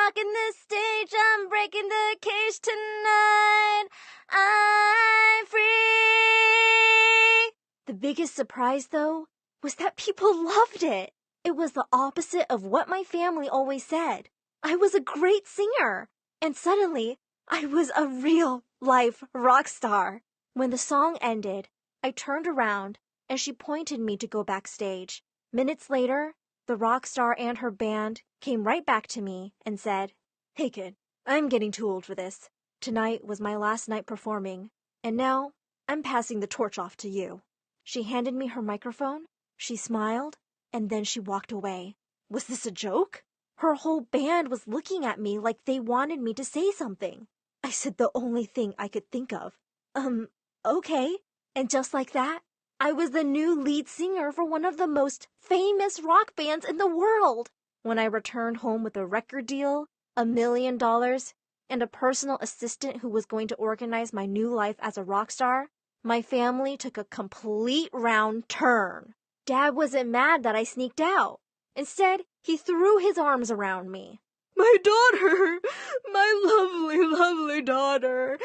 rocking the stage, I'm breaking the cage tonight. I'm free. The biggest surprise, though, was that people loved it. It was the opposite of what my family always said. I was a great singer, and suddenly I was a real-life rock star. When the song ended, I turned around and she pointed me to go backstage. Minutes later, the rock star and her band came right back to me and said, "Hey kid, I'm getting too old for this. Tonight was my last night performing, and now I'm passing the torch off to you." She handed me her microphone, she smiled, and then she walked away. Was this a joke? Her whole band was looking at me like they wanted me to say something. I said the only thing I could think of. Okay. And just like that, I was the new lead singer for one of the most famous rock bands in the world. When I returned home with a record deal, $1 million, and a personal assistant who was going to organize my new life as a rock star, my family took a complete round turn. Dad wasn't mad that I sneaked out. Instead, he threw his arms around me. "My daughter, my lovely, lovely daughter,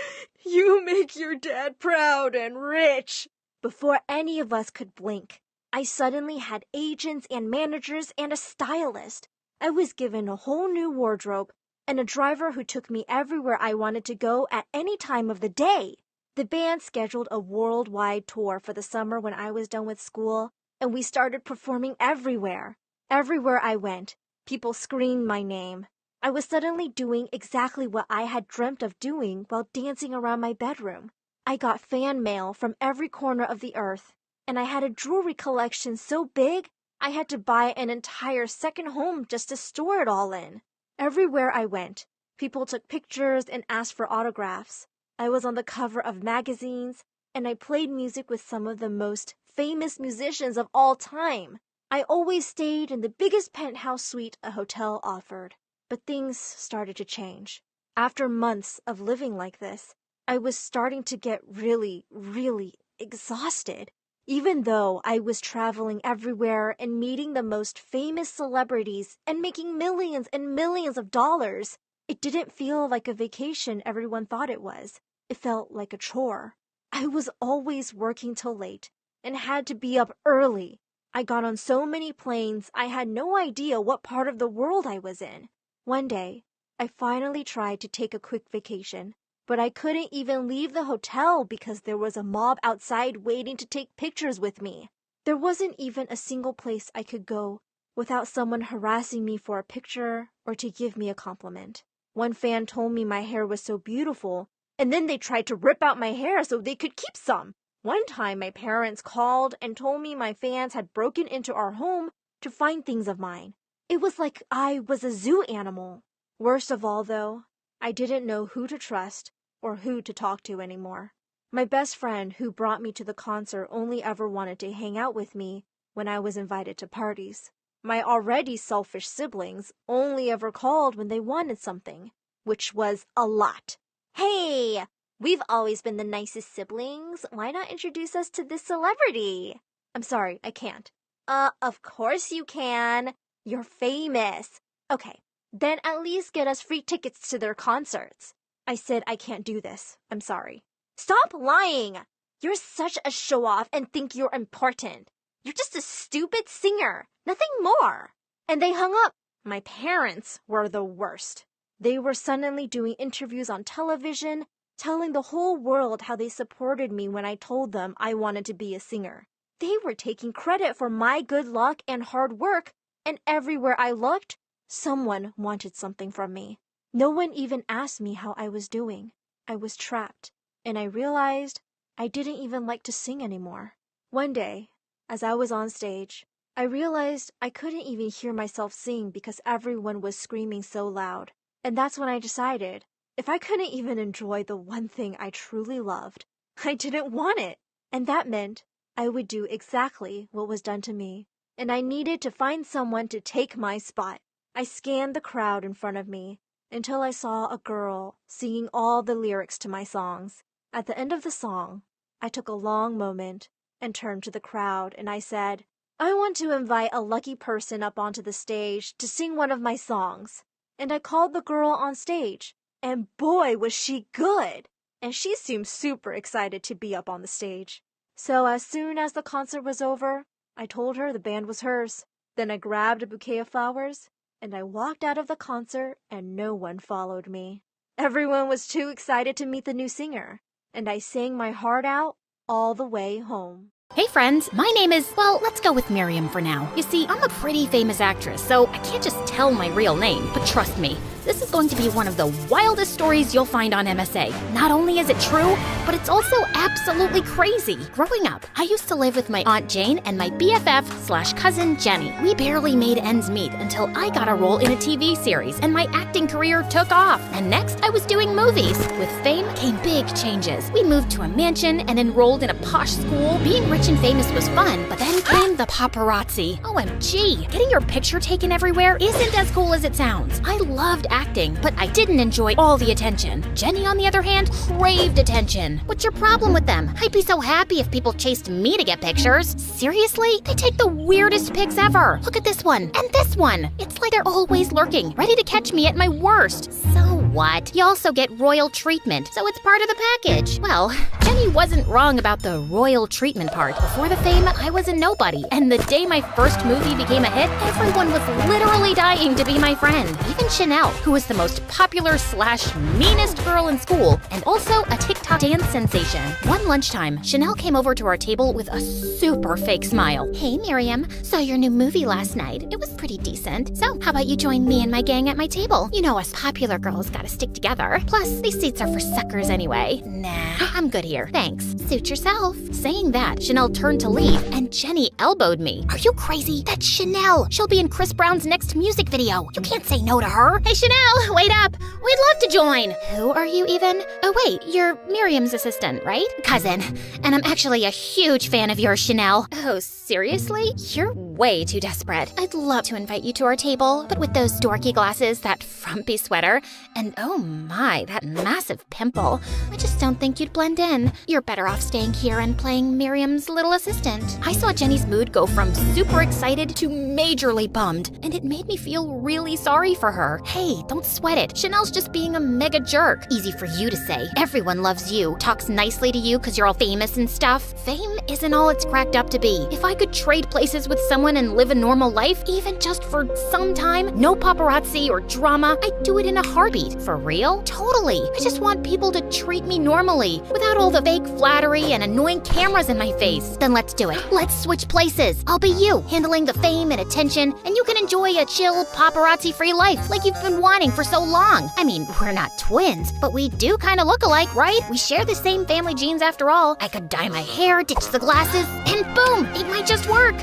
you make your dad proud and rich." Before any of us could blink, I suddenly had agents and managers and a stylist. I was given a whole new wardrobe and a driver who took me everywhere I wanted to go at any time of the day. The band scheduled a worldwide tour for the summer when I was done with school, and we started performing everywhere. Everywhere I went, people screamed my name. I was suddenly doing exactly what I had dreamt of doing while dancing around my bedroom. I got fan mail from every corner of the earth, and I had a jewelry collection so big I had to buy an entire second home just to store it all in. Everywhere I went, people took pictures and asked for autographs. I was on the cover of magazines, and I played music with some of the most famous musicians of all time. I always stayed in the biggest penthouse suite a hotel offered. But things started to change. After months of living like this, I was starting to get really, really exhausted. Even though I was traveling everywhere and meeting the most famous celebrities and making millions and millions of dollars, it didn't feel like a vacation everyone thought it was. It felt like a chore. I was always working till late and had to be up early. I got on so many planes, I had no idea what part of the world I was in. One day, I finally tried to take a quick vacation, but I couldn't even leave the hotel because there was a mob outside waiting to take pictures with me. There wasn't even a single place I could go without someone harassing me for a picture or to give me a compliment. One fan told me my hair was so beautiful, and then they tried to rip out my hair so they could keep some. One time, my parents called and told me my fans had broken into our home to find things of mine. It was like I was a zoo animal. Worst of all, though, I didn't know who to trust or who to talk to anymore. My best friend who brought me to the concert only ever wanted to hang out with me when I was invited to parties. My already selfish siblings only ever called when they wanted something, which was a lot. "Hey, we've always been the nicest siblings. Why not introduce us to this celebrity?" "I'm sorry, I can't." Of course you can. You're famous." "Okay, then at least get us free tickets to their concerts." I said I can't do this. I'm sorry. "Stop lying. You're such a show-off and think you're important. You're just a stupid singer. Nothing more." And they hung up. My parents were the worst. They were suddenly doing interviews on television, telling the whole world how they supported me when I told them I wanted to be a singer. They were taking credit for my good luck and hard work, and everywhere I looked, someone wanted something from me. No one even asked me how I was doing. I was trapped, and I realized I didn't even like to sing anymore. One day, as I was on stage, I realized I couldn't even hear myself sing because everyone was screaming so loud. And that's when I decided, if I couldn't even enjoy the one thing I truly loved, I didn't want it. And that meant I would do exactly what was done to me. And I needed to find someone to take my spot. I scanned the crowd in front of me until I saw a girl singing all the lyrics to my songs. At the end of the song, I took a long moment and turned to the crowd and I said, "I want to invite a lucky person up onto the stage to sing one of my songs." and I called the girl on stage. And boy, was she good! And she seemed super excited to be up on the stage. So as soon as the concert was over, I told her the band was hers. Then I grabbed a bouquet of flowers, and I walked out of the concert, and no one followed me. Everyone was too excited to meet the new singer, and I sang my heart out all the way home. Hey friends, my name is, well, let's go with Miriam for now. You see, I'm a pretty famous actress, so I can't just tell my real name, but trust me, this is going to be one of the wildest stories you'll find on MSA. Not only is it true, but it's also absolutely crazy. Growing up, I used to live with my Aunt Jane and my BFF/cousin Jenny. We barely made ends meet until I got a role in a TV series and my acting career took off. And next, I was doing movies. With fame came big changes. We moved to a mansion and enrolled in a posh school. Being rich and famous was fun, but then came the paparazzi. OMG, getting your picture taken everywhere isn't as cool as it sounds. I loved acting, but I didn't enjoy all the attention. Jenny, on the other hand, craved attention. What's your problem with them? I'd be so happy if people chased me to get pictures. Seriously? They take the weirdest pics ever. Look at this one, and this one. It's like they're always lurking, ready to catch me at my worst. So what? You also get royal treatment, so it's part of the package. Well, Jenny wasn't wrong about the royal treatment part. Before the fame, I was a nobody, and the day my first movie became a hit, everyone was literally dying to be my friend. Even Chanel, who was the most popular/meanest girl in school, and also a TikTok dance sensation. One lunchtime, Chanel came over to our table with a super fake smile. Hey Miriam, saw your new movie last night. It was pretty decent. So how about you join me and my gang at my table? You know us popular girls gotta stick together. Plus, these seats are for suckers anyway. Nah, I'm good here. Thanks. Suit yourself. Saying that, Chanel turned to leave, and Jenny elbowed me. Are you crazy? That's Chanel. She'll be in Chris Brown's next music video. You can't say no to her. Hey Chanel, wait up. We'd love to join. Who are you even? Oh wait, you're Miriam's assistant, right? Cousin. And I'm actually a huge fan of yours, Chanel. Oh, seriously? You're way too desperate. I'd love to invite you to our table, but with those dorky glasses, that frumpy sweater, and oh my, that massive pimple, I just don't think you'd blend in. You're better off staying here and playing Miriam's little assistant. I saw Jenny's mood go from super excited to majorly bummed, and it made me feel really sorry for her. Hey, don't sweat it. Chanel's just being a mega jerk. Easy for you to say. Everyone loves you, talks nicely to you because you're all famous and stuff. Fame isn't all it's cracked up to be. If I could trade places with someone and live a normal life, even just for some time, no paparazzi or drama, I'd do it in a heartbeat. For real? Totally. I just want people to treat me normally, without all the fake flattery and annoying cameras in my face. Then let's do it. Let's switch places. I'll be you, handling the fame and attention, and you can enjoy a chill, paparazzi-free life like you've been wanting for so long. I mean, we're not twins, but we do kind of look alike, right? We share the same family genes after all. I could dye my hair, ditch the glasses, and boom, it might just work.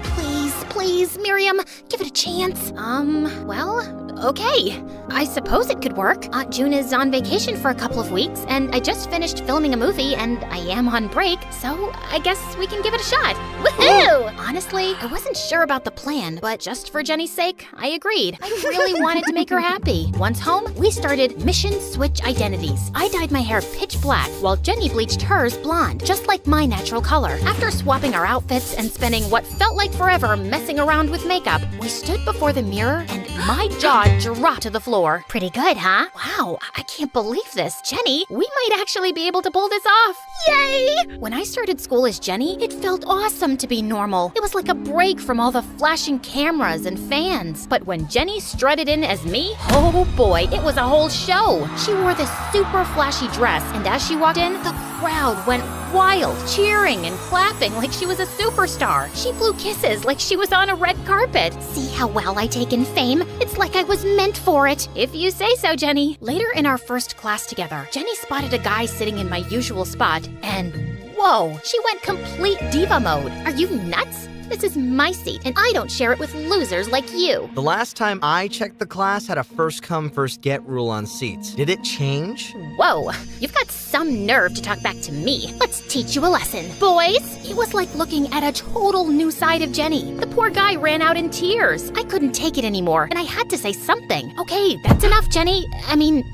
Please, Miriam, give it a chance. Well, okay. I suppose it could work. Aunt June is on vacation for a couple of weeks, and I just finished filming a movie, and I am on break, so I guess we can give it a shot. Woohoo! Honestly, I wasn't sure about the plan, but just for Jenny's sake, I agreed. I really wanted to make her happy. Once home, we started Mission Switch Identities. I dyed my hair pitch black, while Jenny bleached hers blonde, just like my natural color. After swapping our outfits and spending what felt like forever messing around with makeup, we stood before the mirror, and my jaw dropped to the floor. Pretty good, huh? Wow, I can't believe this. Jenny, we might actually be able to pull this off. Yay! When I started school as Jenny, it felt awesome to be normal. It was like a break from all the flashing cameras and fans. But when Jenny strutted in as me, oh boy, it was a whole show. She wore this super flashy dress, and as she walked in, the crowd went wild, cheering and clapping like she was a superstar. She blew kisses like she was on a red carpet. See how well I take in fame? It's like I was meant for it. If you say so, Jenny. Later in our first class together, Jenny spotted a guy sitting in my usual spot, and whoa, she went complete diva mode. Are you nuts? This is my seat, and I don't share it with losers like you. The last time I checked, the class had a first-come, first-get rule on seats. Did it change? Whoa, you've got some nerve to talk back to me. Let's teach you a lesson. Boys, it was like looking at a total new side of Jenny. The poor guy ran out in tears. I couldn't take it anymore, and I had to say something. Okay, that's enough, Jenny.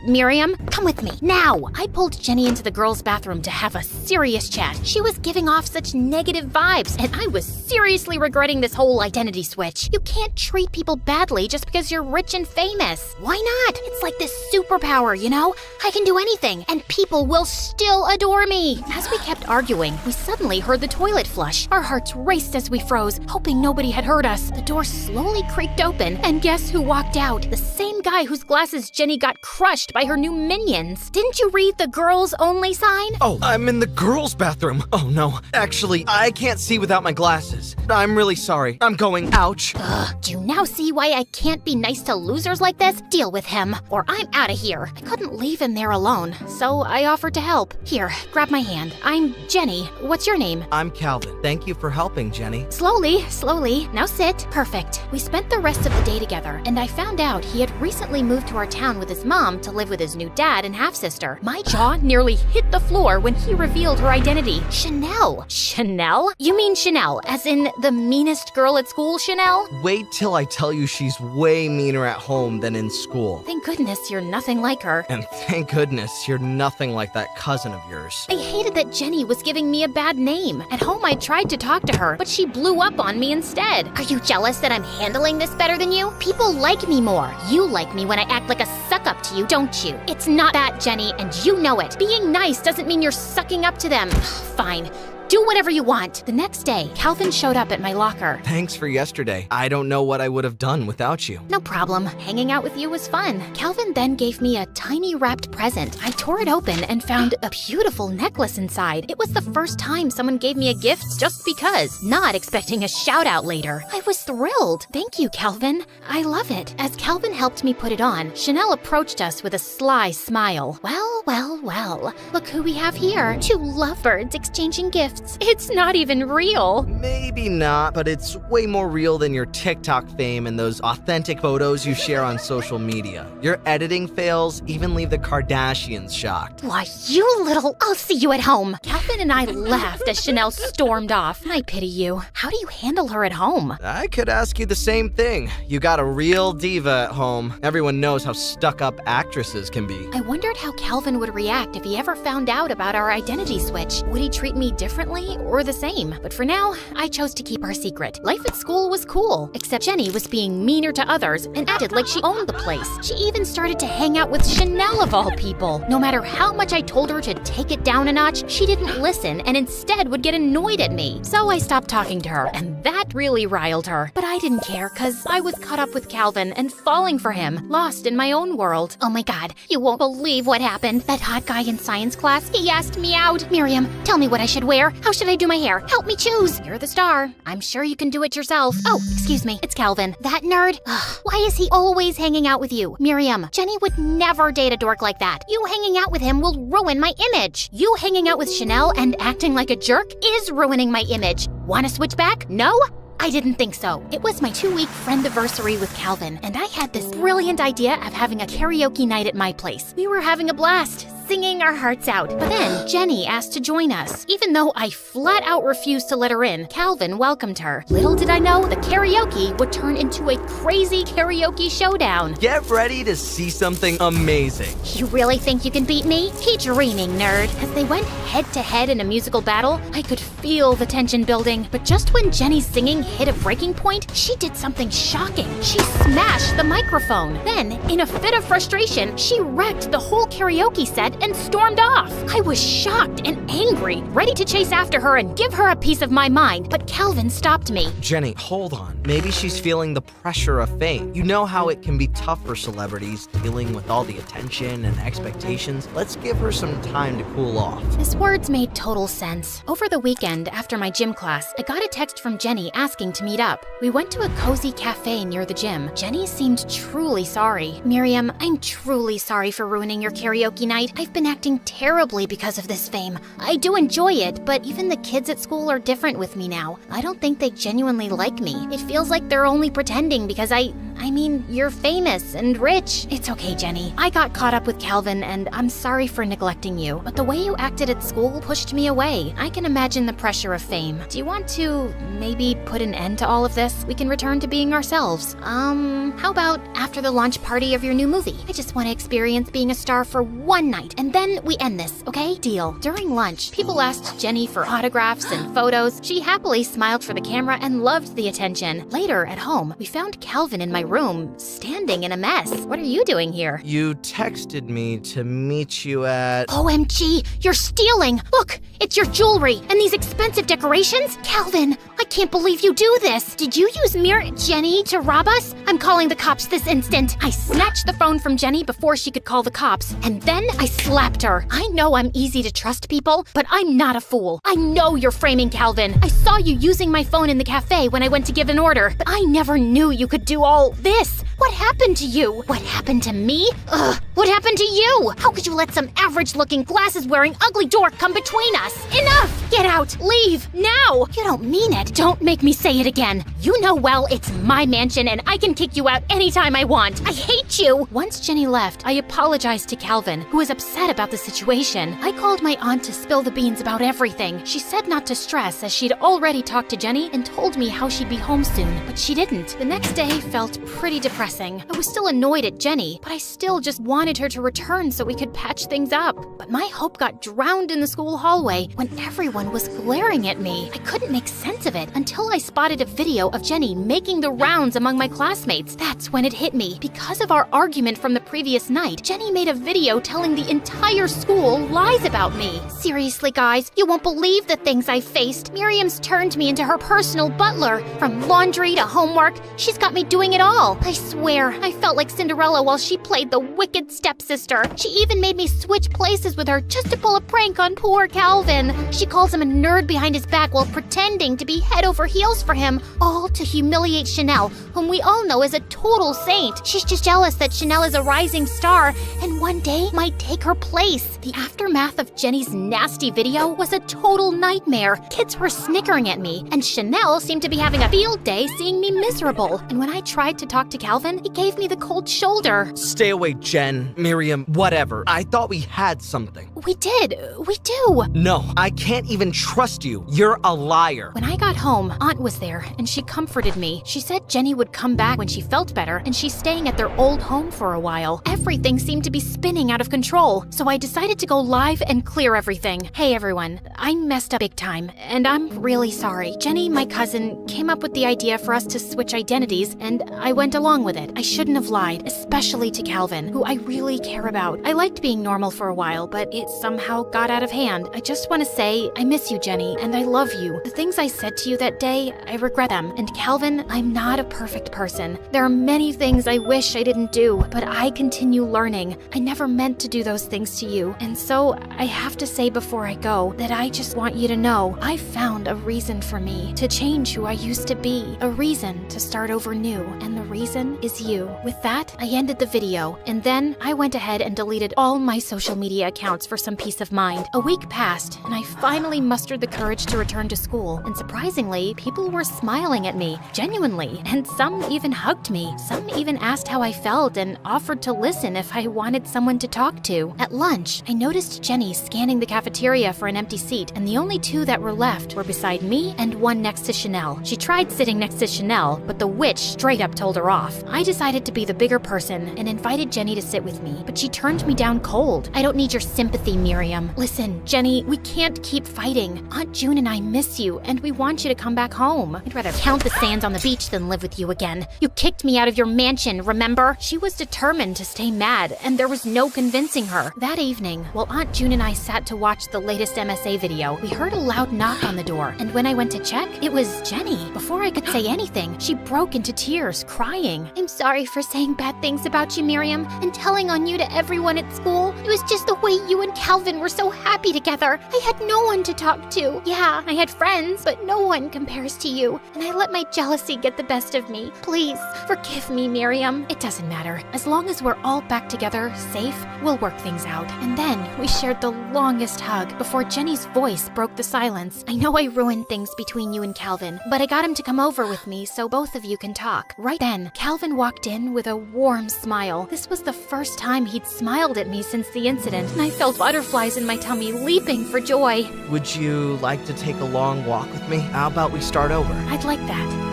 Miriam, come with me, now. I pulled Jenny into the girls' bathroom to have a serious chat. She was giving off such negative vibes, and I was seriously seriously regretting this whole identity switch. You can't treat people badly just because you're rich and famous. Why not? It's like this superpower, you know? I can do anything, and people will still adore me. As we kept arguing, we suddenly heard the toilet flush. Our hearts raced as we froze, hoping nobody had heard us. The door slowly creaked open, and guess who walked out? The same guy whose glasses Jenny got crushed by her new minions. Didn't you read the girls only sign? Oh, I'm in the girls' bathroom. Oh no. Actually, I can't see without my glasses. I'm really sorry. I'm going. Ouch. Ugh, do you now see why I can't be nice to losers like this? Deal with him, or I'm out of here. I couldn't leave him there alone, so I offered to help. Here, grab my hand. I'm Jenny. What's your name? I'm Calvin. Thank you for helping, Jenny. Slowly, slowly. Now sit. Perfect. We spent the rest of the day together, and I found out he had recently moved to our town with his mom to live with his new dad and half-sister. My jaw nearly hit the floor when he revealed her identity. Chanel. Chanel? You mean Chanel, as in the meanest girl at school, Chanel? Wait till I tell you she's way meaner at home than in school. Thank goodness you're nothing like her. And thank goodness you're nothing like that cousin of yours. I hated that Jenny was giving me a bad name. At home, I tried to talk to her, but she blew up on me instead. Are you jealous that I'm handling this better than you? People like me more. You like me when I act like a suck-up to you, don't you? It's not that, Jenny, and you know it. Being nice doesn't mean you're sucking up to them. Fine. Do whatever you want. The next day, Calvin showed up at my locker. Thanks for yesterday. I don't know what I would have done without you. No problem. Hanging out with you was fun. Calvin then gave me a tiny wrapped present. I tore it open and found a beautiful necklace inside. It was the first time someone gave me a gift just because, not expecting a shout out later. I was thrilled. Thank you, Calvin. I love it. As Calvin helped me put it on, Chanel approached us with a sly smile. Well, well, well. Look who we have here. Two lovebirds exchanging gifts. It's not even real. Maybe not, but it's way more real than your TikTok fame and those authentic photos you share on social media. Your editing fails even leave the Kardashians shocked. Why, you little... I'll see you at home. Calvin and I laughed as Chanel stormed off. I pity you. How do you handle her at home? I could ask you the same thing. You got a real diva at home. Everyone knows how stuck-up actresses can be. I wondered how Calvin would react if he ever found out about our identity switch. Would he treat me differently or the same? But for now, I chose to keep our secret. Life at school was cool, except Jenny was being meaner to others and acted like she owned the place. She even started to hang out with Chanel of all people. No matter how much I told her to take it down a notch, she didn't listen and instead would get annoyed at me. So I stopped talking to her, and that really riled her. But I didn't care because I was caught up with Calvin and falling for him, lost in my own world. Oh my god, you won't believe what happened. That hot guy in science class, he asked me out. Miriam, tell me what I should wear. How should I do my hair? Help me choose. You're the star. I'm sure you can do it yourself. Oh, excuse me. It's Calvin. That nerd? Ugh, why is he always hanging out with you? Miriam, Jenny would never date a dork like that. You hanging out with him will ruin my image. You hanging out with Chanel and acting like a jerk is ruining my image. Want to switch back? No? I didn't think so. It was my 2-week friendiversary with Calvin, and I had this brilliant idea of having a karaoke night at my place. We were having a blast, singing our hearts out. But then Jenny asked to join us. Even though I flat out refused to let her in, Calvin welcomed her. Little did I know, the karaoke would turn into a crazy karaoke showdown. Get ready to see something amazing. You really think you can beat me? Keep dreaming, nerd. As they went head-to-head in a musical battle, I could feel the tension building. But just when Jenny's singing hit a breaking point, she did something shocking. She smashed the microphone. Then, in a fit of frustration, she wrecked the whole karaoke set and stormed off. I was shocked and angry, ready to chase after her and give her a piece of my mind, but Calvin stopped me. Jenny, hold on. Maybe she's feeling the pressure of fame. You know how it can be tough for celebrities dealing with all the attention and expectations. Let's give her some time to cool off. His words made total sense. Over the weekend, after my gym class, I got a text from Jenny asking to meet up. We went to a cozy cafe near the gym. Jenny seemed truly sorry. Miriam, I'm truly sorry for ruining your karaoke night. I've been acting terribly because of this fame. I do enjoy it, but even the kids at school are different with me now. I don't think they genuinely like me. It feels like they're only pretending because I I mean, you're famous and rich. It's okay, Jenny. I got caught up with Calvin, and I'm sorry for neglecting you. But the way you acted at school pushed me away. I can imagine the pressure of fame. Do you want to maybe put an end to all of this? We can return to being ourselves. How about after the launch party of your new movie? I just want to experience being a star for one night, and then we end this, okay? Deal. During lunch, people asked Jenny for autographs and photos. She happily smiled for the camera and loved the attention. Later, at home, we found Calvin in my room, standing in a mess. What are you doing here? You texted me to meet you at... OMG, you're stealing! Look, it's your jewelry and these expensive decorations? Calvin, I can't believe you do this! Did you use Jenny to rob us? I'm calling the cops this instant. I snatched the phone from Jenny before she could call the cops, and then I slapped her. I know I'm easy to trust people, but I'm not a fool. I know you're framing Calvin. I saw you using my phone in the cafe when I went to give an order, but I never knew you could do all this. What happened to you? What happened to me? Ugh, what happened to you? How could you let some average-looking, glasses-wearing, ugly dork come between us? Enough! Get out! Leave! Now! You don't mean it. Don't make me say it again. You know well it's my mansion and I can kick you out anytime I want. I hate you! Once Jenny left, I apologized to Calvin, who was upset about the situation. I called my aunt to spill the beans about everything. She said not to stress, as she'd already talked to Jenny and told me how she'd be home soon, but she didn't. The next day felt pretty depressing. I was still annoyed at Jenny, but I still just wanted her to return so we could patch things up. But my hope got drowned in the school hallway when everyone was glaring at me. I couldn't make sense of it until I spotted a video of Jenny making the rounds among my classmates. That's when it hit me. Because of our argument from the previous night, Jenny made a video telling the entire school lies about me. Seriously, guys, you won't believe the things I faced. Miriam's turned me into her personal butler. From laundry to homework, she's got me doing it all. I swear, I felt like Cinderella while she played the wicked stepsister. She even made me switch places with her just to pull a prank on poor Calvin. She calls him a nerd behind his back while pretending to be head over heels for him, all to humiliate Chanel, whom we all know is a total saint. She's just jealous that Chanel is a rising star and one day might take her place. The aftermath of Jenny's nasty video was a total nightmare. Kids were snickering at me, and Chanel seemed to be having a field day seeing me miserable. And when I tried to talk to Calvin, he gave me the cold shoulder. Stay away, Jen, Miriam, whatever. I thought we had something. We did. We do. No, I can't even trust you. You're a liar. When I got home, Aunt was there, and she comforted me. She said Jenny would come back when she felt better, and she's staying at their old home for a while. Everything seemed to be spinning out of control, so I decided to go live and clear everything. Hey, everyone. I messed up big time, and I'm really sorry. Jenny, my cousin, came up with the idea for us to switch identities, and I went along with it. I shouldn't have lied, especially to Calvin, who I really care about. I liked being normal for a while, but it somehow got out of hand. I just want to say, I miss you, Jenny, and I love you. The things I said to you that day, I regret them. And Calvin, I'm not a perfect person. There are many things I wish I didn't do, but I continue learning. I never meant to do those things to you. And so, I have to say before I go, that I just want you to know, I found a reason for me to change who I used to be. A reason to start over new. And the reason is you. With that, I ended the video, and then I went ahead and deleted all my social media accounts for some peace of mind. A week passed, and I finally mustered the courage to return to school, and surprisingly, people were smiling at me, genuinely, and some even hugged me. Some even asked how I felt and offered to listen if I wanted someone to talk to. At lunch, I noticed Jenny scanning the cafeteria for an empty seat, and the only two that were left were beside me and one next to Chanel. She tried sitting next to Chanel, but the witch straight up told her off. I decided to be the bigger person and invited Jenny to sit with me, but she turned me down cold. I don't need your sympathy, Miriam. Listen, Jenny, we can't keep fighting. Aunt June and I miss you, and we want you to come back home. I'd rather count the sands on the beach than live with you again. You kicked me out of your mansion, remember? She was determined to stay mad, and there was no convincing her. That evening, while Aunt June and I sat to watch the latest MSA video, we heard a loud knock on the door, and when I went to check, it was Jenny. Before I could say anything, she broke into tears, crying. I'm sorry for saying bad things about you, Miriam, and telling on you to everyone at school. It was just the way you and Calvin were so happy together. I had no one to talk to. Yeah, I had friends, but no one compares to you, and I let my jealousy get the best of me. Please, forgive me, Miriam. It doesn't matter. As long as we're all back together, safe, we'll work things out. And then we shared the longest hug before Jenny's voice broke the silence. I know I ruined things between you and Calvin, but I got him to come over with me so both of you can talk. Right then, Calvin walked in with a warm smile. This was the first time he'd smiled at me since the incident, and I felt butterflies in my tummy leaping for joy. Would you like to take a long walk with me? How about we start over? I'd like that.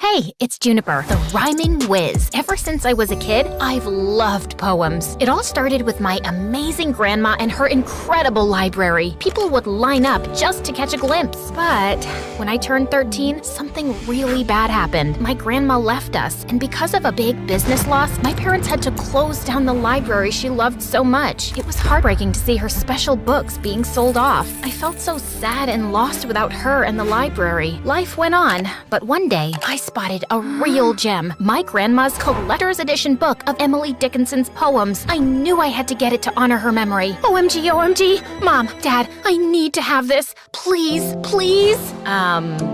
Hey, it's Juniper, the rhyming whiz. Ever since I was a kid, I've loved poems. It all started with my amazing grandma and her incredible library. People would line up just to catch a glimpse. But when I turned 13, something really bad happened. My grandma left us, and because of a big business loss, my parents had to close down the library she loved so much. It was heartbreaking to see her special books being sold off. I felt so sad and lost without her and the library. Life went on, but one day, I spotted a real gem, my grandma's collector's edition book of Emily Dickinson's poems. I knew I had to get it to honor her memory. OMG, OMG. Mom, Dad, I need to have this. Please, please.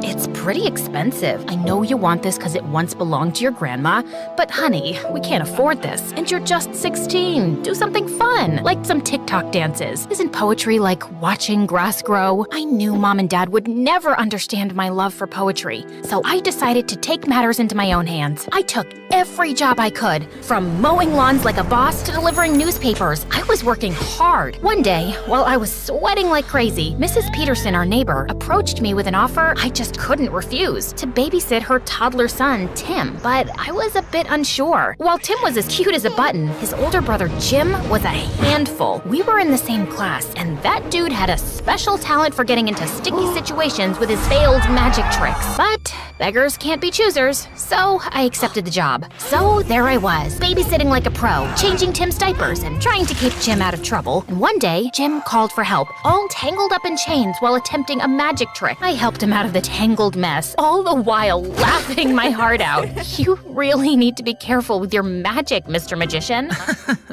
It's pretty expensive. I know you want this because it once belonged to your grandma, but honey, we can't afford this. And you're just 16. Do something fun, like some TikTok dances. Isn't poetry like watching grass grow? I knew Mom and Dad would never understand my love for poetry, so I decided to take matters into my own hands. I took every job I could, from mowing lawns like a boss to delivering newspapers. I was working hard. One day, while I was sweating like crazy, Mrs. Peterson, our neighbor, approached me with an offer I just couldn't refuse, to babysit her toddler son, Tim. But I was a bit unsure. While Tim was as cute as a button, his older brother Jim was a handful. We were in the same class, and that dude had a special talent for getting into sticky situations with his failed magic tricks. But beggars can't be choosers, so I accepted the job. So there I was, babysitting like a pro, changing Tim's diapers and trying to keep Jim out of trouble. And one day, Jim called for help, all tangled up in chains while attempting a magic trick. I helped him out of the tangled mess, all the while laughing my heart out. You really need to be careful with your magic, Mr. Magician.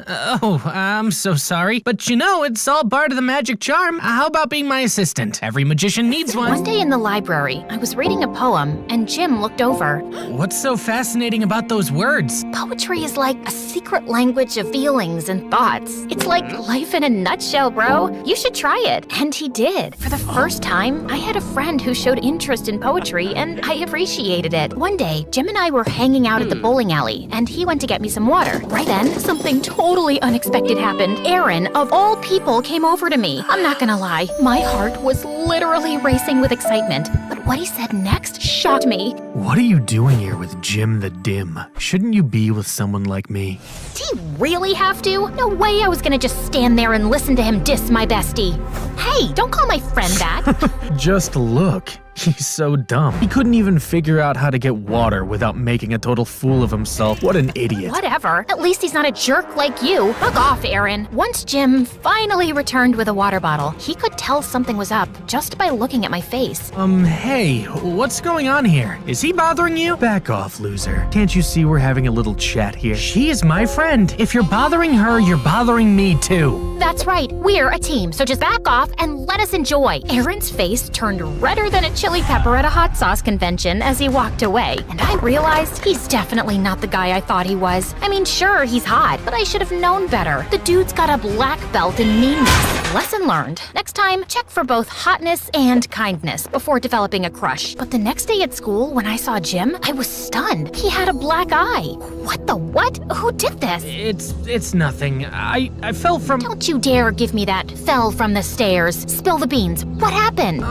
Oh, I'm so sorry. But you know, it's all part of the magic charm. How about being my assistant? Every magician needs one. One day in the library, I was reading a poem, and Jim looked over. What's so fascinating about those words? Poetry is like a secret language of feelings and thoughts. It's like life in a nutshell, bro. You should try it. And he did. For the first time, I had a friend who showed interest in poetry, and I appreciated it. One day, Jim and I were hanging out at the bowling alley, and he went to get me some water. Right then, something totally unexpected happened. Aaron, of all people, came over to me. I'm not gonna lie, my heart was literally racing with excitement. But what he said next shocked me. What are you doing here with Jim the Dim? Shouldn't you be with someone like me? Did he really have to? No way I was gonna just stand there and listen to him diss my bestie. Hey, don't call my friend that. Just look. He's so dumb. He couldn't even figure out how to get water without making a total fool of himself. What an idiot. Whatever. At least he's not a jerk like you. Fuck off, Aaron. Once Jim finally returned with a water bottle, he could tell something was up just by looking at my face. Hey, what's going on here? Is he bothering you? Back off, loser. Can't you see we're having a little chat here? She is my friend. If you're bothering her, you're bothering me too. That's right. We're a team, so just back off and let us enjoy. Aaron's face turned redder than a chili pepper at a hot sauce convention as he walked away, and I realized he's definitely not the guy I thought he was. I mean, sure, he's hot, but I should have known better. The dude's got a black belt in meanness. Lesson learned. Next time, check for both hotness and kindness before developing a crush. But the next day at school, when I saw Jim, I was stunned. He had a black eye. What the what? Who did this? It's nothing. I fell from... Don't you dare give me that. Fell from the stairs. Spill the beans. What happened?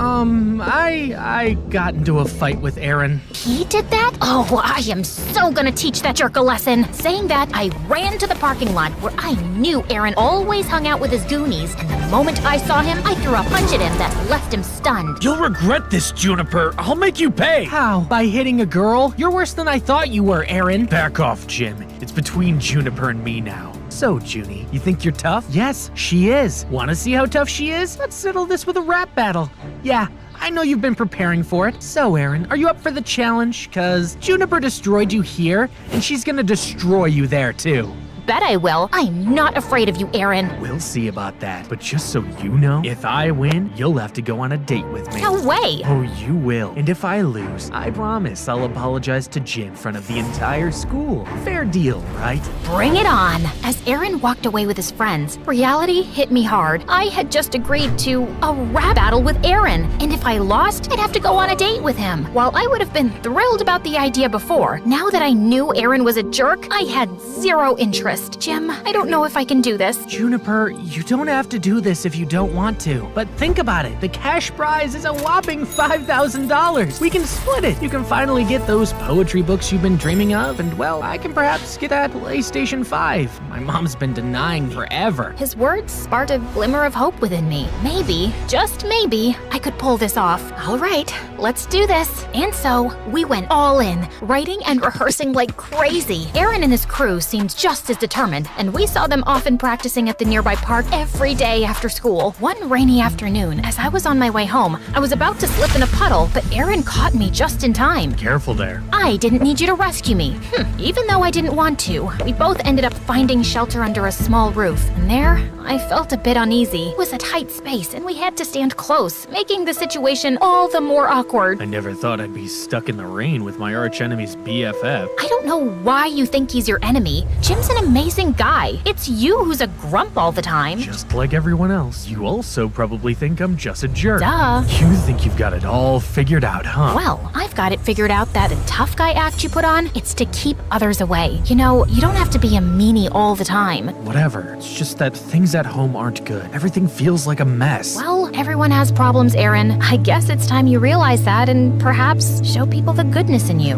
I got into a fight with Aaron. He did that? Oh, I am so gonna teach that jerk a lesson. Saying that, I ran to the parking lot where I knew Aaron always hung out with his goonies, and the moment I saw him, I threw a punch at him that left him stunned. You'll regret this, Juniper. I'll make you pay. How? By hitting a girl? You're worse than I thought you were, Aaron. Back off, Jim. It's between Juniper and me now. So, Junie, you think you're tough? Yes, she is. Want to see how tough she is? Let's settle this with a rap battle. Yeah, I know you've been preparing for it. So, Aaron, are you up for the challenge? 'Cause Juniper destroyed you here, and she's gonna destroy you there, too. bet I will. I'm not afraid of you, Aaron. We'll see about that. But just so you know, if I win, you'll have to go on a date with me. No way. Oh, you will. And if I lose, I promise I'll apologize to Jim in front of the entire school. Fair deal, right? Bring it on. As Aaron walked away with his friends, reality hit me hard. I had just agreed to a rap battle with Aaron, and if I lost, I'd have to go on a date with him. While I would have been thrilled about the idea before, now that I knew Aaron was a jerk, I had zero interest. Jim, I don't know if I can do this. Juniper, you don't have to do this if you don't want to. But think about it. The cash prize is a whopping $5,000. We can split it. You can finally get those poetry books you've been dreaming of, and well, I can perhaps get that PlayStation 5. My mom's been denying forever. His words sparked a glimmer of hope within me. Maybe, just maybe, I could pull this off. All right, let's do this. And so, we went all in, writing and rehearsing like crazy. Aaron and his crew seemed just as determined, and we saw them often practicing at the nearby park every day after school. One rainy afternoon, as I was on my way home, I was about to slip in a puddle, but Aaron caught me just in time. Careful there. I didn't need you to rescue me. Even though I didn't want to, we both ended up finding shelter under a small roof. And there, I felt a bit uneasy. It was a tight space, and we had to stand close, making the situation all the more awkward. I never thought I'd be stuck in the rain with my archenemy's BFF. I don't know why you think he's your enemy. Jim's an amazing guy. It's you who's a grump all the time. Just like everyone else, you also probably think I'm just a jerk. Duh. You think you've got it all figured out, huh? Well, I've got it figured out that a tough guy act you put on, it's to keep others away. You know, you don't have to be a meanie all the time. Whatever. It's just that things at home aren't good. Everything feels like a mess. Well, everyone has problems, Aaron. I guess it's time you realize that and perhaps show people the goodness in you.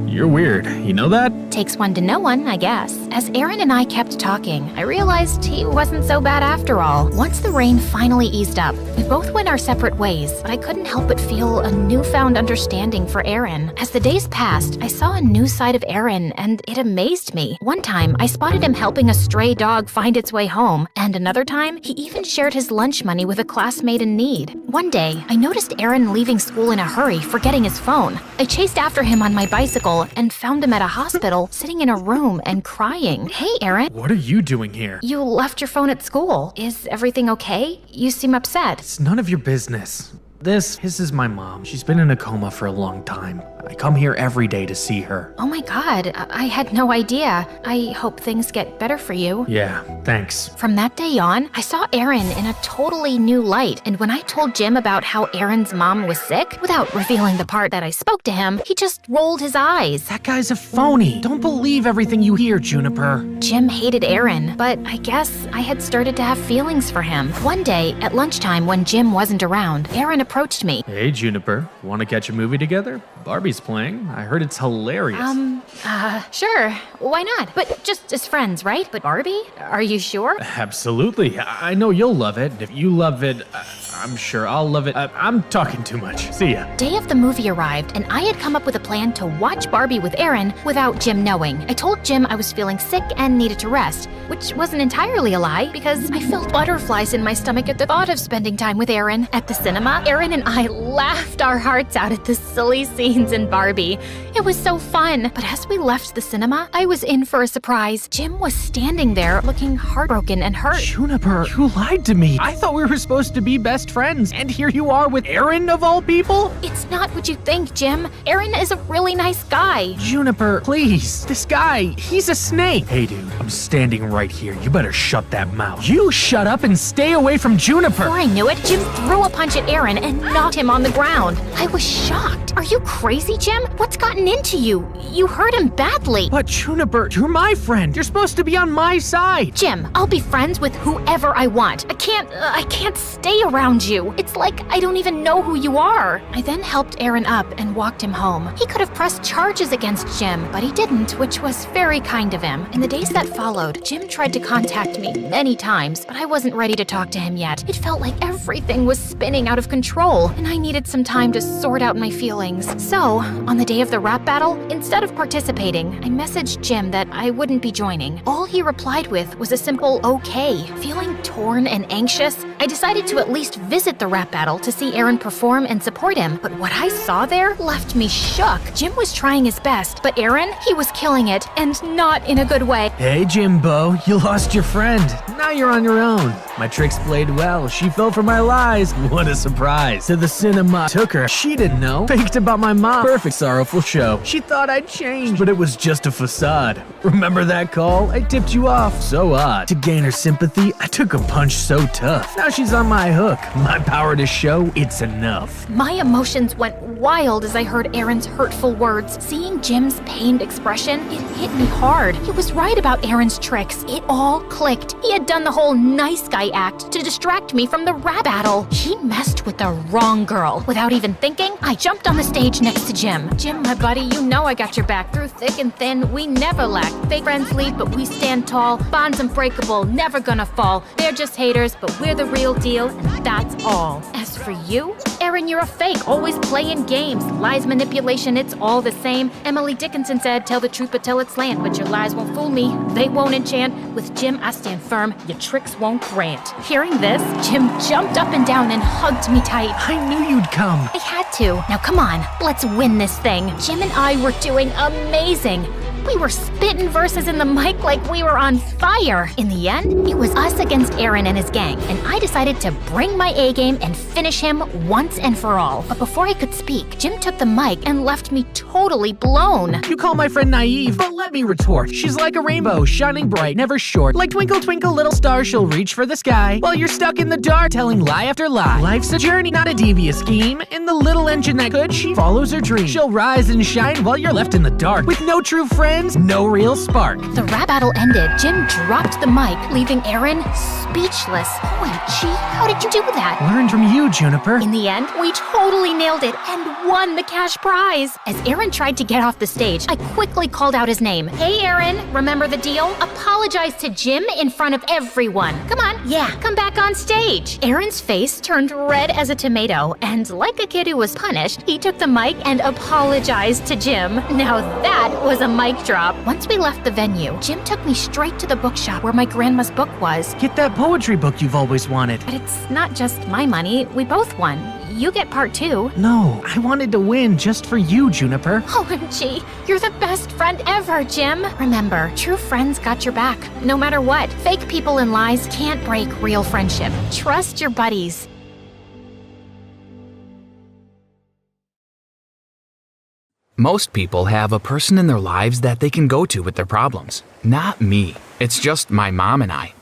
You're weird. You know that? Takes one to know one, I guess. As Aaron and I kept talking, I realized he wasn't so bad after all. Once the rain finally eased up, we both went our separate ways, but I couldn't help but feel a newfound understanding for Aaron. As the days passed, I saw a new side of Aaron, and it amazed me. One time, I spotted him helping a stray dog find its way home, and another time, he even shared his lunch money with a classmate in need. One day, I noticed Aaron leaving school in a hurry, forgetting his phone. I chased after him on my bicycle and found him at a hospital, sitting in a room and crying. Hey, Aaron. What are you doing here? You left your phone at school. Is everything okay? You seem upset. It's none of your business. This is my mom. She's been in a coma for a long time. I come here every day to see her. Oh my God, I had no idea. I hope things get better for you. Yeah, thanks. From that day on, I saw Aaron in a totally new light, and when I told Jim about how Aaron's mom was sick, without revealing the part that I spoke to him, he just rolled his eyes. That guy's a phony. Don't believe everything you hear, Juniper. Jim hated Aaron, but I guess I had started to have feelings for him. One day, at lunchtime when Jim wasn't around, Aaron approached me. Hey, Juniper. Want to catch a movie together? Barbie's playing. I heard it's hilarious. Sure. Why not? But just as friends, right? But Barbie? Are you sure? Absolutely. I know you'll love it. If you love it, I'm sure I'll love it. I'm talking too much. See ya. Day of the movie arrived, and I had come up with a plan to watch Barbie with Aaron without Jim knowing. I told Jim I was feeling sick and needed to rest, which wasn't entirely a lie because I felt butterflies in my stomach at the thought of spending time with Aaron. At the cinema, Aaron and I laughed our hearts out at the silly scenes in Barbie. It was so fun. But as we left the cinema, I was in for a surprise. Jim was standing there looking heartbroken and hurt. Juniper, you lied to me. I thought we were supposed to be best friends, and here you are with Aaron of all people? It's not what you think, Jim. Aaron is a really nice guy. Juniper, please. This guy, he's a snake. Hey, dude, I'm standing right here. You better shut that mouth. You shut up and stay away from Juniper. Before I knew it, Jim threw a punch at Aaron and knocked him on the ground. I was shocked. Are you crazy, Jim? What's gotten into you? You hurt him badly. But Juniper, you're my friend. You're supposed to be on my side. Jim, I'll be friends with whoever I want. I can't stay around you. It's like I don't even know who you are. I then helped Aaron up and walked him home. He could have pressed charges against Jim, but he didn't, which was very kind of him. In the days that followed, Jim tried to contact me many times, but I wasn't ready to talk to him yet. It felt like everything was spinning out of control, and I needed some time to sort out my feelings. So, on the day of the rap battle, instead of participating, I messaged Jim that I wouldn't be joining. All he replied with was a simple okay. Feeling torn and anxious, I decided to at least visit the rap battle to see Aaron perform and support him, but what I saw there left me shook. Jim was trying his best, but Aaron, he was killing it, and not in a good way. Hey, Jimbo, you lost your friend. Now you're on your own. My tricks played well. She fell for my lies. What a surprise. To the cinema. Took her. She didn't know. Faked about my mom. Perfect sorrowful show. She thought I'd change, but it was just a facade. Remember that call? I tipped you off. So odd. To gain her sympathy, I took a punch so tough. Now she's on my hook. My power to show, it's enough. My emotions went wild as I heard Aaron's hurtful words. Seeing Jim's pained expression, it hit me hard. He was right about Aaron's tricks. It all clicked. He had done the whole nice guy act to distract me from the rap battle. He messed with the wrong girl. Without even thinking, I jumped on the stage next to Jim. Jim, my buddy, you know I got your back. Through thick and thin, we never lack. Fake friends leave, but we stand tall. Bonds unbreakable, never gonna fall. They're just haters, but we're the real deal, and that's all. As for you, Aaron, you're a fake, always playing games. Lies, manipulation, it's all the same. Emily Dickinson said, tell the truth but tell it slant. But your lies won't fool me, they won't enchant. With Jim, I stand firm, your tricks won't grant. Hearing this, Jim jumped up and down and hugged me tight. I knew you'd come. I had to. Now come on, let's win this thing. Jim and I were doing amazing. We were spitting verses in the mic like we were on fire. In the end, it was us against Aaron and his gang, and I decided to bring my A game and finish him once and for all. But before I could speak, Jim took the mic and left me totally blown. You call my friend naive, but let me retort. She's like a rainbow, shining bright, never short. Like twinkle, twinkle, little star, she'll reach for the sky. While you're stuck in the dark, telling lie after lie. Life's a journey, not a devious scheme. In the little engine that could, she follows her dream. She'll rise and shine while you're left in the dark. With no true friends, no real spark. The rap battle ended. Jim dropped the mic, leaving Aaron speechless. OMG, how did you do that? Learned from you, Juniper. In the end, we totally nailed it and won the cash prize. As Aaron tried to get off the stage, I quickly called out his name. Hey, Aaron, remember the deal? Apologize to Jim in front of everyone. Come on, yeah, come back on stage. Aaron's face turned red as a tomato, and like a kid who was punished, he took the mic and apologized to Jim. Now that was a mic drop. Once we left the venue, Jim took me straight to the bookshop where my grandma's book was. Get that poetry book you've always wanted. But it's not just my money, we both won. You get part two. No, I wanted to win just for you, Juniper. OMG, you're the best friend ever, Jim. Remember, true friends got your back, no matter what. Fake people and lies can't break real friendship. Trust your buddies. Most people have a person in their lives that they can go to with their problems. Not me. It's just my mom and I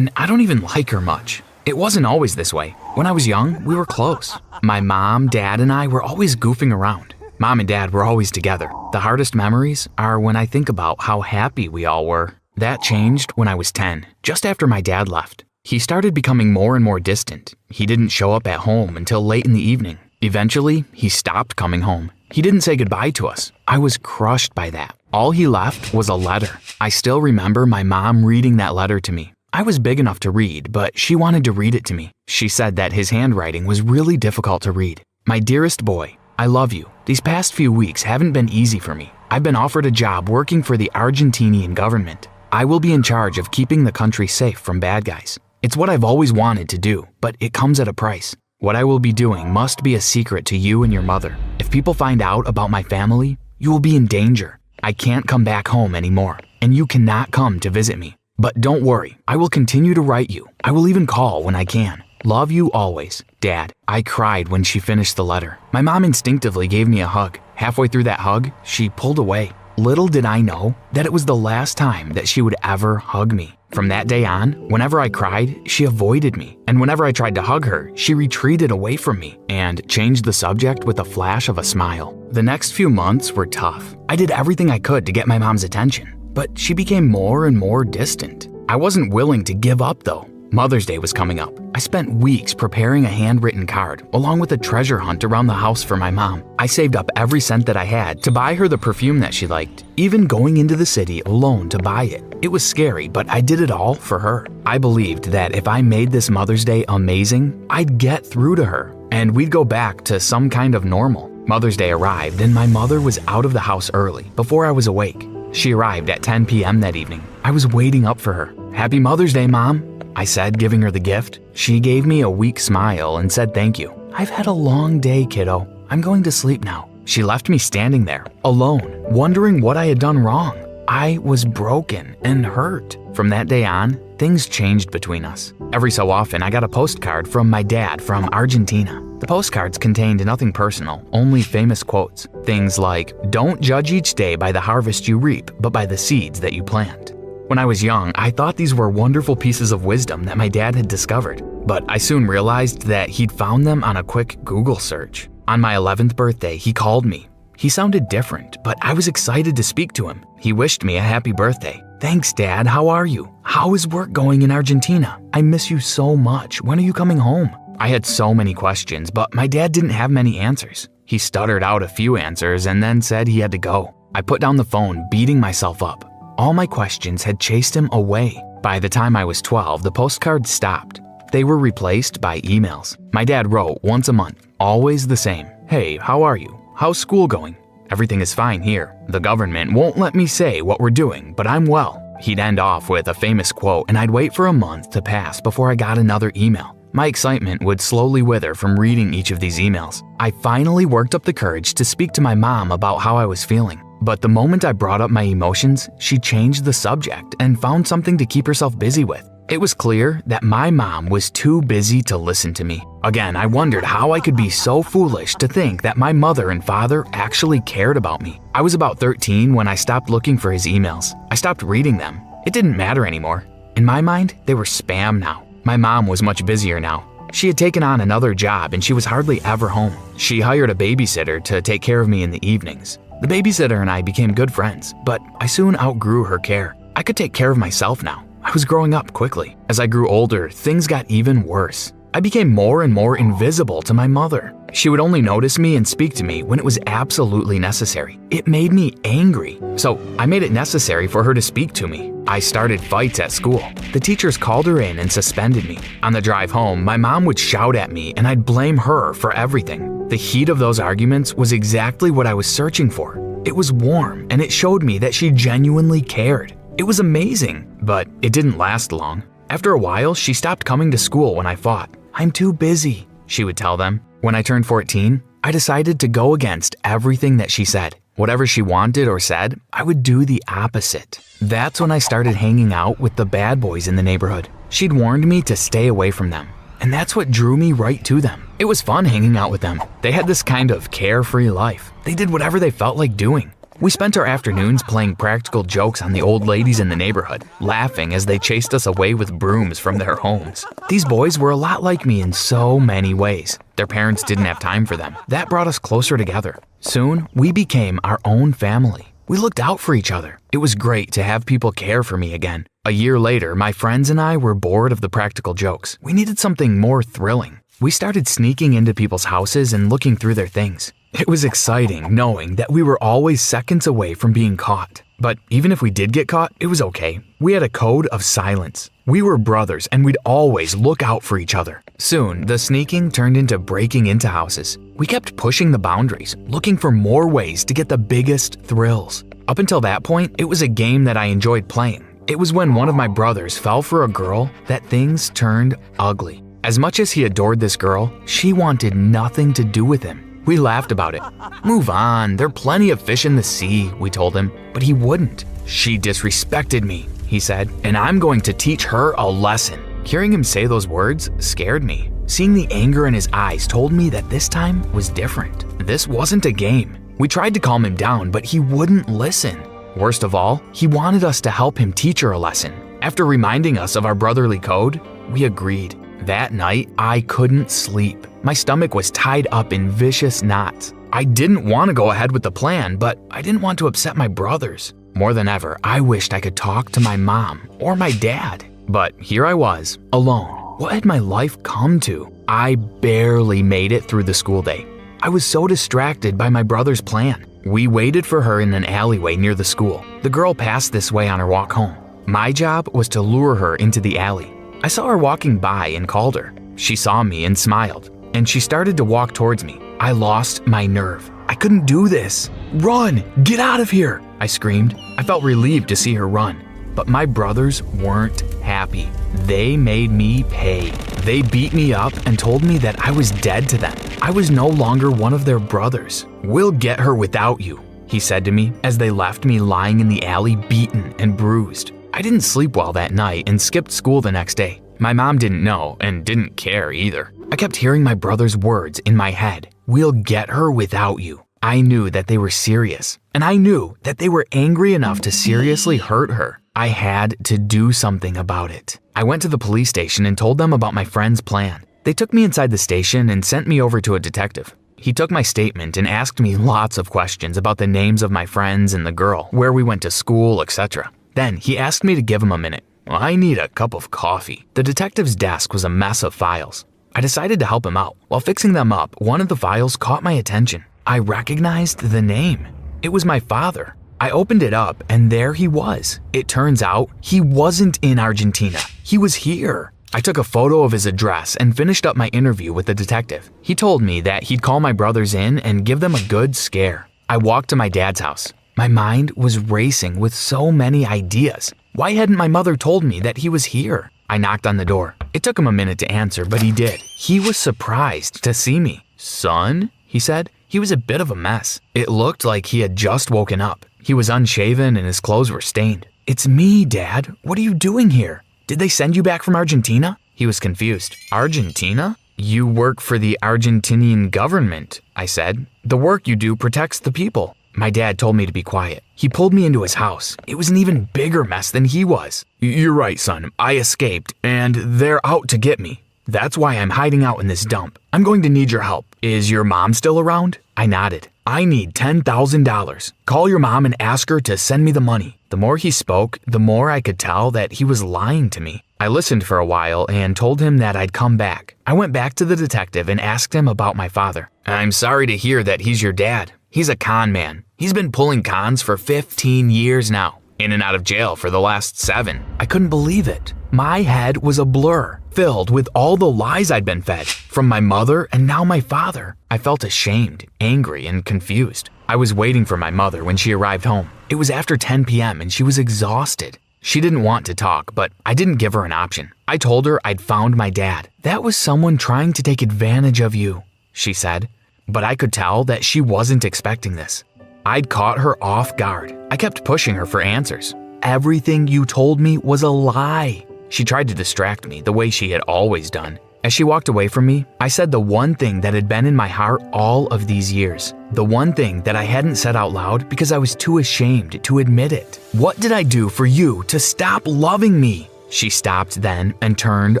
don't even like her much. It wasn't always this way. When I was young, we were close. My mom, dad, and I were always goofing around. Mom and dad were always together. The hardest memories are when I think about how happy we all were. That changed when I was 10, just after my dad left. He started becoming more and more distant. He didn't show up at home until late in the evening. Eventually, he stopped coming home. He didn't say goodbye to us. I was crushed by that. All he left was a letter. I still remember my mom reading that letter to me. I was big enough to read, but she wanted to read it to me. She said that his handwriting was really difficult to read. My dearest boy, I love you. These past few weeks haven't been easy for me. I've been offered a job working for the Argentinian government. I will be in charge of keeping the country safe from bad guys. It's what I've always wanted to do, but it comes at a price. What I will be doing must be a secret to you and your mother. If people find out about my family, you will be in danger. I can't come back home anymore, and you cannot come to visit me. But don't worry, I will continue to write you. I will even call when I can. Love you always, Dad. I cried when she finished the letter. My mom instinctively gave me a hug. Halfway through that hug, she pulled away. Little did I know that it was the last time that she would ever hug me. From that day on, whenever I cried, she avoided me. And whenever I tried to hug her, she retreated away from me and changed the subject with a flash of a smile. The next few months were tough. I did everything I could to get my mom's attention, but she became more and more distant. I wasn't willing to give up though. Mother's Day was coming up. I spent weeks preparing a handwritten card, along with a treasure hunt around the house for my mom. I saved up every cent that I had to buy her the perfume that she liked, even going into the city alone to buy it. It was scary, but I did it all for her. I believed that if I made this Mother's Day amazing, I'd get through to her, and we'd go back to some kind of normal. Mother's Day arrived, and my mother was out of the house early, before I was awake. She arrived at 10 p.m. that evening. I was waiting up for her. Happy Mother's Day, Mom. I said, giving her the gift. She gave me a weak smile and said thank you. I've had a long day, kiddo. I'm going to sleep now. She left me standing there, alone, wondering what I had done wrong. I was broken and hurt. From that day on, things changed between us. Every so often, I got a postcard from my dad from Argentina. The postcards contained nothing personal, only famous quotes. Things like, "Don't judge each day by the harvest you reap, but by the seeds that you plant." When I was young, I thought these were wonderful pieces of wisdom that my dad had discovered, but I soon realized that he'd found them on a quick Google search. On my 11th birthday, he called me. He sounded different, but I was excited to speak to him. He wished me a happy birthday. "Thanks, Dad. How are you? How is work going in Argentina? I miss you so much. When are you coming home?" I had so many questions, but my dad didn't have many answers. He stuttered out a few answers and then said he had to go. I put down the phone, beating myself up. All my questions had chased him away. By the time I was 12, the postcards stopped. They were replaced by emails. My dad wrote once a month, always the same. "Hey, how are you? How's school going? Everything is fine here. The government won't let me say what we're doing, but I'm well." He'd end off with a famous quote, and I'd wait for a month to pass before I got another email. My excitement would slowly wither from reading each of these emails. I finally worked up the courage to speak to my mom about how I was feeling. But the moment I brought up my emotions, she changed the subject and found something to keep herself busy with. It was clear that my mom was too busy to listen to me. Again, I wondered how I could be so foolish to think that my mother and father actually cared about me. I was about 13 when I stopped looking for his emails. I stopped reading them. It didn't matter anymore. In my mind, they were spam now. My mom was much busier now. She had taken on another job and she was hardly ever home. She hired a babysitter to take care of me in the evenings. The babysitter and I became good friends, but I soon outgrew her care. I could take care of myself now. I was growing up quickly. As I grew older, things got even worse. I became more and more invisible to my mother. She would only notice me and speak to me when it was absolutely necessary. It made me angry, so I made it necessary for her to speak to me. I started fights at school. The teachers called her in and suspended me. On the drive home, my mom would shout at me and I'd blame her for everything. The heat of those arguments was exactly what I was searching for. It was warm and it showed me that she genuinely cared. It was amazing, but it didn't last long. After a while, she stopped coming to school when I fought. "I'm too busy," she would tell them. When I turned 14, I decided to go against everything that she said. Whatever she wanted or said, I would do the opposite. That's when I started hanging out with the bad boys in the neighborhood. She'd warned me to stay away from them, and that's what drew me right to them. It was fun hanging out with them. They had this kind of carefree life. They did whatever they felt like doing. We spent our afternoons playing practical jokes on the old ladies in the neighborhood, laughing as they chased us away with brooms from their homes. These boys were a lot like me in so many ways. Their parents didn't have time for them. That brought us closer together. Soon, we became our own family. We looked out for each other. It was great to have people care for me again. A year later, my friends and I were bored of the practical jokes. We needed something more thrilling. We started sneaking into people's houses and looking through their things. It was exciting knowing that we were always seconds away from being caught. But even if we did get caught, it was okay. We had a code of silence. We were brothers and we'd always look out for each other. Soon, the sneaking turned into breaking into houses. We kept pushing the boundaries, looking for more ways to get the biggest thrills. Up until that point, it was a game that I enjoyed playing. It was when one of my brothers fell for a girl that things turned ugly. As much as he adored this girl, she wanted nothing to do with him. We laughed about it. "Move on, there are plenty of fish in the sea," we told him, but he wouldn't. "She disrespected me," he said, "and I'm going to teach her a lesson." Hearing him say those words scared me. Seeing the anger in his eyes told me that this time was different. This wasn't a game. We tried to calm him down, but he wouldn't listen. Worst of all, he wanted us to help him teach her a lesson. After reminding us of our brotherly code, we agreed. That night, I couldn't sleep. My stomach was tied up in vicious knots. I didn't want to go ahead with the plan, but I didn't want to upset my brothers. More than ever, I wished I could talk to my mom or my dad. But here I was, alone. What had my life come to? I barely made it through the school day. I was so distracted by my brother's plan. We waited for her in an alleyway near the school. The girl passed this way on her walk home. My job was to lure her into the alley. I saw her walking by and called her. She saw me and smiled, and she started to walk towards me. I lost my nerve. I couldn't do this. "Run! Get out of here!" I screamed. I felt relieved to see her run. But my brothers weren't happy. They made me pay. They beat me up and told me that I was dead to them. I was no longer one of their brothers. "We'll get her without you," he said to me as they left me lying in the alley beaten and bruised. I didn't sleep well that night and skipped school the next day. My mom didn't know and didn't care either. I kept hearing my brother's words in my head. "We'll get her without you." I knew that they were serious, and I knew that they were angry enough to seriously hurt her. I had to do something about it. I went to the police station and told them about my friend's plan. They took me inside the station and sent me over to a detective. He took my statement and asked me lots of questions about the names of my friends and the girl, where we went to school, etc. Then he asked me to give him a minute. "I need a cup of coffee." The detective's desk was a mess of files. I decided to help him out. While fixing them up, one of the files caught my attention. I recognized the name. It was my father. I opened it up and there he was. It turns out he wasn't in Argentina. He was here. I took a photo of his address and finished up my interview with the detective. He told me that he'd call my brothers in and give them a good scare. I walked to my dad's house. My mind was racing with so many ideas. Why hadn't my mother told me that he was here? I knocked on the door. It took him a minute to answer, but he did. He was surprised to see me. "Son?" he said. He was a bit of a mess. It looked like he had just woken up. He was unshaven and his clothes were stained. "It's me, Dad. What are you doing here? Did they send you back from Argentina?" He was confused. "Argentina? You work for the Argentinian government," I said. "The work you do protects the people." My dad told me to be quiet. He pulled me into his house. It was an even bigger mess than he was. "You're right, son. I escaped, and they're out to get me. That's why I'm hiding out in this dump. I'm going to need your help. Is your mom still around?" I nodded. "I need $10,000. Call your mom and ask her to send me the money." The more he spoke, the more I could tell that he was lying to me. I listened for a while and told him that I'd come back. I went back to the detective and asked him about my father. "I'm sorry to hear that he's your dad. He's a con man. He's been pulling cons for 15 years now. In and out of jail for the last 7. I couldn't believe it. My head was a blur, filled with all the lies I'd been fed, from my mother and now my father. I felt ashamed, angry, and confused. I was waiting for my mother when she arrived home. It was after 10 p.m. and she was exhausted. She didn't want to talk, but I didn't give her an option. I told her I'd found my dad. "That was someone trying to take advantage of you," she said. But I could tell that she wasn't expecting this. I'd caught her off guard. I kept pushing her for answers. "Everything you told me was a lie." She tried to distract me the way she had always done. As she walked away from me, I said the one thing that had been in my heart all of these years. The one thing that I hadn't said out loud because I was too ashamed to admit it. "What did I do for you to stop loving me?" She stopped then and turned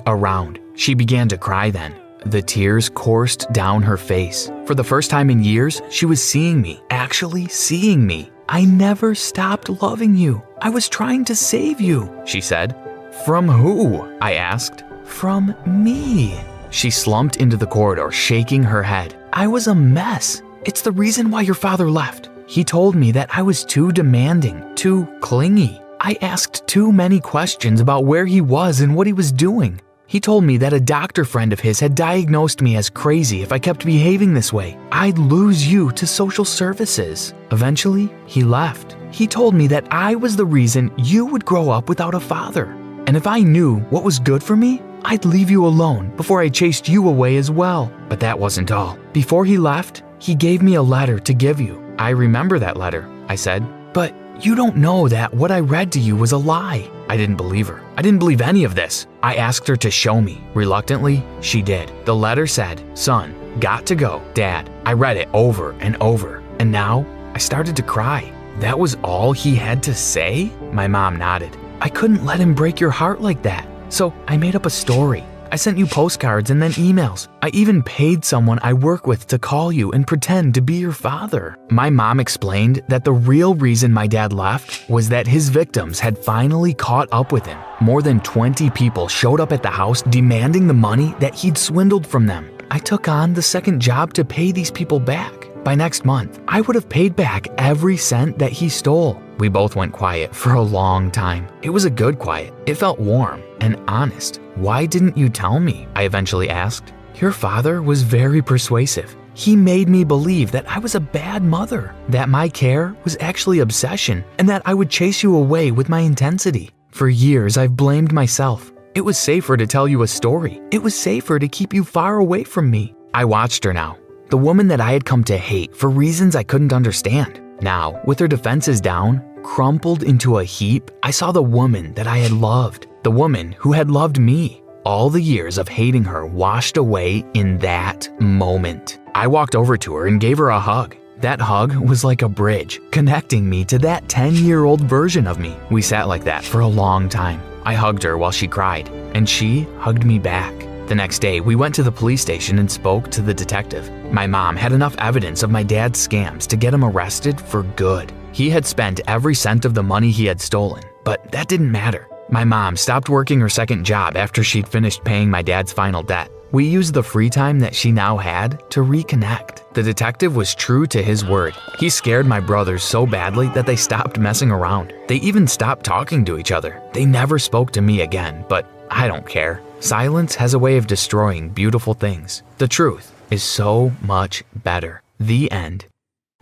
around. She began to cry then. The tears coursed down her face. For the first time in years, she was seeing me, actually seeing me. "I never stopped loving you. I was trying to save you," she said. "From who?" I asked. "From me." She slumped into the corridor, shaking her head. "I was a mess. It's the reason why your father left. He told me that I was too demanding, too clingy. I asked too many questions about where he was and what he was doing. He told me that a doctor friend of his had diagnosed me as crazy if I kept behaving this way. I'd lose you to social services. Eventually, he left. He told me that I was the reason you would grow up without a father. And if I knew what was good for me, I'd leave you alone before I chased you away as well." But that wasn't all. Before he left, he gave me a letter to give you. "I remember that letter," I said. "But you don't know that what I read to you was a lie." I didn't believe her. I didn't believe any of this. I asked her to show me. Reluctantly, she did. The letter said, "Son, got to go, Dad." I read it over and over, and now I started to cry. That was all he had to say? My mom nodded. "I couldn't let him break your heart like that. So I made up a story. I sent you postcards and then emails. I even paid someone I work with to call you and pretend to be your father." My mom explained that the real reason my dad left was that his victims had finally caught up with him. More than 20 people showed up at the house demanding the money that he'd swindled from them. I took on the second job to pay these people back. By next month, I would have paid back every cent that he stole. We both went quiet for a long time. It was a good quiet. It felt warm and honest. "Why didn't you tell me?" I eventually asked. "Your father was very persuasive. He made me believe that I was a bad mother, that my care was actually obsession, and that I would chase you away with my intensity. For years, I've blamed myself. It was safer to tell you a story. It was safer to keep you far away from me. I watched her now, the woman that I had come to hate for reasons I couldn't understand. Now, with her defenses down, crumpled into a heap, I saw the woman that I had loved, the woman who had loved me. All the years of hating her washed away in that moment. I walked over to her and gave her a hug. That hug was like a bridge, connecting me to that 10-year-old version of me. We sat like that for a long time. I hugged her while she cried, and she hugged me back. The next day, we went to the police station and spoke to the detective. My mom had enough evidence of my dad's scams to get him arrested for good. He had spent every cent of the money he had stolen, but that didn't matter. My mom stopped working her second job after she'd finished paying my dad's final debt. We used the free time that she now had to reconnect. The detective was true to his word. He scared my brothers so badly that they stopped messing around. They even stopped talking to each other. They never spoke to me again, but I don't care. Silence has a way of destroying beautiful things. The truth is so much better. The end.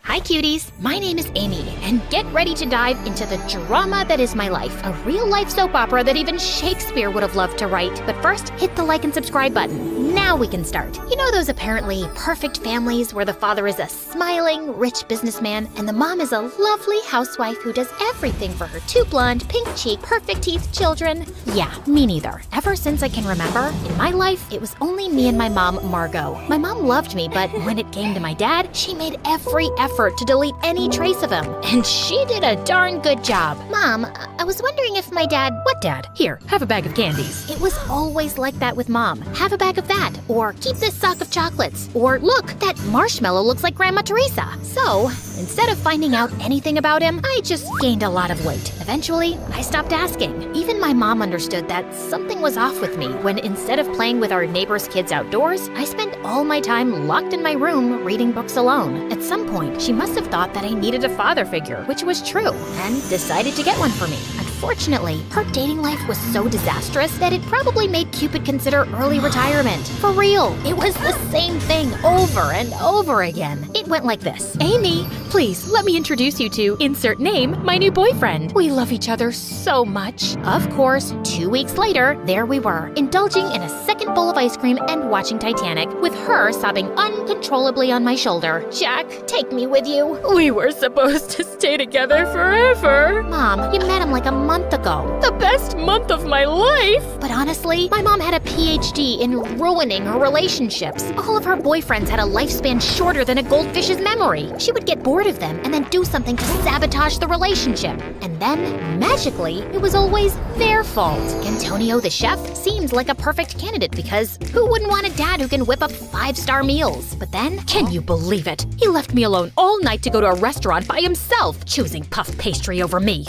Hi cuties, my name is Amy, and get ready to dive into the drama that is my life, a real-life soap opera that even Shakespeare would have loved to write. But first, hit the like and subscribe button. Now we can start. You know those apparently perfect families where the father is a smiling, rich businessman, and the mom is a lovely housewife who does everything for her two blonde, pink-cheeked, perfect-teeth children? Yeah, me neither. Ever since I can remember, in my life, it was only me and my mom, Margot. My mom loved me, but when it came to my dad, she made every effort to delete any trace of him. And she did a darn good job. Mom, I was wondering if my dad... What dad? Here, have a bag of candies. It was always like that with Mom. Have a bag of that. Or keep this sock of chocolates. Or look, that marshmallow looks like Grandma Teresa. So, instead of finding out anything about him, I just gained a lot of weight. Eventually, I stopped asking. Even my mom understood that something was off with me when instead of playing with our neighbor's kids outdoors, I spent all my time locked in my room reading books alone. At some point, she must have thought that I needed a father figure, which was true, and decided to get one for me. Unfortunately, her dating life was so disastrous that it probably made Cupid consider early retirement. For real, it was the same thing over and over again. It went like this. Amy, please let me introduce you to insert name, my new boyfriend. We love each other so much. Of course, 2 weeks later, there we were, indulging in a second bowl of ice cream and watching Titanic, with her sobbing uncontrollably on my shoulder. Jack, take me with you. We were supposed to stay together forever. Mom, you met him like a month ago. The best month of my life. But honestly, my mom had a PhD in ruining her relationships. All of her boyfriends had a lifespan shorter than a goldfish's memory. She would get bored of them and then do something to sabotage the relationship. And then, magically, it was always their fault. Antonio the chef seemed like a perfect candidate because who wouldn't want a dad who can whip up 5-star meals? But then... Can you believe it? He left me alone all night to go to a restaurant by himself, choosing puff pastry over me.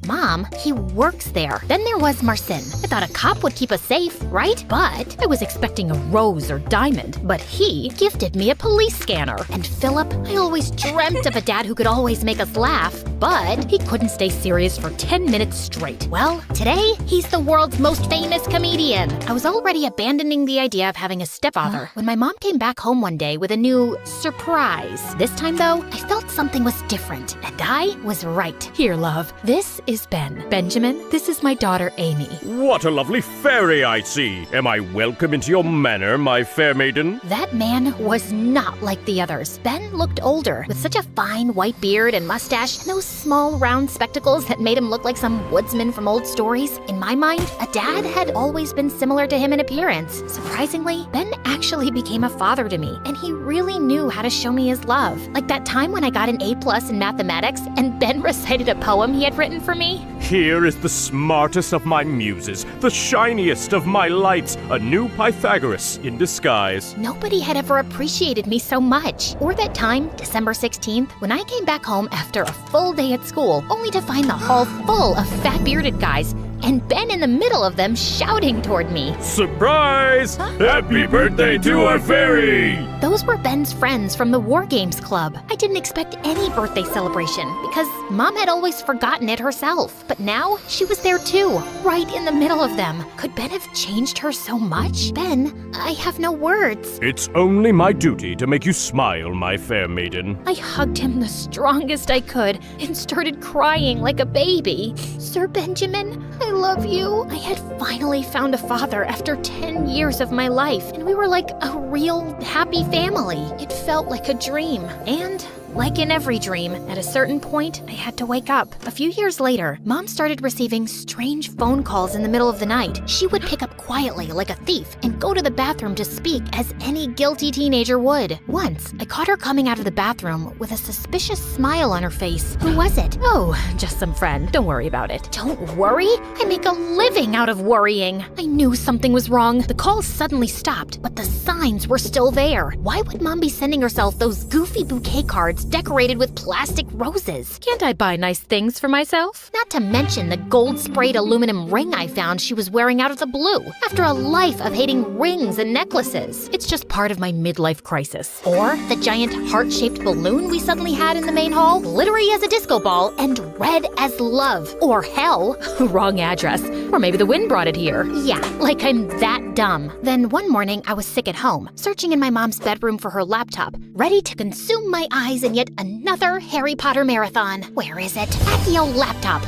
Mom, he works there. Then there was Marcin. I thought a cop would keep us safe, right? But I was expecting a rose or diamond, but he gifted me a police scanner. And Philip, I always dreamt of a dad who could always make us laugh, but he couldn't stay serious for 10 minutes straight. Well, today, he's the world's most famous comedian. I was already abandoning the idea of having a stepfather when my mom came back home one day with a new surprise. This time, though, I felt something was different, and I was right. Here, love, this is Ben. Benjamin, this is my daughter, Amy. What a lovely fairy I see. Am I welcome into your manor, my fair maiden? That man was not like the others. Ben looked older, with such a fine white beard and mustache, and those small round spectacles that made him look like some woodsman from old stories. In my mind, a dad had always been similar to him in appearance. Surprisingly, Ben actually became a father to me, and he really knew how to show me his love. Like that time when I got an A+ in mathematics, and Ben recited a poem he had written for me. Here is the smartest of my muses, the shiniest of my lights, a new Pythagoras in disguise. Nobody had ever appreciated me so much. Or that time, December 16th, when I came back home after a full day at school, only to find the hall full of fat-bearded guys, and Ben in the middle of them shouting toward me. Surprise! Happy birthday to our fairy! Those were Ben's friends from the War Games Club. I didn't expect any birthday celebration because Mom had always forgotten it herself. But now she was there too, right in the middle of them. Could Ben have changed her so much? Ben, I have no words. It's only my duty to make you smile, my fair maiden. I hugged him the strongest I could and started crying like a baby. Sir Benjamin, I love you. I had finally found a father after 10 years of my life, and we were like a real happy family. It felt like a dream. And like in every dream, at a certain point, I had to wake up. A few years later, Mom started receiving strange phone calls in the middle of the night. She would pick up quietly like a thief and go to the bathroom to speak as any guilty teenager would. Once, I caught her coming out of the bathroom with a suspicious smile on her face. Who was it? Oh, just some friend. Don't worry about it. Don't worry? I make a living out of worrying. I knew something was wrong. The calls suddenly stopped, but the signs were still there. Why would Mom be sending herself those goofy bouquet cards decorated with plastic roses? Can't I buy nice things for myself? Not to mention the gold-sprayed aluminum ring I found she was wearing out of the blue. After a life of hating rings and necklaces. It's just part of my midlife crisis. Or the giant heart-shaped balloon we suddenly had in the main hall, glittery as a disco ball and red as love. Or hell. Wrong address. Or maybe the wind brought it here. Yeah, like I'm that dumb. Then one morning I was sick at home, searching in my mom's bedroom for her laptop, ready to consume my eyes in yet another Harry Potter marathon. Where is it? At the old laptop.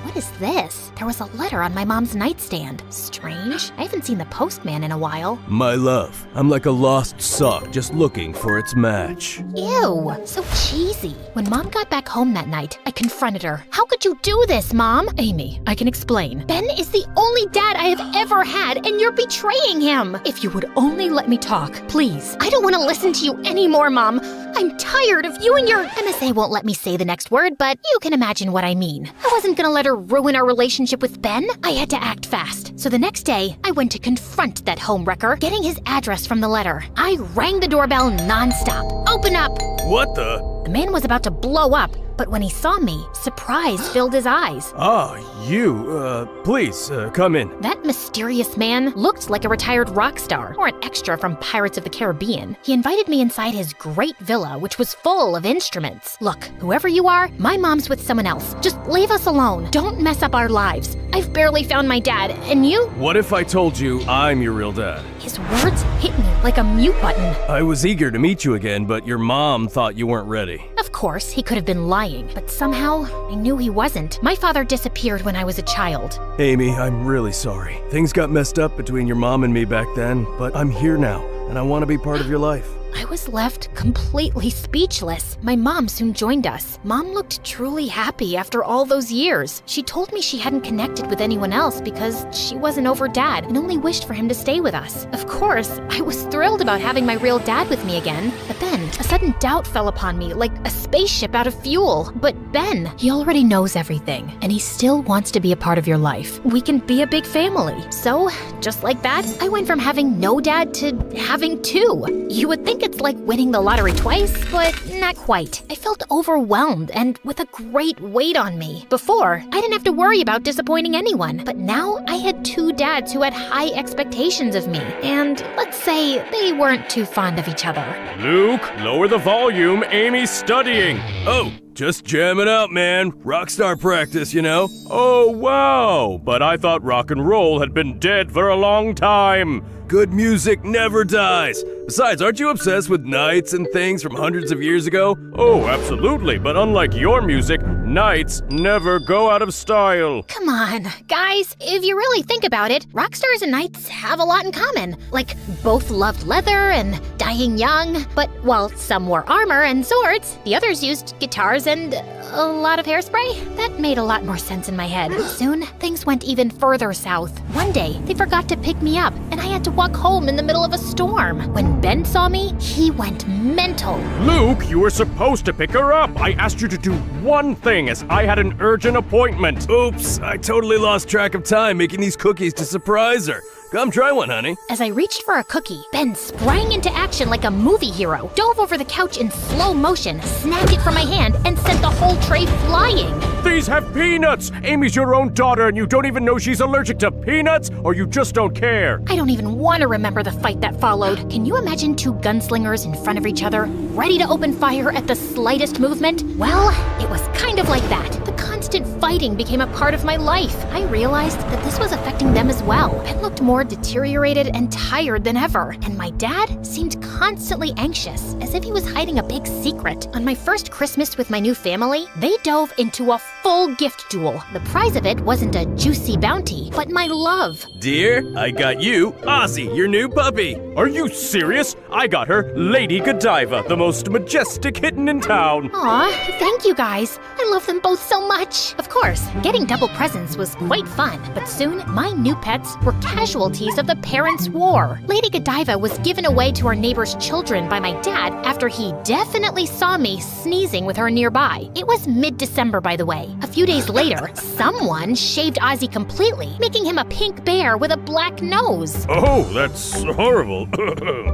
What is this? There was a letter on my mom's nightstand. Strange. I haven't seen the postman in a while. My love, I'm like a lost sock just looking for its match. Ew, so cheesy. When Mom got back home that night, I confronted her. How could you do this, Mom? Amy, I can explain. Ben is the only dad I have ever had, and you're betraying him. If you would only let me talk, please. I don't want to listen to you anymore, Mom. I'm tired of you and your... MSA won't let me say the next word, but you can imagine what I mean. I wasn't gonna let her ruin our relationship with Ben. I had to act fast. So the next day, I went to confront that homewrecker, getting his address from the letter. I rang the doorbell nonstop. Open up! What the? The man was about to blow up, but when he saw me, surprise filled his eyes. Ah, you, please, come in. That mysterious man looked like a retired rock star or an extra from Pirates of the Caribbean. He invited me inside his great villa, which was full of instruments. Look, whoever you are, my mom's with someone else. Just leave us alone. Don't mess up our lives. I've barely found my dad, and you? What if I told you I'm your real dad? His words hit me like a mute button. I was eager to meet you again, but your mom thought you weren't ready. Of course, he could have been lying, but somehow I knew he wasn't. My father disappeared when I was a child. Amy, I'm really sorry. Things got messed up between your mom and me back then, but I'm here now, and I want to be part of your life. I was left completely speechless. My mom soon joined us. Mom looked truly happy after all those years. She told me she hadn't connected with anyone else because she wasn't over Dad and only wished for him to stay with us. Of course, I was thrilled about having my real dad with me again. But then, a sudden doubt fell upon me like a spaceship out of fuel. But Ben, he already knows everything, and he still wants to be a part of your life. We can be a big family. So, just like that, I went from having no dad to having two. You would think it's like winning the lottery twice, but not quite. I felt overwhelmed and with a great weight on me. Before, I didn't have to worry about disappointing anyone, but now I had two dads who had high expectations of me, and let's say they weren't too fond of each other. Luke, lower the volume. Amy's studying. Oh, just jamming out, man. Rockstar practice, you know? Oh, wow. But I thought rock and roll had been dead for a long time. Good music never dies. Besides, aren't you obsessed with knights and things from hundreds of years ago? Oh, absolutely. But unlike your music, knights never go out of style. Come on, guys, if you really think about it, rock stars and knights have a lot in common. Like, both loved leather and dying young. But while some wore armor and swords, the others used guitars and a lot of hairspray. That made a lot more sense in my head. Soon, things went even further south. One day, they forgot to pick me up, and I had to walk home in the middle of a storm. When Ben saw me, he went mental. Luke, you were supposed to pick her up. I asked you to do one thing as I had an urgent appointment. Oops, I totally lost track of time making these cookies to surprise her. Come try one, honey. As I reached for a cookie, Ben sprang into action like a movie hero, dove over the couch in slow motion, snagged it from my hand, and sent the whole tray flying. These have peanuts! Amy's your own daughter and you don't even know she's allergic to peanuts, or you just don't care? I don't even want to remember the fight that followed. Can you imagine two gunslingers in front of each other, ready to open fire at the slightest movement? Well, it was kind of like that. The constant fighting became a part of my life. I realized that this was affecting them as well. Ben looked more deteriorated and tired than ever, and my dad seemed constantly anxious, as if he was hiding a big secret. On my first Christmas with my new family, they dove into a full gift duel. The prize of it wasn't a juicy bounty, but my love. Dear, I got you, Ozzy, your new puppy. Are you serious? I got her Lady Godiva, the most majestic kitten in town. Aw, thank you guys. I love them both so much. Of course, getting double presents was quite fun, but soon my new pets were casualties of the parents' war. Lady Godiva was given away to our neighbor's children by my dad after he definitely saw me sneezing with her nearby. It was mid-December, by the way. A few days later, someone shaved Ozzy completely, making him a pink bear with a black nose. Oh, that's horrible.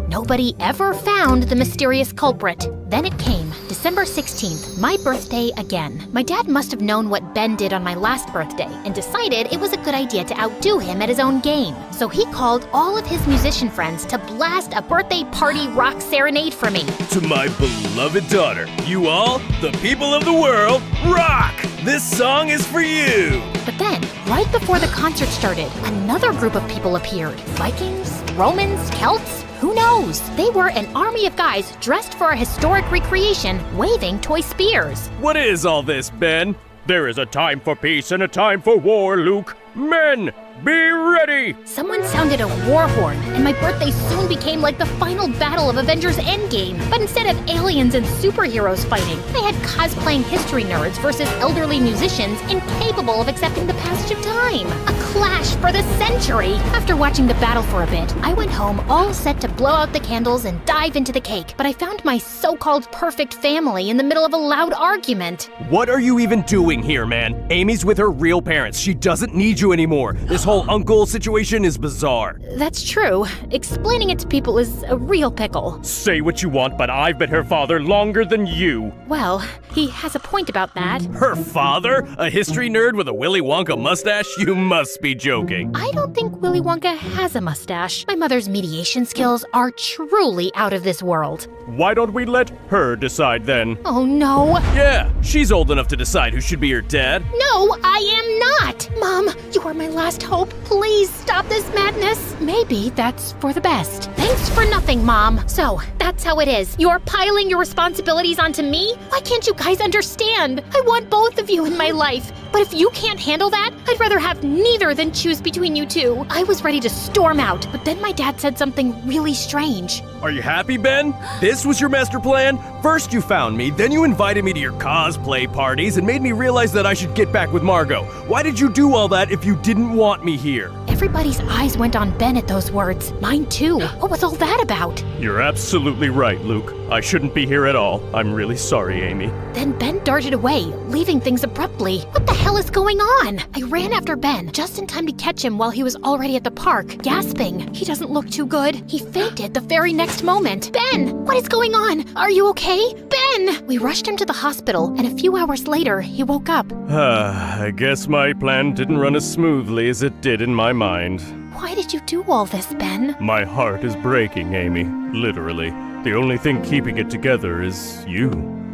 Nobody ever found the mysterious culprit. Then it came, December 16th, my birthday again. My dad must have known what Ben did on my last birthday and decided it was a good idea to outdo him at his own game. So he called all of his musician friends to blast a birthday party rock serenade for me. To my beloved daughter, you all, the people of the world, rock! This song is for you! But then, right before the concert started, another group of people appeared. Vikings, Romans, Celts, who knows? They were an army of guys dressed for a historic recreation, waving toy spears. What is all this, Ben? There is a time for peace and a time for war, Luke. Men, be ready! Someone sounded a war horn, and my birthday soon became like the final battle of Avengers Endgame. But instead of aliens and superheroes fighting, I had cosplaying history nerds versus elderly musicians incapable of accepting the passage of time. A clash for the century! After watching the battle for a bit, I went home all set to blow out the candles and dive into the cake. But I found my so-called perfect family in the middle of a loud argument. What are you even doing here, man? Amy's with her real parents. She doesn't need you anymore. This whole uncle situation is bizarre. That's true. Explaining it to people is a real pickle. Say what you want, but I've been her father longer than you. Well, he has a point about that. Her father? A history nerd with a Willy Wonka mustache? You must be joking. I don't think Willy Wonka has a mustache. My mother's mediation skills are truly out of this world. Why don't we let her decide then? Oh no. Yeah, she's old enough to decide who should be her dad. No, I am not! Mom, you are my last hope. Please stop this madness. Maybe that's for the best. Thanks for nothing, Mom. So, that's how it is. You're piling your responsibilities onto me? Why can't you guys understand? I want both of you in my life. But if you can't handle that, I'd rather have neither than choose between you two. I was ready to storm out, but then my dad said something really strange. Are you happy, Ben? This was your master plan? First you found me, then you invited me to your cosplay parties and made me realize that I should get back with Margot. Why did you do all that if you didn't want me here? Everybody's eyes went on Ben at those words. Mine too. What was all that about? You're absolutely right, Luke. I shouldn't be here at all. I'm really sorry, Amy. Then Ben darted away, leaving things abruptly. What the hell is going on? I ran after Ben, just in time to catch him while he was already at the park, gasping. He doesn't look too good. He fainted the very next moment. Ben, what is going on? Are you okay? Ben! We rushed him to the hospital, and a few hours later, he woke up. I guess my plan didn't run as smoothly as it did in my mind. Why did you do all this, Ben? My heart is breaking, Amy. Literally. The only thing keeping it together is you.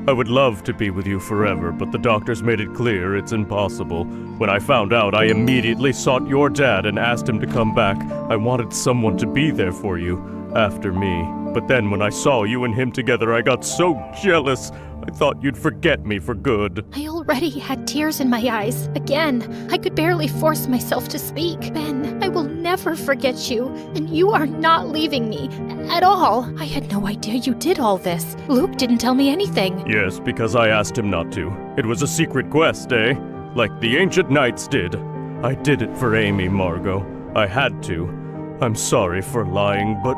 I would love to be with you forever, but the doctors made it clear it's impossible. When I found out, I immediately sought your dad and asked him to come back. I wanted someone to be there for you, after me. But then when I saw you and him together, I got so jealous. I thought you'd forget me for good. I already had tears in my eyes. Again, I could barely force myself to speak. Ben, I will never forget you, and you are not leaving me at all. I had no idea you did all this. Luke didn't tell me anything. Yes, because I asked him not to. It was a secret quest, eh? Like the ancient knights did. I did it for Amy, Margot. I had to. I'm sorry for lying, but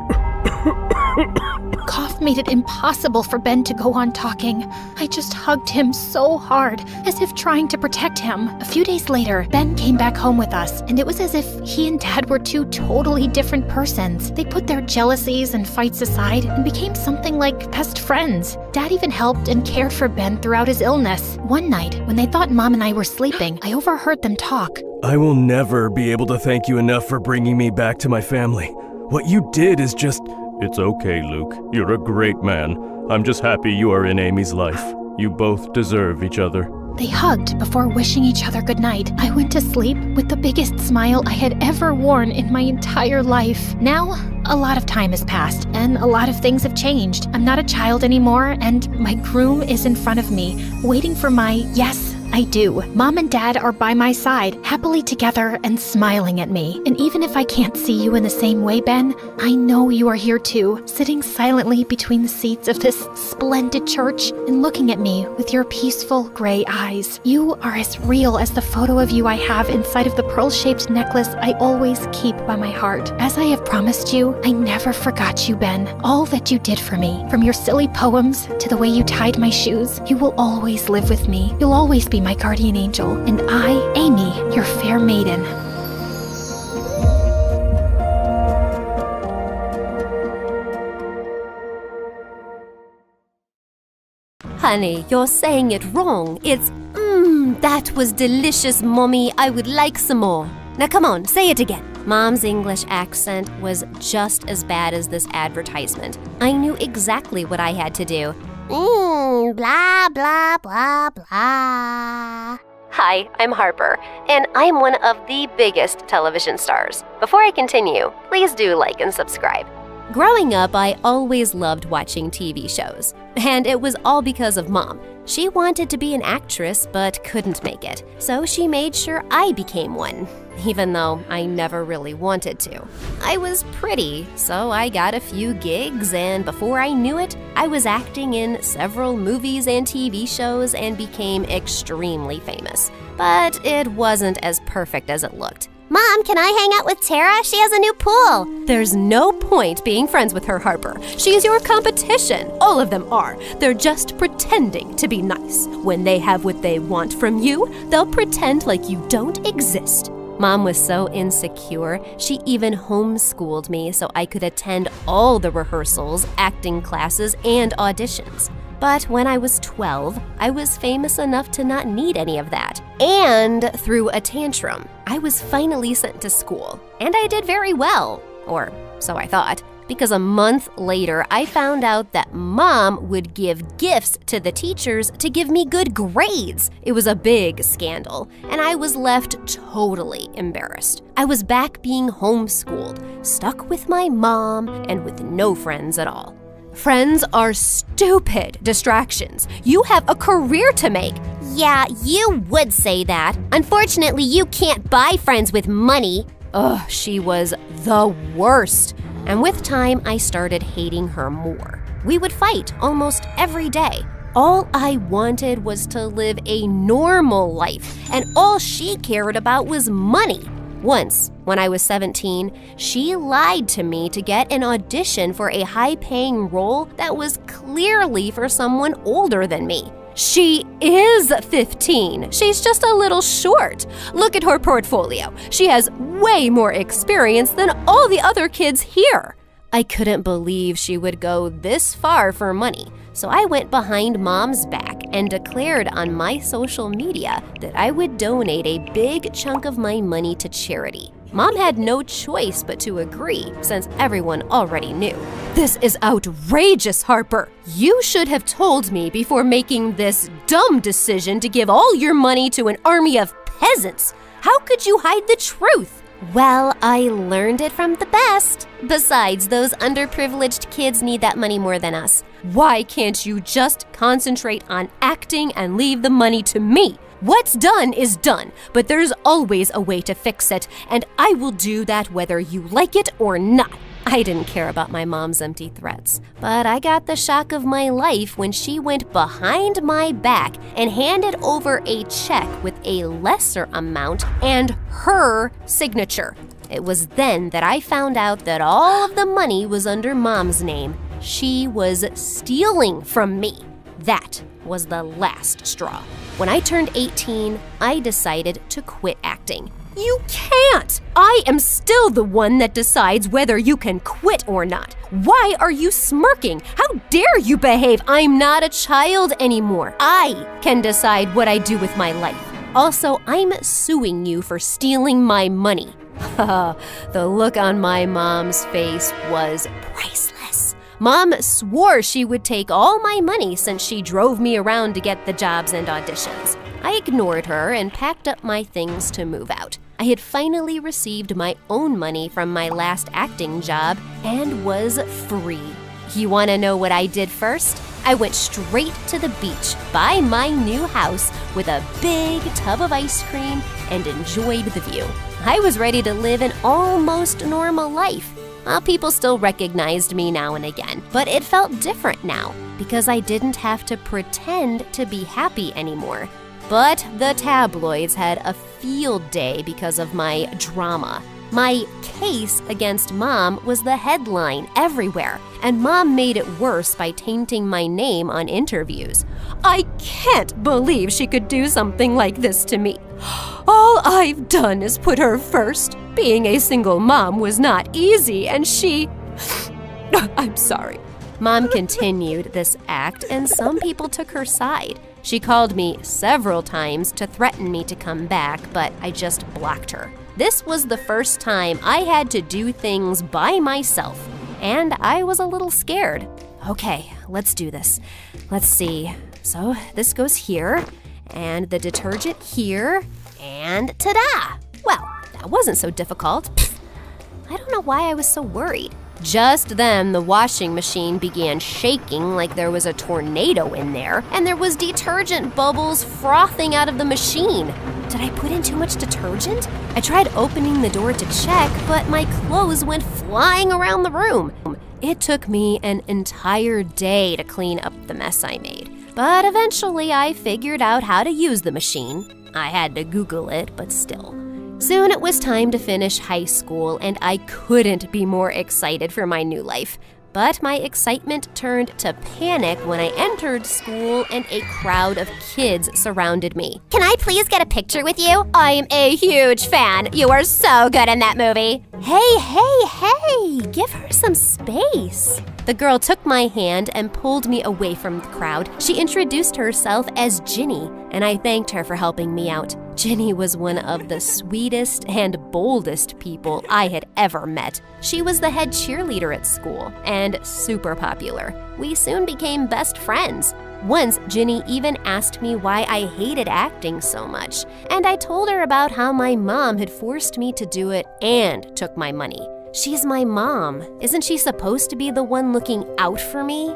Cough made it impossible for Ben to go on talking. I just hugged him so hard, as if trying to protect him. A few days later, Ben came back home with us, and it was as if he and Dad were two totally different persons. They put their jealousies and fights aside and became something like best friends. Dad even helped and cared for Ben throughout his illness. One night, when they thought Mom and I were sleeping, I overheard them talk. I will never be able to thank you enough for bringing me back to my family. What you did is just... It's okay, Luke. You're a great man. I'm just happy you are in Amy's life. You both deserve each other. They hugged before wishing each other goodnight. I went to sleep with the biggest smile I had ever worn in my entire life. Now, a lot of time has passed, and a lot of things have changed. I'm not a child anymore, and my groom is in front of me, waiting for my yes, I do. Mom and Dad are by my side, happily together and smiling at me. And even if I can't see you in the same way, Ben, I know you are here too, sitting silently between the seats of this splendid church and looking at me with your peaceful gray eyes. You are as real as the photo of you I have inside of the pearl-shaped necklace I always keep by my heart. As I have promised you, I never forgot you, Ben. All that you did for me, from your silly poems to the way you tied my shoes, you will always live with me. You'll always be my guardian angel, and I, Amy, your fair maiden. Honey, you're saying it wrong. It's, that was delicious, Mommy. I would like some more. Now come on, say it again. Mom's English accent was just as bad as this advertisement. I knew exactly what I had to do. Blah, blah, blah, blah. Hi, I'm Harper, and I'm one of the biggest television stars. Before I continue, please do like and subscribe. Growing up, I always loved watching TV shows, and it was all because of Mom. She wanted to be an actress but couldn't make it, so she made sure I became one, even though I never really wanted to. I was pretty, so I got a few gigs, and before I knew it, I was acting in several movies and TV shows and became extremely famous. But it wasn't as perfect as it looked. Mom, can I hang out with Tara? She has a new pool. There's no point being friends with her, Harper. She is your competition. All of them are. They're just pretending to be nice. When they have what they want from you, they'll pretend like you don't exist. Mom was so insecure, she even homeschooled me so I could attend all the rehearsals, acting classes, and auditions. But when I was 12, I was famous enough to not need any of that. And through a tantrum, I was finally sent to school. And I did very well, or so I thought, because a month later, I found out that Mom would give gifts to the teachers to give me good grades. It was a big scandal, and I was left totally embarrassed. I was back being homeschooled, stuck with my mom, and with no friends at all. Friends are stupid distractions. You have a career to make. Yeah, you would say that. Unfortunately, you can't buy friends with money. Ugh, she was the worst. And with time, I started hating her more. We would fight almost every day. All I wanted was to live a normal life, and all she cared about was money. Once, when I was 17, she lied to me to get an audition for a high-paying role that was clearly for someone older than me. She is 15. She's just a little short. Look at her portfolio. She has way more experience than all the other kids here. I couldn't believe she would go this far for money, so I went behind Mom's back and declared on my social media that I would donate a big chunk of my money to charity. Mom had no choice but to agree, since everyone already knew. This is outrageous, Harper. You should have told me before making this dumb decision to give all your money to an army of peasants. How could you hide the truth? Well, I learned it from the best. Besides, those underprivileged kids need that money more than us. Why can't you just concentrate on acting and leave the money to me? What's done is done, but there's always a way to fix it, and I will do that whether you like it or not. I didn't care about my mom's empty threats, but I got the shock of my life when she went behind my back and handed over a check with a lesser amount and her signature. It was then that I found out that all of the money was under Mom's name. She was stealing from me. That was the last straw. When I turned 18, I decided to quit acting. You can't! I am still the one that decides whether you can quit or not. Why are you smirking? How dare you behave? I'm not a child anymore. I can decide what I do with my life. Also, I'm suing you for stealing my money. The look on my mom's face was priceless. Mom swore she would take all my money since she drove me around to get the jobs and auditions. I ignored her and packed up my things to move out. I had finally received my own money from my last acting job and was free. You want to know what I did first? I went straight to the beach by my new house with a big tub of ice cream and enjoyed the view. I was ready to live an almost normal life. People still recognized me now and again, but it felt different now because I didn't have to pretend to be happy anymore. But the tabloids had a field day because of my drama. My case against Mom was the headline everywhere, and Mom made it worse by tainting my name on interviews. I can't believe she could do something like this to me. All I've done is put her first. Being a single mom was not easy, and she... I'm sorry. Mom continued this act, and some people took her side. She called me several times to threaten me to come back, but I just blocked her. This was the first time I had to do things by myself, and I was a little scared. Okay, let's do this. Let's see. So this goes here, and the detergent here, and ta-da! Well, that wasn't so difficult. I don't know why I was so worried. Just then, the washing machine began shaking like there was a tornado in there, and there was detergent bubbles frothing out of the machine. Did I put in too much detergent? I tried opening the door to check, but my clothes went flying around the room. It took me an entire day to clean up the mess I made. But eventually, I figured out how to use the machine. I had to Google it, but still. Soon it was time to finish high school, and I couldn't be more excited for my new life. But my excitement turned to panic when I entered school and a crowd of kids surrounded me. Can I please get a picture with you? I'm a huge fan. You are so good in that movie. Hey, give her some space. The girl took my hand and pulled me away from the crowd. She introduced herself as Ginny, and I thanked her for helping me out. Ginny was one of the sweetest and boldest people I had ever met. She was the head cheerleader at school and super popular. We soon became best friends. Once, Ginny even asked me why I hated acting so much, and I told her about how my mom had forced me to do it and took my money. She's my mom. Isn't she supposed to be the one looking out for me?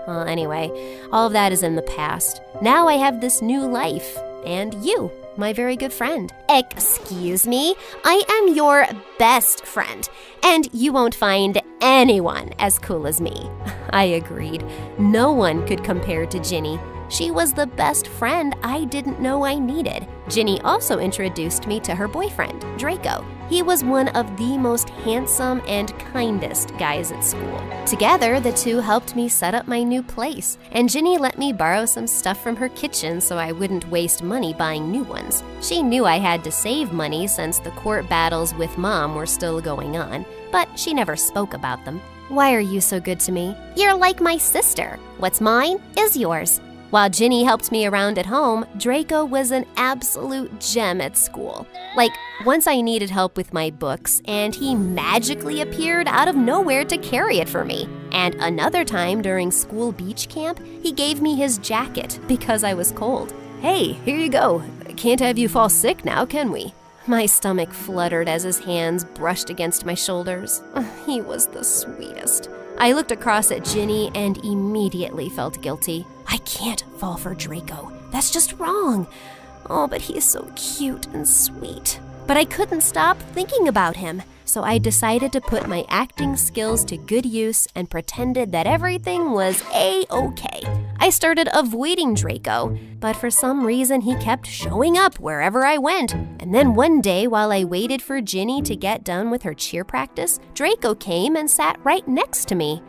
Well, anyway, all of that is in the past. Now I have this new life, and you, my very good friend. Excuse me? I am your best friend, and you won't find anyone as cool as me. I agreed. No one could compare to Ginny. She was the best friend I didn't know I needed. Ginny also introduced me to her boyfriend, Draco. He was one of the most handsome and kindest guys at school. Together, the two helped me set up my new place, and Ginny let me borrow some stuff from her kitchen so I wouldn't waste money buying new ones. She knew I had to save money since the court battles with Mom were still going on, but she never spoke about them. Why are you so good to me? You're like my sister. What's mine is yours. While Ginny helped me around at home, Draco was an absolute gem at school. Like, once I needed help with my books, and he magically appeared out of nowhere to carry it for me. And another time during school beach camp, he gave me his jacket because I was cold. Hey, here you go. Can't have you fall sick now, can we? My stomach fluttered as his hands brushed against my shoulders. He was the sweetest. I looked across at Ginny and immediately felt guilty. I can't fall for Draco. That's just wrong. Oh, but he is so cute and sweet. But I couldn't stop thinking about him. So I decided to put my acting skills to good use and pretended that everything was A-okay. I started avoiding Draco, but for some reason he kept showing up wherever I went. And then one day, while I waited for Ginny to get done with her cheer practice, Draco came and sat right next to me.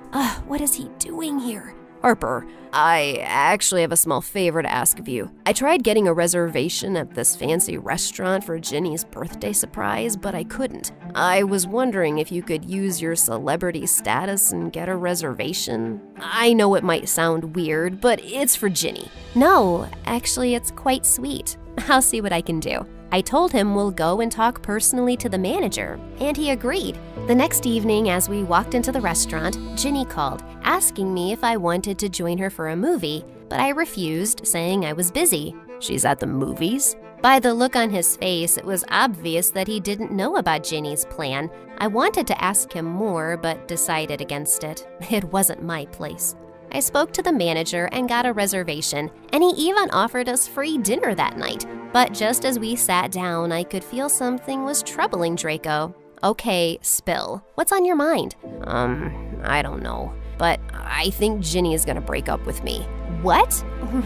What is he doing here? Harper, I actually have a small favor to ask of you. I tried getting a reservation at this fancy restaurant for Ginny's birthday surprise, but I couldn't. I was wondering if you could use your celebrity status and get a reservation. I know it might sound weird, but it's for Ginny. No, actually, it's quite sweet. I'll see what I can do. I told him we'll go and talk personally to the manager, and he agreed. The next evening, as we walked into the restaurant, Ginny called, asking me if I wanted to join her for a movie, but I refused, saying I was busy. She's at the movies? By the look on his face, it was obvious that he didn't know about Ginny's plan. I wanted to ask him more, but decided against it. It wasn't my place. I spoke to the manager and got a reservation, and he even offered us free dinner that night. But just as we sat down, I could feel something was troubling Draco. Okay, spill. What's on your mind? I don't know. But I think Ginny is gonna break up with me. What?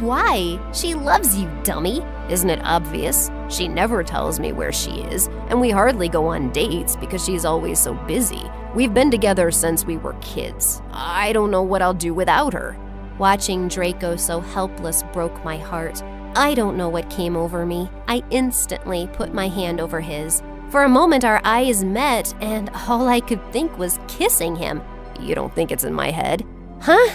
Why? She loves you, dummy. Isn't it obvious? She never tells me where she is, and we hardly go on dates because she's always so busy. We've been together since we were kids. I don't know what I'll do without her. Watching Draco so helpless broke my heart. I don't know what came over me. I instantly put my hand over his. For a moment, our eyes met, and all I could think was kissing him. You don't think it's in my head? Huh?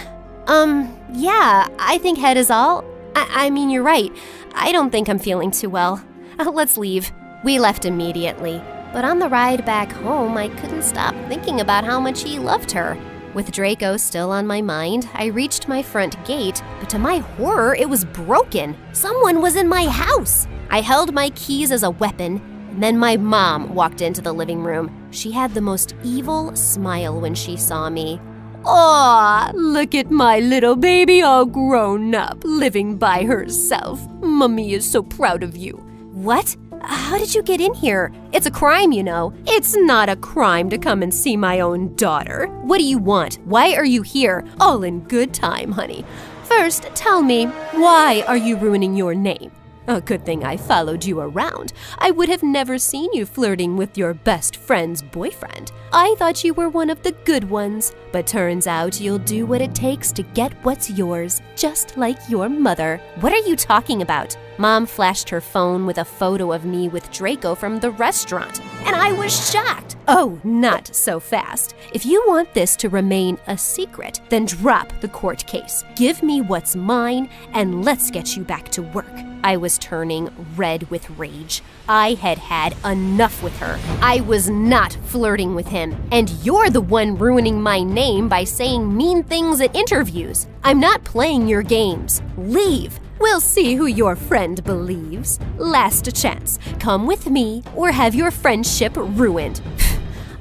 Yeah, I think head is all. I mean, you're right. I don't think I'm feeling too well. Let's leave. We left immediately. But on the ride back home, I couldn't stop thinking about how much he loved her. With Draco still on my mind, I reached my front gate, but to my horror, it was broken. Someone was in my house. I held my keys as a weapon, and then my mom walked into the living room. She had the most evil smile when she saw me. Aw, look at my little baby all grown up, living by herself. Mummy is so proud of you. What? How did you get in here? It's a crime, you know. It's not a crime to come and see my own daughter. What do you want? Why are you here? All in good time, honey. First, tell me, why are you ruining your name? A good thing I followed you around. I would have never seen you flirting with your best friend's boyfriend. I thought you were one of the good ones, but turns out you'll do what it takes to get what's yours, just like your mother. What are you talking about? Mom flashed her phone with a photo of me with Draco from the restaurant, and I was shocked. Oh, not so fast. If you want this to remain a secret, then drop the court case. Give me what's mine, and let's get you back to work. I was turning red with rage. I had had enough with her. I was not flirting with him, and you're the one ruining my name by saying mean things at interviews. I'm not playing your games. Leave. We'll see who your friend believes. Last chance. Come with me or have your friendship ruined.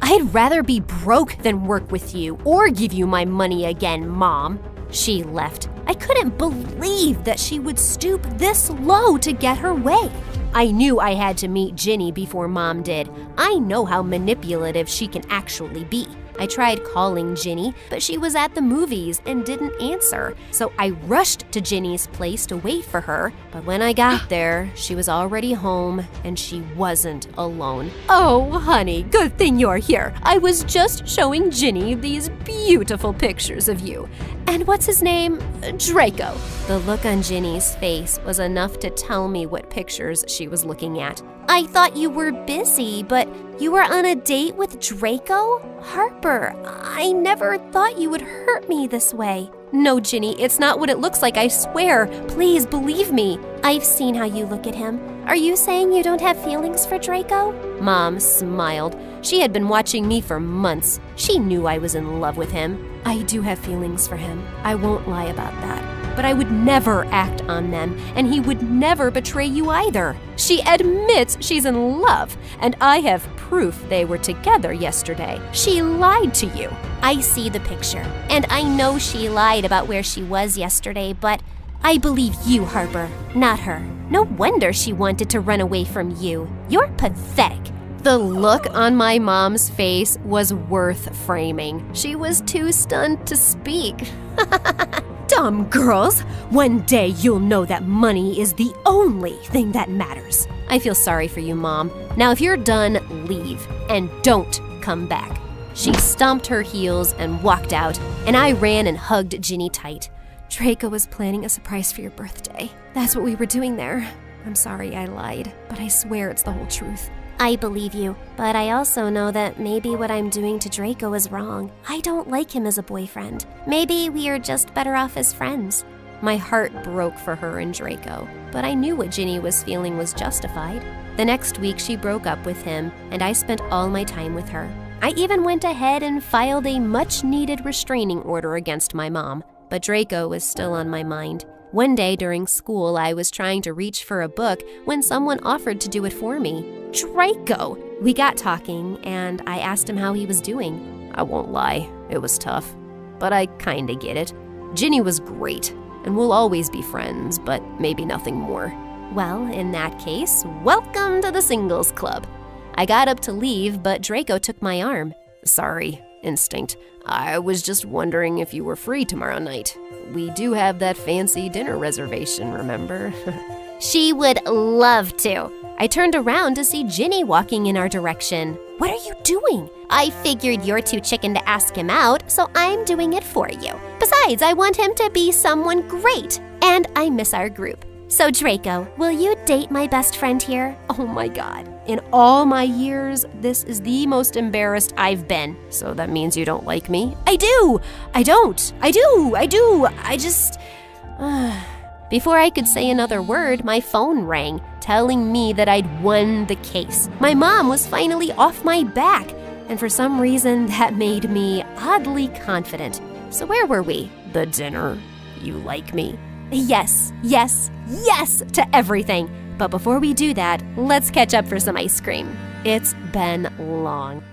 I'd rather be broke than work with you or give you my money again, Mom. She left. I couldn't believe that she would stoop this low to get her way. I knew I had to meet Ginny before Mom did. I know how manipulative she can actually be. I tried calling Ginny, but she was at the movies and didn't answer. So I rushed to Ginny's place to wait for her. But when I got there, she was already home and she wasn't alone. Oh, honey, good thing you're here. I was just showing Ginny these beautiful pictures of you. And what's his name? Draco. The look on Ginny's face was enough to tell me what pictures she was looking at. I thought you were busy, but you were on a date with Draco? Harper, I never thought you would hurt me this way. No, Ginny, it's not what it looks like, I swear. Please believe me. I've seen how you look at him. Are you saying you don't have feelings for Draco? Mom smiled. She had been watching me for months. She knew I was in love with him. I do have feelings for him. I won't lie about that. But I would never act on them, and he would never betray you either. She admits she's in love, and I have proof they were together yesterday. She lied to you. I see the picture, and I know she lied about where she was yesterday, but I believe you, Harper, not her. No wonder she wanted to run away from you. You're pathetic. The look on my mom's face was worth framing. She was too stunned to speak. Dumb girls! One day you'll know that money is the only thing that matters. I feel sorry for you, Mom. Now if you're done, leave. And don't come back. She stomped her heels and walked out, and I ran and hugged Ginny tight. Draco was planning a surprise for your birthday. That's what we were doing there. I'm sorry I lied, but I swear it's the whole truth. I believe you, but I also know that maybe what I'm doing to Draco is wrong. I don't like him as a boyfriend. Maybe we are just better off as friends. My heart broke for her and Draco, but I knew what Ginny was feeling was justified. The next week, she broke up with him, and I spent all my time with her. I even went ahead and filed a much-needed restraining order against my mom, but Draco was still on my mind. One day during school, I was trying to reach for a book when someone offered to do it for me. Draco! We got talking, and I asked him how he was doing. I won't lie, it was tough, but I kinda get it. Ginny was great, and we'll always be friends, but maybe nothing more. Well, in that case, welcome to the singles club. I got up to leave, but Draco took my arm. Sorry, Instinct. I was just wondering if you were free tomorrow night. We do have that fancy dinner reservation, remember? She would love to. I turned around to see Ginny walking in our direction. What are you doing? I figured you're too chicken to ask him out, so I'm doing it for you. Besides, I want him to be someone great, and I miss our group. So Draco, will you date my best friend here? Oh my God. In all my years, this is the most embarrassed I've been. So that means you don't like me? I do! I don't! I do! I just... Before I could say another word, my phone rang, telling me that I'd won the case. My mom was finally off my back, and for some reason that made me oddly confident. So where were we? The dinner. You like me? Yes, yes, yes to everything. But before we do that, let's catch up for some ice cream. It's been long.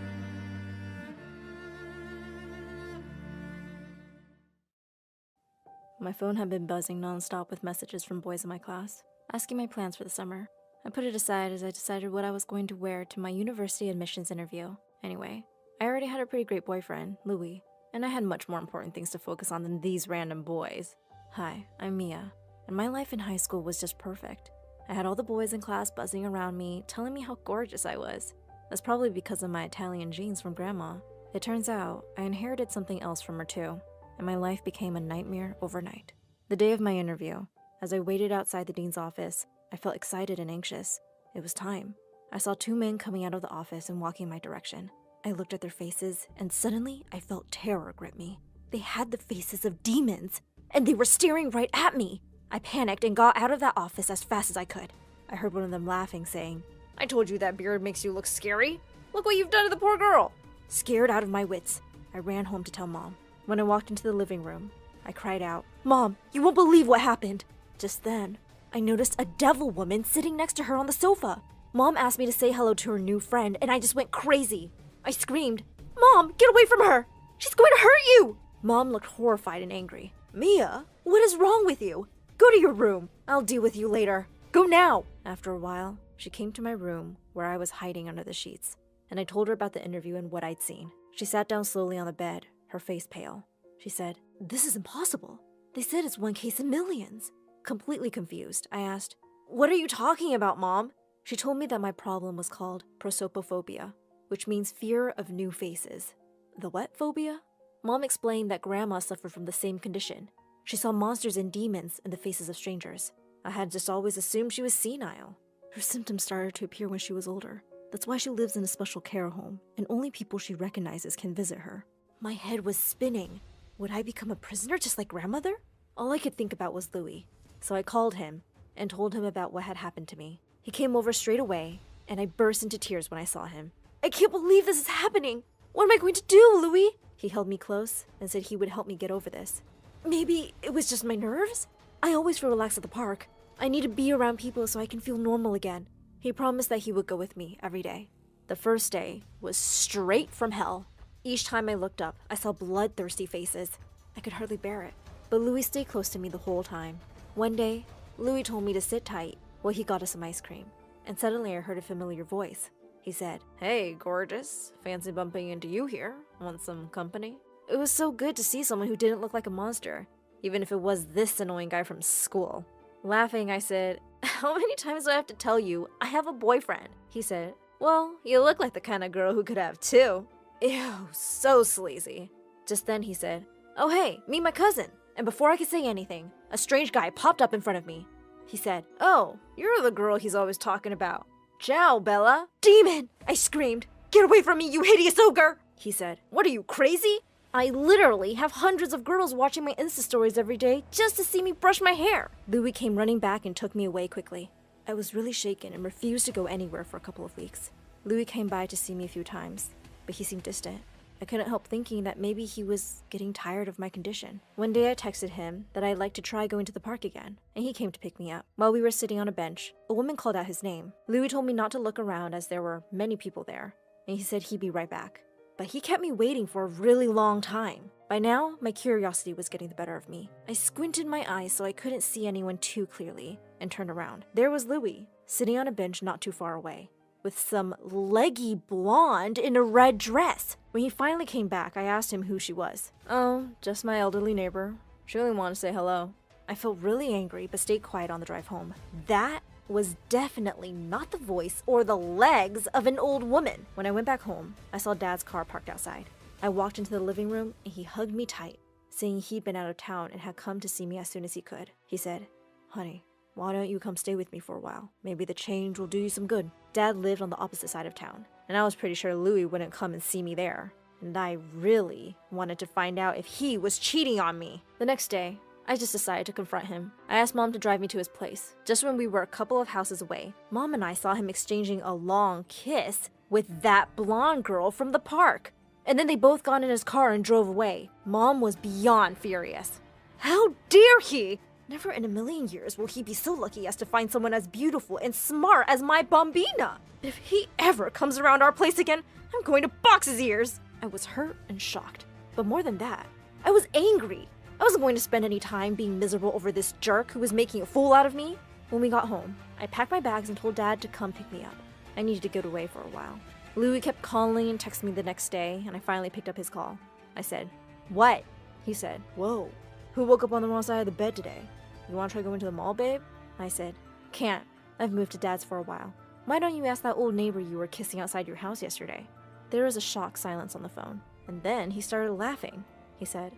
My phone had been buzzing nonstop with messages from boys in my class, asking my plans for the summer. I put it aside as I decided what I was going to wear to my university admissions interview. Anyway, I already had a pretty great boyfriend, Louis, and I had much more important things to focus on than these random boys. Hi, I'm Mia, and my life in high school was just perfect. I had all the boys in class buzzing around me, telling me how gorgeous I was. That's probably because of my Italian genes from Grandma. It turns out I inherited something else from her too, and my life became a nightmare overnight. The day of my interview, as I waited outside the dean's office, I felt excited and anxious. It was time. I saw two men coming out of the office and walking my direction. I looked at their faces, and suddenly I felt terror grip me. They had the faces of demons, and they were staring right at me. I panicked and got out of that office as fast as I could. I heard one of them laughing, saying, "I told you that beard makes you look scary. Look what you've done to the poor girl." Scared out of my wits, I ran home to tell Mom. When I walked into the living room, I cried out, "Mom, you won't believe what happened." Just then, I noticed a devil woman sitting next to her on the sofa. Mom asked me to say hello to her new friend, and I just went crazy. I screamed, "Mom, get away from her! She's going to hurt you!" Mom looked horrified and angry. "Mia, what is wrong with you? Go to your room. I'll deal with you later. Go now." After a while, she came to my room where I was hiding under the sheets, and I told her about the interview and what I'd seen. She sat down slowly on the bed, her face pale. She said, "This is impossible. They said it's one case in millions." Completely confused, I asked, "What are you talking about, Mom?" She told me that my problem was called prosopophobia, which means fear of new faces. The what phobia? Mom explained that Grandma suffered from the same condition. She saw monsters and demons in the faces of strangers. I had just always assumed she was senile. Her symptoms started to appear when she was older. That's why she lives in a special care home, and only people she recognizes can visit her. My head was spinning. Would I become a prisoner just like Grandmother? All I could think about was Louis. So I called him and told him about what had happened to me. He came over straight away, and I burst into tears when I saw him. "I can't believe this is happening! What am I going to do, Louis?" He held me close and said he would help me get over this. Maybe it was just my nerves? I always feel relaxed at the park. I need to be around people so I can feel normal again. He promised that he would go with me every day. The first day was straight from hell. Each time I looked up, I saw bloodthirsty faces. I could hardly bear it. But Louis stayed close to me the whole time. One day, Louis told me to sit tight while he got us some ice cream. And suddenly I heard a familiar voice. He said, "Hey, gorgeous. Fancy bumping into you here. Want some company?" It was so good to see someone who didn't look like a monster, even if it was this annoying guy from school. Laughing, I said, "How many times do I have to tell you I have a boyfriend?" He said, "Well, you look like the kind of girl who could have two." Ew, so sleazy. Just then he said, "Oh hey, meet my cousin." And before I could say anything, a strange guy popped up in front of me. He said, "Oh, you're the girl he's always talking about. Ciao, Bella." "Demon!" I screamed. "Get away from me, you hideous ogre!" He said, "What are you, crazy? I literally have hundreds of girls watching my Insta stories every day just to see me brush my hair." Louis came running back and took me away quickly. I was really shaken and refused to go anywhere for a couple of weeks. Louis came by to see me a few times, but he seemed distant. I couldn't help thinking that maybe he was getting tired of my condition. One day I texted him that I'd like to try going to the park again, and he came to pick me up. While we were sitting on a bench, a woman called out his name. Louis told me not to look around as there were many people there, and he said he'd be right back. But he kept me waiting for a really long time. By now, my curiosity was getting the better of me. I squinted my eyes so I couldn't see anyone too clearly, and turned around. There was Louis, sitting on a bench not too far away, with some leggy blonde in a red dress. When he finally came back, I asked him who she was. "Oh, just my elderly neighbor. She only wanted to say hello." I felt really angry, but stayed quiet on the drive home. That was definitely not the voice or the legs of an old woman. When I went back home, I saw Dad's car parked outside. I walked into the living room and he hugged me tight, saying he'd been out of town and had come to see me as soon as he could. He said, "Honey, why don't you come stay with me for a while? Maybe the change will do you some good." Dad lived on the opposite side of town, and I was pretty sure Louis wouldn't come and see me there. And I really wanted to find out if he was cheating on me. The next day, I just decided to confront him. I asked Mom to drive me to his place. Just when we were a couple of houses away, Mom and I saw him exchanging a long kiss with that blonde girl from the park. And then they both got in his car and drove away. Mom was beyond furious. How dare he! Never in a million years will he be so lucky as to find someone as beautiful and smart as my Bambina. If he ever comes around our place again, I'm going to box his ears. I was hurt and shocked. But more than that, I was angry. I wasn't going to spend any time being miserable over this jerk who was making a fool out of me. When we got home, I packed my bags and told Dad to come pick me up. I needed to get away for a while. Louis kept calling and texting me the next day, and I finally picked up his call. I said, "What?" He said, "Whoa, who woke up on the wrong side of the bed today? You want to try going to the mall, babe?" I said, "Can't. I've moved to Dad's for a while. Why don't you ask that old neighbor you were kissing outside your house yesterday?" There was a shocked silence on the phone, and then he started laughing. He said,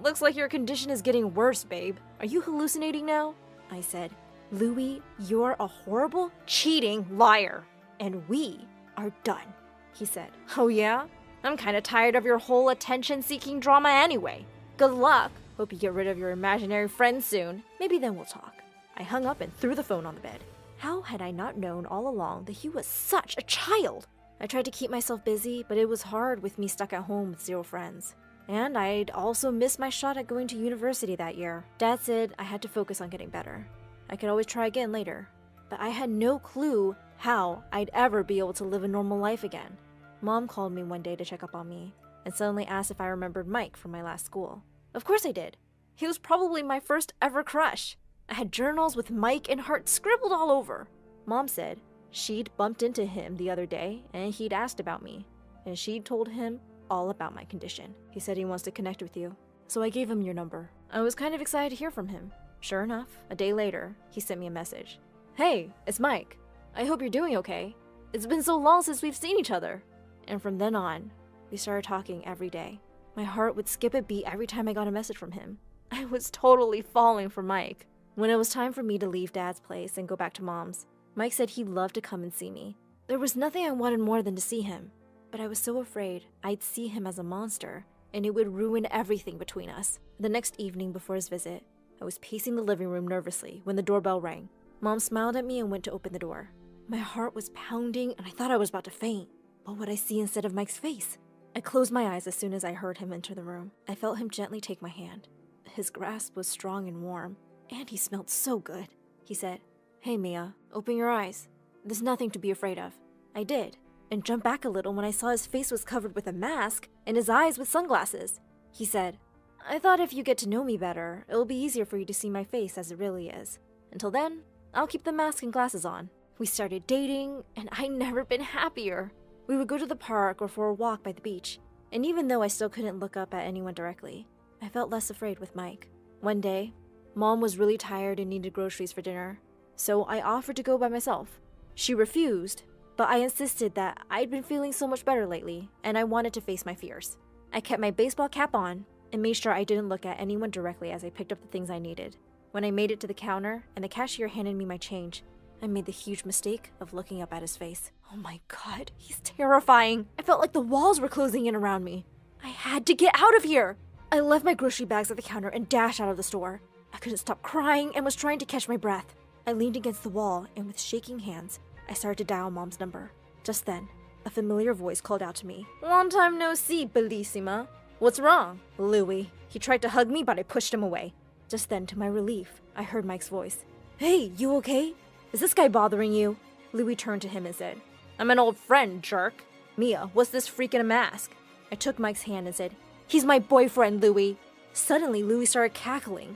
"Looks like your condition is getting worse, babe. Are you hallucinating now?" I said, "Louis, you're a horrible, cheating liar, and we are done." He said, "Oh yeah? I'm kinda tired of your whole attention-seeking drama anyway. Good luck. Hope you get rid of your imaginary friends soon. Maybe then we'll talk." I hung up and threw the phone on the bed. How had I not known all along that he was such a child? I tried to keep myself busy, but it was hard with me stuck at home with 0 friends. And I'd also missed my shot at going to university that year. Dad said I had to focus on getting better. I could always try again later. But I had no clue how I'd ever be able to live a normal life again. Mom called me one day to check up on me, and suddenly asked if I remembered Mike from my last school. Of course I did. He was probably my first ever crush. I had journals with Mike and hearts scribbled all over. Mom said she'd bumped into him the other day and he'd asked about me, and she'd told him all about my condition. He said he wants to connect with you, so I gave him your number. I was kind of excited to hear from him. Sure enough, a day later, he sent me a message. "Hey, it's Mike. I hope you're doing okay. It's been so long since we've seen each other." And from then on, we started talking every day. My heart would skip a beat every time I got a message from him. I was totally falling for Mike. When it was time for me to leave Dad's place and go back to Mom's, Mike said he'd love to come and see me. There was nothing I wanted more than to see him, but I was so afraid I'd see him as a monster, and it would ruin everything between us. The next evening before his visit, I was pacing the living room nervously when the doorbell rang. Mom smiled at me and went to open the door. My heart was pounding and I thought I was about to faint. What would I see instead of Mike's face? I closed my eyes as soon as I heard him enter the room. I felt him gently take my hand. His grasp was strong and warm, and he smelled so good. He said, "Hey Mia, open your eyes. There's nothing to be afraid of." I did, and jumped back a little when I saw his face was covered with a mask and his eyes with sunglasses. He said, "I thought if you get to know me better, it'll be easier for you to see my face as it really is. Until then, I'll keep the mask and glasses on." We started dating, and I'd never been happier. We would go to the park or for a walk by the beach, and even though I still couldn't look up at anyone directly, I felt less afraid with Mike. One day, Mom was really tired and needed groceries for dinner, so I offered to go by myself. She refused, but I insisted that I'd been feeling so much better lately, and I wanted to face my fears. I kept my baseball cap on and made sure I didn't look at anyone directly as I picked up the things I needed. When I made it to the counter and the cashier handed me my change, I made the huge mistake of looking up at his face. Oh my god, he's terrifying. I felt like the walls were closing in around me. I had to get out of here. I left my grocery bags at the counter and dashed out of the store. I couldn't stop crying and was trying to catch my breath. I leaned against the wall and with shaking hands, I started to dial Mom's number. Just then, a familiar voice called out to me. Long time no see, Bellissima. What's wrong? Louie. He tried to hug me, but I pushed him away. Just then, to my relief, I heard Mike's voice. Hey, you okay? Is this guy bothering you? Louie turned to him and said, I'm an old friend, jerk. Mia, what's this freak in a mask? I took Mike's hand and said, He's my boyfriend, Louie. Suddenly, Louie started cackling.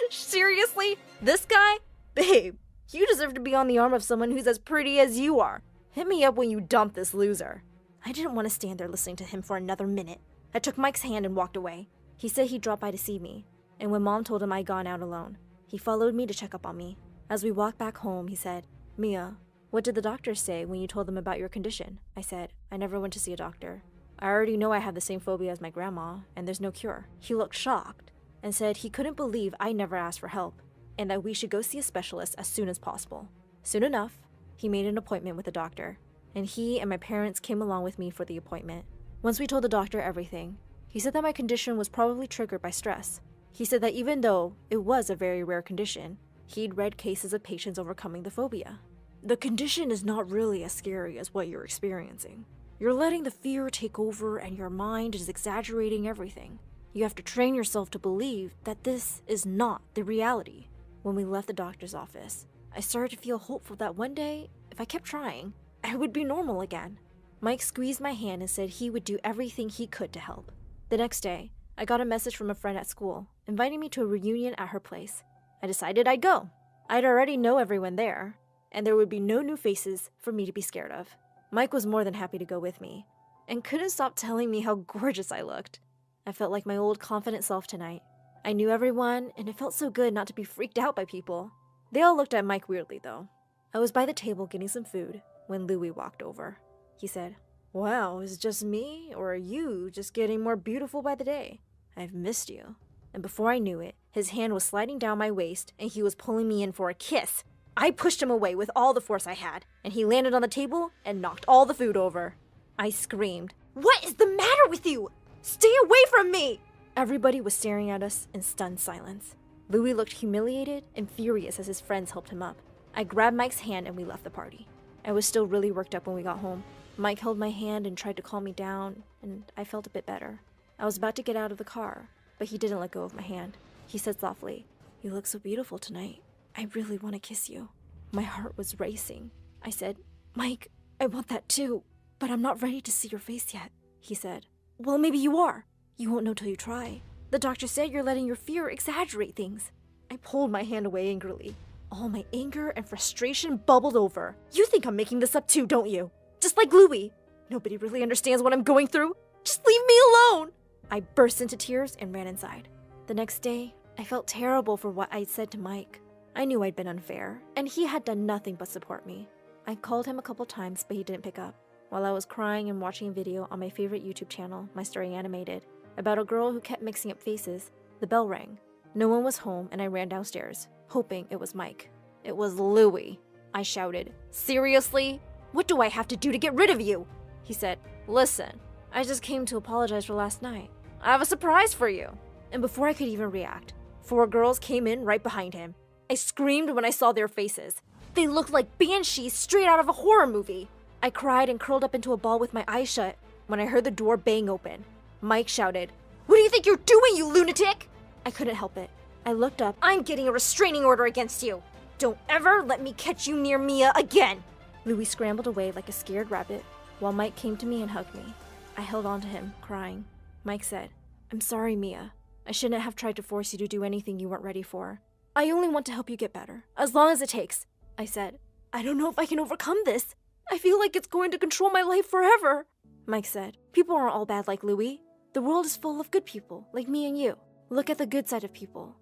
Seriously? This guy? Babe, you deserve to be on the arm of someone who's as pretty as you are. Hit me up when you dump this loser. I didn't want to stand there listening to him for another minute. I took Mike's hand and walked away. He said he'd drop by to see me, and when Mom told him I'd gone out alone, he followed me to check up on me. As we walked back home, he said, Mia, what did the doctors say when you told them about your condition? I said, I never went to see a doctor. I already know I have the same phobia as my grandma, and there's no cure. He looked shocked and said he couldn't believe I never asked for help, and that we should go see a specialist as soon as possible. Soon enough, he made an appointment with a doctor, and he and my parents came along with me for the appointment. Once we told the doctor everything, he said that my condition was probably triggered by stress. He said that even though it was a very rare condition, he'd read cases of patients overcoming the phobia. The condition is not really as scary as what you're experiencing. You're letting the fear take over and your mind is exaggerating everything. You have to train yourself to believe that this is not the reality. When we left the doctor's office, I started to feel hopeful that one day, if I kept trying, I would be normal again. Mike squeezed my hand and said he would do everything he could to help. The next day, I got a message from a friend at school, inviting me to a reunion at her place. I decided I'd go. I'd already know everyone there, and there would be no new faces for me to be scared of. Mike was more than happy to go with me, and couldn't stop telling me how gorgeous I looked. I felt like my old confident self tonight. I knew everyone, and it felt so good not to be freaked out by people. They all looked at Mike weirdly, though. I was by the table getting some food when Louie walked over. He said, Wow, is it just me, or are you just getting more beautiful by the day? I've missed you. And before I knew it, his hand was sliding down my waist, and he was pulling me in for a kiss. I pushed him away with all the force I had, and he landed on the table and knocked all the food over. I screamed, What is the matter with you? Stay away from me! Everybody was staring at us in stunned silence. Louie looked humiliated and furious as his friends helped him up. I grabbed Mike's hand and we left the party. I was still really worked up when we got home. Mike held my hand and tried to calm me down, and I felt a bit better. I was about to get out of the car, but he didn't let go of my hand. He said softly, You look so beautiful tonight. I really want to kiss you. My heart was racing. I said, Mike, I want that too, but I'm not ready to see your face yet. He said, Well, maybe you are. You won't know till you try. The doctor said you're letting your fear exaggerate things. I pulled my hand away angrily. All my anger and frustration bubbled over. You think I'm making this up too, don't you? Just like Louie. Nobody really understands what I'm going through. Just leave me alone. I burst into tears and ran inside. The next day, I felt terrible for what I'd said to Mike. I knew I'd been unfair, and he had done nothing but support me. I called him a couple times, but he didn't pick up. While I was crying and watching a video on my favorite YouTube channel, My Story Animated, about a girl who kept mixing up faces, the bell rang. No one was home, and I ran downstairs, hoping it was Mike. It was Louie. I shouted, Seriously? What do I have to do to get rid of you? He said, Listen, I just came to apologize for last night. I have a surprise for you. And before I could even react, 4 girls came in right behind him. I screamed when I saw their faces. They looked like banshees straight out of a horror movie. I cried and curled up into a ball with my eyes shut when I heard the door bang open. Mike shouted, What do you think you're doing, you lunatic? I couldn't help it. I looked up. I'm getting a restraining order against you. Don't ever let me catch you near Mia again. Louie scrambled away like a scared rabbit while Mike came to me and hugged me. I held on to him, crying. Mike said, I'm sorry, Mia. I shouldn't have tried to force you to do anything you weren't ready for. I only want to help you get better, as long as it takes. I said. I don't know if I can overcome this. I feel like it's going to control my life forever. Mike said, people aren't all bad like Louie. The world is full of good people, like me and you. Look at the good side of people.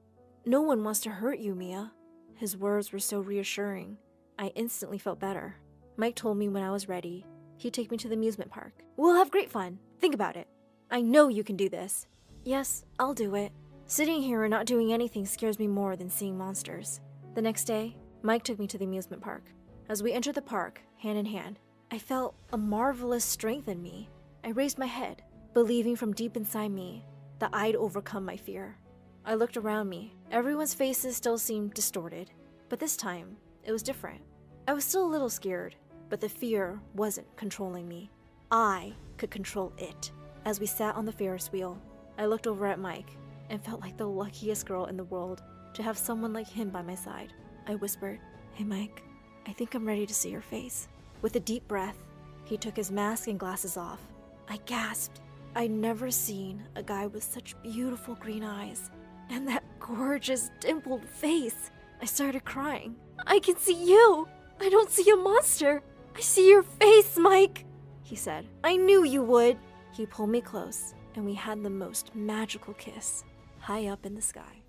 No one wants to hurt you, Mia. His words were so reassuring. I instantly felt better. Mike told me when I was ready, he'd take me to the amusement park. We'll have great fun. Think about it. I know you can do this. Yes, I'll do it. Sitting here and not doing anything scares me more than seeing monsters. The next day, Mike took me to the amusement park. As we entered the park, hand in hand, I felt a marvelous strength in me. I raised my head, believing from deep inside me that I'd overcome my fear. I looked around me. Everyone's faces still seemed distorted, but this time, it was different. I was still a little scared, but the fear wasn't controlling me. I could control it. As we sat on the Ferris wheel, I looked over at Mike and felt like the luckiest girl in the world to have someone like him by my side. I whispered, "Hey Mike, I think I'm ready to see your face." With a deep breath, he took his mask and glasses off. I gasped. I'd never seen a guy with such beautiful green eyes and that gorgeous dimpled face. I started crying. I can see you. I don't see a monster. I see your face, Mike, he said. I knew you would. He pulled me close, and we had the most magical kiss, high up in the sky.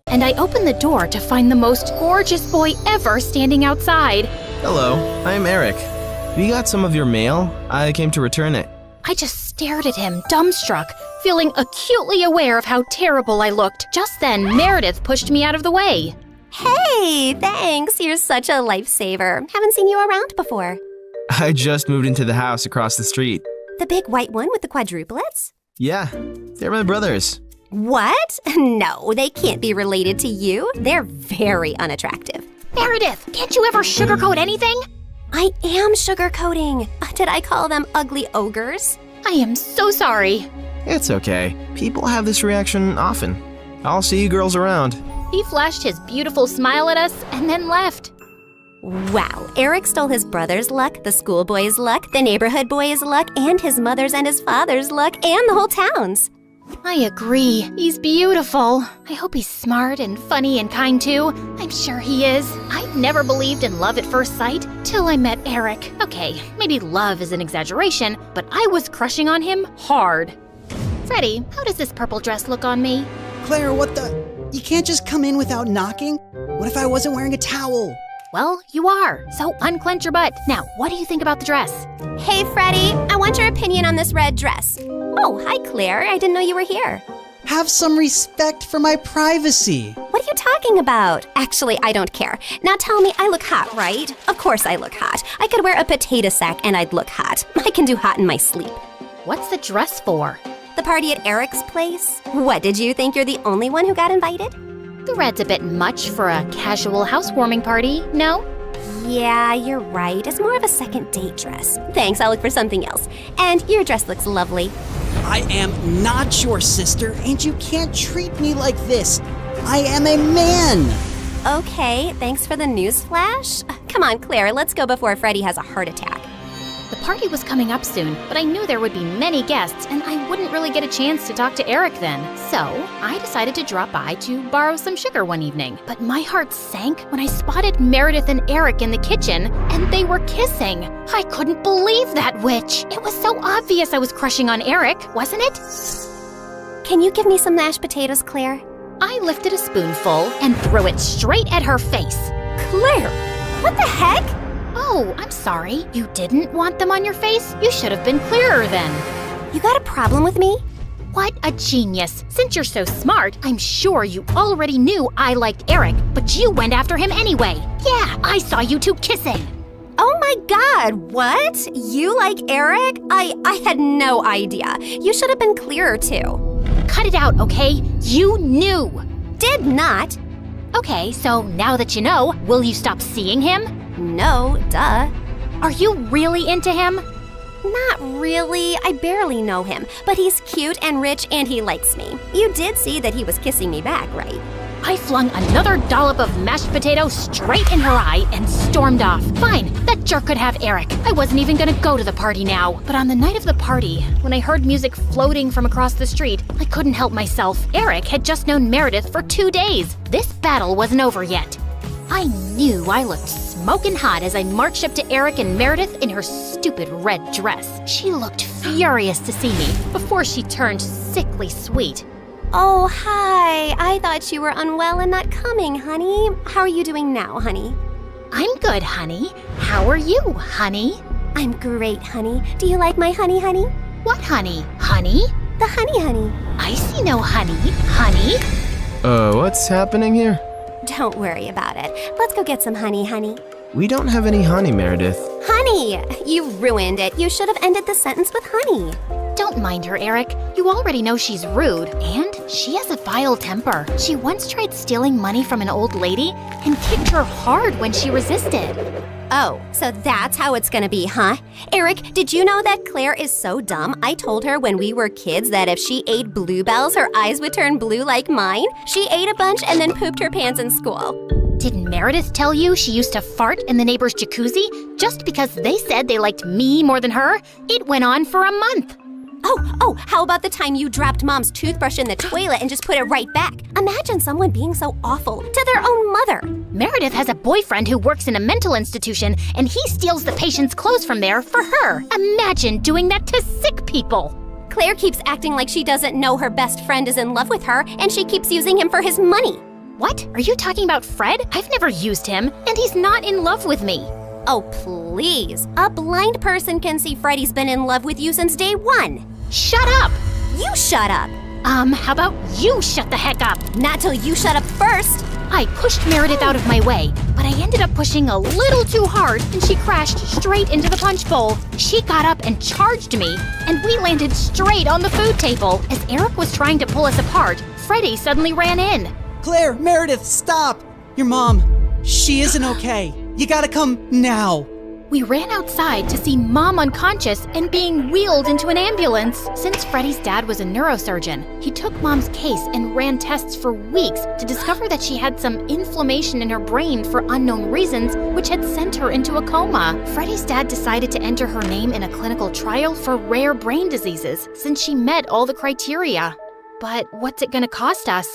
And I opened the door to find the most gorgeous boy ever standing outside. Hello, I'm Eric. We got some of your mail. I came to return it. I just stared at him, dumbstruck, feeling acutely aware of how terrible I looked. Just then, Meredith pushed me out of the way. Hey, thanks. You're such a lifesaver. Haven't seen you around before. I just moved into the house across the street. The big white one with the quadruplets? Yeah, they're my brothers. What? No, they can't be related to you. They're very unattractive. Meredith, can't you ever sugarcoat anything? I am sugarcoating. Did I call them ugly ogres? I am so sorry. It's okay. People have this reaction often. I'll see you girls around. He flashed his beautiful smile at us and then left. Wow, Eric stole his brother's luck, the schoolboy's luck, the neighborhood boy's luck, and his mother's and his father's luck, and the whole town's. I agree. He's beautiful. I hope he's smart and funny and kind too. I'm sure he is. I never believed in love at first sight till I met Eric. Okay, maybe love is an exaggeration, but I was crushing on him hard. Freddie, how does this purple dress look on me? Claire, what the? You can't just come in without knocking? What if I wasn't wearing a towel? Well, you are, so unclench your butt. Now, what do you think about the dress? Hey, Freddie, I want your opinion on this red dress. Oh, hi, Claire. I didn't know you were here. Have some respect for my privacy. What are you talking about? Actually, I don't care. Now tell me, I look hot, right? Of course I look hot. I could wear a potato sack and I'd look hot. I can do hot in my sleep. What's the dress for? The party at Eric's place? What, did you think you're the only one who got invited? The red's a bit much for a casual housewarming party, no? Yeah, you're right. It's more of a second date dress. Thanks, I'll look for something else. And your dress looks lovely. I am not your sister, and you can't treat me like this. I am a man. Okay, thanks for the news flash. Come on, Claire, let's go before Freddie has a heart attack. The party was coming up soon, but I knew there would be many guests, and I wouldn't really get a chance to talk to Eric then. So, I decided to drop by to borrow some sugar one evening. But my heart sank when I spotted Meredith and Eric in the kitchen, and they were kissing. I couldn't believe that witch. It was so obvious I was crushing on Eric, wasn't it? Can you give me some mashed potatoes, Claire? I lifted a spoonful and threw it straight at her face. Claire, what the heck? Oh, I'm sorry. You didn't want them on your face? You should have been clearer then. You got a problem with me? What a genius. Since you're so smart, I'm sure you already knew I liked Eric, but you went after him anyway. Yeah, I saw you two kissing. Oh my God, what? You like Eric? I had no idea. You should have been clearer too. Cut it out, okay? You knew. Did not. Okay, so now that you know, will you stop seeing him? No, duh. Are you really into him? Not really. I barely know him, but he's cute and rich and he likes me. You did see that he was kissing me back, right? I flung another dollop of mashed potato straight in her eye and stormed off. Fine, that jerk could have Eric. I wasn't even gonna go to the party now. But on the night of the party, when I heard music floating from across the street, I couldn't help myself. Eric had just known Meredith for 2 days. This battle wasn't over yet. I knew I looked smoking hot as I marched up to Eric and Meredith in her stupid red dress. She looked furious to see me before she turned sickly sweet. Oh, hi. I thought you were unwell and not coming, honey. How are you doing now, honey? I'm good, honey. How are you, honey? I'm great, honey. Do you like my honey, honey? What honey? Honey? The honey, honey. I see no honey. Honey? What's happening here? Don't worry about it. Let's go get some honey, honey. We don't have any honey, Meredith. Honey! You ruined it. You should have ended the sentence with honey. Don't mind her, Eric. You already know she's rude, and she has a vile temper. She once tried stealing money from an old lady and kicked her hard when she resisted. Oh, so that's how it's gonna be, huh? Eric, did you know that Claire is so dumb? I told her when we were kids that if she ate bluebells, her eyes would turn blue like mine. She ate a bunch and then pooped her pants in school. Didn't Meredith tell you she used to fart in the neighbor's jacuzzi just because they said they liked me more than her? It went on for a month. Oh, how about the time you dropped Mom's toothbrush in the toilet and just put it right back? Imagine someone being so awful to their own mother. Meredith has a boyfriend who works in a mental institution, and he steals the patient's clothes from there for her. Imagine doing that to sick people. Claire keeps acting like she doesn't know her best friend is in love with her, and she keeps using him for his money. What? Are you talking about Fred? I've never used him, and he's not in love with me. Oh, please. A blind person can see Freddie's been in love with you since day one. Shut up! You shut up! How about you shut the heck up? Not till you shut up first! I pushed Meredith out of my way, but I ended up pushing a little too hard and she crashed straight into the punch bowl. She got up and charged me, and we landed straight on the food table. As Eric was trying to pull us apart, Freddie suddenly ran in. Claire, Meredith, stop! Your mom, she isn't okay. You gotta come now. We ran outside to see Mom unconscious and being wheeled into an ambulance. Since Freddie's dad was a neurosurgeon, he took Mom's case and ran tests for weeks to discover that she had some inflammation in her brain for unknown reasons, which had sent her into a coma. Freddie's dad decided to enter her name in a clinical trial for rare brain diseases since she met all the criteria. But what's it gonna cost us?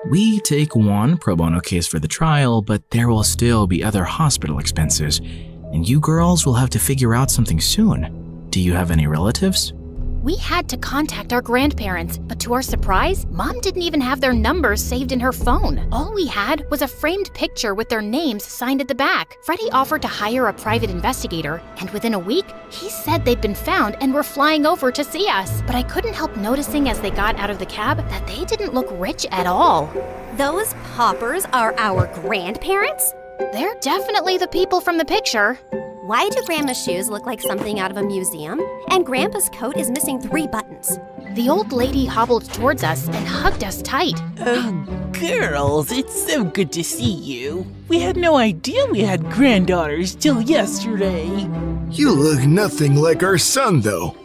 We take one pro bono case for the trial, but there will still be other hospital expenses. And you girls will have to figure out something soon. Do you have any relatives? We had to contact our grandparents, but to our surprise, Mom didn't even have their numbers saved in her phone. All we had was a framed picture with their names signed at the back. Freddie offered to hire a private investigator, and within a week, he said they'd been found and were flying over to see us. But I couldn't help noticing as they got out of the cab that they didn't look rich at all. Those paupers are our grandparents? They're definitely the people from the picture. Why do Grandma's shoes look like something out of a museum? And Grandpa's coat is missing 3 buttons. The old lady hobbled towards us and hugged us tight. Oh, girls, it's so good to see you. We had no idea we had granddaughters till yesterday. You look nothing like our son, though.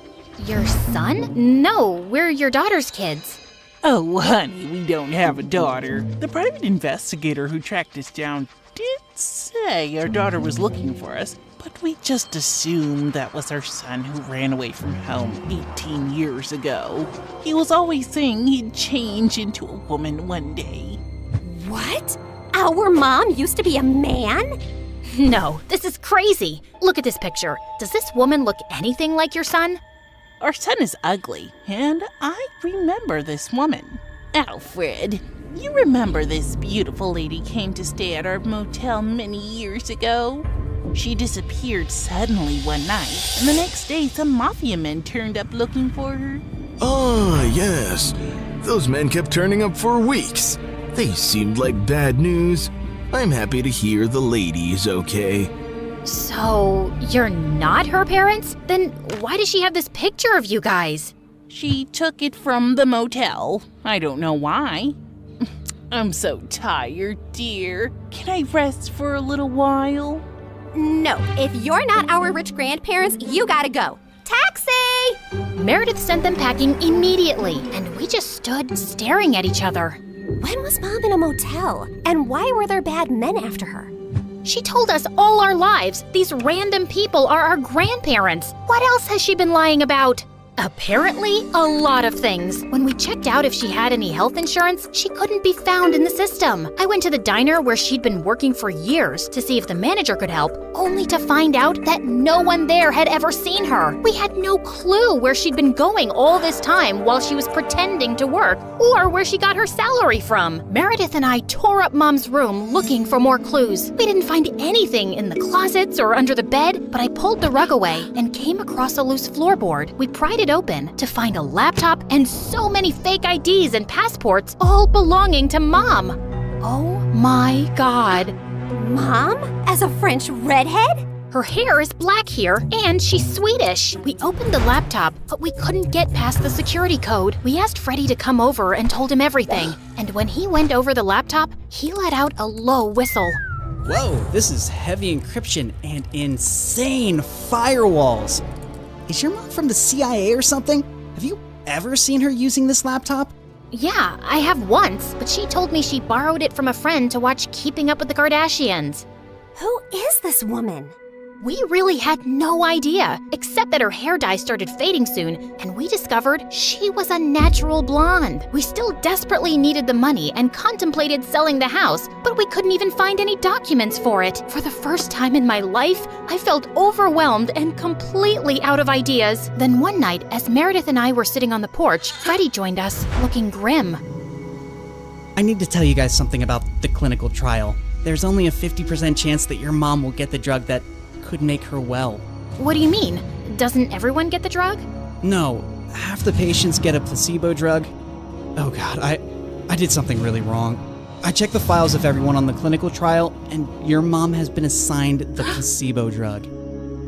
Your son? No, we're your daughter's kids. Oh, honey, we don't have a daughter. The private investigator who tracked us down did say our daughter was looking for us, but we just assumed that was our son who ran away from home 18 years ago. He was always saying he'd change into a woman one day. What? Our mom used to be a man? No, this is crazy. Look at this picture. Does this woman look anything like your son? Our son is ugly, and I remember this woman. Alfred, you remember this beautiful lady came to stay at our motel many years ago? She disappeared suddenly one night, and the next day some mafia men turned up looking for her. Ah, yes. Those men kept turning up for weeks. They seemed like bad news. I'm happy to hear the lady is okay. So, you're not her parents? Then why does she have this picture of you guys? She took it from the motel. I don't know why. I'm so tired, dear. Can I rest for a little while? No, if you're not our rich grandparents, you gotta go. Taxi! Meredith sent them packing immediately, and we just stood staring at each other. When was Mom in a motel? And why were there bad men after her? She told us all our lives these random people are our grandparents. What else has she been lying about? Apparently, a lot of things. When we checked out if she had any health insurance, she couldn't be found in the system. I went to the diner where she'd been working for years to see if the manager could help, only to find out that no one there had ever seen her. We had no clue where she'd been going all this time while she was pretending to work, or where she got her salary from. Meredith and I tore up Mom's room looking for more clues. We didn't find anything in the closets or under the bed, but I pulled the rug away and came across a loose floorboard. We pried it open to find a laptop and so many fake IDs and passports, all belonging to Mom. Oh my God. Mom? As a French redhead? Her hair is black here, and she's Swedish. We opened the laptop, but we couldn't get past the security code. We asked Freddie to come over and told him everything. And when he went over the laptop, he let out a low whistle. Whoa, this is heavy encryption and insane firewalls. Is your mom from the CIA or something? Have you ever seen her using this laptop? Yeah, I have once, but she told me she borrowed it from a friend to watch Keeping Up with the Kardashians. Who is this woman? We really had no idea, except that her hair dye started fading soon, and we discovered she was a natural blonde. We still desperately needed the money and contemplated selling the house, but we couldn't even find any documents for it. For the first time in my life, I felt overwhelmed and completely out of ideas. Then one night, as Meredith and I were sitting on the porch, Freddie joined us, looking grim. I need to tell you guys something about the clinical trial. There's only a 50% chance that your mom will get the drug that could make her well. What do you mean? Doesn't everyone get the drug? No, half the patients get a placebo drug. Oh God, I did something really wrong. I checked the files of everyone on the clinical trial, and your mom has been assigned the placebo drug.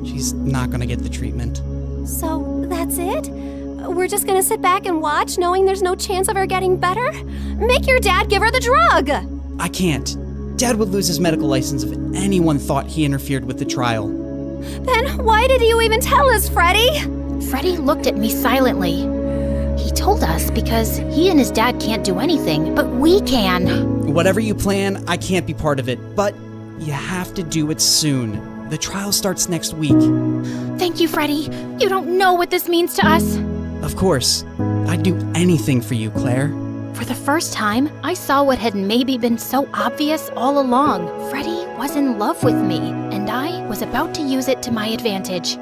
She's not gonna get the treatment. So that's it? We're just gonna sit back and watch, knowing there's no chance of her getting better? Make your dad give her the drug! I can't. Dad would lose his medical license if anyone thought he interfered with the trial. Then why did you even tell us, Freddie? Freddie looked at me silently. He told us because he and his dad can't do anything, but we can. Whatever you plan, I can't be part of it, but you have to do it soon. The trial starts next week. Thank you, Freddie. You don't know what this means to us. Of course. I'd do anything for you, Claire. For the first time, I saw what had maybe been so obvious all along. Freddie was in love with me, and I was about to use it to my advantage.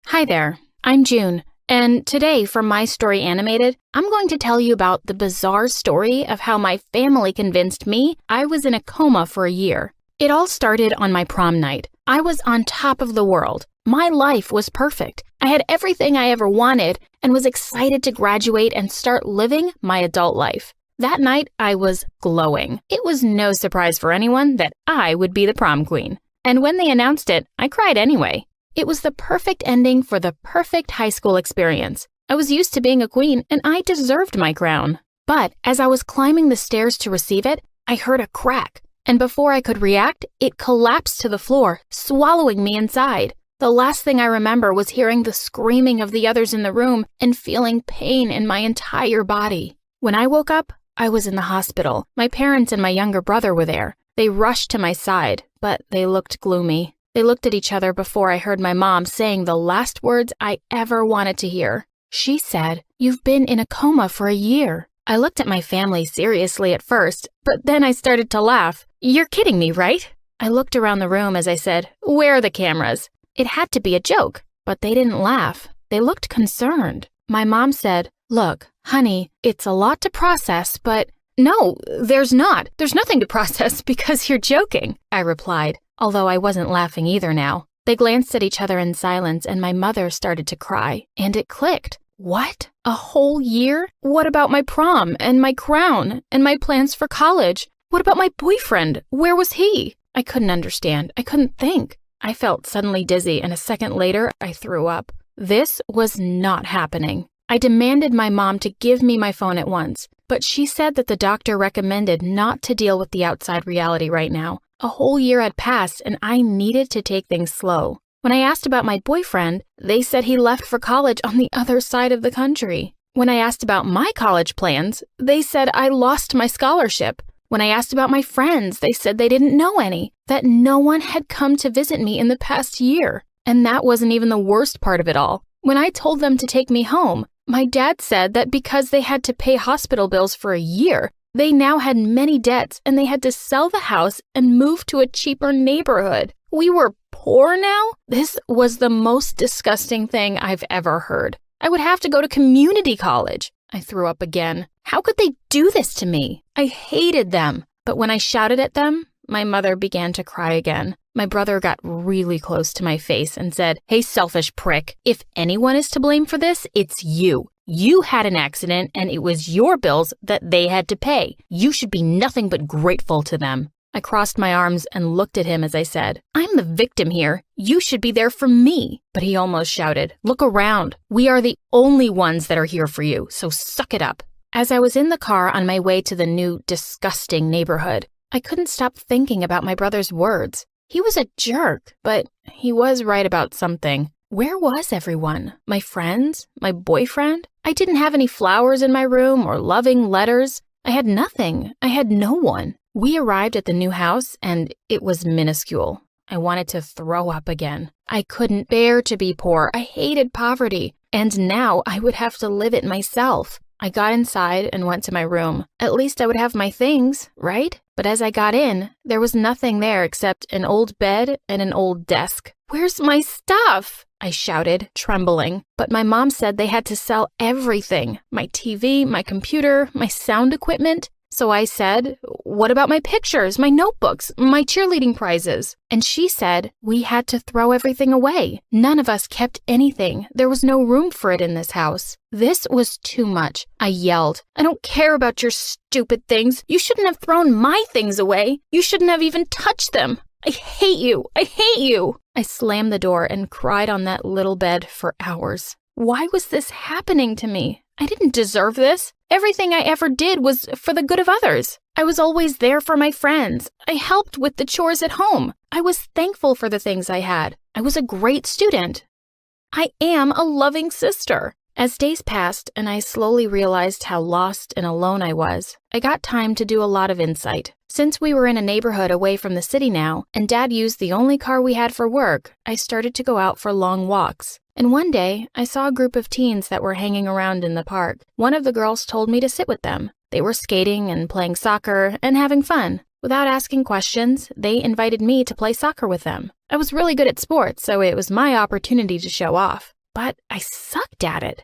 Hi there, I'm June, and today for My Story Animated, I'm going to tell you about the bizarre story of how my family convinced me I was in a coma for a year. It all started on my prom night. I was on top of the world. My life was perfect. I had everything I ever wanted and was excited to graduate and start living my adult life. That night, I was glowing. It was no surprise for anyone that I would be the prom queen. And when they announced it, I cried anyway. It was the perfect ending for the perfect high school experience. I was used to being a queen, and I deserved my crown. But as I was climbing the stairs to receive it, I heard a crack. And before I could react, it collapsed to the floor, swallowing me inside. The last thing I remember was hearing the screaming of the others in the room and feeling pain in my entire body. When I woke up, I was in the hospital. My parents and my younger brother were there. They rushed to my side, but they looked gloomy. They looked at each other before I heard my mom saying the last words I ever wanted to hear. She said, "You've been in a coma for a year." I looked at my family seriously at first, but then I started to laugh. "You're kidding me, right?" I looked around the room as I said, "Where are the cameras?" It had to be a joke, but they didn't laugh. They looked concerned. My mom said, "Look, honey, it's a lot to process, but..." "No, there's not. There's nothing to process because you're joking," I replied, although I wasn't laughing either now. They glanced at each other in silence, and my mother started to cry, and it clicked. What? A whole year? What about my prom and my crown and my plans for college? What about my boyfriend? Where was he? I couldn't understand. I couldn't think. I felt suddenly dizzy, and a second later, I threw up. This was not happening. I demanded my mom to give me my phone at once, but she said that the doctor recommended not to deal with the outside reality right now. A whole year had passed, and I needed to take things slow. When I asked about my boyfriend, they said he left for college on the other side of the country. When I asked about my college plans, they said I lost my scholarship. When I asked about my friends, they said they didn't know any, that no one had come to visit me in the past year. And that wasn't even the worst part of it all. When I told them to take me home, my dad said that because they had to pay hospital bills for a year, they now had many debts and they had to sell the house and move to a cheaper neighborhood. We were poor now? This was the most disgusting thing I've ever heard. I would have to go to community college. I threw up again. How could they do this to me? I hated them. But when I shouted at them, my mother began to cry again. My brother got really close to my face and said, "Hey, selfish prick, if anyone is to blame for this, it's you. You had an accident and it was your bills that they had to pay. You should be nothing but grateful to them." I crossed my arms and looked at him as I said, "I'm the victim here. You should be there for me." But he almost shouted, "Look around. We are the only ones that are here for you, so suck it up." As I was in the car on my way to the new, disgusting neighborhood, I couldn't stop thinking about my brother's words. He was a jerk, but he was right about something. Where was everyone? My friends? My boyfriend? I didn't have any flowers in my room or loving letters. I had nothing. I had no one. We arrived at the new house, and it was minuscule. I wanted to throw up again. I couldn't bear to be poor. I hated poverty. And now I would have to live it myself. I got inside and went to my room. At least I would have my things, right? But as I got in, there was nothing there except an old bed and an old desk. "Where's my stuff?" I shouted, trembling. But my mom said they had to sell everything. My TV, my computer, my sound equipment. So I said, "What about my pictures, my notebooks, my cheerleading prizes?" And she said we had to throw everything away. None of us kept anything. There was no room for it in this house. This was too much. I yelled, "I don't care about your stupid things. You shouldn't have thrown my things away. You shouldn't have even touched them. I hate you. I hate you." I slammed the door and cried on that little bed for hours. Why was this happening to me? I didn't deserve this. Everything I ever did was for the good of others. I was always there for my friends. I helped with the chores at home. I was thankful for the things I had. I was a great student. I am a loving sister. As days passed and I slowly realized how lost and alone I was, I got time to do a lot of insight. Since we were in a neighborhood away from the city now, and Dad used the only car we had for work, I started to go out for long walks. And one day, I saw a group of teens that were hanging around in the park. One of the girls told me to sit with them. They were skating and playing soccer and having fun. Without asking questions, they invited me to play soccer with them. I was really good at sports, so it was my opportunity to show off. But I sucked at it.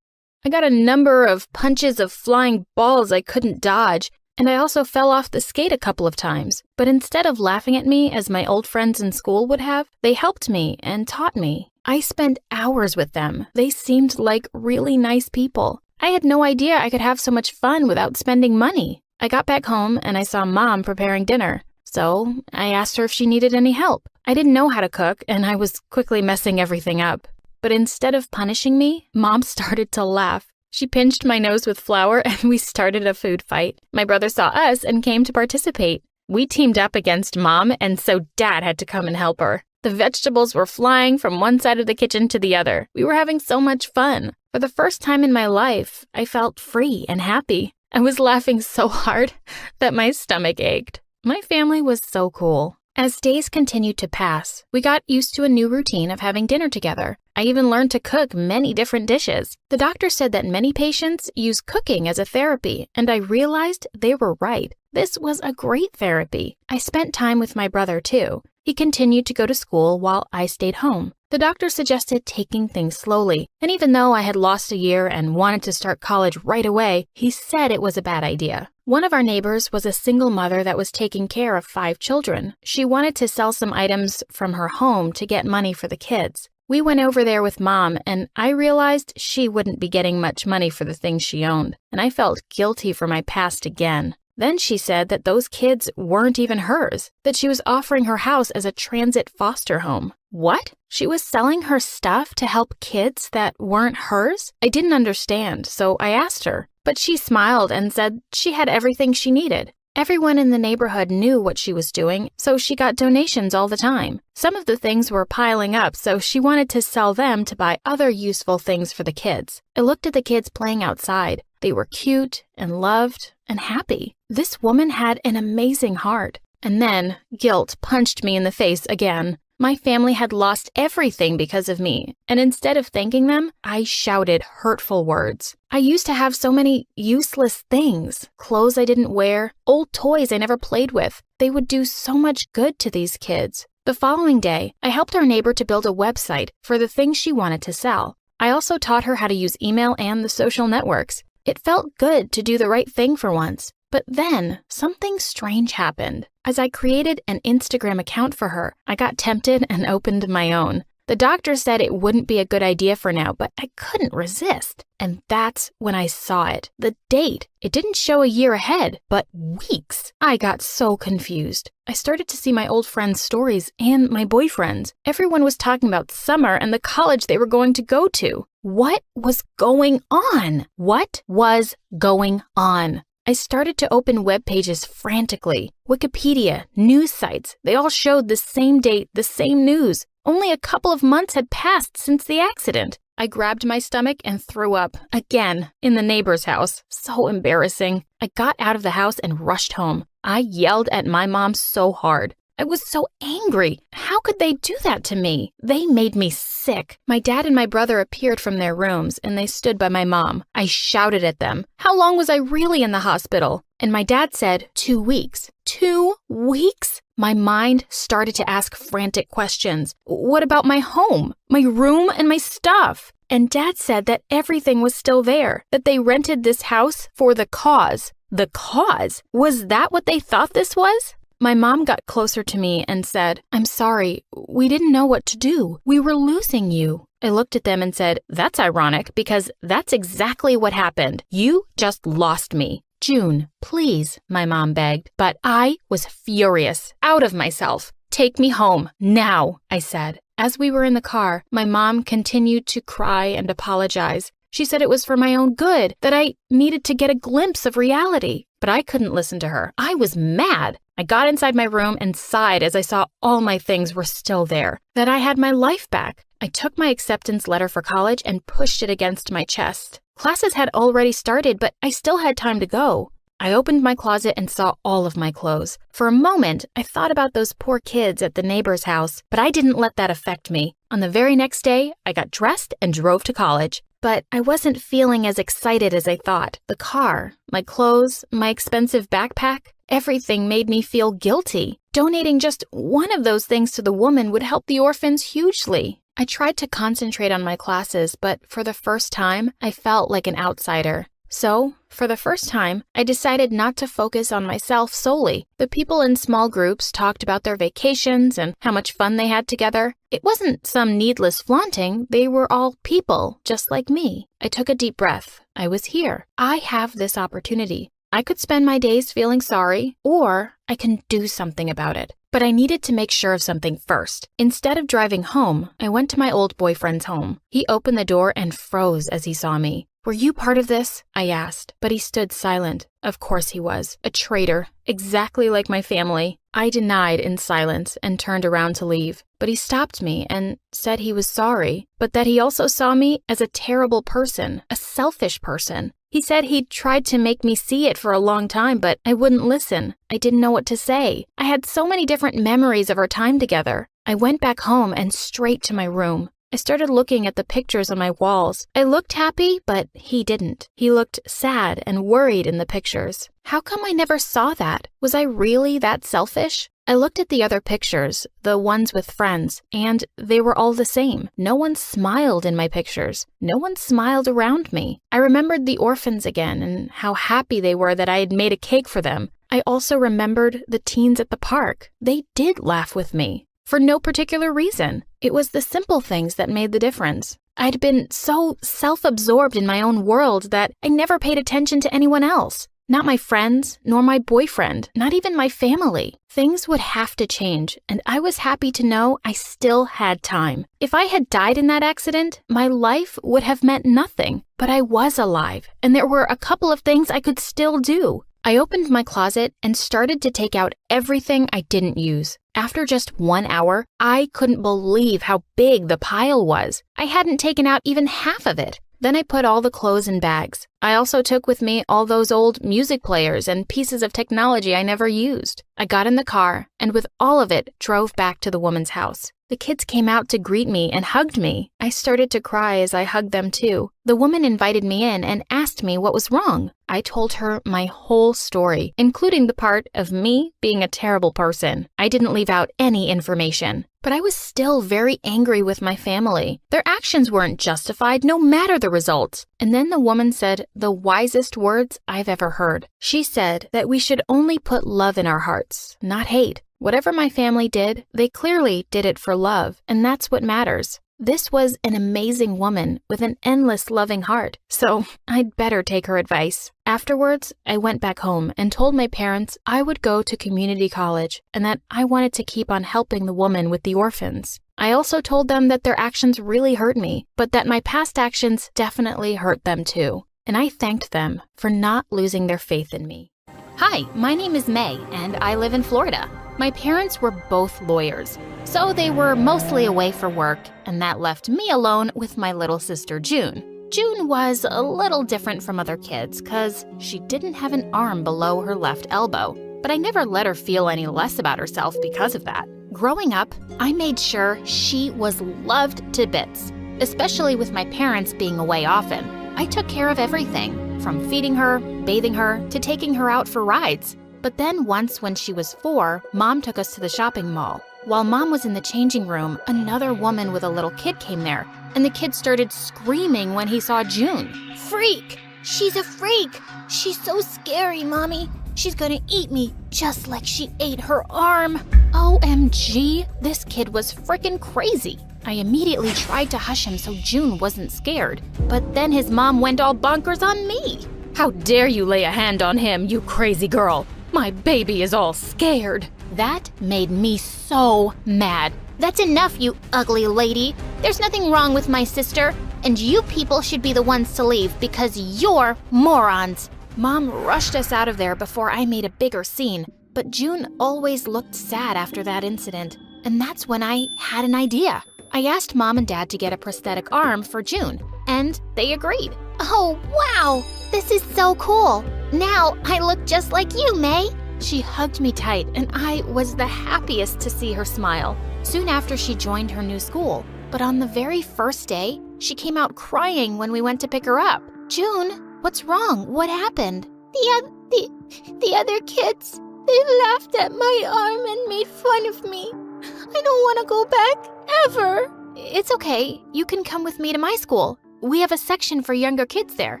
I got a number of punches of flying balls I couldn't dodge, and I also fell off the skate a couple of times. But instead of laughing at me as my old friends in school would have, they helped me and taught me. I spent hours with them. They seemed like really nice people. I had no idea I could have so much fun without spending money. I got back home and I saw Mom preparing dinner. So I asked her if she needed any help. I didn't know how to cook and I was quickly messing everything up. But instead of punishing me, Mom started to laugh. She pinched my nose with flour and we started a food fight. My brother saw us and came to participate. We teamed up against Mom, and so Dad had to come and help her. The vegetables were flying from one side of the kitchen to the other. We were having so much fun. For the first time in my life, I felt free and happy. I was laughing so hard that my stomach ached. My family was so cool. As days continued to pass, we got used to a new routine of having dinner together. I even learned to cook many different dishes. The doctor said that many patients use cooking as a therapy, and I realized they were right. This was a great therapy. I spent time with my brother, too. He continued to go to school while I stayed home. The doctor suggested taking things slowly, and even though I had lost a year and wanted to start college right away, he said it was a bad idea. One of our neighbors was a single mother that was taking care of 5 children. She wanted to sell some items from her home to get money for the kids. We went over there with Mom, and I realized she wouldn't be getting much money for the things she owned, and I felt guilty for my past again. Then she said that those kids weren't even hers, that she was offering her house as a transit foster home. What? She was selling her stuff to help kids that weren't hers? I didn't understand, so I asked her. But she smiled and said she had everything she needed. Everyone in the neighborhood knew what she was doing, so she got donations all the time. Some of the things were piling up, so she wanted to sell them to buy other useful things for the kids. I looked at the kids playing outside. They were cute and loved and happy. This woman had an amazing heart. And then guilt punched me in the face again. My family had lost everything because of me, and instead of thanking them, I shouted hurtful words. I used to have so many useless things, clothes I didn't wear, old toys I never played with. They would do so much good to these kids. The following day, I helped our neighbor to build a website for the things she wanted to sell. I also taught her how to use email and the social networks. It felt good to do the right thing for once. But then, something strange happened. As I created an Instagram account for her, I got tempted and opened my own. The doctor said it wouldn't be a good idea for now, but I couldn't resist. And that's when I saw it. The date. It didn't show a year ahead, but weeks. I got so confused. I started to see my old friends' stories and my boyfriend's. Everyone was talking about summer and the college they were going to go to. What was going on? What was going on? I started to open web pages frantically. Wikipedia, news sites, they all showed the same date, the same news. Only a couple of months had passed since the accident. I grabbed my stomach and threw up, again, in the neighbor's house. So embarrassing. I got out of the house and rushed home. I yelled at my mom so hard. I was so angry. How could they do that to me? They made me sick. My dad and my brother appeared from their rooms, and they stood by my mom. I shouted at them. How long was I really in the hospital? And my dad said, 2 weeks. 2 weeks? My mind started to ask frantic questions. What about my home, my room, and my stuff? And Dad said that everything was still there, that they rented this house for the cause. The cause? Was that what they thought this was? My mom got closer to me and said, I'm sorry, we didn't know what to do. We were losing you. I looked at them and said, that's ironic because that's exactly what happened. You just lost me. June, please, my mom begged. But I was furious, out of myself. Take me home, now, I said. As we were in the car, my mom continued to cry and apologize. She said it was for my own good, that I needed to get a glimpse of reality. But I couldn't listen to her. I was mad. I got inside my room and sighed as I saw all my things were still there, that I had my life back. I took my acceptance letter for college and pushed it against my chest. Classes had already started, but I still had time to go. I opened my closet and saw all of my clothes. For a moment, I thought about those poor kids at the neighbor's house, but I didn't let that affect me. On the very next day, I got dressed and drove to college. But I wasn't feeling as excited as I thought. The car, my clothes, my expensive backpack, everything made me feel guilty. Donating just one of those things to the woman would help the orphans hugely. I tried to concentrate on my classes, but for the first time, I felt like an outsider. So, for the first time, I decided not to focus on myself solely. The people in small groups talked about their vacations and how much fun they had together. It wasn't some needless flaunting. They were all people, just like me. I took a deep breath. I was here. I have this opportunity. I could spend my days feeling sorry, or I can do something about it. But I needed to make sure of something first. Instead of driving home, I went to my old boyfriend's home. He opened the door and froze as he saw me. Were you part of this? I asked, but he stood silent. Of course he was. A traitor, exactly like my family. I denied in silence and turned around to leave, but he stopped me and said he was sorry, but that he also saw me as a terrible person, a selfish person. He said he'd tried to make me see it for a long time, but I wouldn't listen. I didn't know what to say. I had so many different memories of our time together. I went back home and straight to my room. I started looking at the pictures on my walls. I looked happy, but he didn't. He looked sad and worried in the pictures. How come I never saw that? Was I really that selfish? I looked at the other pictures, the ones with friends, and they were all the same. No one smiled in my pictures. No one smiled around me. I remembered the orphans again and how happy they were that I had made a cake for them. I also remembered the teens at the park. They did laugh with me. For no particular reason. It was the simple things that made the difference. I'd been so self-absorbed in my own world that I never paid attention to anyone else. Not my friends, nor my boyfriend, not even my family. Things would have to change, and I was happy to know I still had time. If I had died in that accident, my life would have meant nothing. But I was alive, and there were a couple of things I could still do. I opened my closet and started to take out everything I didn't use. After just 1 hour, I couldn't believe how big the pile was. I hadn't taken out even half of it. Then I put all the clothes in bags. I also took with me all those old music players and pieces of technology I never used. I got in the car and with all of it drove back to the woman's house. The kids came out to greet me and hugged me. I started to cry as I hugged them too. The woman invited me in and asked me what was wrong. I told her my whole story, including the part of me being a terrible person. I didn't leave out any information. But I was still very angry with my family. Their actions weren't justified no matter the results. And then the woman said the wisest words I've ever heard. She said that we should only put love in our hearts, not hate. Whatever my family did, they clearly did it for love, and that's what matters. This was an amazing woman with an endless loving heart, so I'd better take her advice. Afterwards, I went back home and told my parents I would go to community college and that I wanted to keep on helping the woman with the orphans. I also told them that their actions really hurt me, but that my past actions definitely hurt them too. And I thanked them for not losing their faith in me. Hi, my name is May, and I live in Florida. My parents were both lawyers, so they were mostly away for work, and that left me alone with my little sister June. June was a little different from other kids because she didn't have an arm below her left elbow, but I never let her feel any less about herself because of that. Growing up, I made sure she was loved to bits, especially with my parents being away often. I took care of everything, from feeding her, bathing her, to taking her out for rides. But then once when she was 4, Mom took us to the shopping mall. While Mom was in the changing room, another woman with a little kid came there, and the kid started screaming when he saw June. Freak! She's a freak! She's so scary, Mommy. She's gonna eat me just like she ate her arm. OMG, this kid was frickin' crazy. I immediately tried to hush him so June wasn't scared, but then his mom went all bonkers on me. How dare you lay a hand on him, you crazy girl? My baby is all scared. That made me so mad. That's enough, you ugly lady. There's nothing wrong with my sister, and you people should be the ones to leave because you're morons. Mom rushed us out of there before I made a bigger scene, but June always looked sad after that incident, and that's when I had an idea. I asked Mom and Dad to get a prosthetic arm for June, and they agreed. Oh, wow! This is so cool. Now I look just like you, May. She hugged me tight, and I was the happiest to see her smile. Soon after, she joined her new school, but on the very first day, she came out crying when we went to pick her up. June, what's wrong? What happened? The other kids, they laughed at my arm and made fun of me. I don't want to go back, ever. It's okay. You can come with me to my school. We have a section for younger kids there.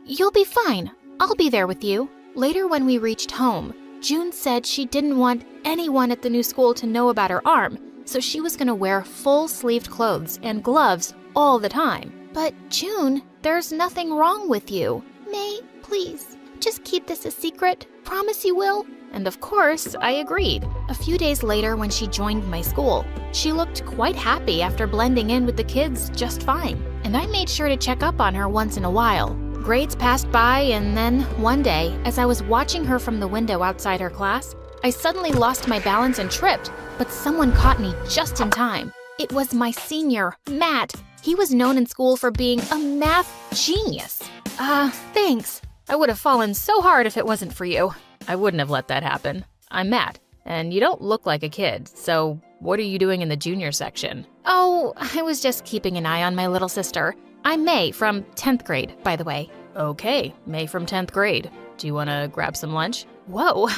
You'll be fine. I'll be there with you. Later, when we reached home, June said she didn't want anyone at the new school to know about her arm, so she was going to wear full-sleeved clothes and gloves all the time. But June, there's nothing wrong with you. May, please, just keep this a secret. Promise you will. And of course, I agreed. A few days later, when she joined my school, she looked quite happy after blending in with the kids just fine. And I made sure to check up on her once in a while. Grades passed by, and then one day, as I was watching her from the window outside her class, I suddenly lost my balance and tripped, but someone caught me just in time. It was my senior, Matt. He was known in school for being a math genius. Thanks. I would have fallen so hard if it wasn't for you. I wouldn't have let that happen. I'm Matt, and you don't look like a kid, so what are you doing in the junior section? Oh, I was just keeping an eye on my little sister. I'm May from 10th grade, by the way. Okay, May from 10th grade. Do you want to grab some lunch? Whoa,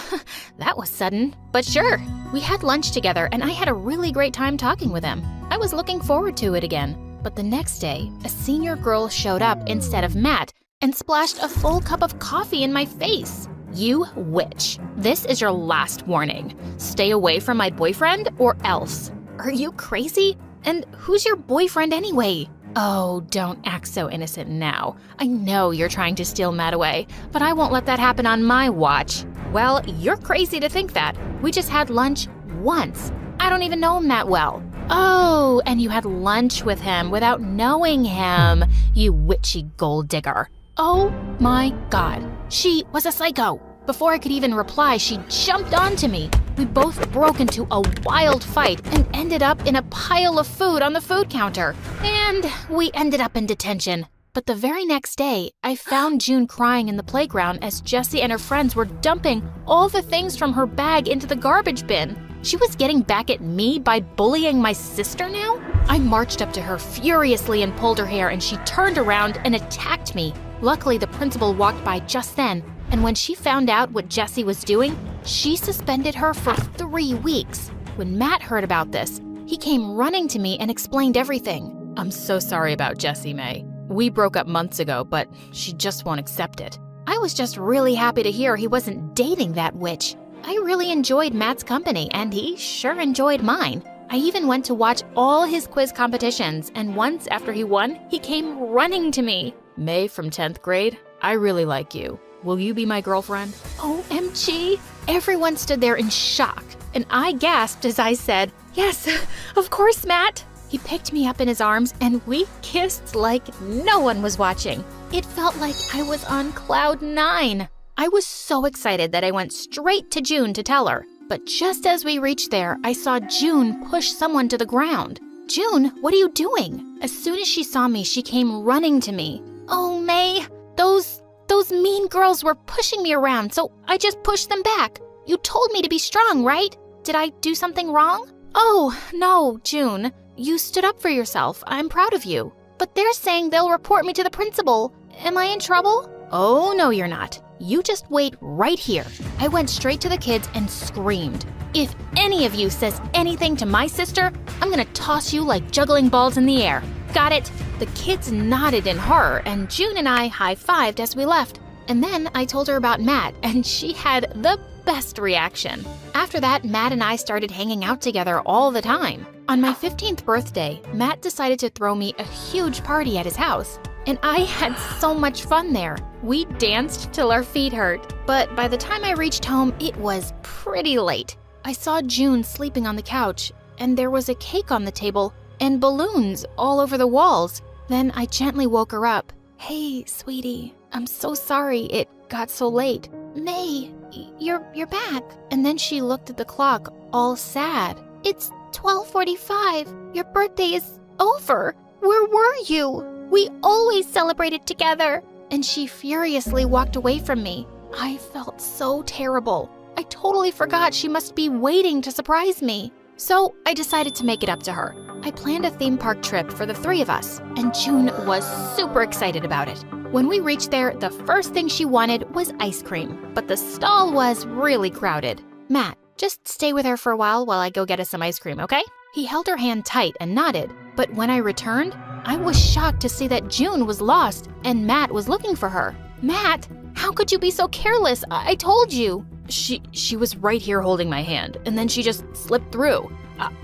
that was sudden, but sure. We had lunch together, and I had a really great time talking with him. I was looking forward to it again. But the next day, a senior girl showed up instead of Matt and splashed a full cup of coffee in my face. You witch. This is your last warning. Stay away from my boyfriend or else. Are you crazy? And who's your boyfriend anyway? Oh, don't act so innocent now. I know you're trying to steal Matt away, but I won't let that happen on my watch. Well, you're crazy to think that. We just had lunch once. I don't even know him that well. Oh, and you had lunch with him without knowing him, you witchy gold digger. Oh my God, she was a psycho. Before I could even reply, she jumped onto me. We both broke into a wild fight and ended up in a pile of food on the food counter. And we ended up in detention. But the very next day, I found June crying in the playground as Jessie and her friends were dumping all the things from her bag into the garbage bin. She was getting back at me by bullying my sister now? I marched up to her furiously and pulled her hair, and she turned around and attacked me. Luckily, the principal walked by just then, and when she found out what Jessie was doing, she suspended her for 3 weeks. When Matt heard about this, he came running to me and explained everything. I'm so sorry about Jessie, May. We broke up months ago, but she just won't accept it. I was just really happy to hear he wasn't dating that witch. I really enjoyed Matt's company, and he sure enjoyed mine. I even went to watch all his quiz competitions, and once after he won, he came running to me. May from 10th grade, I really like you. Will you be my girlfriend? OMG! Everyone stood there in shock, and I gasped as I said, yes, of course, Matt. He picked me up in his arms, and we kissed like no one was watching. It felt like I was on cloud 9. I was so excited that I went straight to June to tell her. But just as we reached there, I saw June push someone to the ground. June, what are you doing? As soon as she saw me, she came running to me. Oh, May, those mean girls were pushing me around, so I just pushed them back. You told me to be strong, right? Did I do something wrong? Oh, no, June. You stood up for yourself. I'm proud of you. But they're saying they'll report me to the principal. Am I in trouble? Oh, no, you're not. You just wait right here. I went straight to the kids and screamed. If any of you says anything to my sister, I'm gonna toss you like juggling balls in the air. Got it? The kids nodded in horror, and June and I high-fived as we left. And then I told her about Matt, and she had the best reaction. After that, Matt and I started hanging out together all the time. On my 15th birthday, Matt decided to throw me a huge party at his house. And I had so much fun there. We danced till our feet hurt. But by the time I reached home, it was pretty late. I saw June sleeping on the couch, and there was a cake on the table and balloons all over the walls. Then I gently woke her up. Hey, sweetie, I'm so sorry it got so late. May, you're back. And then she looked at the clock, all sad. It's 12:45. Your birthday is over. Where were you? We always celebrated together. And she furiously walked away from me. I felt so terrible. I totally forgot she must be waiting to surprise me. So I decided to make it up to her. I planned a theme park trip for the 3 of us, and June was super excited about it. When we reached there, the first thing she wanted was ice cream, but the stall was really crowded. Matt, just stay with her for a while I go get us some ice cream, okay? He held her hand tight and nodded, but when I returned, I was shocked to see that June was lost and Matt was looking for her. Matt, how could you be so careless? I told you. She was right here holding my hand, and then she just slipped through.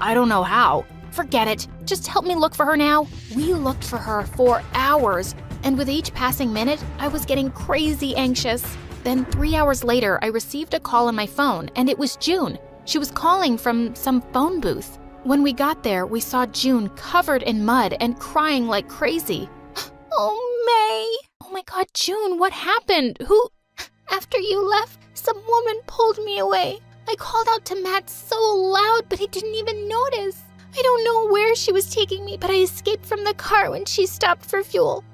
I don't know how. Forget it. Just help me look for her now. We looked for her for hours, and with each passing minute, I was getting crazy anxious. Then 3 hours later, I received a call on my phone, and it was June. She was calling from some phone booth. When we got there, we saw June covered in mud and crying like crazy. Oh, May! Oh my God, June, what happened? Who? After you left, some woman pulled me away. I called out to Matt so loud, but he didn't even notice. I don't know where she was taking me, but I escaped from the car when she stopped for fuel.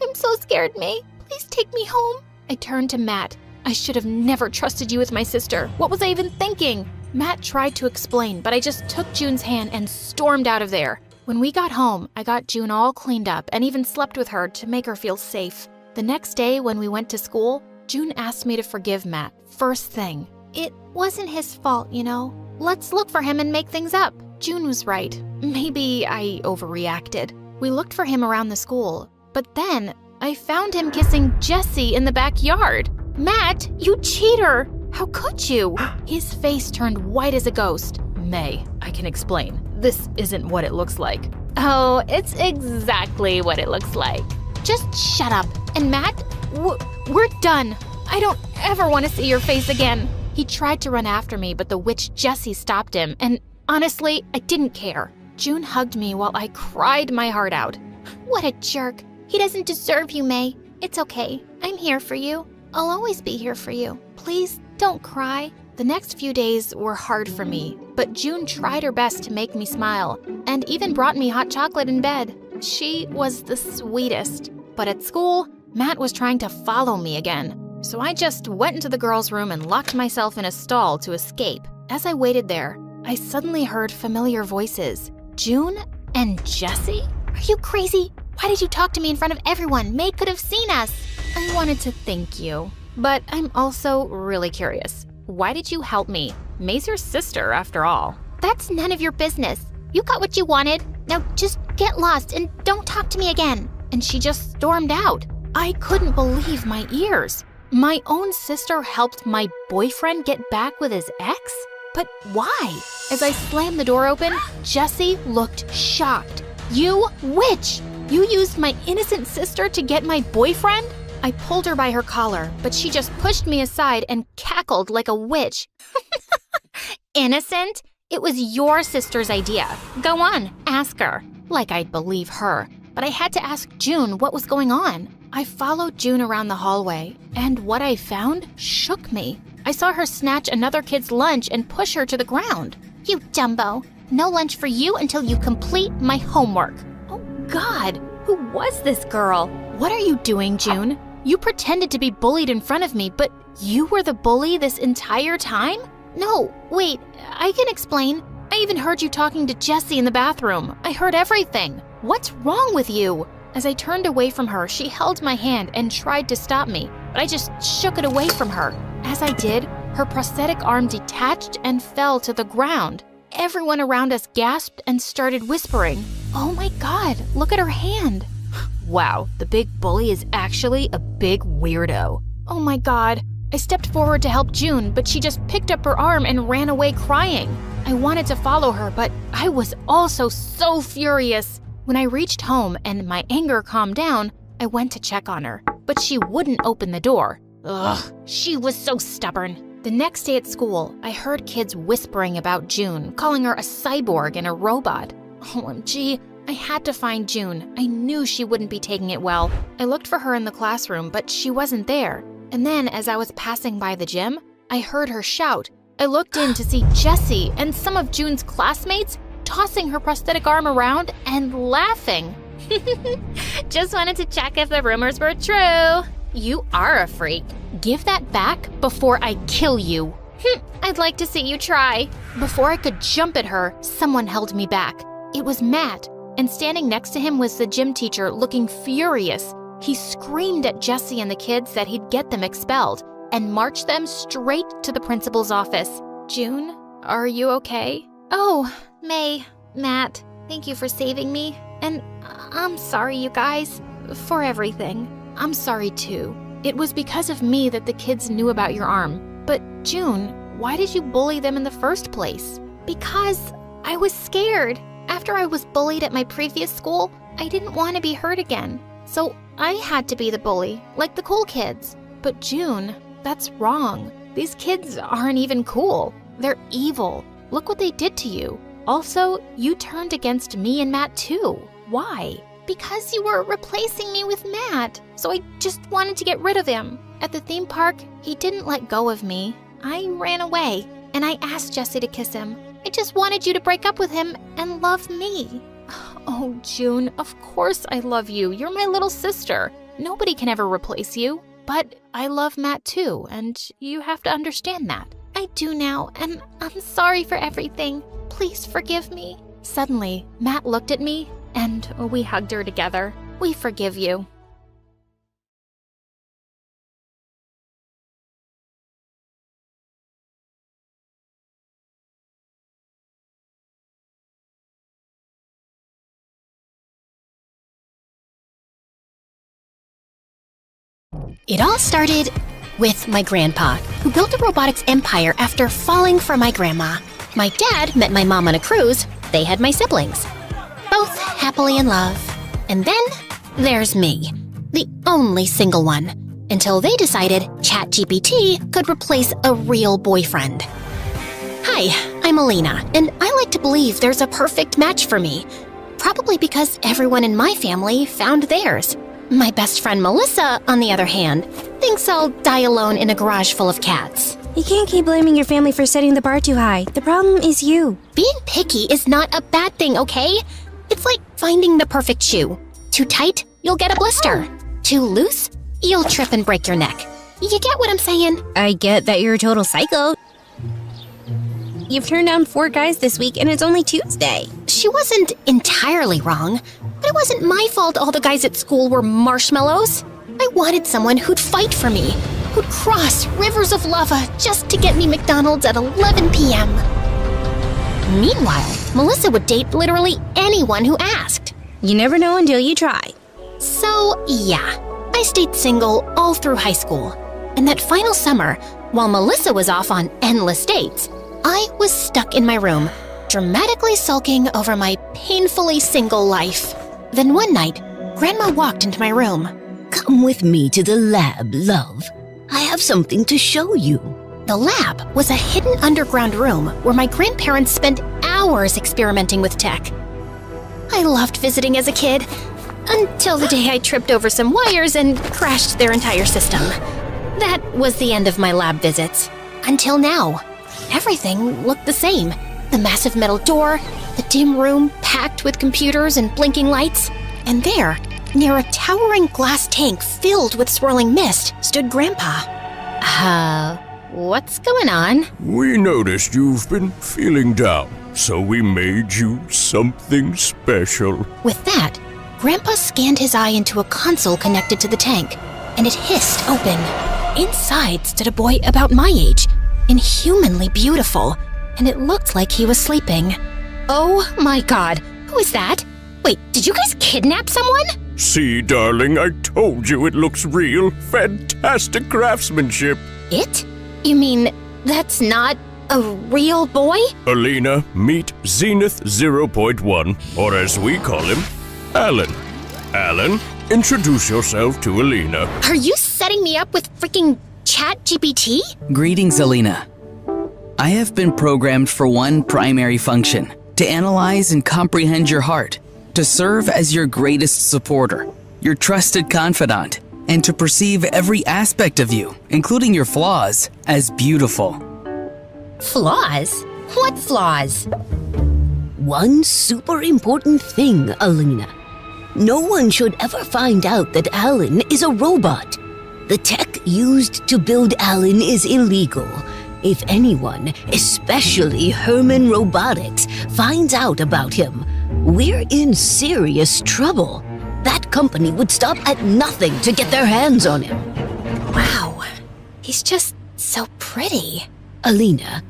I'm so scared, May. Please take me home. I turned to Matt. I should have never trusted you with my sister. What was I even thinking? Matt tried to explain, but I just took June's hand and stormed out of there. When we got home, I got June all cleaned up and even slept with her to make her feel safe. The next day, when we went to school, June asked me to forgive Matt, first thing. It wasn't his fault, you know. Let's look for him and make things up. June was right. Maybe I overreacted. We looked for him around the school, but then I found him kissing Jessie in the backyard. Matt, you cheater! How could you? His face turned white as a ghost. May, I can explain. This isn't what it looks like. Oh, it's exactly what it looks like. Just shut up. And Matt, we're done. I don't ever want to see your face again. He tried to run after me, but the witch Jessie stopped him, and honestly, I didn't care. June hugged me while I cried my heart out. What a jerk. He doesn't deserve you, May. It's okay. I'm here for you. I'll always be here for you. Please don't cry. The next few days were hard for me, but June tried her best to make me smile and even brought me hot chocolate in bed. She was the sweetest. But at school, Matt was trying to follow me again. So I just went into the girls' room and locked myself in a stall to escape. As I waited there, I suddenly heard familiar voices. June and Jesse? Are you crazy? Why did you talk to me in front of everyone? May could have seen us. I wanted to thank you, but I'm also really curious. Why did you help me? May's your sister, after all. That's none of your business. You got what you wanted. Now just get lost and don't talk to me again. And she just stormed out. I couldn't believe my ears. My own sister helped my boyfriend get back with his ex? But why? As I slammed the door open, Jesse looked shocked. You witch! You used my innocent sister to get my boyfriend? I pulled her by her collar, but she just pushed me aside and cackled like a witch. Innocent? It was your sister's idea. Go on, ask her. Like I'd believe her. But I had to ask June what was going on. I followed June around the hallway, and what I found shook me. I saw her snatch another kid's lunch and push her to the ground. You dumbo. No lunch for you until you complete my homework. Oh God, who was this girl? What are you doing, June? You pretended to be bullied in front of me, but you were the bully this entire time? No, wait, I can explain. I even heard you talking to Jesse in the bathroom. I heard everything. What's wrong with you? As I turned away from her, she held my hand and tried to stop me, but I just shook it away from her. As I did, her prosthetic arm detached and fell to the ground. Everyone around us gasped and started whispering, "Oh my God, look at her hand." Wow, the big bully is actually a big weirdo. Oh my God. I stepped forward to help June, but she just picked up her arm and ran away crying. I wanted to follow her, but I was also so furious. When I reached home and my anger calmed down, I went to check on her, but she wouldn't open the door. Ugh, she was so stubborn. The next day at school, I heard kids whispering about June, calling her a cyborg and a robot. OMG, I had to find June. I knew she wouldn't be taking it well. I looked for her in the classroom, but she wasn't there. And then, as I was passing by the gym, I heard her shout. I looked in to see Jessie and some of June's classmates tossing her prosthetic arm around and laughing. Just wanted to check if the rumors were true. You are a freak. Give that back before I kill you. I'd like to see you try. Before I could jump at her, someone held me back. It was Matt, and standing next to him was the gym teacher looking furious. He screamed at Jesse and the kids that he'd get them expelled and marched them straight to the principal's office. June, are you okay? Oh, May, Matt, thank you for saving me. And I'm sorry, you guys, for everything. I'm sorry too. It was because of me that the kids knew about your arm. But June, why did you bully them in the first place? Because I was scared. After I was bullied at my previous school, I didn't want to be hurt again. So I had to be the bully, like the cool kids. But June, that's wrong. These kids aren't even cool. They're evil. Look what they did to you. Also, you turned against me and Matt too. Why? Because you were replacing me with Matt, so I just wanted to get rid of him. At the theme park, he didn't let go of me. I ran away, and I asked Jesse to kiss him. I just wanted you to break up with him and love me. Oh, June, of course I love you. You're my little sister. Nobody can ever replace you. But I love Matt too, and you have to understand that. I do now, and I'm sorry for everything. Please forgive me. Suddenly, Matt looked at me, and we hugged her together. We forgive you. It all started with my grandpa, who built a robotics empire after falling for my grandma. My dad met my mom on a cruise. They had my siblings, both happily in love. And then there's me, the only single one, until they decided ChatGPT could replace a real boyfriend. Hi, I'm Alina, and I like to believe there's a perfect match for me. Probably because everyone in my family found theirs. My best friend Melissa, on the other hand, thinks I'll die alone in a garage full of cats. You can't keep blaming your family for setting the bar too high. The problem is you. Being picky is not a bad thing, okay? It's like finding the perfect shoe. Too tight, you'll get a blister. Too loose, you'll trip and break your neck. You get what I'm saying? I get that you're a total psycho. You've turned down 4 guys this week and it's only Tuesday. She wasn't entirely wrong, but it wasn't my fault all the guys at school were marshmallows. I wanted someone who'd fight for me, who'd cross rivers of lava just to get me McDonald's at 11 p.m. Meanwhile, Melissa would date literally anyone who asked. You never know until you try. So, yeah, I stayed single all through high school. And that final summer, while Melissa was off on endless dates, I was stuck in my room, dramatically sulking over my painfully single life. Then one night, Grandma walked into my room. Come with me to the lab, love. I have something to show you. The lab was a hidden underground room where my grandparents spent hours experimenting with tech. I loved visiting as a kid, until the day I tripped over some wires and crashed their entire system. That was the end of my lab visits. Until now. Everything looked the same. The massive metal door, the dim room packed with computers and blinking lights. And there, near a towering glass tank filled with swirling mist, stood Grandpa. What's going on? We noticed you've been feeling down, so we made you something special. With that, Grandpa scanned his eye into a console connected to the tank, and it hissed open. Inside stood a boy about my age, inhumanly beautiful, and it looked like he was sleeping. Oh my god, who is that? Wait, did you guys kidnap someone? See, darling, I told you it looks real. Fantastic craftsmanship. It? You mean that's not a real boy? Alina, meet Zenith 0.1, or as we call him, Alan. Alan, introduce yourself to Alina. Are you setting me up with freaking ChatGPT? Greetings, Alina. I have been programmed for one primary function: to analyze and comprehend your heart, to serve as your greatest supporter, your trusted confidant, and to perceive every aspect of you, including your flaws, as beautiful. Flaws? What flaws? One super important thing, Alina. No one should ever find out that Alan is a robot. The tech used to build Alan is illegal. If anyone, especially Herman Robotics, finds out about him, we're in serious trouble. That company would stop at nothing to get their hands on him. Wow, he's just so pretty. Alina,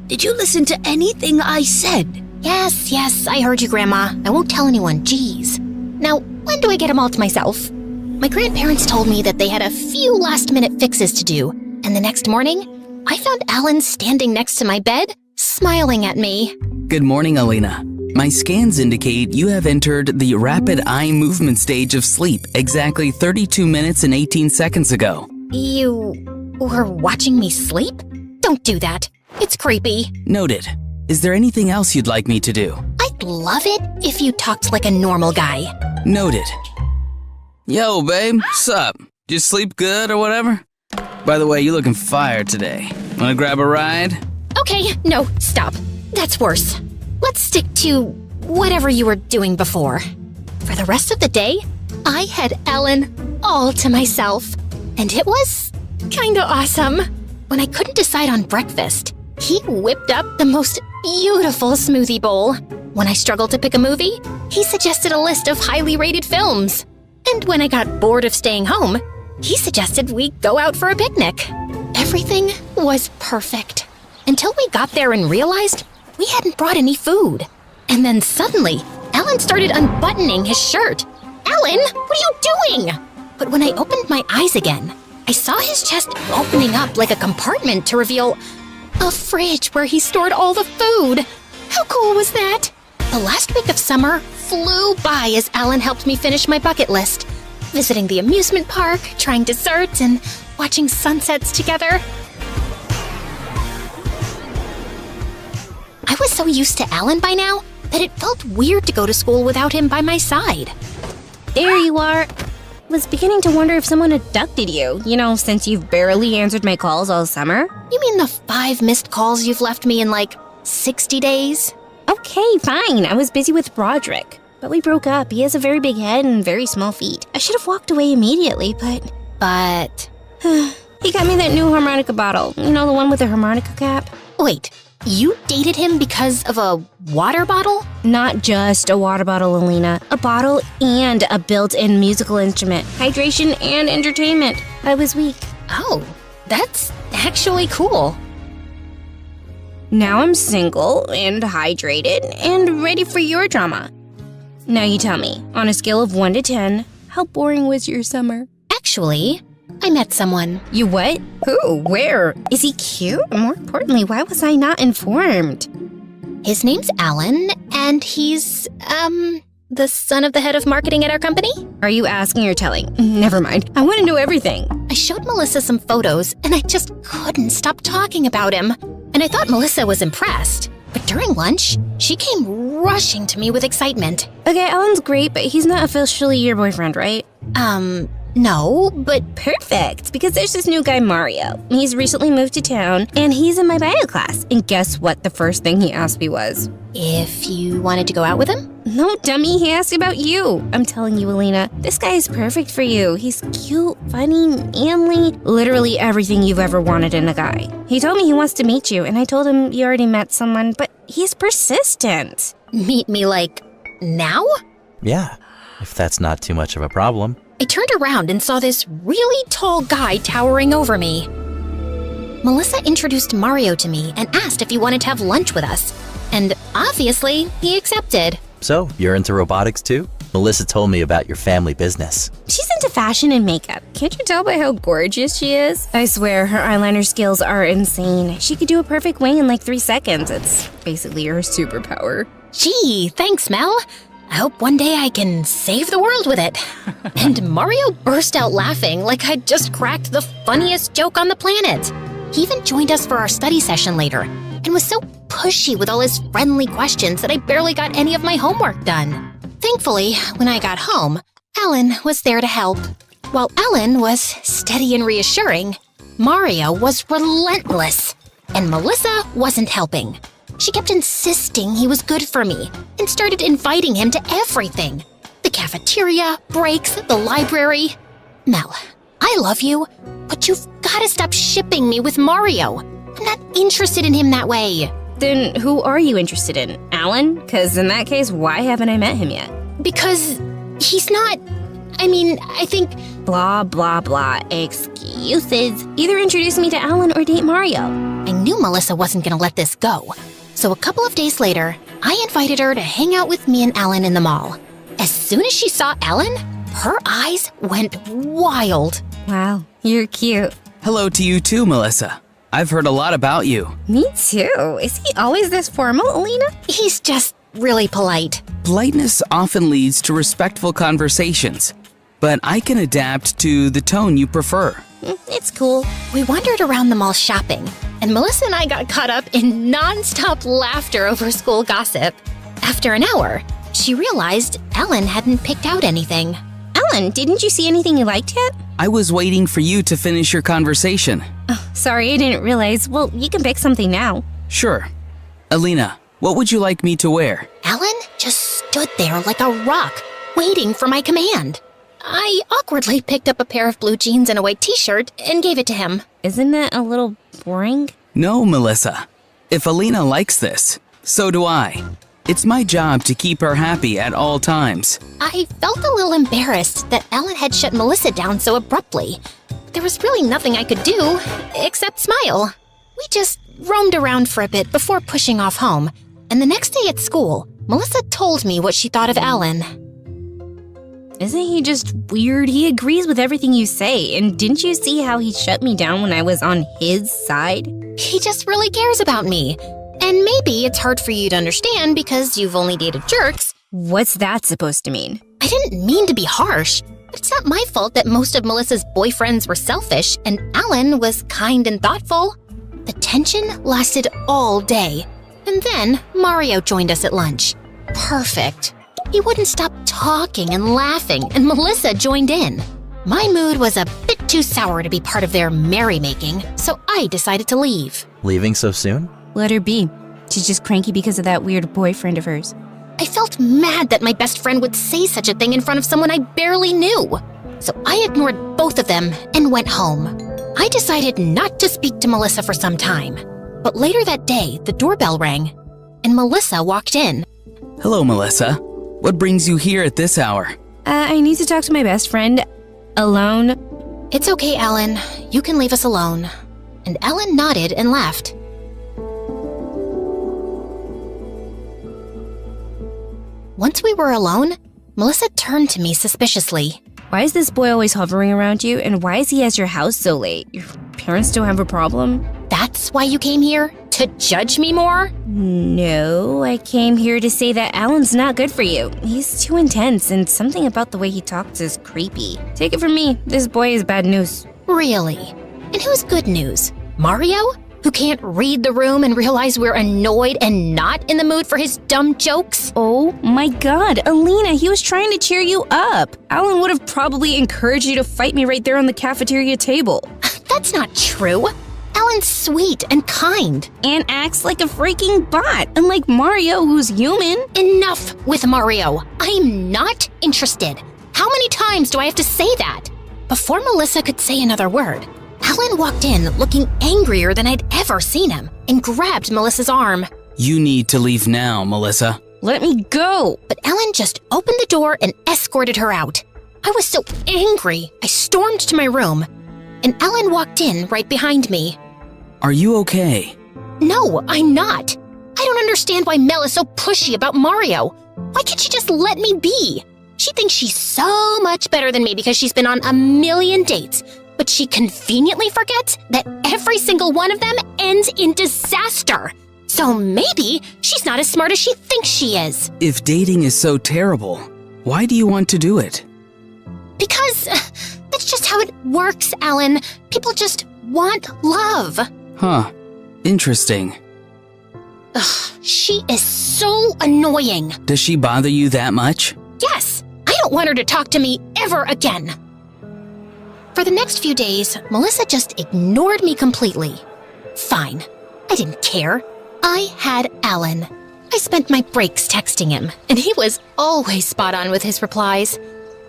did you listen to anything I said? Yes, I heard you, Grandma. I won't tell anyone, jeez. Now, when do I get him all to myself? My grandparents told me that they had a few last-minute fixes to do, and the next morning, I found Alan standing next to my bed, smiling at me. Good morning, Alina. My scans indicate you have entered the rapid eye movement stage of sleep exactly 32 minutes and 18 seconds ago. You were watching me sleep? Don't do that. It's creepy. Noted. Is there anything else you'd like me to do? I'd love it if you talked like a normal guy. Noted. Yo, babe, sup? Did you sleep good or whatever? By the way, you looking fire today. Wanna grab a ride? Okay, no, stop. That's worse. Let's stick to whatever you were doing before. For the rest of the day, I had Alan all to myself. And it was kinda awesome. When I couldn't decide on breakfast, he whipped up the most beautiful smoothie bowl. When I struggled to pick a movie, he suggested a list of highly rated films. And when I got bored of staying home, he suggested we go out for a picnic. Everything was perfect. Until we got there and realized we hadn't brought any food. And then suddenly, Alan started unbuttoning his shirt. Alan, what are you doing? But when I opened my eyes again, I saw his chest opening up like a compartment to reveal a fridge where he stored all the food. How cool was that? The last week of summer flew by as Alan helped me finish my bucket list. Visiting the amusement park, trying desserts, and watching sunsets together. I was so used to Alan by now that it felt weird to go to school without him by my side. There you are. was beginning to wonder if someone abducted you, since you've barely answered my calls all summer. You mean the 5 missed calls you've left me in like 60 days? Okay, fine. I was busy with Broderick. But we broke up. He has a very big head and very small feet. I should have walked away immediately, but... He got me that new harmonica bottle. The one with the harmonica cap? Wait, you dated him because of a water bottle? Not just a water bottle, Alina. A bottle and a built-in musical instrument. Hydration and entertainment. I was weak. Oh, that's actually cool. Now I'm single and hydrated and ready for your drama. Now you tell me, on a scale of 1 to 10, how boring was your summer? Actually, I met someone. You what? Who? Where? Is he cute? More importantly, why was I not informed? His name's Alan, and he's, the son of the head of marketing at our company? Are you asking or telling? Never mind. I want to know everything. I showed Melissa some photos, and I just couldn't stop talking about him. And I thought Melissa was impressed. But during lunch, she came rushing to me with excitement. Okay, Alan's great, but he's not officially your boyfriend, right? No, but... Perfect, because there's this new guy, Mario. He's recently moved to town, and he's in my bio class. And guess what the first thing he asked me was? If you wanted to go out with him? No, dummy, he asked about you. I'm telling you, Alina, this guy is perfect for you. He's cute, funny, manly, literally everything you've ever wanted in a guy. He told me he wants to meet you, and I told him you already met someone, but he's persistent. Meet me, like, now? Yeah, if that's not too much of a problem. I turned around and saw this really tall guy towering over me. Melissa introduced Mario to me and asked if he wanted to have lunch with us. And obviously, he accepted. So, you're into robotics too? Melissa told me about your family business. She's into fashion and makeup. Can't you tell by how gorgeous she is? I swear, her eyeliner skills are insane. She could do a perfect wing in like 3 seconds. It's basically her superpower. Gee, thanks, Mel. I hope one day I can save the world with it. And Mario burst out laughing like I'd just cracked the funniest joke on the planet. He even joined us for our study session later and was so pushy with all his friendly questions that I barely got any of my homework done. Thankfully, when I got home, Alan was there to help. While Alan was steady and reassuring, Mario was relentless, and Melissa wasn't helping. She kept insisting he was good for me and started inviting him to everything. The cafeteria, breaks, the library. Mel, I love you, but you've got to stop shipping me with Mario. I'm not interested in him that way. Then who are you interested in? Alan? Because in that case, why haven't I met him yet? Because he's not... I think... Blah, blah, blah. Excuses. Either introduce me to Alan or date Mario. I knew Melissa wasn't going to let this go. So a couple of days later, I invited her to hang out with me and Alan in the mall. As soon as she saw Alan, her eyes went wild. Wow, you're cute. Hello to you too, Melissa. I've heard a lot about you. Me too. Is he always this formal, Alina? He's just really polite. Politeness often leads to respectful conversations, but I can adapt to the tone you prefer. It's cool. We wandered around the mall shopping, and Melissa and I got caught up in non-stop laughter over school gossip. After an hour, she realized Alan hadn't picked out anything. Alan, didn't you see anything you liked yet? I was waiting for you to finish your conversation. Oh, sorry, I didn't realize. Well, you can pick something now. Sure. Alina, what would you like me to wear? Alan just stood there like a rock, waiting for my command. I awkwardly picked up a pair of blue jeans and a white t-shirt and gave it to him. Isn't that a little boring? No, Melissa. If Alina likes this, so do I. It's my job to keep her happy at all times. I felt a little embarrassed that Alan had shut Melissa down so abruptly. There was really nothing I could do except smile. We just roamed around for a bit before pushing off home, and the next day at school, Melissa told me what she thought of Alan. Isn't he just weird? He agrees with everything you say, and didn't you see how he shut me down when I was on his side? He just really cares about me. And maybe it's hard for you to understand because you've only dated jerks. What's that supposed to mean? I didn't mean to be harsh. It's not my fault that most of Melissa's boyfriends were selfish and Alan was kind and thoughtful. The tension lasted all day. And then Mario joined us at lunch. Perfect. He wouldn't stop talking and laughing, and Melissa joined in. My mood was a bit too sour to be part of their merrymaking, so I decided to leave. Leaving so soon? Let her be. She's just cranky because of that weird boyfriend of hers. I felt mad that my best friend would say such a thing in front of someone I barely knew. So I ignored both of them and went home. I decided not to speak to Melissa for some time. But later that day, the doorbell rang, and Melissa walked in. Hello, Melissa. What brings you here at this hour? I need to talk to my best friend. Alone? It's okay, Alan. You can leave us alone. And Alan nodded and left. Once we were alone, Melissa turned to me suspiciously. Why is this boy always hovering around you, and why is he at your house so late? Your parents don't have a problem? That's why you came here? To judge me more? No, I came here to say that Alan's not good for you. He's too intense, and something about the way he talks is creepy. Take it from me, this boy is bad news. Really? And who's good news? Mario? Who can't read the room and realize we're annoyed and not in the mood for his dumb jokes? Oh my god, Alina, he was trying to cheer you up. Alan would have probably encouraged you to fight me right there on the cafeteria table. That's not true. Alan's sweet and kind. And acts like a freaking bot, unlike Mario, who's human. Enough with Mario. I'm not interested. How many times do I have to say that? Before Melissa could say another word, Alan walked in looking angrier than I'd ever seen him and grabbed Melissa's arm. You need to leave now, Melissa. Let me go. But Alan just opened the door and escorted her out. I was so angry, I stormed to my room, and Alan walked in right behind me. Are you okay? No, I'm not. I don't understand why Mel is so pushy about Mario. Why can't she just let me be? She thinks she's so much better than me because she's been on a million dates, but she conveniently forgets that every single one of them ends in disaster. So maybe she's not as smart as she thinks she is. If dating is so terrible, why do you want to do it? Because that's just how it works, Alan. People just want love. Huh. Interesting. Ugh, she is so annoying. Does she bother you that much? Yes. I don't want her to talk to me ever again. For the next few days, Melissa just ignored me completely. Fine. I didn't care. I had Alan. I spent my breaks texting him, and he was always spot on with his replies.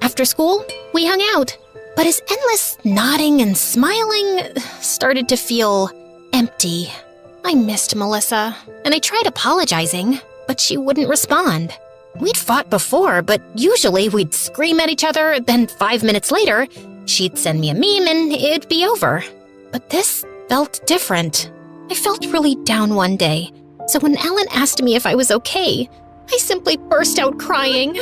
After school, we hung out, but his endless nodding and smiling started to feel empty. I missed Melissa, and I tried apologizing, but she wouldn't respond. We'd fought before, but usually we'd scream at each other, then 5 minutes later, she'd send me a meme and it'd be over. But this felt different. I felt really down one day, so when Alan asked me if I was okay, I simply burst out crying.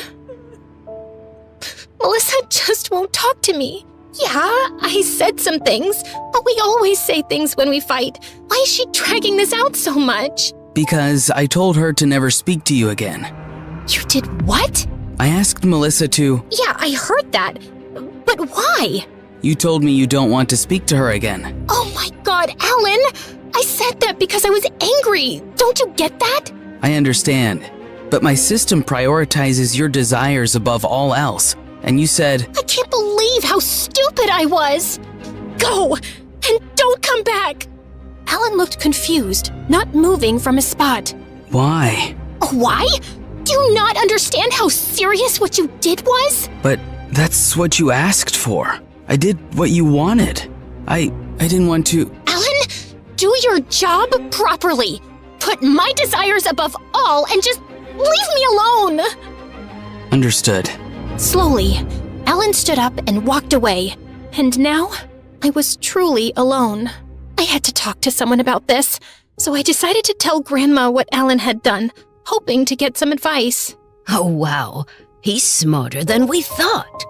Melissa just won't talk to me. Yeah, I said some things, but we always say things when we fight. Why is she dragging this out so much? Because I told her to never speak to you again. You did what? I asked Melissa to... Yeah, I heard that. But why? You told me you don't want to speak to her again. Oh my god, Alan! I said that because I was angry. Don't you get that? I understand, but my system prioritizes your desires above all else. And you said... I can't believe how stupid I was! Go! And don't come back! Alan looked confused, not moving from his spot. Why? Why? Do you not understand how serious what you did was? But that's what you asked for. I did what you wanted. I didn't want to... Alan, do your job properly. Put my desires above all and just leave me alone! Understood. Slowly, Alan stood up and walked away. And now, I was truly alone. I had to talk to someone about this, so I decided to tell Grandma what Alan had done, hoping to get some advice. Oh, wow. He's smarter than we thought.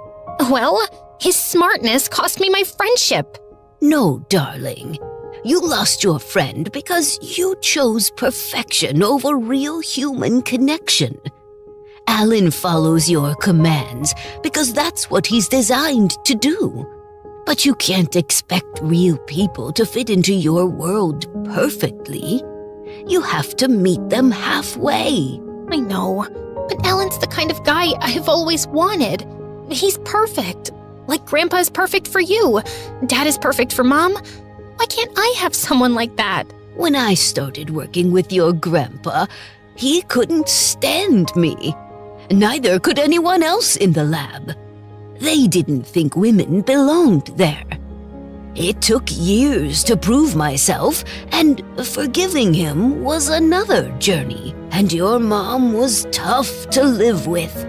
Well, his smartness cost me my friendship. No, darling. You lost your friend because you chose perfection over real human connection. Alan follows your commands because that's what he's designed to do. But you can't expect real people to fit into your world perfectly. You have to meet them halfway. I know, but Alan's the kind of guy I've always wanted. He's perfect. Like Grandpa is perfect for you. Dad is perfect for Mom. Why can't I have someone like that? When I started working with your grandpa, he couldn't stand me. Neither could anyone else in the lab. They didn't think women belonged there. It took years to prove myself, and forgiving him was another journey. And your mom was tough to live with.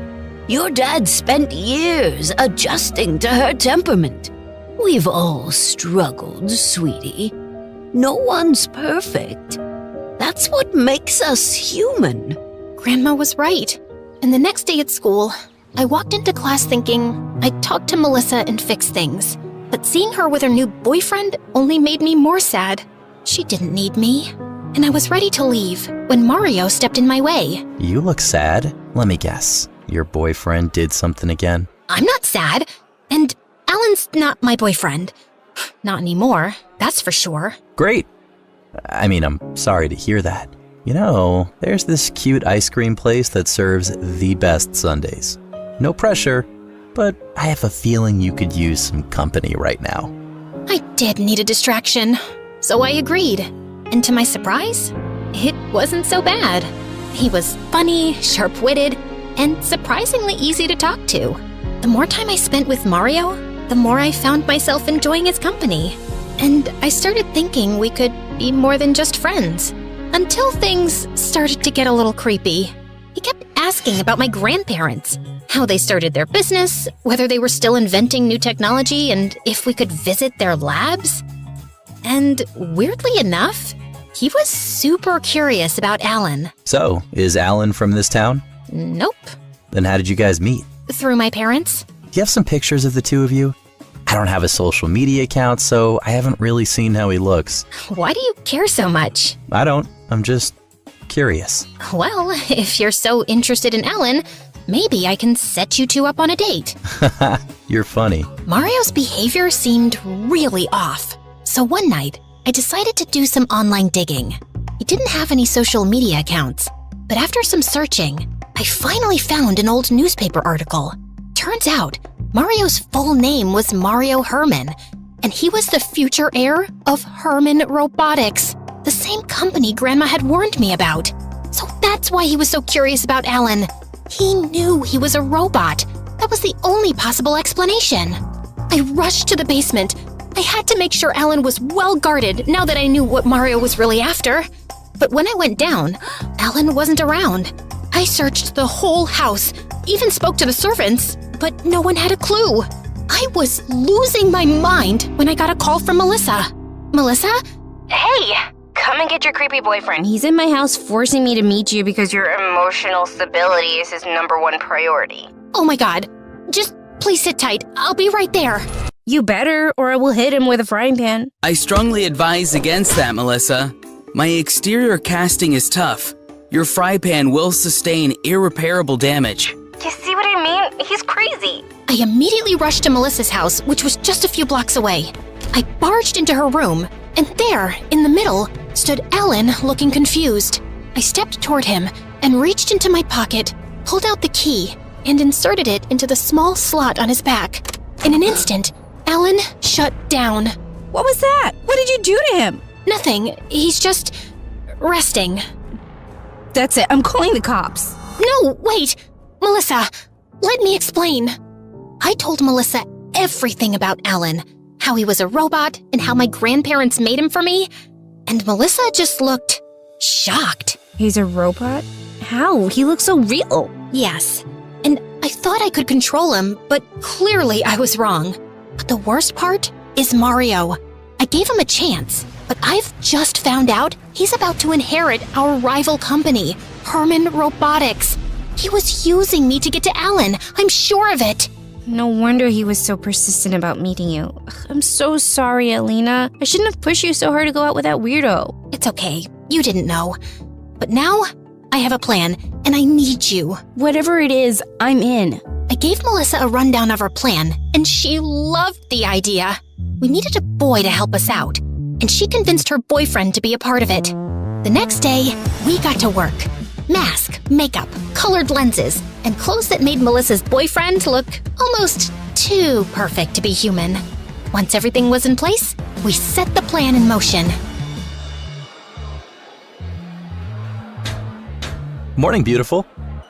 Your dad spent years adjusting to her temperament. We've all struggled, sweetie. No one's perfect. That's what makes us human. Grandma was right. And the next day at school, I walked into class thinking I'd talk to Melissa and fix things. But seeing her with her new boyfriend only made me more sad. She didn't need me. And I was ready to leave when Mario stepped in my way. You look sad. Let me guess. Your boyfriend did something again? I'm not sad. And Alan's not my boyfriend. Not anymore, that's for sure. Great. I mean, I'm sorry to hear that. You know, there's this cute ice cream place that serves the best sundaes. No pressure, but I have a feeling you could use some company right now. I did need a distraction, so I agreed. And to my surprise, it wasn't so bad. He was funny, sharp-witted, and surprisingly easy to talk to. The more time I spent with Mario, the more I found myself enjoying his company. And I started thinking we could be more than just friends. Until things started to get a little creepy. He kept asking about my grandparents, how they started their business, whether they were still inventing new technology, and if we could visit their labs. And weirdly enough, he was super curious about Alan. So, is Alan from this town? Nope. Then how did you guys meet? Through my parents. Do you have some pictures of the two of you? I don't have a social media account, so I haven't really seen how he looks. Why do you care so much? I don't. I'm just curious. Well, if you're so interested in Alan, maybe I can set you two up on a date. You're funny. Mario's behavior seemed really off. So one night, I decided to do some online digging. He didn't have any social media accounts, but after some searching, I finally found an old newspaper article. Turns out, Mario's full name was Mario Herman, and he was the future heir of Herman Robotics, the same company Grandma had warned me about. So that's why he was so curious about Alan. He knew he was a robot. That was the only possible explanation. I rushed to the basement. I had to make sure Alan was well guarded now that I knew what Mario was really after. But when I went down, Alan wasn't around. I searched the whole house, even spoke to the servants, but no one had a clue. I was losing my mind when I got a call from Melissa. Melissa? Hey, come and get your creepy boyfriend. He's in my house forcing me to meet you because your emotional stability is his #1 priority. Oh my god. Just please sit tight. I'll be right there. You better, or I will hit him with a frying pan. I strongly advise against that, Melissa. My exterior casting is tough. Your fry pan will sustain irreparable damage. You see what I mean? He's crazy. I immediately rushed to Melissa's house, which was just a few blocks away. I barged into her room, and there, in the middle, stood Alan looking confused. I stepped toward him and reached into my pocket, pulled out the key, and inserted it into the small slot on his back. In an instant, Alan shut down. What was that? What did you do to him? Nothing. He's just resting. That's it. I'm calling the cops. No, wait. Melissa, let me explain. I told Melissa everything about Alan, how he was a robot and how my grandparents made him for me, and Melissa just looked shocked. He's a robot? How? He looks so real. Yes, and I thought I could control him, but clearly I was wrong. But the worst part is Mario. I gave him a chance, but I've just found out he's about to inherit our rival company, Herman Robotics. He was using me to get to Alan. I'm sure of it. No wonder he was so persistent about meeting you. Ugh, I'm so sorry, Alina. I shouldn't have pushed you so hard to go out with that weirdo. It's okay. You didn't know. But now, I have a plan, and I need you. Whatever it is, I'm in. I gave Melissa a rundown of our plan, and she loved the idea. We needed a boy to help us out, and she convinced her boyfriend to be a part of it. The next day, we got to work. Mask, makeup, colored lenses, and clothes that made Melissa's boyfriend look almost too perfect to be human. Once everything was in place, we set the plan in motion. Morning, beautiful.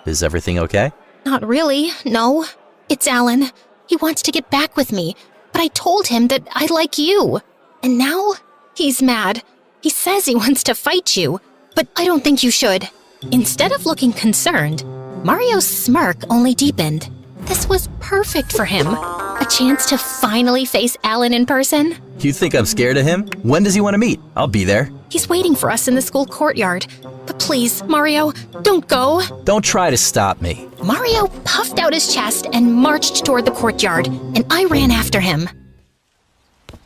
Is everything okay? Not really, no. It's Alan. He wants to get back with me, but I told him that I like you. And now, he's mad. He says he wants to fight you, but I don't think you should. Instead of looking concerned, Mario's smirk only deepened. This was perfect for him. A chance to finally face Alan in person. You think I'm scared of him? When does he want to meet? I'll be there. He's waiting for us in the school courtyard. But please, Mario, don't go. Don't try to stop me. Mario puffed out his chest and marched toward the courtyard, and I ran after him.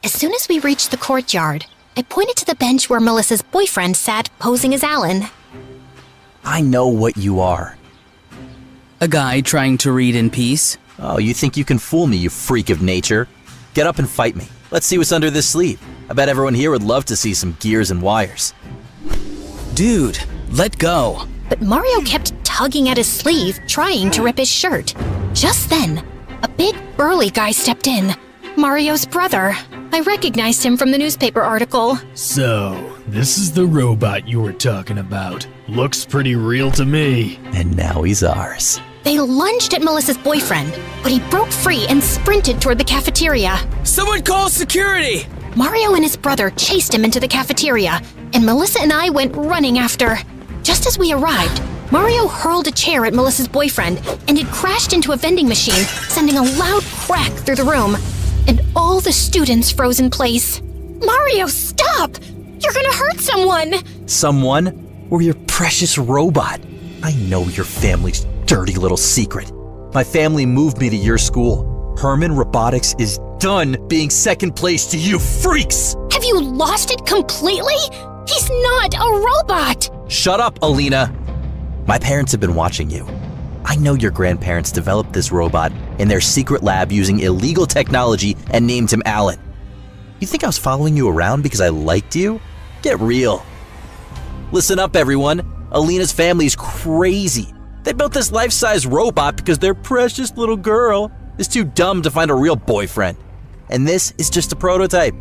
As soon as we reached the courtyard, I pointed to the bench where Melissa's boyfriend sat posing as Alan. I know what you are. A guy trying to read in peace? Oh, you think you can fool me, you freak of nature? Get up and fight me. Let's see what's under this sleeve. I bet everyone here would love to see some gears and wires. Dude, let go. But Mario kept tugging at his sleeve, trying to rip his shirt. Just then, a big burly guy stepped in. Mario's brother. I recognized him from the newspaper article. So, this is the robot you were talking about. Looks pretty real to me. And now he's ours. They lunged at Melissa's boyfriend, but he broke free and sprinted toward the cafeteria. Someone call security! Mario and his brother chased him into the cafeteria, and Melissa and I went running after. Just as we arrived, Mario hurled a chair at Melissa's boyfriend, and it crashed into a vending machine, sending a loud crack through the room. And all the students froze in place. Mario, stop! You're gonna hurt someone! Someone? Or your precious robot? I know your family's dirty little secret. My family moved me to your school. Herman Robotics is done being second place to you freaks! Have you lost it completely? He's not a robot! Shut up, Alina! My parents have been watching you. I know your grandparents developed this robot in their secret lab using illegal technology and named him Alan. You think I was following you around because I liked you? Get real. Listen up, everyone. Alina's family's crazy. They built this life-size robot because their precious little girl is too dumb to find a real boyfriend. And this is just a prototype.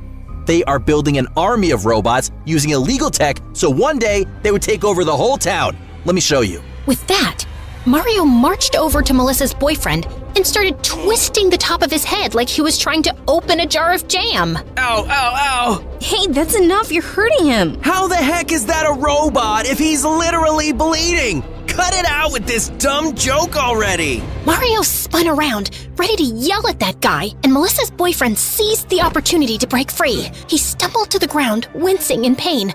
They are building an army of robots using illegal tech so one day they would take over the whole town. Let me show you. With that, Mario marched over to Melissa's boyfriend and started twisting the top of his head like he was trying to open a jar of jam. Ow, ow, ow! Hey, that's enough. You're hurting him. How the heck is that a robot if he's literally bleeding? Cut it out with this dumb joke already! Mario spun around, ready to yell at that guy, and Melissa's boyfriend seized the opportunity to break free. He stumbled to the ground, wincing in pain,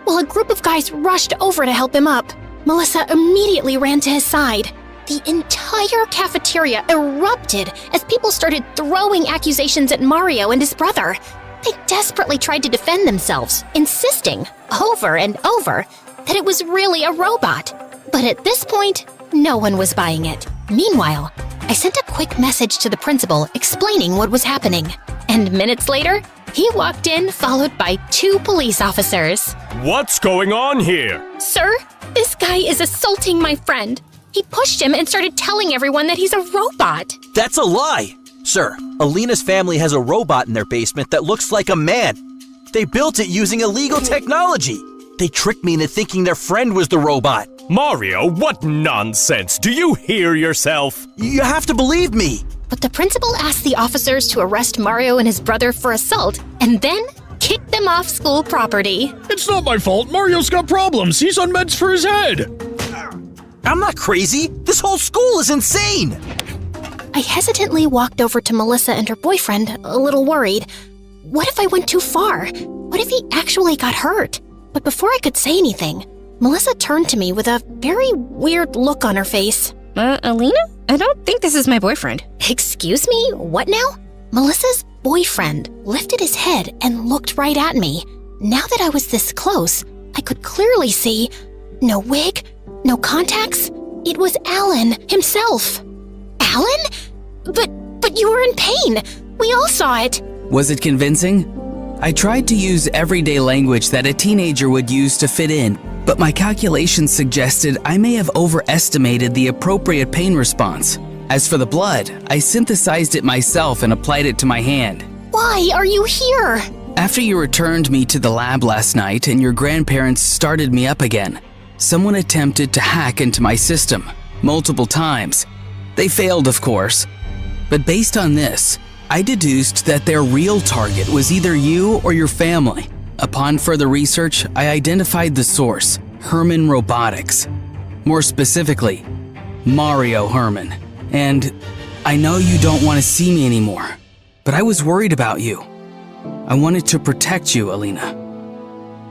while a group of guys rushed over to help him up. Melissa immediately ran to his side. The entire cafeteria erupted as people started throwing accusations at Mario and his brother. They desperately tried to defend themselves, insisting, over and over, that it was really a robot. But at this point, no one was buying it. Meanwhile, I sent a quick message to the principal explaining what was happening. And minutes later, he walked in followed by 2 police officers. What's going on here? Sir, this guy is assaulting my friend. He pushed him and started telling everyone that he's a robot. That's a lie! Sir, Alina's family has a robot in their basement that looks like a man. They built it using illegal technology. They tricked me into thinking their friend was the robot. Mario, what nonsense! Do you hear yourself? You have to believe me! But the principal asked the officers to arrest Mario and his brother for assault and then kicked them off school property. It's not my fault. Mario's got problems. He's on meds for his head. I'm not crazy. This whole school is insane. I hesitantly walked over to Melissa and her boyfriend, a little worried. What if I went too far? What if he actually got hurt? But before I could say anything, Melissa turned to me with a very weird look on her face. Alina? I don't think this is my boyfriend. Excuse me? What now? Melissa's boyfriend lifted his head and looked right at me. Now that I was this close, I could clearly see no wig, no contacts. It was Alan himself. Alan? But you were in pain. We all saw it. Was it convincing? I tried to use everyday language that a teenager would use to fit in, but my calculations suggested I may have overestimated the appropriate pain response. As for the blood, I synthesized it myself and applied it to my hand. Why are you here? After you returned me to the lab last night and your grandparents started me up again, someone attempted to hack into my system multiple times. They failed, of course. But based on this, I deduced that their real target was either you or your family. Upon further research, I identified the source, Herman Robotics. More specifically, Mario Herman. And I know you don't want to see me anymore, but I was worried about you. I wanted to protect you, Alina.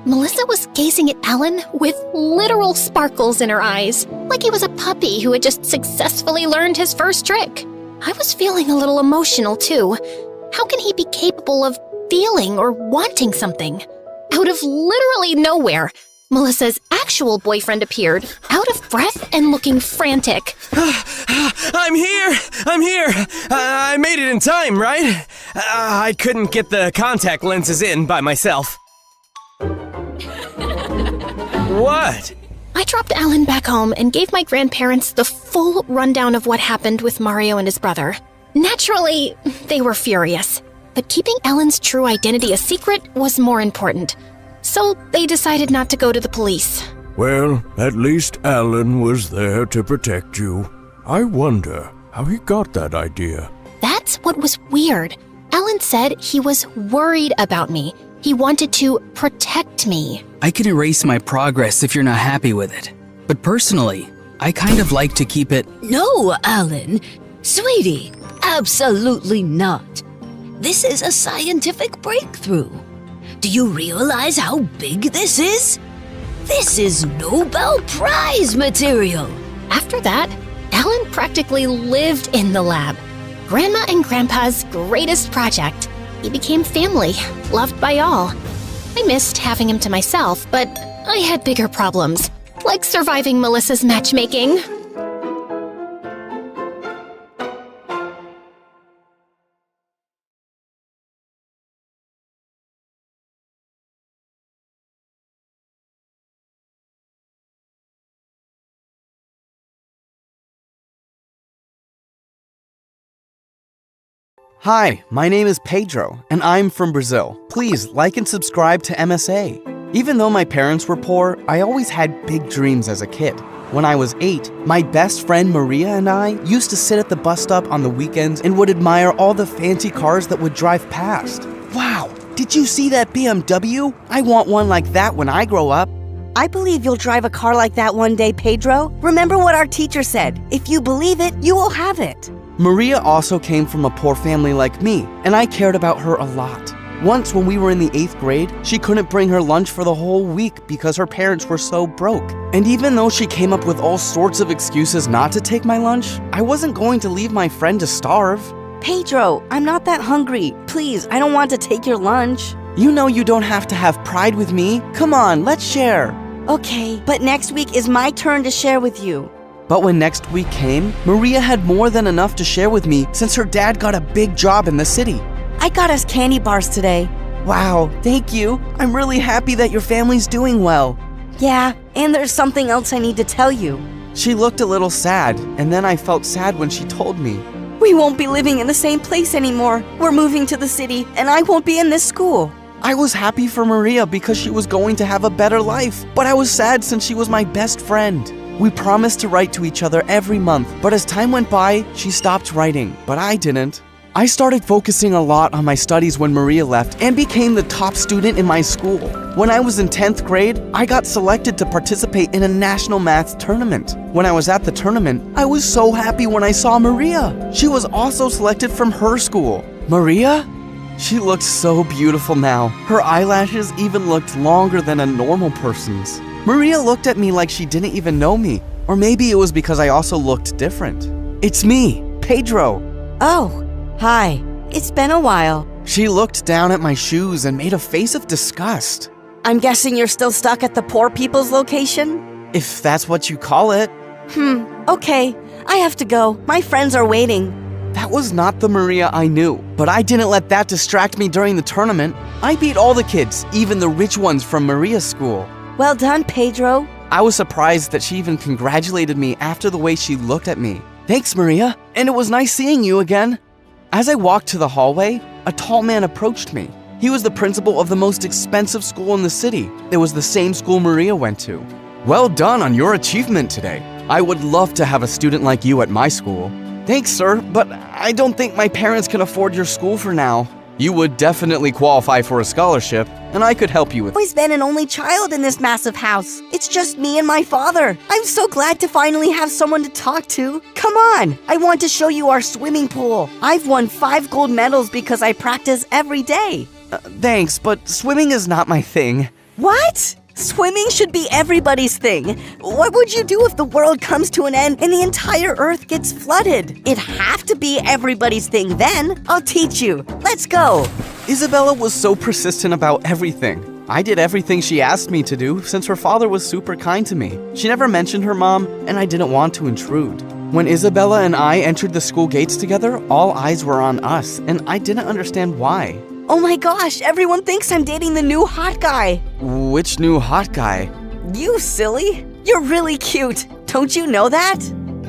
Melissa was gazing at Alan with literal sparkles in her eyes, like he was a puppy who had just successfully learned his first trick. I was feeling a little emotional too. How can he be capable of feeling or wanting something? Out of literally nowhere, Melissa's actual boyfriend appeared, out of breath and looking frantic. I'm here! I made it in time, right? I couldn't get the contact lenses in by myself. What? I dropped Alan back home and gave my grandparents the full rundown of what happened with Mario and his brother. Naturally, they were furious, but keeping Alan's true identity a secret was more important. So they decided not to go to the police. Well, at least Alan was there to protect you. I wonder how he got that idea. That's what was weird. Alan said he was worried about me. He wanted to protect me. I can erase my progress if you're not happy with it. But personally, I kind of like to keep it. No, Alan. Sweetie, absolutely not. This is a scientific breakthrough. Do you realize how big this is? This is Nobel Prize material. After that, Alan practically lived in the lab. Grandma and Grandpa's greatest project. He became family, loved by all. I missed having him to myself, but I had bigger problems, like surviving Melissa's matchmaking. Hi, my name is Pedro, and I'm from Brazil. Please like and subscribe to MSA. Even though my parents were poor, I always had big dreams as a kid. When I was 8, my best friend Maria and I used to sit at the bus stop on the weekends and would admire all the fancy cars that would drive past. Wow, did you see that BMW? I want one like that when I grow up. I believe you'll drive a car like that one day, Pedro. Remember what our teacher said. If you believe it, you will have it. Maria also came from a poor family like me, and I cared about her a lot. Once when we were in the 8th grade, she couldn't bring her lunch for the whole week because her parents were so broke. And even though she came up with all sorts of excuses not to take my lunch, I wasn't going to leave my friend to starve. Pedro, I'm not that hungry. Please, I don't want to take your lunch. You know you don't have to have pride with me. Come on, let's share. Okay, but next week is my turn to share with you. But when next week came, Maria had more than enough to share with me since her dad got a big job in the city. I got us candy bars today. Wow, thank you. I'm really happy that your family's doing well. Yeah, and there's something else I need to tell you. She looked a little sad, and then I felt sad when she told me. We won't be living in the same place anymore. We're moving to the city, and I won't be in this school. I was happy for Maria because she was going to have a better life, but I was sad since she was my best friend. We promised to write to each other every month, but as time went by, she stopped writing, but I didn't. I started focusing a lot on my studies when Maria left and became the top student in my school. When I was in 10th grade, I got selected to participate in a national math tournament. When I was at the tournament, I was so happy when I saw Maria. She was also selected from her school. Maria? She looked so beautiful now. Her eyelashes even looked longer than a normal person's. Maria looked at me like she didn't even know me. Or maybe it was because I also looked different. It's me, Pedro. Oh, hi. It's been a while. She looked down at my shoes and made a face of disgust. I'm guessing you're still stuck at the poor people's location? If that's what you call it. Okay. I have to go. My friends are waiting. That was not the Maria I knew, but I didn't let that distract me during the tournament. I beat all the kids, even the rich ones from Maria's school. Well done, Pedro. I was surprised that she even congratulated me after the way she looked at me. Thanks, Maria, and it was nice seeing you again. As I walked to the hallway, a tall man approached me. He was the principal of the most expensive school in the city. It was the same school Maria went to. Well done on your achievement today. I would love to have a student like you at my school. Thanks, sir, but I don't think my parents can afford your school for now. You would definitely qualify for a scholarship, and I could help you with. I've always been an only child in this massive house. It's just me and my father. I'm so glad to finally have someone to talk to. Come on, I want to show you our swimming pool. I've won 5 gold medals because I practice every day. Thanks, but swimming is not my thing. What? Swimming should be everybody's thing. What would you do if the world comes to an end and the entire earth gets flooded? It'd have to be everybody's thing then. I'll teach you. Let's go. Isabella was so persistent about everything. I did everything she asked me to do since her father was super kind to me. She never mentioned her mom, and I didn't want to intrude. When Isabella and I entered the school gates together, all eyes were on us, and I didn't understand why. Oh my gosh, everyone thinks I'm dating the new hot guy. Which new hot guy? You silly. You're really cute. Don't you know that?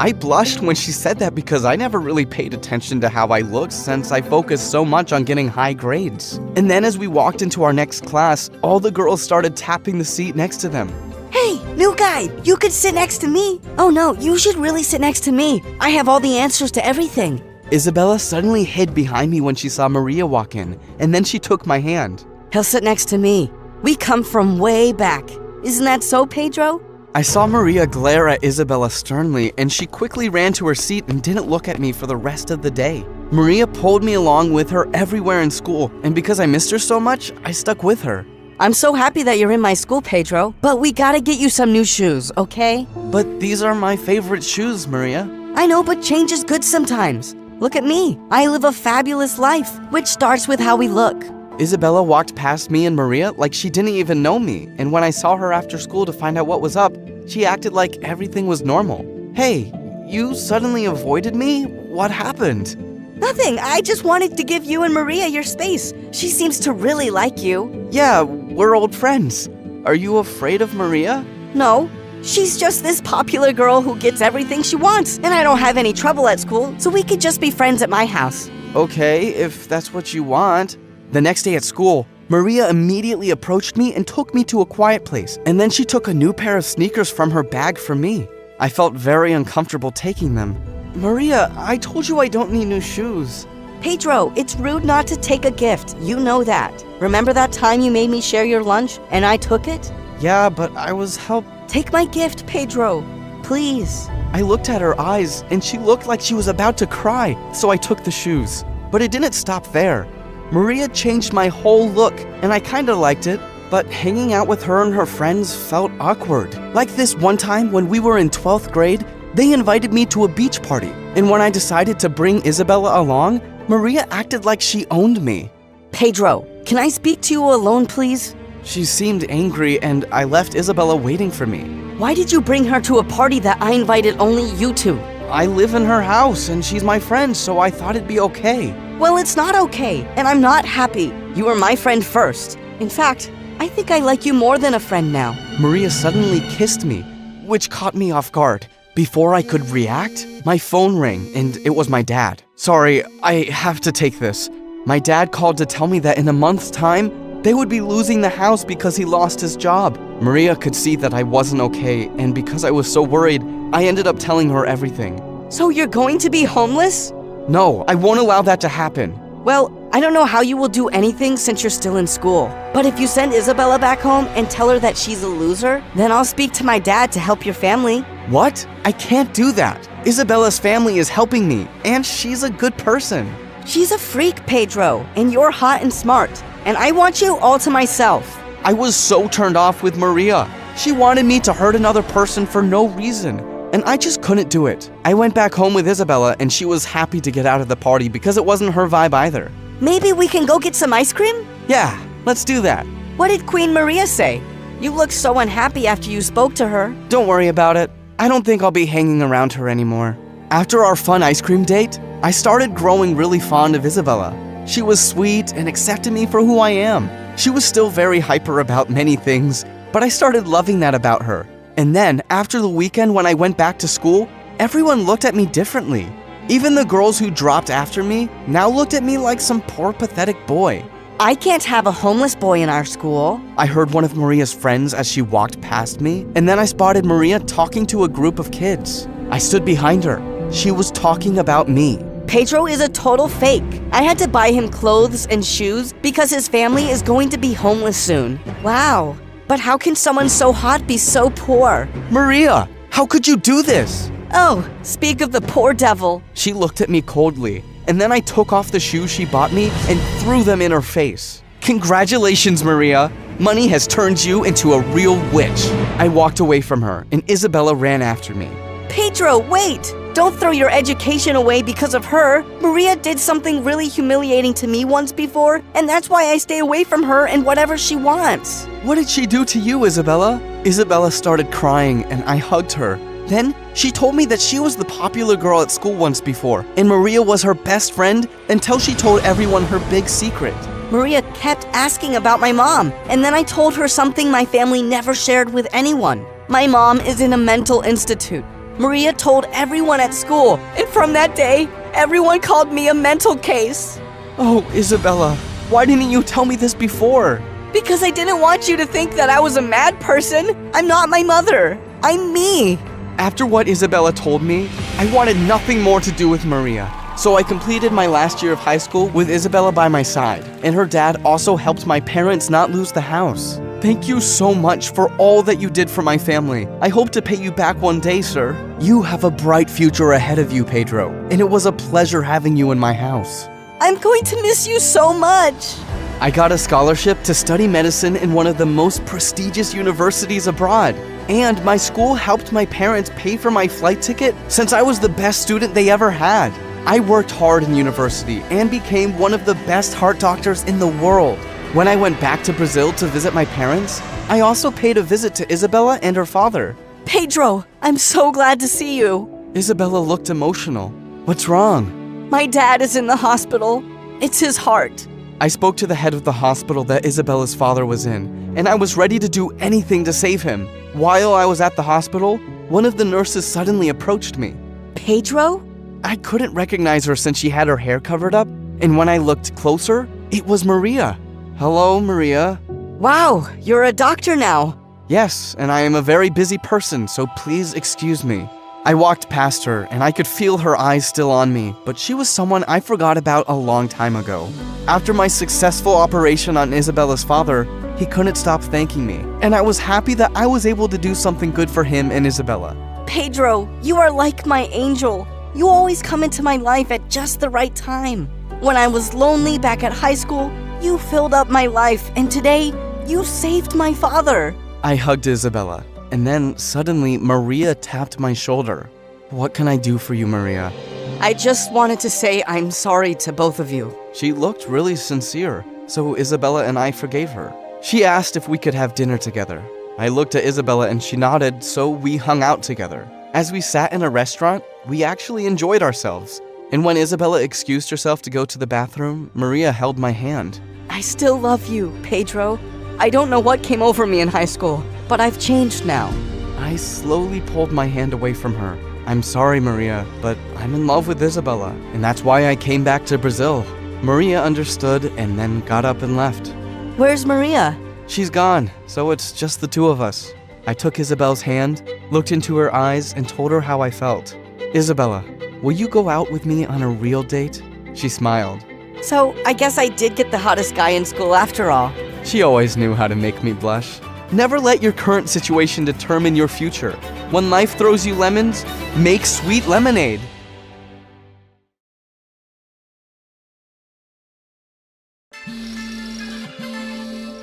I blushed when she said that because I never really paid attention to how I looked since I focused so much on getting high grades. And then as we walked into our next class, all the girls started tapping the seat next to them. Hey, new guy, you could sit next to me. Oh no, you should really sit next to me. I have all the answers to everything. Isabella suddenly hid behind me when she saw Maria walk in, and then she took my hand. He'll sit next to me. We come from way back. Isn't that so, Pedro? I saw Maria glare at Isabella sternly, and she quickly ran to her seat and didn't look at me for the rest of the day. Maria pulled me along with her everywhere in school, and because I missed her so much, I stuck with her. I'm so happy that you're in my school, Pedro, but we gotta get you some new shoes, okay? But these are my favorite shoes, Maria. I know, but change is good sometimes. Look at me. I live a fabulous life, which starts with how we look. Isabella walked past me and Maria like she didn't even know me, and when I saw her after school to find out what was up, she acted like everything was normal. Hey, you suddenly avoided me? What happened? Nothing. I just wanted to give you and Maria your space. She seems to really like you. Yeah, we're old friends. Are you afraid of Maria? No. She's just this popular girl who gets everything she wants, and I don't have any trouble at school, so we could just be friends at my house. Okay, if that's what you want. The next day at school, Maria immediately approached me and took me to a quiet place, and then she took a new pair of sneakers from her bag for me. I felt very uncomfortable taking them. Maria, I told you I don't need new shoes. Pedro, it's rude not to take a gift. You know that. Remember that time you made me share your lunch, and I took it? Yeah, but I was helped. Take my gift, Pedro. Please. I looked at her eyes, and she looked like she was about to cry, so I took the shoes. But it didn't stop there. Maria changed my whole look, and I kinda liked it, but hanging out with her and her friends felt awkward. Like this one time when we were in 12th grade, they invited me to a beach party, and when I decided to bring Isabella along, Maria acted like she owned me. Pedro, can I speak to you alone, please? She seemed angry, and I left Isabella waiting for me. Why did you bring her to a party that I invited only you to? I live in her house, and she's my friend, so I thought it'd be okay. Well, it's not okay, and I'm not happy. You were my friend first. In fact, I think I like you more than a friend now. Maria suddenly kissed me, which caught me off guard. Before I could react, my phone rang, and it was my dad. Sorry, I have to take this. My dad called to tell me that in a month's time, they would be losing the house because he lost his job. Maria could see that I wasn't okay, and because I was so worried, I ended up telling her everything. So you're going to be homeless? No, I won't allow that to happen. Well, I don't know how you will do anything since you're still in school. But if you send Isabella back home and tell her that she's a loser, then I'll speak to my dad to help your family. What? I can't do that. Isabella's family is helping me, and she's a good person. She's a freak, Pedro, and you're hot and smart. And I want you all to myself. I was so turned off with Maria. She wanted me to hurt another person for no reason, and I just couldn't do it. I went back home with Isabella, and she was happy to get out of the party because it wasn't her vibe either. Maybe we can go get some ice cream? Yeah, let's do that. What did Queen Maria say? You looked so unhappy after you spoke to her. Don't worry about it. I don't think I'll be hanging around her anymore. After our fun ice cream date, I started growing really fond of Isabella. She was sweet and accepted me for who I am. She was still very hyper about many things, but I started loving that about her. And then, after the weekend when I went back to school, everyone looked at me differently. Even the girls who dropped after me now looked at me like some poor, pathetic boy. I can't have a homeless boy in our school. I heard one of Maria's friends as she walked past me, and then I spotted Maria talking to a group of kids. I stood behind her. She was talking about me. Pedro is a total fake. I had to buy him clothes and shoes because his family is going to be homeless soon. Wow. But how can someone so hot be so poor? Maria, how could you do this? Oh, speak of the poor devil. She looked at me coldly, and then I took off the shoes she bought me and threw them in her face. Congratulations, Maria. Money has turned you into a real witch. I walked away from her, and Isabella ran after me. Pedro, wait! Don't throw your education away because of her. Maria did something really humiliating to me once before, and that's why I stay away from her and whatever she wants. What did she do to you, Isabella? Isabella started crying, and I hugged her. Then, she told me that she was the popular girl at school once before, and Maria was her best friend until she told everyone her big secret. Maria kept asking about my mom, and then I told her something my family never shared with anyone. My mom is in a mental institute. Maria told everyone at school, and from that day, everyone called me a mental case. Oh, Isabella, why didn't you tell me this before? Because I didn't want you to think that I was a mad person. I'm not my mother. I'm me. After what Isabella told me, I wanted nothing more to do with Maria. So I completed my last year of high school with Isabella by my side, and her dad also helped my parents not lose the house. Thank you so much for all that you did for my family. I hope to pay you back one day, sir. You have a bright future ahead of you, Pedro, and it was a pleasure having you in my house. I'm going to miss you so much. I got a scholarship to study medicine in one of the most prestigious universities abroad. And my school helped my parents pay for my flight ticket since I was the best student they ever had. I worked hard in university and became one of the best heart doctors in the world. When I went back to Brazil to visit my parents, I also paid a visit to Isabella and her father. Pedro, I'm so glad to see you. Isabella looked emotional. What's wrong? My dad is in the hospital. It's his heart. I spoke to the head of the hospital that Isabella's father was in, and I was ready to do anything to save him. While I was at the hospital, one of the nurses suddenly approached me. Pedro? I couldn't recognize her since she had her hair covered up, and when I looked closer, it was Maria. Hello, Maria. Wow, you're a doctor now. Yes, and I am a very busy person, so please excuse me. I walked past her, and I could feel her eyes still on me, but she was someone I forgot about a long time ago. After my successful operation on Isabella's father, he couldn't stop thanking me, and I was happy that I was able to do something good for him and Isabella. Pedro, you are like my angel. You always come into my life at just the right time. When I was lonely back at high school, you filled up my life, and today, you saved my father. I hugged Isabella, and then suddenly Maria tapped my shoulder. What can I do for you, Maria? I just wanted to say I'm sorry to both of you. She looked really sincere, so Isabella and I forgave her. She asked if we could have dinner together. I looked at Isabella and she nodded, so we hung out together. As we sat in a restaurant, we actually enjoyed ourselves. And when Isabella excused herself to go to the bathroom, Maria held my hand. I still love you, Pedro. I don't know what came over me in high school, but I've changed now. I slowly pulled my hand away from her. I'm sorry, Maria, but I'm in love with Isabella, and that's why I came back to Brazil. Maria understood and then got up and left. Where's Maria? She's gone, so it's just the two of us. I took Isabella's hand, looked into her eyes, and told her how I felt. Isabella, will you go out with me on a real date? She smiled. So, I guess I did get the hottest guy in school after all. She always knew how to make me blush. Never let your current situation determine your future. When life throws you lemons, make sweet lemonade.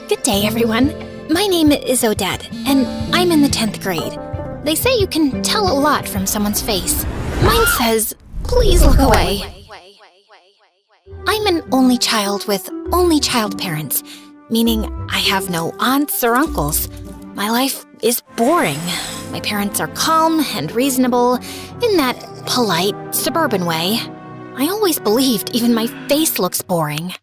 Good day, everyone. My name is Odette, and I'm in the 10th grade. They say you can tell a lot from someone's face. Mine says, please look away. I'm an only child with only child parents, meaning I have no aunts or uncles. My life is boring. My parents are calm and reasonable in that polite, suburban way. I always believed even my face looks boring.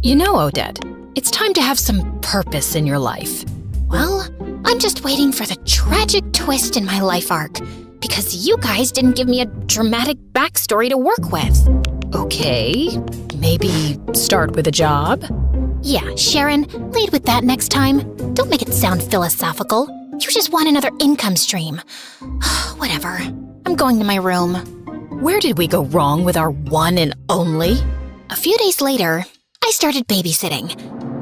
You know, Odette, it's time to have some purpose in your life. Well, I'm just waiting for the tragic twist in my life arc. Because you guys didn't give me a dramatic backstory to work with. Okay, maybe start with a job? Yeah, Sharon, lead with that next time. Don't make it sound philosophical. You just want another income stream. Whatever. I'm going to my room. Where did we go wrong with our one and only? A few days later, I started babysitting.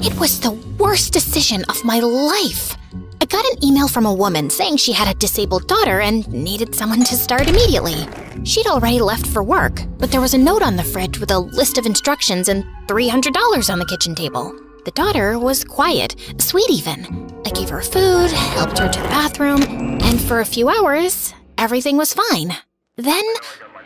It was the worst decision of my life. I got an email from a woman saying she had a disabled daughter and needed someone to start immediately. She'd already left for work, but there was a note on the fridge with a list of instructions and $300 on the kitchen table. The daughter was quiet, sweet even. I gave her food, helped her to the bathroom, and for a few hours, everything was fine. Then,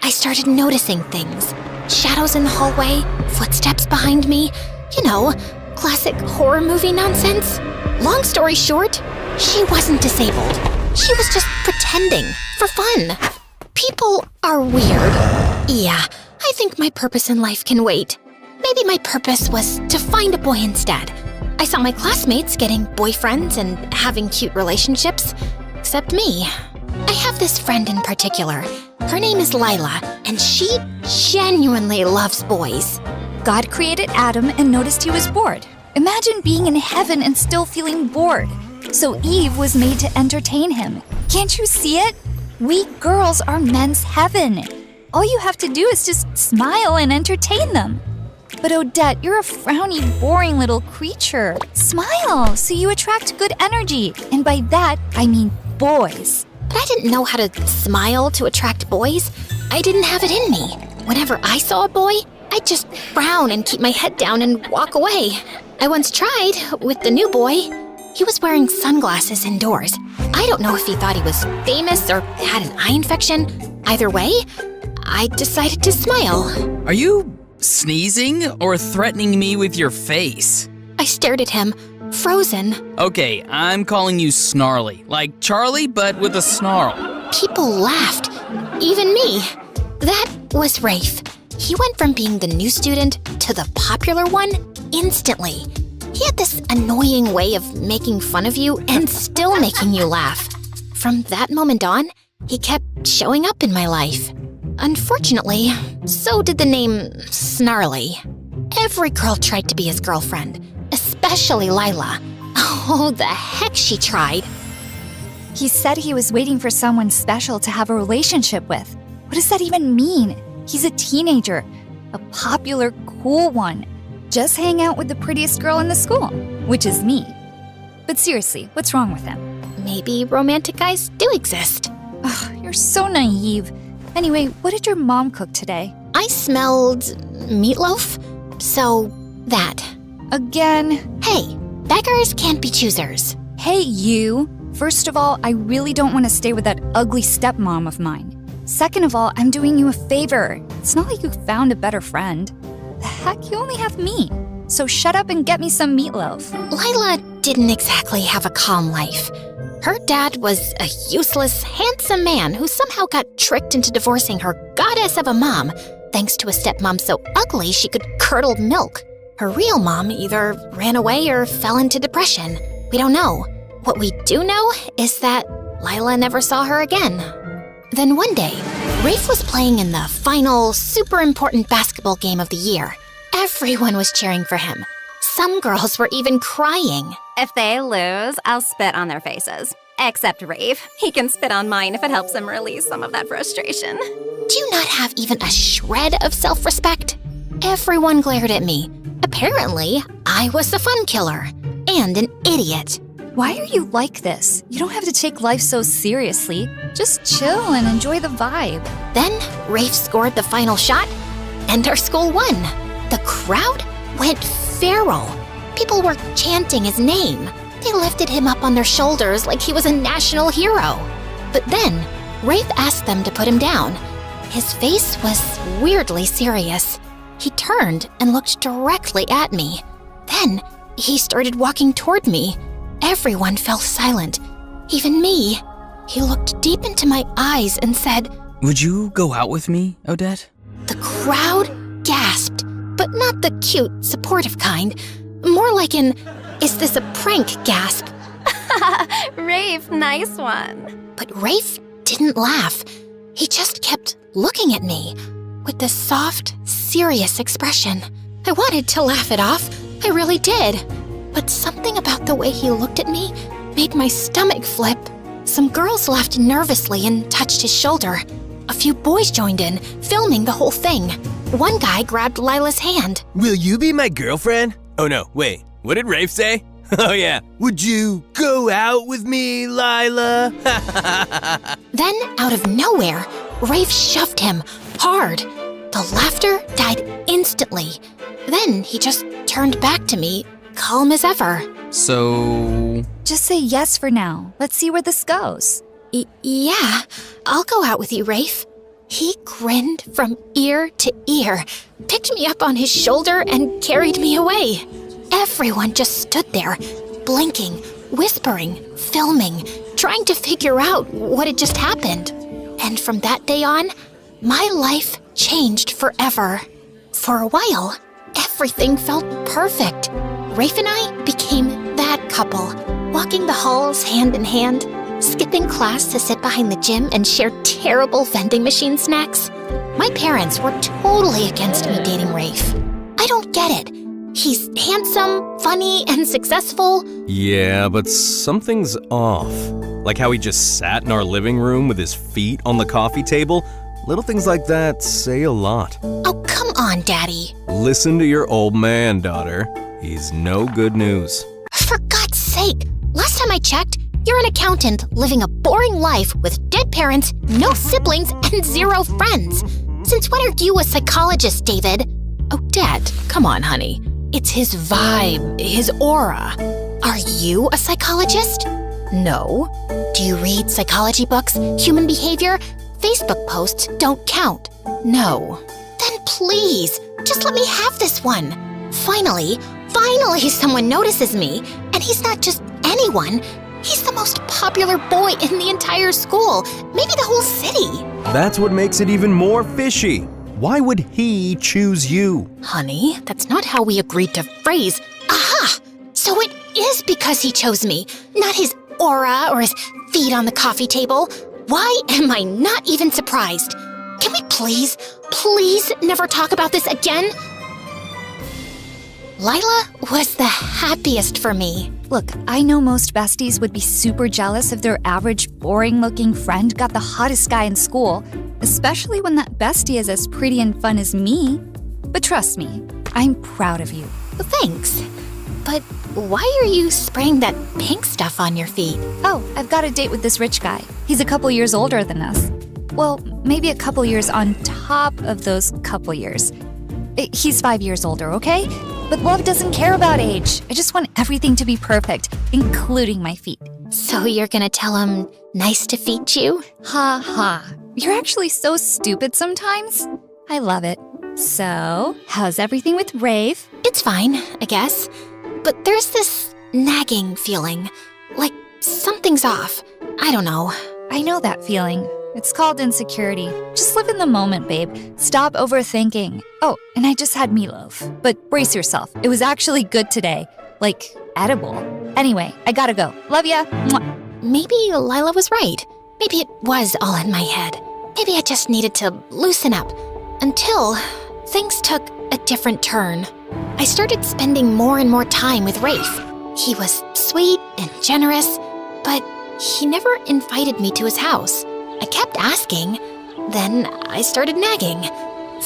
I started noticing things. Shadows in the hallway, footsteps behind me. You know, classic horror movie nonsense. Long story short, she wasn't disabled. She was just pretending, for fun. People are weird. Yeah, I think my purpose in life can wait. Maybe my purpose was to find a boy instead. I saw my classmates getting boyfriends and having cute relationships, except me. I have this friend in particular. Her name is Lila, and she genuinely loves boys. God created Adam and noticed he was bored. Imagine being in heaven and still feeling bored. So Eve was made to entertain him. Can't you see it? We girls are men's heaven. All you have to do is just smile and entertain them. But Odette, you're a frowny, boring little creature. Smile so you attract good energy. And by that, I mean boys. But I didn't know how to smile to attract boys. I didn't have it in me. Whenever I saw a boy, I'd just frown and keep my head down and walk away. I once tried with the new boy. He was wearing sunglasses indoors. I don't know if he thought he was famous or had an eye infection. Either way, I decided to smile. Are you sneezing or threatening me with your face? I stared at him, frozen. Okay, I'm calling you Snarly, like Charlie, but with a snarl. People laughed, even me. That was Rafe. He went from being the new student to the popular one instantly. He had this annoying way of making fun of you and still making you laugh. From that moment on, he kept showing up in my life. Unfortunately, so did the name Snarly. Every girl tried to be his girlfriend, especially Lila. Oh, the heck she tried. He said he was waiting for someone special to have a relationship with. What does that even mean? He's a teenager, a popular, cool one. Just hang out with the prettiest girl in the school, which is me. But seriously, what's wrong with him? Maybe romantic guys do exist. Ugh, you're so naive. Anyway, what did your mom cook today? I smelled meatloaf, so that. Again? Hey, beggars can't be choosers. Hey, you. First of all, I really don't want to stay with that ugly stepmom of mine. Second of all, I'm doing you a favor. It's not like you found a better friend. The heck, you only have me. So shut up and get me some meatloaf. Lila didn't exactly have a calm life. Her dad was a useless, handsome man who somehow got tricked into divorcing her goddess of a mom, thanks to a stepmom so ugly she could curdle milk. Her real mom either ran away or fell into depression. We don't know. What we do know is that Lila never saw her again. Then one day, Rafe was playing in the final, super important basketball game of the year. Everyone was cheering for him. Some girls were even crying. If they lose, I'll spit on their faces. Except Rafe. He can spit on mine if it helps him release some of that frustration. Do you not have even a shred of self-respect? Everyone glared at me. Apparently, I was the fun killer and an idiot. Why are you like this? You don't have to take life so seriously. Just chill and enjoy the vibe. Then Rafe scored the final shot, and our school won. The crowd went feral. People were chanting his name. They lifted him up on their shoulders like he was a national hero. But then, Rafe asked them to put him down. His face was weirdly serious. He turned and looked directly at me. Then, he started walking toward me. Everyone fell silent, even me. He looked deep into my eyes and said, "Would you go out with me, Odette?" The crowd gasped, but not the cute, supportive kind. More like an, "Is this a prank?" gasp. Rafe, nice one. But Rafe didn't laugh. He just kept looking at me with this soft, serious expression. I wanted to laugh it off. I really did. But something about the way he looked at me made my stomach flip. Some girls laughed nervously and touched his shoulder. A few boys joined in, filming the whole thing. One guy grabbed Lila's hand. Will you be my girlfriend? Oh no, wait, what did Rafe say? Oh yeah, would you go out with me, Lila? Then, out of nowhere, Rafe shoved him hard. The laughter died instantly. Then he just turned back to me, calm as ever. So... Just say yes for now. Let's see where this goes. Yeah, I'll go out with you, Rafe. He grinned from ear to ear, picked me up on his shoulder, and carried me away. Everyone just stood there, blinking, whispering, filming, trying to figure out what had just happened. And from that day on, my life changed forever. For a while, everything felt perfect. Rafe and I became that couple, walking the halls hand in hand, skipping class to sit behind the gym and share terrible vending machine snacks. My parents were totally against me dating Rafe. I don't get it. He's handsome, funny, and successful. Yeah, but something's off. Like how he just sat in our living room with his feet on the coffee table. Little things like that say a lot. Oh, come on, Daddy. Listen to your old man, daughter. He's no good news. For God's sake, last time I checked, you're an accountant living a boring life with dead parents, no siblings, and 0 friends. Since when are you a psychologist, David? Oh, Dad, come on, honey. It's his vibe, his aura. Are you a psychologist? No. Do you read psychology books, human behavior? Facebook posts don't count. No. Then please, just let me have this one. Finally someone notices me, and he's not just anyone. He's the most popular boy in the entire school, maybe the whole city. That's what makes it even more fishy. Why would he choose you? Honey, that's not how we agreed to phrase. Aha! So it is because he chose me, not his aura or his feet on the coffee table. Why am I not even surprised? Can we please never talk about this again? Lila was the happiest for me. Look, I know most besties would be super jealous if their average, boring-looking friend got the hottest guy in school, especially when that bestie is as pretty and fun as me. But trust me, I'm proud of you. Thanks. But why are you spraying that pink stuff on your feet? Oh, I've got a date with this rich guy. He's a couple years older than us. Well, maybe a couple years on top of those couple years. He's 5 years older, okay? But love doesn't care about age. I just want everything to be perfect, including my feet. So you're gonna tell him nice to feet you? Ha ha. You're actually so stupid sometimes. I love it. So, how's everything with Rafe? It's fine, I guess. But there's this nagging feeling. Like something's off. I don't know. I know that feeling. It's called insecurity. Just live in the moment, babe. Stop overthinking. Oh, and I just had meatloaf. But brace yourself. It was actually good today. Like, edible. Anyway, I gotta go. Love ya. Mwah. Maybe Lila was right. Maybe it was all in my head. Maybe I just needed to loosen up. Until things took a different turn. I started spending more and more time with Rafe. He was sweet and generous, but he never invited me to his house. I kept asking, then I started nagging.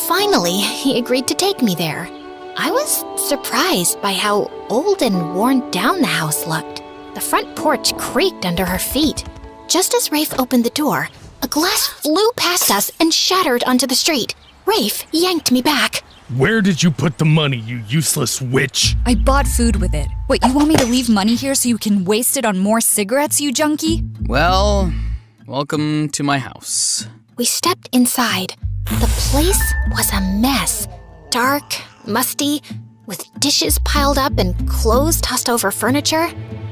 Finally, he agreed to take me there. I was surprised by how old and worn down the house looked. The front porch creaked under her feet. Just as Rafe opened the door, a glass flew past us and shattered onto the street. Rafe yanked me back. Where did you put the money, you useless witch? I bought food with it. What, you want me to leave money here so you can waste it on more cigarettes, you junkie? Well, welcome to my house. We stepped inside. The place was a mess. Dark, musty, with dishes piled up and clothes tossed over furniture.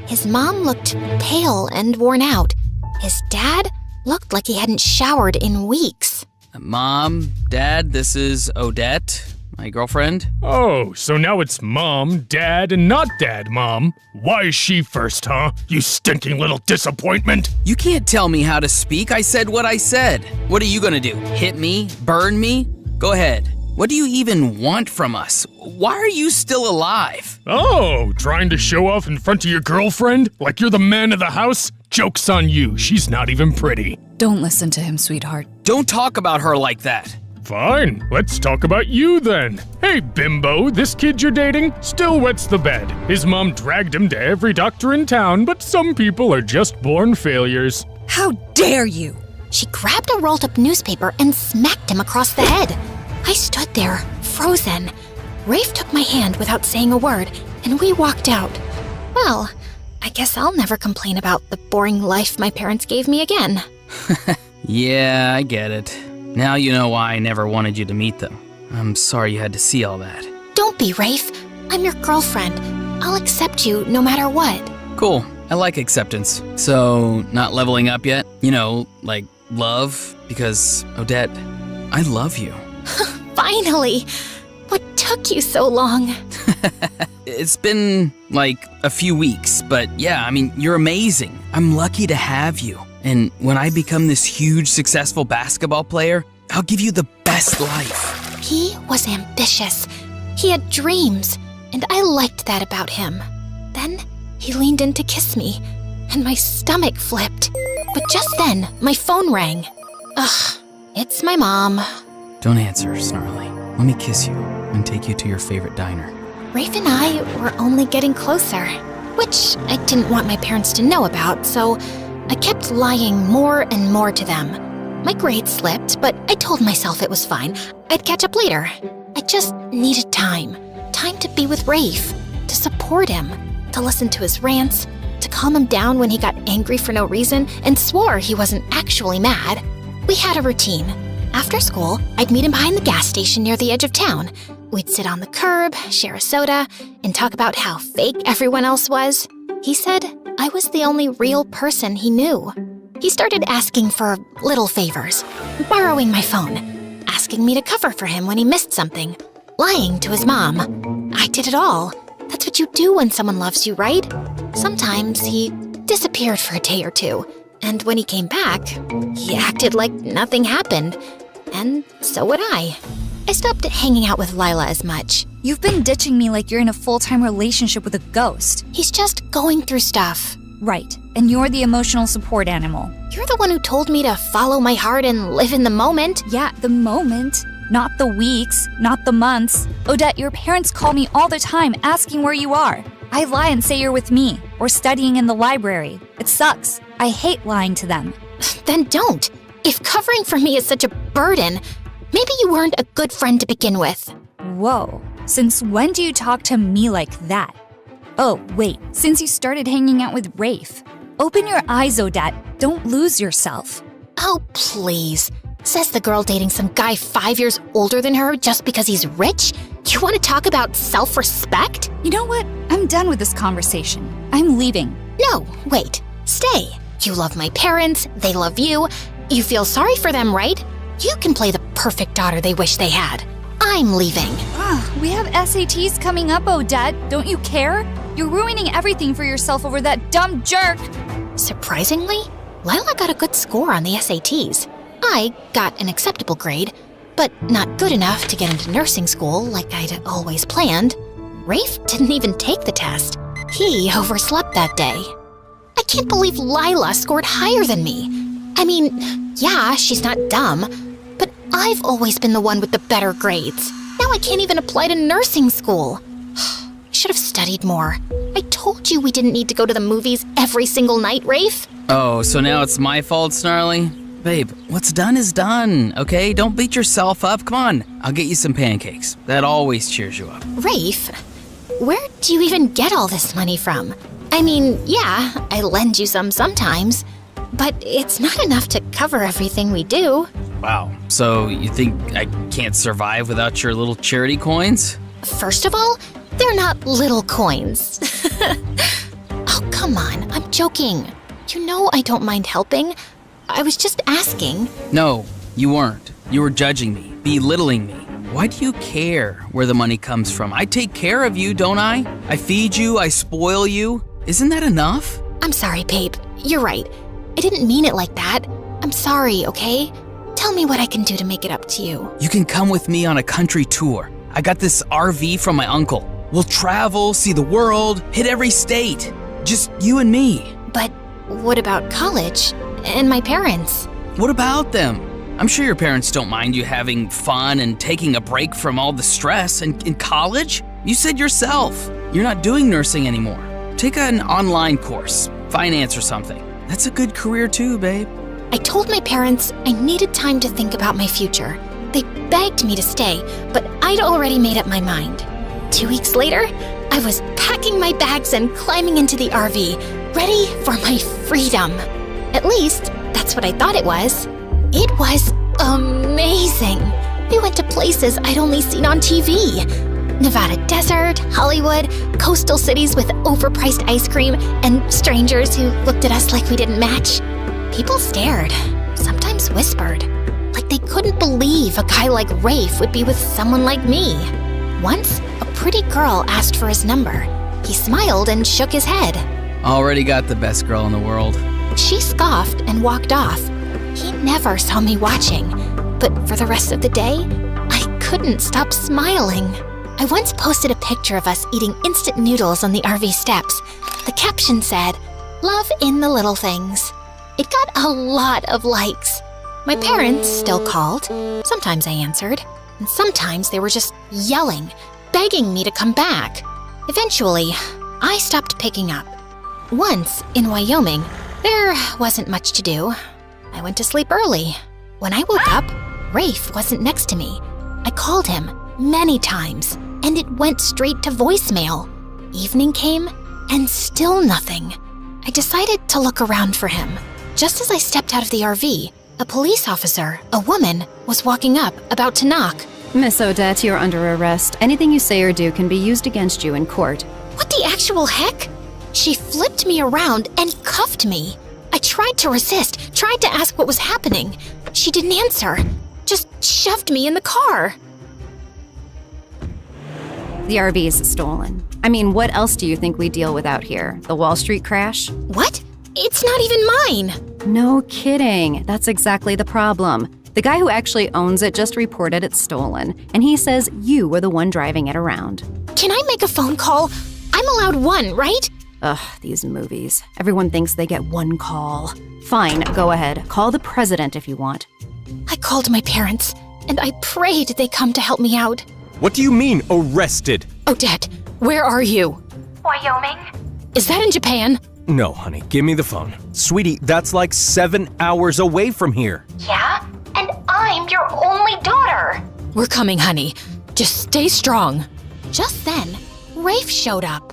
His mom looked pale and worn out. His dad looked like he hadn't showered in weeks. Mom, Dad, this is Odette. my girlfriend. Oh, so now it's Mom, Dad, and not Dad, Mom. Why is she first, huh? You stinking little disappointment. You can't tell me how to speak. I said what I said. What are you gonna do? Hit me? Burn me? Go ahead. What do you even want from us? Why are you still alive? Oh, trying to show off in front of your girlfriend? Like you're the man of the house? Joke's on you, she's not even pretty. Don't listen to him, sweetheart. Don't talk about her like that. Fine, let's talk about you then. Hey, bimbo, this kid you're dating still wets the bed. His mom dragged him to every doctor in town, but some people are just born failures. How dare you? She grabbed a rolled up newspaper and smacked him across the head. I stood there, frozen. Rafe took my hand without saying a word, and we walked out. Well, I guess I'll never complain about the boring life my parents gave me again. Yeah, I get it. Now you know why I never wanted you to meet them. I'm sorry you had to see all that. Don't be, Rafe. I'm your girlfriend. I'll accept you no matter what. Cool. I like acceptance. So, not leveling up yet? You know, like love? Because, Odette, I love you. Finally! What took you so long? It's been, like, a few weeks, but yeah, I mean, you're amazing. I'm lucky to have you. And when I become this huge, successful basketball player, I'll give you the best life. He was ambitious. He had dreams, and I liked that about him. Then he leaned in to kiss me, and my stomach flipped. But just then, my phone rang. Ugh, it's my mom. Don't answer, Snarly. Let me kiss you and take you to your favorite diner. Rafe and I were only getting closer, which I didn't want my parents to know about, so I kept lying more and more to them. My grades slipped, but I told myself it was fine. I'd catch up later. I just needed time. Time to be with Rafe, to support him, to listen to his rants, to calm him down when he got angry for no reason and swore he wasn't actually mad. We had a routine. After school, I'd meet him behind the gas station near the edge of town. We'd sit on the curb, share a soda, and talk about how fake everyone else was. He said I was the only real person he knew. He started asking for little favors, borrowing my phone, asking me to cover for him when he missed something, lying to his mom. I did it all. That's what you do when someone loves you, right? Sometimes he disappeared for a day or two, and when he came back, he acted like nothing happened. And so would I. I stopped hanging out with Lila as much. You've been ditching me like you're in a full-time relationship with a ghost. He's just going through stuff. Right, and you're the emotional support animal. You're the one who told me to follow my heart and live in the moment. Yeah, the moment. Not the weeks, not the months. Odette, your parents call me all the time asking where you are. I lie and say you're with me, or studying in the library. It sucks. I hate lying to them. Then don't. If covering for me is such a burden, maybe you weren't a good friend to begin with. Whoa, since when do you talk to me like that? Oh, wait, since you started hanging out with Rafe. Open your eyes, Odette. Don't lose yourself. Oh, please. Says the girl dating some guy 5 years older than her just because he's rich? You want to talk about self-respect? You know what? I'm done with this conversation. I'm leaving. No, wait. Stay. You love my parents. They love you. You feel sorry for them, right? You can play the perfect daughter they wish they had. I'm leaving. We have SATs coming up, Odette. Don't you care? You're ruining everything for yourself over that dumb jerk. Surprisingly, Lila got a good score on the SATs. I got an acceptable grade, but not good enough to get into nursing school like I'd always planned. Rafe didn't even take the test. He overslept that day. I can't believe Lila scored higher than me. I mean, yeah, she's not dumb, but I've always been the one with the better grades. Now I can't even apply to nursing school. I should have studied more. I told you we didn't need to go to the movies every single night, Rafe. Oh, so now it's my fault, Snarly? Babe, what's done is done, okay? Don't beat yourself up. Come on, I'll get you some pancakes. That always cheers you up. Rafe, where do you even get all this money from? I mean, yeah, I lend you some sometimes, but it's not enough to cover everything we do. Wow, so you think I can't survive without your little charity coins? First of all, they're not little coins. Oh, come on, I'm joking. You know I don't mind helping. I was just asking. No, you weren't. You were judging me, belittling me. Why do you care where the money comes from? I take care of you, don't I? I feed you, I spoil you. Isn't that enough? I'm sorry, babe. You're right. I didn't mean it like that. I'm sorry, okay? Tell me what I can do to make it up to you. You can come with me on a country tour. I got this RV from my uncle. We'll travel, see the world, hit every state. Just you and me. But what about college? And my parents? What about them? I'm sure your parents don't mind you having fun and taking a break from all the stress. And in college? You said yourself, you're not doing nursing anymore. Take an online course, finance or something. That's a good career too, babe. I told my parents I needed time to think about my future. They begged me to stay, but I'd already made up my mind. 2 weeks later, I was packing my bags and climbing into the RV, ready for my freedom. At least, that's what I thought it was. It was amazing. We went to places I'd only seen on TV. Nevada desert, Hollywood, coastal cities with overpriced ice cream, and strangers who looked at us like we didn't match. People stared, sometimes whispered, like they couldn't believe a guy like Rafe would be with someone like me. Once, a pretty girl asked for his number. He smiled and shook his head. Already got the best girl in the world. She scoffed and walked off. He never saw me watching, but for the rest of the day, I couldn't stop smiling. I once posted a picture of us eating instant noodles on the RV steps. The caption said, "Love in the little things." It got a lot of likes. My parents still called. Sometimes I answered, and sometimes they were just yelling, begging me to come back. Eventually, I stopped picking up. Once, in Wyoming, there wasn't much to do. I went to sleep early. When I woke up, Rafe wasn't next to me. I called him many times, and it went straight to voicemail. Evening came, and still nothing. I decided to look around for him. Just as I stepped out of the RV, a police officer, a woman, was walking up, about to knock. Miss Odette, you're under arrest. Anything you say or do can be used against you in court. What the actual heck? She flipped me around and cuffed me. I tried to resist, tried to ask what was happening. She didn't answer, just shoved me in the car. The RV is stolen. I mean, what else do you think we deal with out here? The Wall Street crash? What? It's not even mine! No kidding. That's exactly the problem. The guy who actually owns it just reported it's stolen, and he says you were the one driving it around. Can I make a phone call? I'm allowed one, right? Ugh, these movies. Everyone thinks they get one call. Fine, go ahead. Call the president if you want. I called my parents, and I prayed they come to help me out. What do you mean, arrested? Odette, where are you? Wyoming. Is that in Japan? No, honey, give me the phone. Sweetie, that's like 7 hours away from here. Yeah? And I'm your only daughter. We're coming, honey. Just stay strong. Just then, Rafe showed up.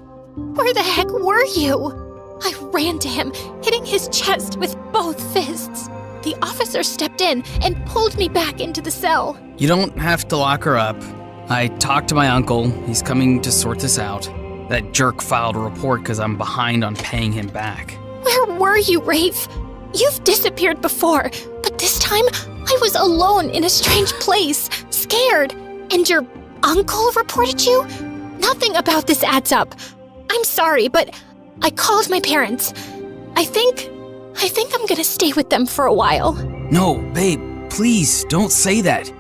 Where the heck were you? I ran to him, hitting his chest with both fists. The officer stepped in and pulled me back into the cell. You don't have to lock her up. I talked to my uncle. He's coming to sort this out. That jerk filed a report because I'm behind on paying him back. Where were you, Rafe? You've disappeared before, but this time I was alone in a strange place, scared. And your uncle reported you? Nothing about this adds up. I'm sorry, but I called my parents. I think I'm gonna stay with them for a while. No, babe, please don't say that.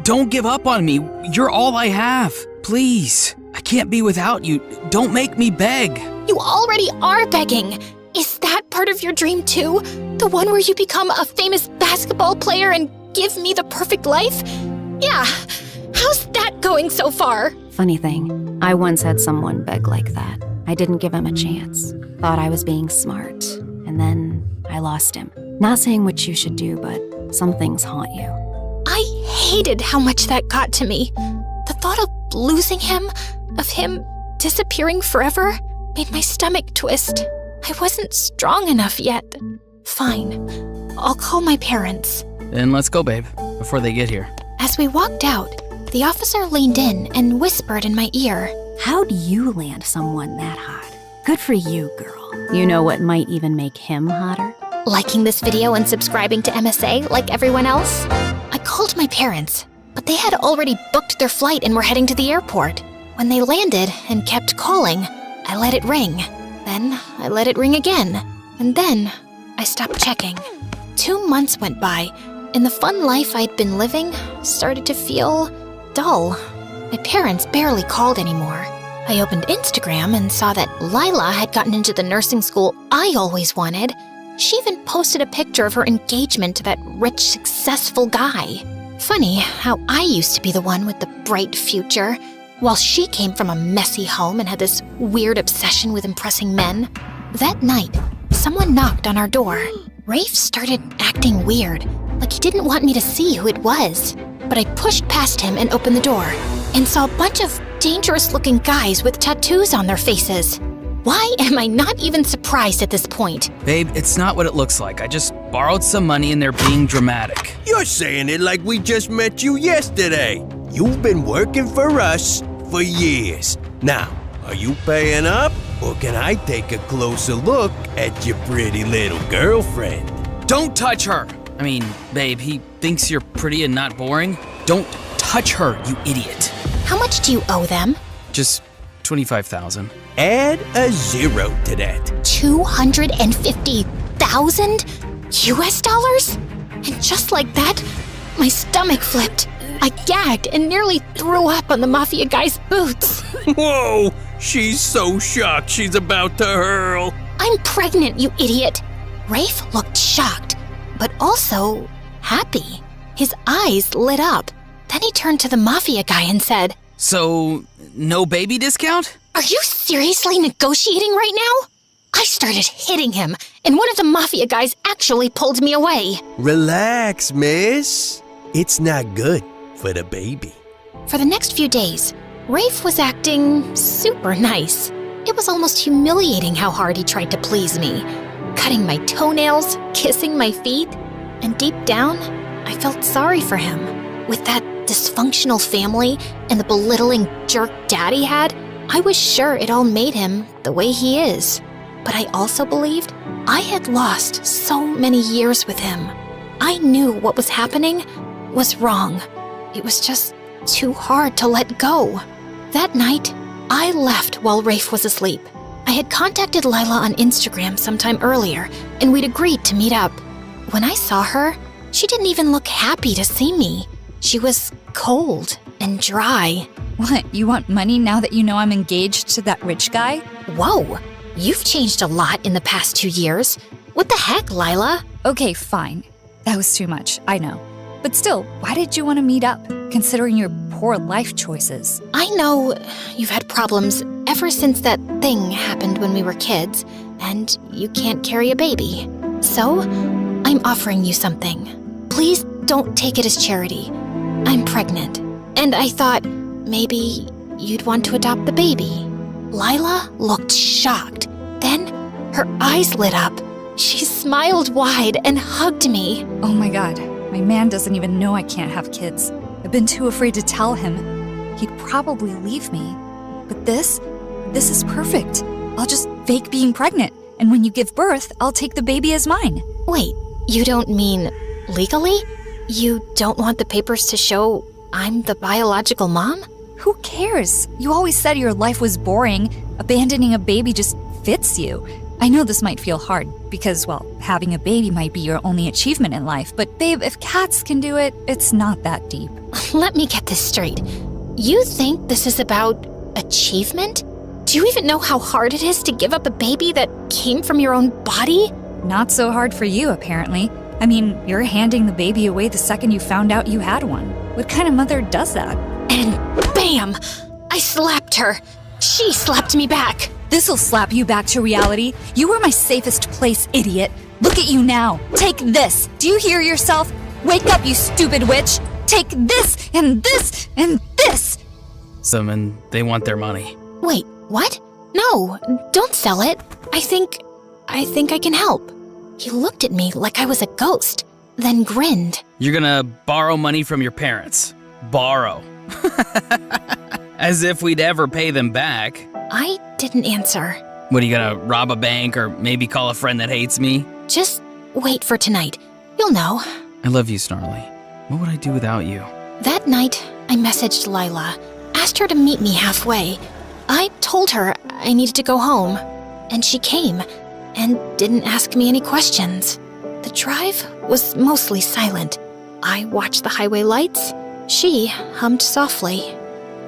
Don't give up on me. You're all I have. Please. I can't be without you. Don't make me beg. You already are begging. Is that part of your dream too? The one where you become a famous basketball player and give me the perfect life? Yeah. How's that going so far? Funny thing, I once had someone beg like that. I didn't give him a chance. Thought I was being smart. And then I lost him. Not saying what you should do, but some things haunt you. I hated how much that got to me. The thought of losing him, of him disappearing forever, made my stomach twist. I wasn't strong enough yet. Fine. I'll call my parents. Then let's go, babe, before they get here. As we walked out, the officer leaned in and whispered in my ear. How'd you land someone that hot? Good for you, girl. You know what might even make him hotter? Liking this video and subscribing to MSA like everyone else? I called my parents, but but they had already booked their flight and were heading to the airport. When they landed and kept calling, I let it ring. Then I let it ring again. And then I stopped checking. 2 months went by, and the fun life I'd been living started to feel dull. My parents barely called anymore. I opened Instagram and saw that Lila had gotten into the nursing school I always wanted. She even posted a picture of her engagement to that rich, successful guy. Funny how I used to be the one with the bright future, while she came from a messy home and had this weird obsession with impressing men. That night, someone knocked on our door. Rafe started acting weird, like he didn't want me to see who it was. But I pushed past him and opened the door, and saw a bunch of dangerous-looking guys with tattoos on their faces. Why am I not even surprised at this point? Babe, it's not what it looks like. I just borrowed some money and they're being dramatic. You're saying it like we just met you yesterday. You've been working for us for years. Now, are you paying up, or can I take a closer look at your pretty little girlfriend? Don't touch her! I mean, babe, he thinks you're pretty and not boring. Don't touch her, you idiot. How much do you owe them? Just $25,000. Add a 0 to that. $250,000 US dollars? And just like that, my stomach flipped. I gagged and nearly threw up on the mafia guy's boots. Whoa! She's so shocked she's about to hurl. I'm pregnant, you idiot. Rafe looked shocked, but also happy. His eyes lit up. Then he turned to the mafia guy and said, So, no baby discount? Are you seriously negotiating right now? I started hitting him, and one of the mafia guys actually pulled me away. Relax, miss. It's not good for the baby. For the next few days, Rafe was acting super nice. It was almost humiliating how hard he tried to please me, cutting my toenails, kissing my feet, and deep down, I felt sorry for him. With that dysfunctional family and the belittling jerk dad he had, I was sure it all made him the way he is. But I also believed I had lost so many years with him. I knew what was happening was wrong. It was just too hard to let go. That night, I left while Rafe was asleep. I had contacted Lila on Instagram sometime earlier, and we'd agreed to meet up. When I saw her, she didn't even look happy to see me. She was cold and dry. What, you want money now that you know I'm engaged to that rich guy? Whoa, you've changed a lot in the past 2 years. What the heck, Lila? Okay, fine. That was too much, I know. But still, why did you want to meet up, considering your poor life choices? I know you've had problems ever since that thing happened when we were kids, and you can't carry a baby. So, I'm offering you something. Please don't take it as charity. I'm pregnant, and I thought maybe you'd want to adopt the baby. Lila looked shocked. Then her eyes lit up. She smiled wide and hugged me. Oh my god, my man doesn't even know I can't have kids. I've been too afraid to tell him. He'd probably leave me. But this is perfect. I'll just fake being pregnant, and when you give birth, I'll take the baby as mine. Wait, you don't mean legally? You don't want the papers to show I'm the biological mom? Who cares? You always said your life was boring. Abandoning a baby just fits you. I know this might feel hard because, well, having a baby might be your only achievement in life, but babe, if cats can do it, it's not that deep. Let me get this straight. You think this is about achievement? Do you even know how hard it is to give up a baby that came from your own body? Not so hard for you, apparently. I mean, you're handing the baby away the second you found out you had one. What kind of mother does that? And bam! I slapped her. She slapped me back. This'll slap you back to reality. You were my safest place, idiot. Look at you now. Take this. Do you hear yourself? Wake up, you stupid witch. Take this and this and this. And they want their money. Wait, what? No, don't sell it. I think I can help. He looked at me like I was a ghost, then grinned. You're gonna borrow money from your parents. Borrow. As if we'd ever pay them back. I didn't answer. What, are you gonna rob a bank or maybe call a friend that hates me? Just wait for tonight. You'll know. I love you, Snarly. What would I do without you? That night, I messaged Lila, asked her to meet me halfway. I told her I needed to go home, and she came and didn't ask me any questions. The drive was mostly silent. I watched the highway lights. She hummed softly.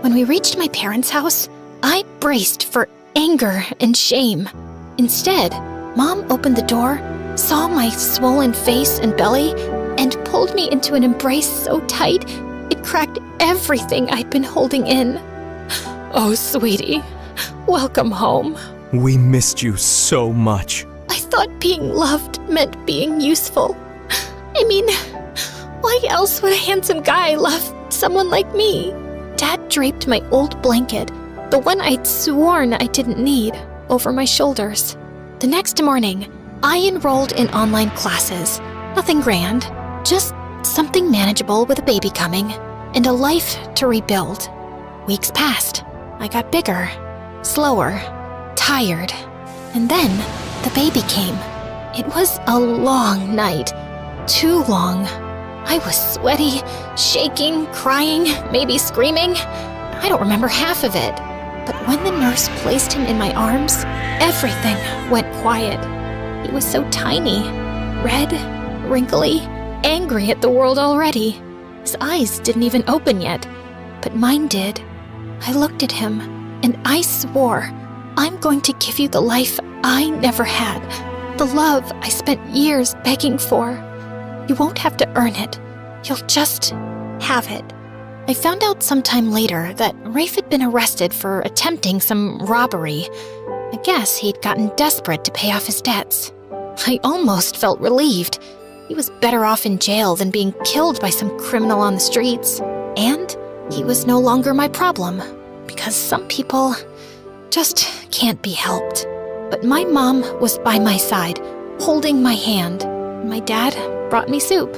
When we reached my parents' house, I braced for anger and shame. Instead, Mom opened the door, saw my swollen face and belly, and pulled me into an embrace so tight it cracked everything I'd been holding in. "Oh, sweetie, welcome home." We missed you so much. I thought being loved meant being useful. I mean, why else would a handsome guy love someone like me? Dad draped my old blanket, the one I'd sworn I didn't need, over my shoulders. The next morning, I enrolled in online classes. Nothing grand, just something manageable with a baby coming and a life to rebuild. Weeks passed. I got bigger, slower, tired, and then the baby came. It was a long night, too long. I was sweaty, shaking, crying, maybe screaming. I don't remember half of it. But when the nurse placed him in my arms, everything went quiet. He was so tiny, red, wrinkly, angry at the world already. His eyes didn't even open yet, but mine did. I looked at him, and I swore, I'm going to give you the life I never had, the love I spent years begging for. You won't have to earn it. You'll just have it. I found out sometime later that Rafe had been arrested for attempting some robbery. I guess he'd gotten desperate to pay off his debts. I almost felt relieved. He was better off in jail than being killed by some criminal on the streets. And he was no longer my problem, because some people just can't be helped. But my mom was by my side, holding my hand. My dad brought me soup,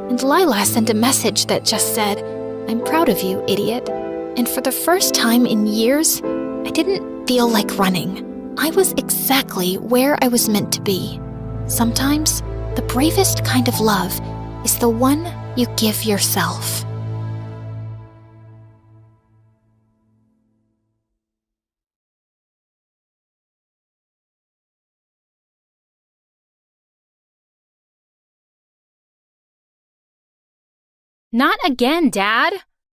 and Lila sent a message that just said, "I'm proud of you, idiot." And for the first time in years, I didn't feel like running. I was exactly where I was meant to be. Sometimes, the bravest kind of love is the one you give yourself. "Not again, Dad,"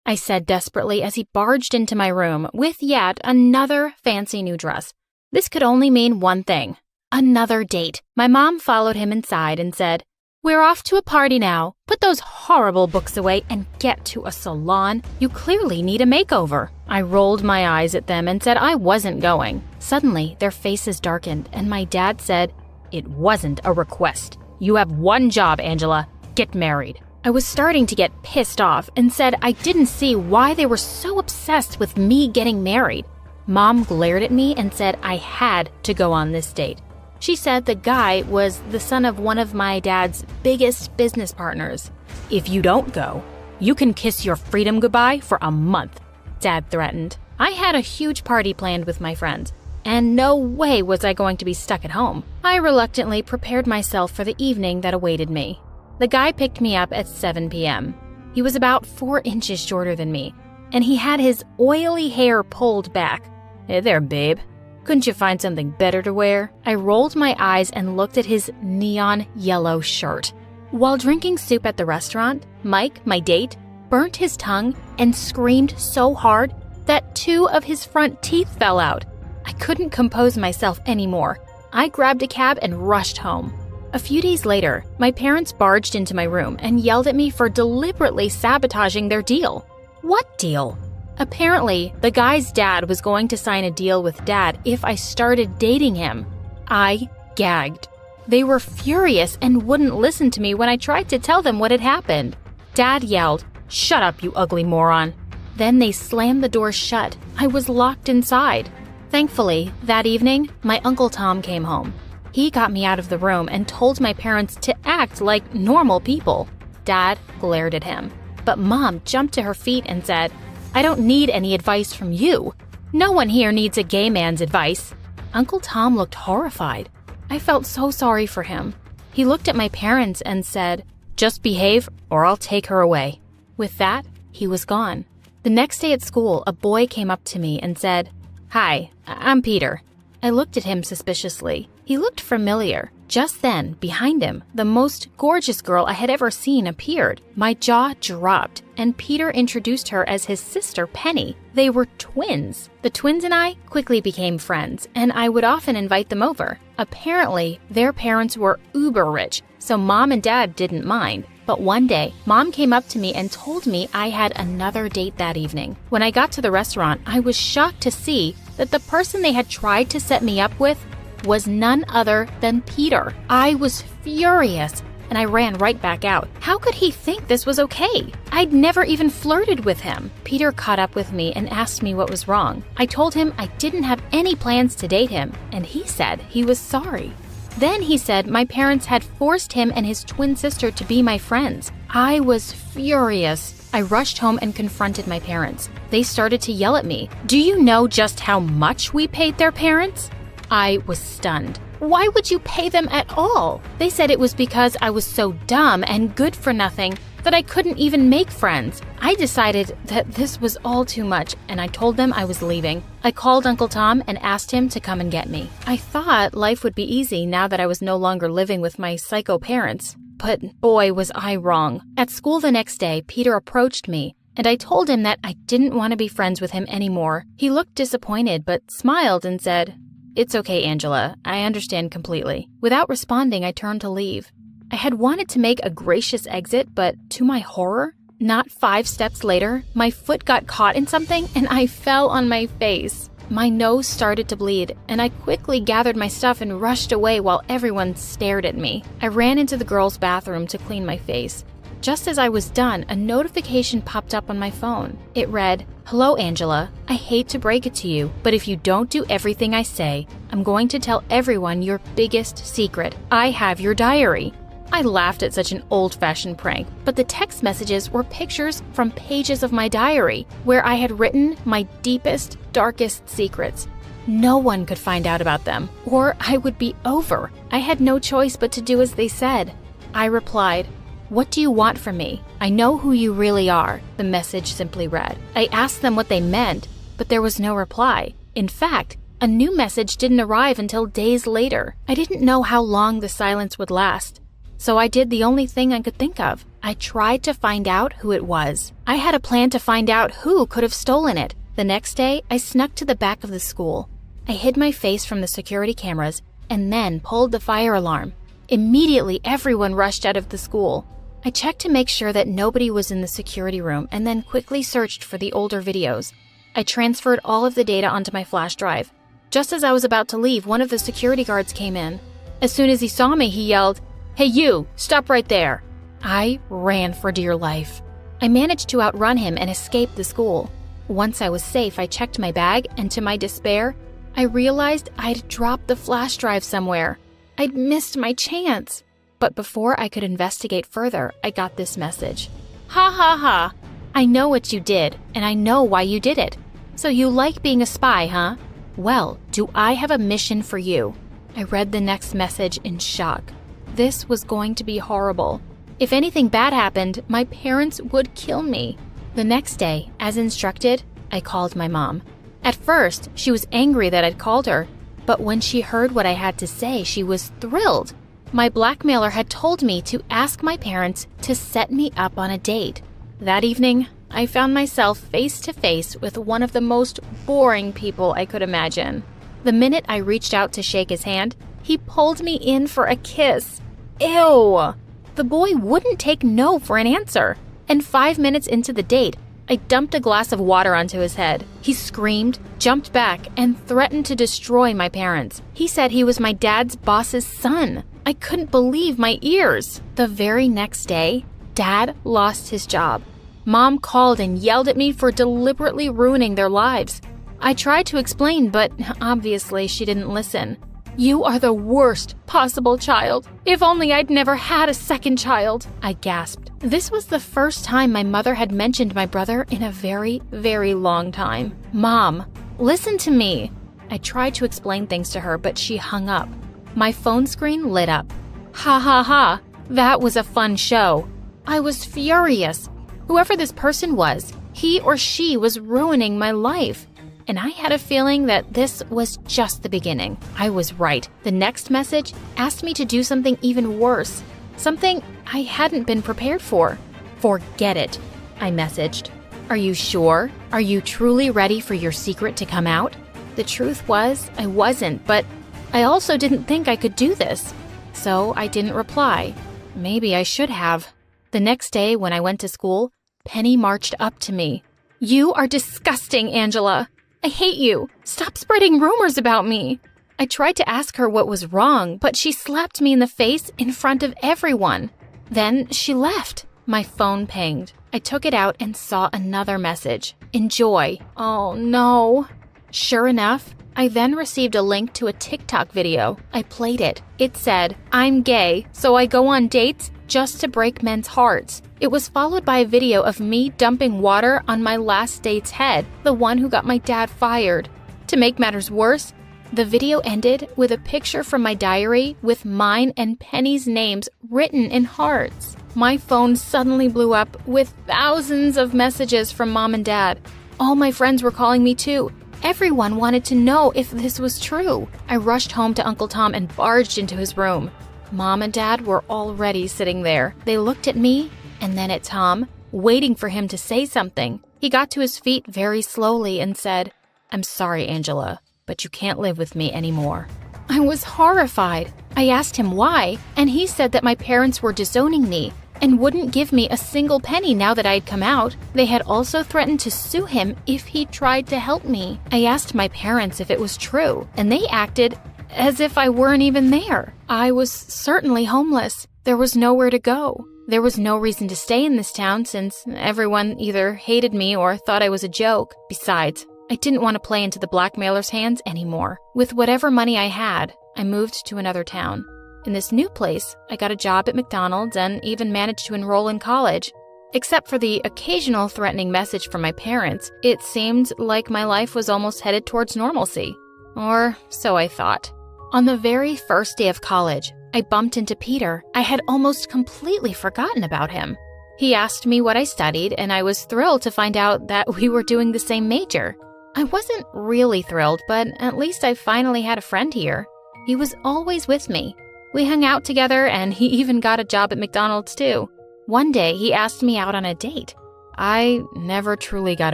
I said desperately as he barged into my room with yet another fancy new dress. This could only mean one thing: another date. My mom followed him inside and said, "We're off to a party now. Put those horrible books away and get to a salon. You clearly need a makeover." I rolled my eyes at them and said I wasn't going. Suddenly, their faces darkened, and my dad said, "It wasn't a request. You have one job, Angela. Get married." I was starting to get pissed off and said I didn't see why they were so obsessed with me getting married. Mom glared at me and said I had to go on this date. She said the guy was the son of one of my dad's biggest business partners. "If you don't go, you can kiss your freedom goodbye for a month," Dad threatened. I had a huge party planned with my friends, and no way was I going to be stuck at home. I reluctantly prepared myself for the evening that awaited me. The guy picked me up at 7 p.m. He was about 4 inches shorter than me, and he had his oily hair pulled back. "Hey there, babe. Couldn't you find something better to wear?" I rolled my eyes and looked at his neon yellow shirt. While drinking soup at the restaurant, Mike, my date, burnt his tongue and screamed so hard that 2 of his front teeth fell out. I couldn't compose myself anymore. I grabbed a cab and rushed home. A few days later, my parents barged into my room and yelled at me for deliberately sabotaging their deal. What deal? Apparently, the guy's dad was going to sign a deal with Dad if I started dating him. I gagged. They were furious and wouldn't listen to me when I tried to tell them what had happened. Dad yelled, "Shut up, you ugly moron." Then they slammed the door shut. I was locked inside. Thankfully, that evening, my Uncle Tom came home. He got me out of the room and told my parents to act like normal people. Dad glared at him, but Mom jumped to her feet and said, "I don't need any advice from you. No one here needs a gay man's advice." Uncle Tom looked horrified. I felt so sorry for him. He looked at my parents and said, "Just behave or I'll take her away." With that, he was gone. The next day at school, a boy came up to me and said, "Hi, I'm Peter." I looked at him suspiciously. He looked familiar. Just then, behind him, the most gorgeous girl I had ever seen appeared. My jaw dropped, and Peter introduced her as his sister, Penny. They were twins. The twins and I quickly became friends, and I would often invite them over. Apparently, their parents were uber rich, so Mom and Dad didn't mind. But one day, Mom came up to me and told me I had another date that evening. When I got to the restaurant, I was shocked to see that the person they had tried to set me up with was none other than Peter. I was furious, and I ran right back out. How could he think this was okay? I'd never even flirted with him. Peter caught up with me and asked me what was wrong. I told him I didn't have any plans to date him, and he said he was sorry. Then he said my parents had forced him and his twin sister to be my friends. I was furious. I rushed home and confronted my parents. They started to yell at me. "Do you know just how much we paid their parents?" I was stunned. Why would you pay them at all? They said it was because I was so dumb and good for nothing that I couldn't even make friends. I decided that this was all too much, and I told them I was leaving. I called Uncle Tom and asked him to come and get me. I thought life would be easy now that I was no longer living with my psycho parents. But boy, was I wrong. At school the next day, Peter approached me, and I told him that I didn't want to be friends with him anymore. He looked disappointed, but smiled and said, "It's okay, Angela. I understand completely." Without responding, I turned to leave. I had wanted to make a gracious exit, but to my horror, not 5 steps later, my foot got caught in something and I fell on my face. My nose started to bleed, and I quickly gathered my stuff and rushed away while everyone stared at me. I ran into the girls' bathroom to clean my face. Just as I was done, a notification popped up on my phone. It read, "Hello, Angela. I hate to break it to you, but if you don't do everything I say, I'm going to tell everyone your biggest secret. I have your diary." I laughed at such an old-fashioned prank, but the text messages were pictures from pages of my diary, where I had written my deepest, darkest secrets. No one could find out about them, or I would be over. I had no choice but to do as they said. I replied, "What do you want from me? I know who you really are," the message simply read. I asked them what they meant, but there was no reply. In fact, a new message didn't arrive until days later. I didn't know how long the silence would last, so I did the only thing I could think of. I tried to find out who it was. I had a plan to find out who could have stolen it. The next day, I snuck to the back of the school. I hid my face from the security cameras and then pulled the fire alarm. Immediately, everyone rushed out of the school. I checked to make sure that nobody was in the security room and then quickly searched for the older videos. I transferred all of the data onto my flash drive. Just as I was about to leave, one of the security guards came in. As soon as he saw me, he yelled, "Hey you, stop right there." I ran for dear life. I managed to outrun him and escape the school. Once I was safe, I checked my bag, and to my despair, I realized I'd dropped the flash drive somewhere. I'd missed my chance. But before I could investigate further, I got this message. "Ha ha ha. I know what you did, and I know why you did it. So you like being a spy, huh? Well, do I have a mission for you?" I read the next message in shock. This was going to be horrible. If anything bad happened, my parents would kill me. The next day, as instructed, I called my mom. At first, she was angry that I'd called her, but when she heard what I had to say, she was thrilled. My blackmailer had told me to ask my parents to set me up on a date. That evening, I found myself face to face with one of the most boring people I could imagine. The minute I reached out to shake his hand, he pulled me in for a kiss. Ew! The boy wouldn't take no for an answer. And 5 minutes into the date, I dumped a glass of water onto his head. He screamed, jumped back, and threatened to destroy my parents. He said he was my dad's boss's son. I couldn't believe my ears. The very next day, Dad lost his job. Mom called and yelled at me for deliberately ruining their lives. I tried to explain, but obviously she didn't listen. "You are the worst possible child. If only I'd never had a second child," I gasped. This was the first time my mother had mentioned my brother in a very, very long time. "Mom, listen to me." I tried to explain things to her, but she hung up. My phone screen lit up. Ha ha ha, that was a fun show. I was furious. Whoever this person was, he or she was ruining my life. And I had a feeling that this was just the beginning. I was right. The next message asked me to do something even worse. Something I hadn't been prepared for. Forget it, I messaged. Are you sure? Are you truly ready for your secret to come out? The truth was, I wasn't, but I also didn't think I could do this. So I didn't reply. Maybe I should have. The next day when I went to school, Penny marched up to me. You are disgusting, Angela. I hate you. Stop spreading rumors about me. I tried to ask her what was wrong, but she slapped me in the face in front of everyone. Then she left. My phone pinged. I took it out and saw another message. Enjoy. Oh no. Sure enough, I then received a link to a TikTok video. I played it. It said, I'm gay, so I go on dates just to break men's hearts. It was followed by a video of me dumping water on my last date's head, the one who got my dad fired. To make matters worse, the video ended with a picture from my diary with mine and Penny's names written in hearts. My phone suddenly blew up with thousands of messages from Mom and Dad. All my friends were calling me too. Everyone wanted to know if this was true. I rushed home to Uncle Tom and barged into his room. Mom and Dad were already sitting there. They looked at me and then at Tom, waiting for him to say something. He got to his feet very slowly and said, I'm sorry, Angela, but you can't live with me anymore. I was horrified. I asked him why, and he said that my parents were disowning me and wouldn't give me a single penny now that I had come out. They had also threatened to sue him if he tried to help me. I asked my parents if it was true, and they acted as if I weren't even there. I was certainly homeless. There was nowhere to go. There was no reason to stay in this town since everyone either hated me or thought I was a joke. Besides, I didn't want to play into the blackmailer's hands anymore. With whatever money I had, I moved to another town. In this new place, I got a job at McDonald's and even managed to enroll in college. Except for the occasional threatening message from my parents, it seemed like my life was almost headed towards normalcy. Or so I thought. On the very first day of college, I bumped into Peter. I had almost completely forgotten about him. He asked me what I studied, and I was thrilled to find out that we were doing the same major. I wasn't really thrilled, but at least I finally had a friend here. He was always with me. We hung out together, and he even got a job at McDonald's too. One day, he asked me out on a date. I never truly got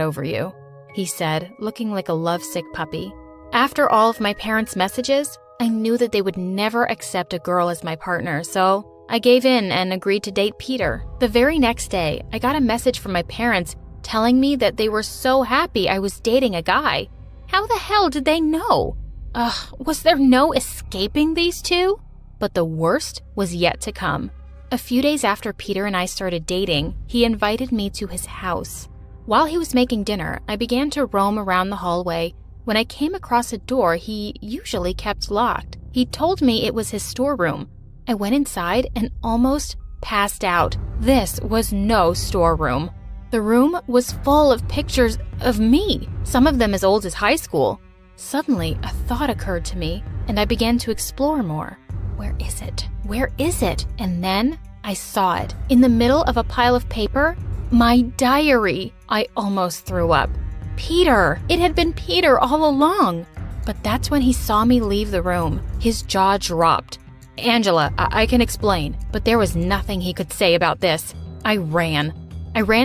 over you, he said, looking like a lovesick puppy. After all of my parents' messages, I knew that they would never accept a girl as my partner, so I gave in and agreed to date Peter. The very next day, I got a message from my parents telling me that they were so happy I was dating a guy. How the hell did they know? Was there no escaping these two? But the worst was yet to come. A few days after Peter and I started dating, he invited me to his house. While he was making dinner, I began to roam around the hallway when I came across a door he usually kept locked. He told me it was his storeroom. I went inside and almost passed out. This was no storeroom. The room was full of pictures of me, some of them as old as high school. Suddenly, a thought occurred to me, and I began to explore more. Where is it? Where is it? And then I saw it. In the middle of a pile of paper, my diary. I almost threw up. Peter! It had been Peter all along. But that's when he saw me leave the room. His jaw dropped. Angela, I can explain, but there was nothing he could say about this. I ran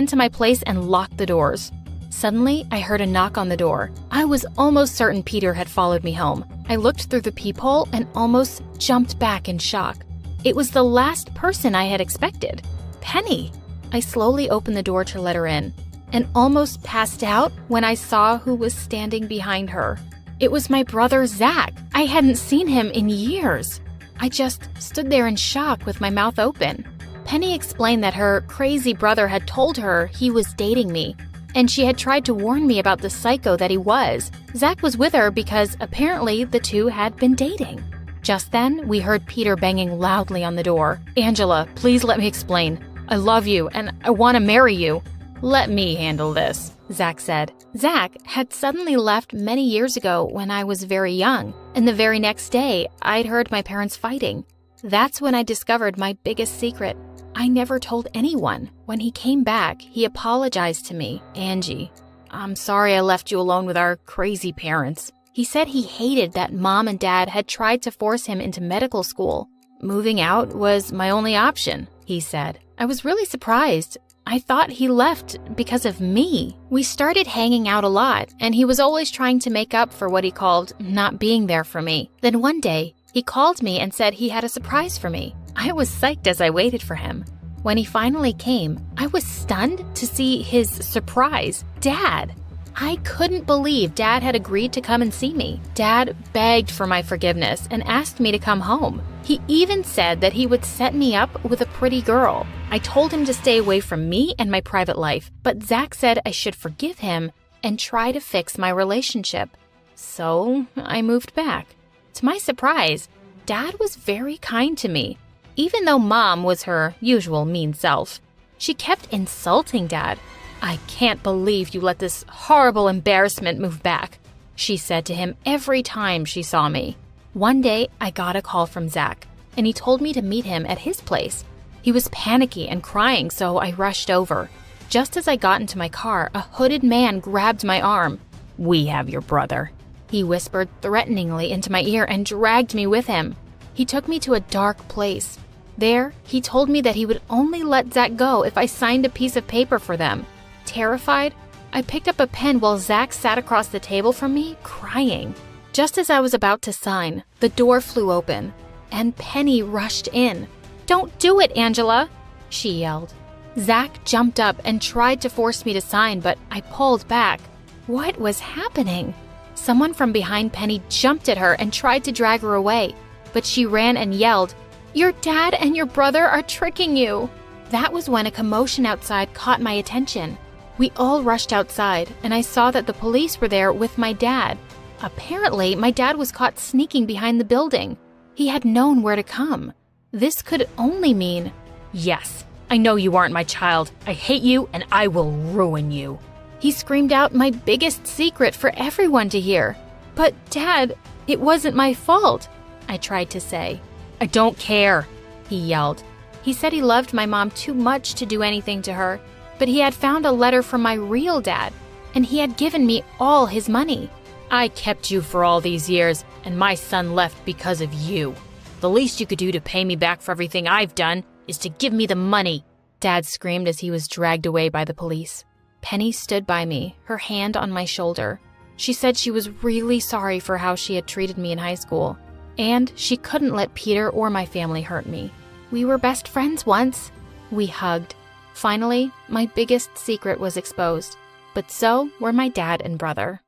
to my place and locked the doors. Suddenly, I heard a knock on the door. I was almost certain Peter had followed me home. I looked through the peephole and almost jumped back in shock. It was the last person I had expected. Penny. I slowly opened the door to let her in, and almost passed out when I saw who was standing behind her. It was my brother, Zach. I hadn't seen him in years. I just stood there in shock with my mouth open. Penny explained that her crazy brother had told her he was dating me, and she had tried to warn me about the psycho that he was. Zach was with her because apparently the two had been dating. Just then, we heard Peter banging loudly on the door. Angela, please let me explain. I love you, and I want to marry you. Let me handle this, Zach said. Zach had suddenly left many years ago when I was very young, and the very next day, I'd heard my parents fighting. That's when I discovered my biggest secret. I never told anyone. When he came back, he apologized to me, Angie. I'm sorry I left you alone with our crazy parents. He said he hated that Mom and Dad had tried to force him into medical school. Moving out was my only option, he said. I was really surprised. I thought he left because of me. We started hanging out a lot, and he was always trying to make up for what he called not being there for me. Then one day, he called me and said he had a surprise for me. I was psyched as I waited for him. When he finally came, I was stunned to see his surprise, Dad. I couldn't believe Dad had agreed to come and see me. Dad begged for my forgiveness and asked me to come home. He even said that he would set me up with a pretty girl. I told him to stay away from me and my private life, but Zach said I should forgive him and try to fix my relationship. So I moved back. To my surprise, Dad was very kind to me. Even though Mom was her usual mean self, she kept insulting Dad. I can't believe you let this horrible embarrassment move back, she said to him every time she saw me. One day, I got a call from Zach, and he told me to meet him at his place. He was panicky and crying, so I rushed over. Just as I got into my car, a hooded man grabbed my arm. "We have your brother," he whispered threateningly into my ear and dragged me with him. He took me to a dark place. There, he told me that he would only let Zach go if I signed a piece of paper for them. Terrified, I picked up a pen while Zach sat across the table from me, crying. Just as I was about to sign, the door flew open, and Penny rushed in. "Don't do it, Angela," she yelled. Zach jumped up and tried to force me to sign, but I pulled back. What was happening? Someone from behind Penny jumped at her and tried to drag her away, but she ran and yelled, "Your dad and your brother are tricking you." That was when a commotion outside caught my attention. We all rushed outside, and I saw that the police were there with my dad. Apparently, my dad was caught sneaking behind the building. He had known where to come. This could only mean, "Yes, I know you aren't my child. I hate you, and I will ruin you." He screamed out my biggest secret for everyone to hear. "But, Dad, it wasn't my fault," I tried to say. "I don't care," he yelled. He said he loved my mom too much to do anything to her, but he had found a letter from my real dad, and he had given me all his money. "I kept you for all these years, and my son left because of you. The least you could do to pay me back for everything I've done is to give me the money," Dad screamed as he was dragged away by the police. Penny stood by me, her hand on my shoulder. She said she was really sorry for how she had treated me in high school, and she couldn't let Peter or my family hurt me. We were best friends once. We hugged. Finally, my biggest secret was exposed, but so were my dad and brother.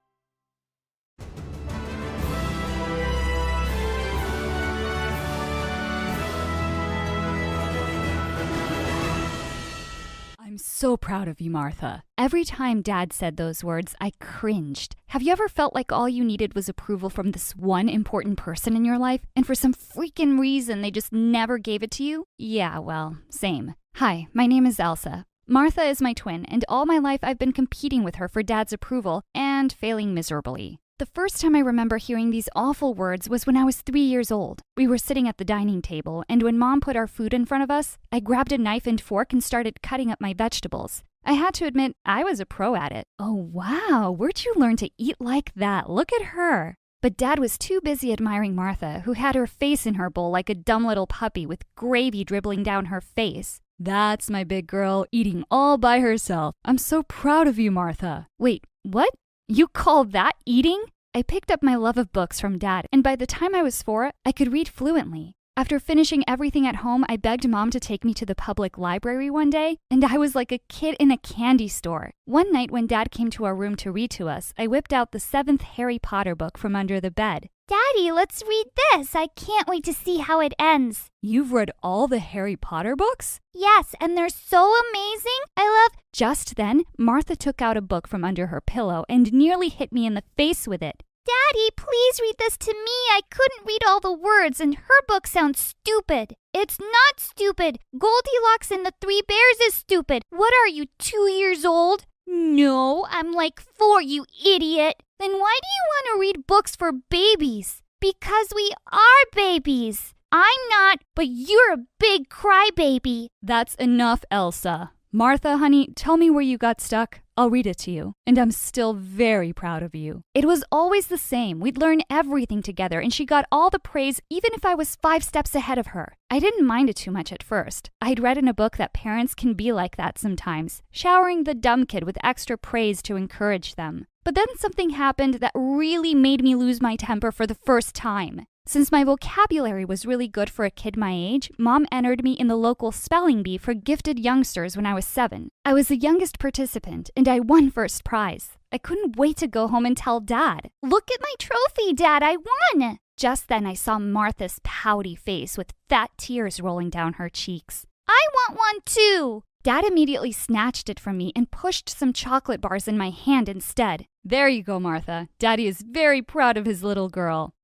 I'm so proud of you, Martha. Every time Dad said those words, I cringed. Have you ever felt like all you needed was approval from this one important person in your life, and for some freaking reason they just never gave it to you? Yeah, well, same. Hi, my name is Elsa. Martha is my twin, and all my life I've been competing with her for Dad's approval and failing miserably. The first time I remember hearing these awful words was when I was 3 years old. We were sitting at the dining table, and when Mom put our food in front of us, I grabbed a knife and fork and started cutting up my vegetables. I had to admit, I was a pro at it. Oh wow, where'd you learn to eat like that? Look at her. But Dad was too busy admiring Martha, who had her face in her bowl like a dumb little puppy with gravy dribbling down her face. That's my big girl, eating all by herself. I'm so proud of you, Martha. Wait, what? You call that eating? I picked up my love of books from Dad, and by the time I was 4, I could read fluently. After finishing everything at home, I begged Mom to take me to the public library one day, and I was like a kid in a candy store. One night when Dad came to our room to read to us, I whipped out the 7th Harry Potter book from under the bed. Daddy, let's read this. I can't wait to see how it ends. You've read all the Harry Potter books? Yes, and they're so amazing. I love... Just then, Martha took out a book from under her pillow and nearly hit me in the face with it. Daddy, please read this to me. I couldn't read all the words, and her book sounds stupid. It's not stupid. Goldilocks and the 3 Bears is stupid. What are you, 2 years old? No, I'm like 4, you idiot. Then why do you want to read books for babies? Because we are babies. I'm not, but you're a big crybaby. That's enough, Elsa. Martha, honey, tell me where you got stuck. I'll read it to you. And I'm still very proud of you. It was always the same. We'd learn everything together, and she got all the praise even if I was 5 steps ahead of her. I didn't mind it too much at first. I'd read in a book that parents can be like that sometimes, showering the dumb kid with extra praise to encourage them. But then something happened that really made me lose my temper for the first time. Since my vocabulary was really good for a kid my age, Mom entered me in the local spelling bee for gifted youngsters when I was 7. I was the youngest participant, and I won first prize. I couldn't wait to go home and tell Dad. Look at my trophy, Dad, I won! Just then I saw Martha's pouty face with fat tears rolling down her cheeks. I want one too! Dad immediately snatched it from me and pushed some chocolate bars in my hand instead. There you go, Martha. Daddy is very proud of his little girl.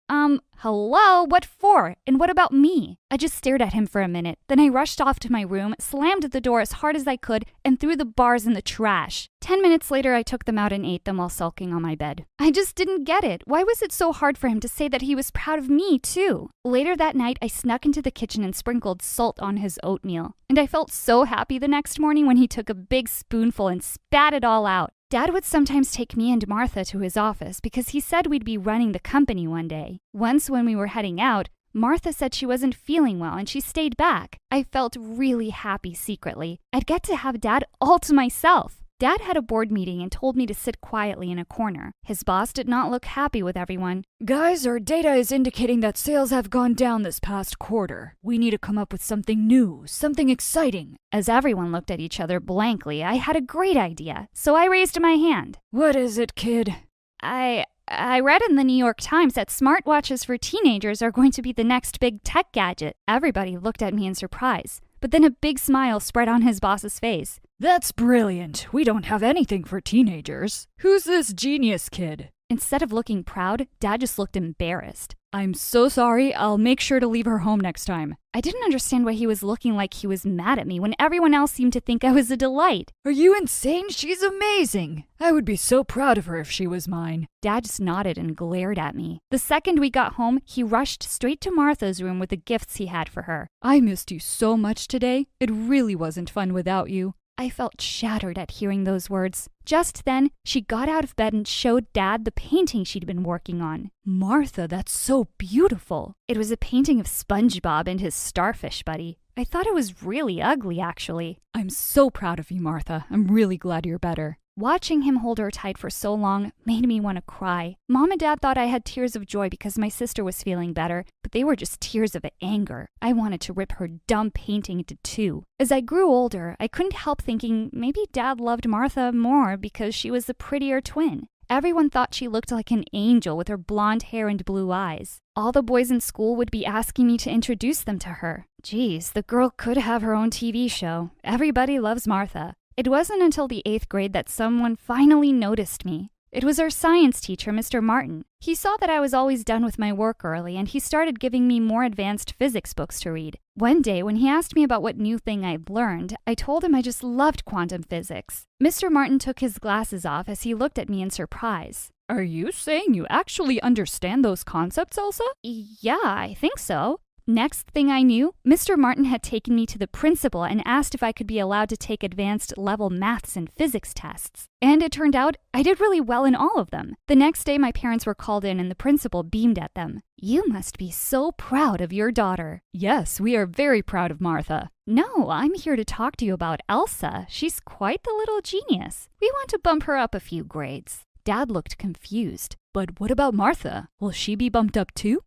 Hello? What for? And what about me? I just stared at him for a minute. Then I rushed off to my room, slammed the door as hard as I could, and threw the bars in the trash. 10 minutes later, I took them out and ate them while sulking on my bed. I just didn't get it. Why was it so hard for him to say that he was proud of me, too? Later that night, I snuck into the kitchen and sprinkled salt on his oatmeal. And I felt so happy the next morning when he took a big spoonful and spat it all out. Dad would sometimes take me and Martha to his office because he said we'd be running the company one day. Once when we were heading out, Martha said she wasn't feeling well and she stayed back. I felt really happy secretly. I'd get to have Dad all to myself. Dad had a board meeting and told me to sit quietly in a corner. His boss did not look happy with everyone. Guys, our data is indicating that sales have gone down this past quarter. We need to come up with something new, something exciting. As everyone looked at each other blankly, I had a great idea, so I raised my hand. What is it, kid? I read in the New York Times that smartwatches for teenagers are going to be the next big tech gadget. Everybody looked at me in surprise, but then a big smile spread on his boss's face. That's brilliant. We don't have anything for teenagers. Who's this genius kid? Instead of looking proud, Dad just looked embarrassed. I'm so sorry. I'll make sure to leave her home next time. I didn't understand why he was looking like he was mad at me when everyone else seemed to think I was a delight. Are you insane? She's amazing. I would be so proud of her if she was mine. Dad just nodded and glared at me. The second we got home, he rushed straight to Martha's room with the gifts he had for her. I missed you so much today. It really wasn't fun without you. I felt shattered at hearing those words. Just then, she got out of bed and showed Dad the painting she'd been working on. Martha, that's so beautiful. It was a painting of SpongeBob and his starfish buddy. I thought it was really ugly, actually. I'm so proud of you, Martha. I'm really glad you're better. Watching him hold her tight for so long made me want to cry. Mom and Dad thought I had tears of joy because my sister was feeling better, but they were just tears of anger. I wanted to rip her dumb painting into 2. As I grew older, I couldn't help thinking maybe Dad loved Martha more because she was the prettier twin. Everyone thought she looked like an angel with her blonde hair and blue eyes. All the boys in school would be asking me to introduce them to her. Geez, the girl could have her own TV show. Everybody loves Martha. It wasn't until the 8th grade that someone finally noticed me. It was our science teacher, Mr. Martin. He saw that I was always done with my work early, and he started giving me more advanced physics books to read. One day, when he asked me about what new thing I'd learned, I told him I just loved quantum physics. Mr. Martin took his glasses off as he looked at me in surprise. Are you saying you actually understand those concepts, Elsa? Yeah, I think so. Next thing I knew, Mr. Martin had taken me to the principal and asked if I could be allowed to take advanced level maths and physics tests. And it turned out I did really well in all of them. The next day, my parents were called in and the principal beamed at them. You must be so proud of your daughter. Yes, we are very proud of Martha. No, I'm here to talk to you about Elsa. She's quite the little genius. We want to bump her up a few grades. Dad looked confused. But what about Martha? Will she be bumped up too?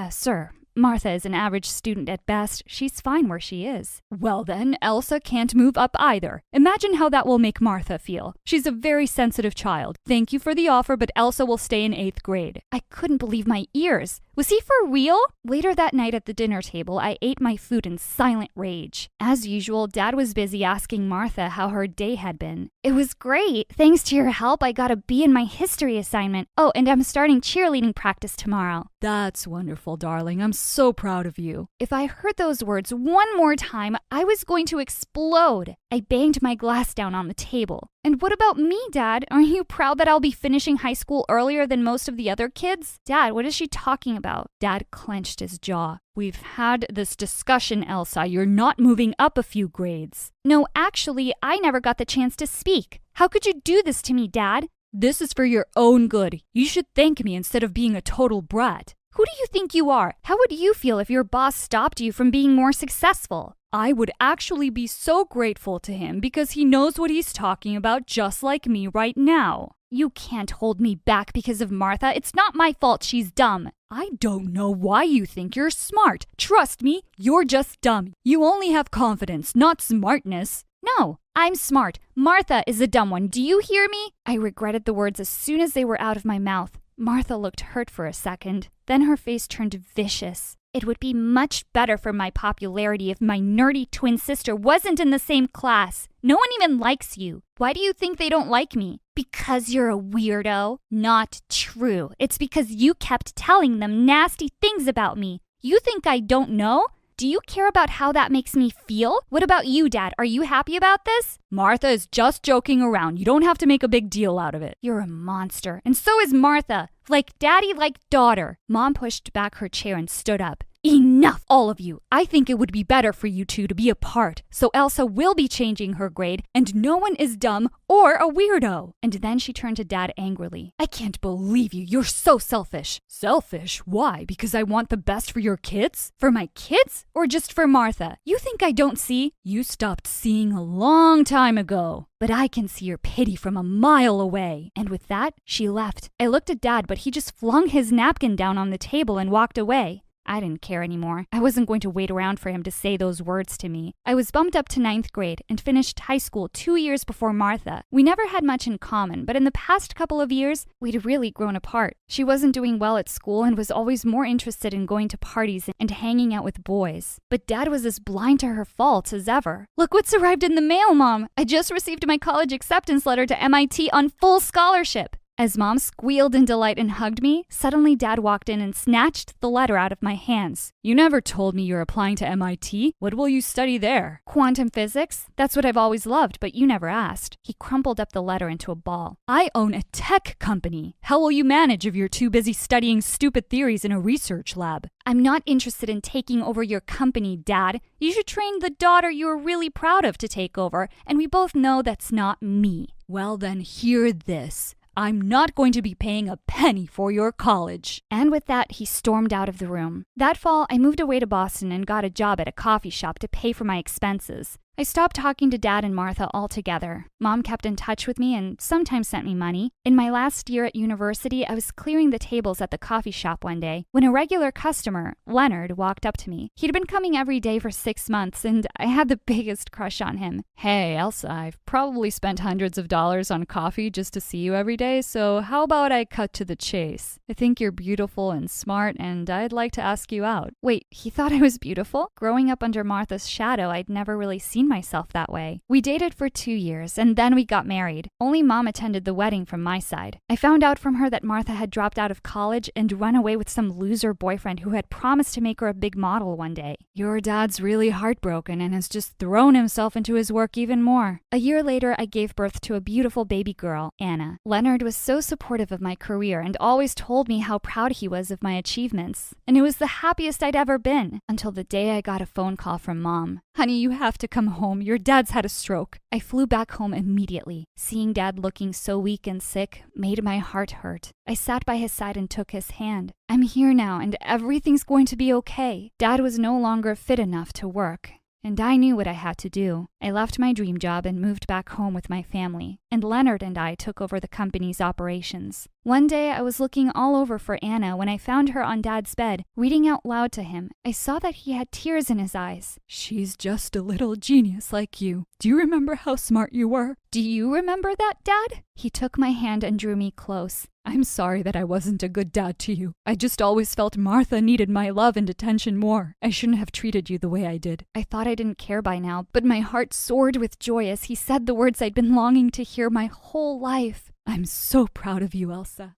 Sir, Martha is an average student at best. She's fine where she is. Well then, Elsa can't move up either. Imagine how that will make Martha feel. She's a very sensitive child. Thank you for the offer, but Elsa will stay in 8th grade. I couldn't believe my ears. Was he for real? Later that night at the dinner table, I ate my food in silent rage. As usual, Dad was busy asking Martha how her day had been. It was great. Thanks to your help, I got a B in my history assignment. Oh, and I'm starting cheerleading practice tomorrow. That's wonderful, darling. I'm so proud of you. If I heard those words one more time, I was going to explode. I banged my glass down on the table. And what about me, Dad? Aren't you proud that I'll be finishing high school earlier than most of the other kids? Dad, what is she talking about? Dad clenched his jaw. We've had this discussion, Elsa. You're not moving up a few grades. No, actually, I never got the chance to speak. How could you do this to me, Dad? This is for your own good. You should thank me instead of being a total brat. Who do you think you are? How would you feel if your boss stopped you from being more successful? I would actually be so grateful to him because he knows what he's talking about just like me right now. You can't hold me back because of Martha. It's not my fault she's dumb. I don't know why you think you're smart. Trust me, you're just dumb. You only have confidence, not smartness. No, I'm smart. Martha is a dumb one. Do you hear me? I regretted the words as soon as they were out of my mouth. Martha looked hurt for a second. Then her face turned vicious. It would be much better for my popularity if my nerdy twin sister wasn't in the same class. No one even likes you. Why do you think they don't like me? Because you're a weirdo? Not true. It's because you kept telling them nasty things about me. You think I don't know? Do you care about how that makes me feel? What about you, Dad? Are you happy about this? Martha is just joking around. You don't have to make a big deal out of it. You're a monster. And so is Martha. Like daddy, like daughter. Mom pushed back her chair and stood up. Enough, all of you. I think it would be better for you two to be apart. So Elsa will be changing her grade, and no one is dumb or a weirdo. And then she turned to Dad angrily. I can't believe you. You're so selfish. Selfish? Why? Because I want the best for your kids? For my kids? Or just for Martha? You think I don't see? You stopped seeing a long time ago. But I can see your pity from a mile away. And with that, she left. I looked at Dad, but he just flung his napkin down on the table and walked away. I didn't care anymore. I wasn't going to wait around for him to say those words to me. I was bumped up to 9th grade and finished high school 2 years before Martha. We never had much in common, but in the past couple of years, we'd really grown apart. She wasn't doing well at school and was always more interested in going to parties and hanging out with boys. But Dad was as blind to her faults as ever. Look what's arrived in the mail, Mom! I just received my college acceptance letter to MIT on full scholarship. As Mom squealed in delight and hugged me, suddenly Dad walked in and snatched the letter out of my hands. You never told me you're applying to MIT. What will you study there? Quantum physics? That's what I've always loved, but you never asked. He crumpled up the letter into a ball. I own a tech company. How will you manage if you're too busy studying stupid theories in a research lab? I'm not interested in taking over your company, Dad. You should train the daughter you're really proud of to take over, and we both know that's not me. Well then, hear this. I'm not going to be paying a penny for your college. And with that, he stormed out of the room. That fall, I moved away to Boston and got a job at a coffee shop to pay for my expenses. I stopped talking to Dad and Martha altogether. Mom kept in touch with me and sometimes sent me money. In my last year at university, I was clearing the tables at the coffee shop one day when a regular customer, Leonard, walked up to me. He'd been coming every day for 6 months, and I had the biggest crush on him. Hey, Elsa, I've probably spent hundreds of dollars on coffee just to see you every day, so how about I cut to the chase? I think you're beautiful and smart, and I'd like to ask you out. Wait, he thought I was beautiful? Growing up under Martha's shadow, I'd never really seen myself that way. We dated for 2 years, and then we got married. Only Mom attended the wedding from my side. I found out from her that Martha had dropped out of college and run away with some loser boyfriend who had promised to make her a big model one day. Your dad's really heartbroken and has just thrown himself into his work even more. A year later, I gave birth to a beautiful baby girl, Anna. Leonard was so supportive of my career and always told me how proud he was of my achievements. And it was the happiest I'd ever been, until the day I got a phone call from Mom. Honey, you have to come home. Your dad's had a stroke. I flew back home immediately. Seeing Dad looking so weak and sick made my heart hurt. I sat by his side and took his hand. I'm here now, and everything's going to be okay. Dad was no longer fit enough to work, and I knew what I had to do. I left my dream job and moved back home with my family, and Leonard and I took over the company's operations. One day, I was looking all over for Anna when I found her on Dad's bed, reading out loud to him. I saw that he had tears in his eyes. She's just a little genius like you. Do you remember how smart you were? Do you remember that, Dad? He took my hand and drew me close. I'm sorry that I wasn't a good dad to you. I just always felt Martha needed my love and attention more. I shouldn't have treated you the way I did. I thought I didn't care by now, but my heart soared with joy as he said the words I'd been longing to hear my whole life. I'm so proud of you, Elsa.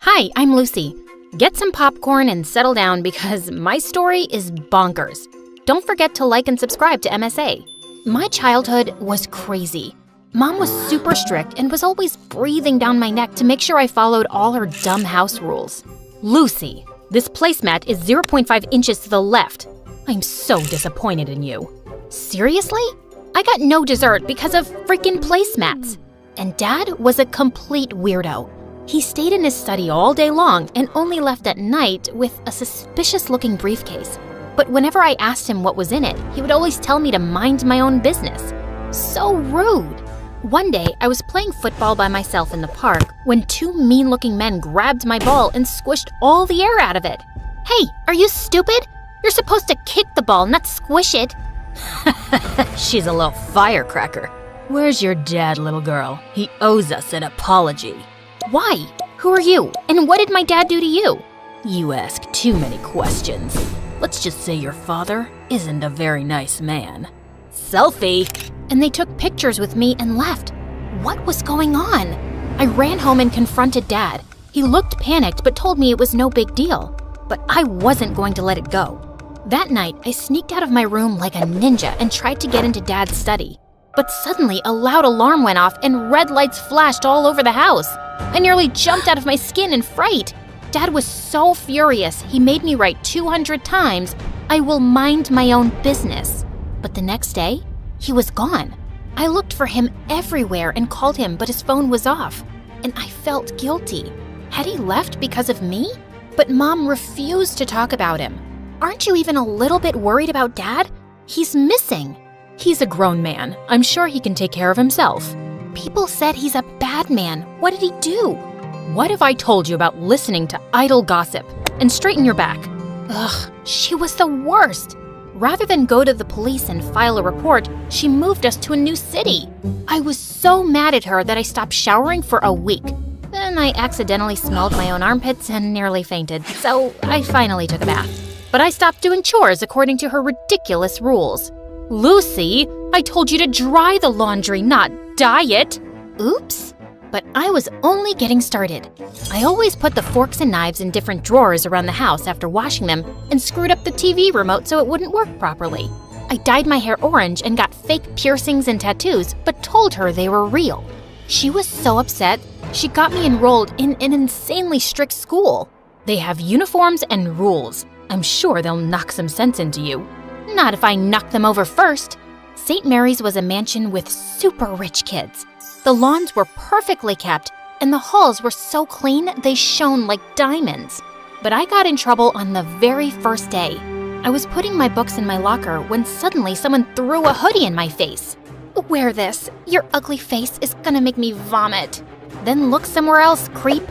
Hi, I'm Lucy. Get some popcorn and settle down because my story is bonkers. Don't forget to like and subscribe to MSA. My childhood was crazy. Mom was super strict and was always breathing down my neck to make sure I followed all her dumb house rules. Lucy, this placemat is 0.5 inches to the left. I'm so disappointed in you. Seriously? I got no dessert because of freaking placemats. And Dad was a complete weirdo. He stayed in his study all day long and only left at night with a suspicious-looking briefcase. But whenever I asked him what was in it, he would always tell me to mind my own business. So rude. One day, I was playing football by myself in the park when two mean-looking men grabbed my ball and squished all the air out of it. Hey, are you stupid? You're supposed to kick the ball, not squish it. She's a little firecracker. Where's your dad, little girl? He owes us an apology. Why? Who are you? And what did my dad do to you? You ask too many questions. Let's just say your father isn't a very nice man. Selfie! And they took pictures with me and left. What was going on? I ran home and confronted Dad. He looked panicked but told me it was no big deal. But I wasn't going to let it go. That night, I sneaked out of my room like a ninja and tried to get into Dad's study. But suddenly, a loud alarm went off and red lights flashed all over the house. I nearly jumped out of my skin in fright. Dad was so furious, he made me write 200 times, "I will mind my own business." But the next day, he was gone. I looked for him everywhere and called him, but his phone was off. And I felt guilty. Had he left because of me? But Mom refused to talk about him. Aren't you even a little bit worried about Dad? He's missing. He's a grown man. I'm sure he can take care of himself. People said he's a bad man. What did he do? What if I told you about listening to idle gossip? And straighten your back. Ugh, she was the worst. Rather than go to the police and file a report, she moved us to a new city. I was so mad at her that I stopped showering for a week. Then I accidentally smelled my own armpits and nearly fainted, so I finally took a bath. But I stopped doing chores according to her ridiculous rules. Lucy, I told you to dry the laundry, not dye it. Oops. But I was only getting started. I always put the forks and knives in different drawers around the house after washing them and screwed up the TV remote so it wouldn't work properly. I dyed my hair orange and got fake piercings and tattoos, but told her they were real. She was so upset, she got me enrolled in an insanely strict school. They have uniforms and rules. I'm sure they'll knock some sense into you. Not if I knock them over first. St. Mary's was a mansion with super rich kids. The lawns were perfectly kept, and the halls were so clean they shone like diamonds. But I got in trouble on the very first day. I was putting my books in my locker when suddenly someone threw a hoodie in my face. Wear this. Your ugly face is gonna make me vomit. Then look somewhere else, creep.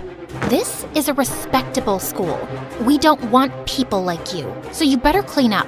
This is a respectable school. We don't want people like you, so you better clean up.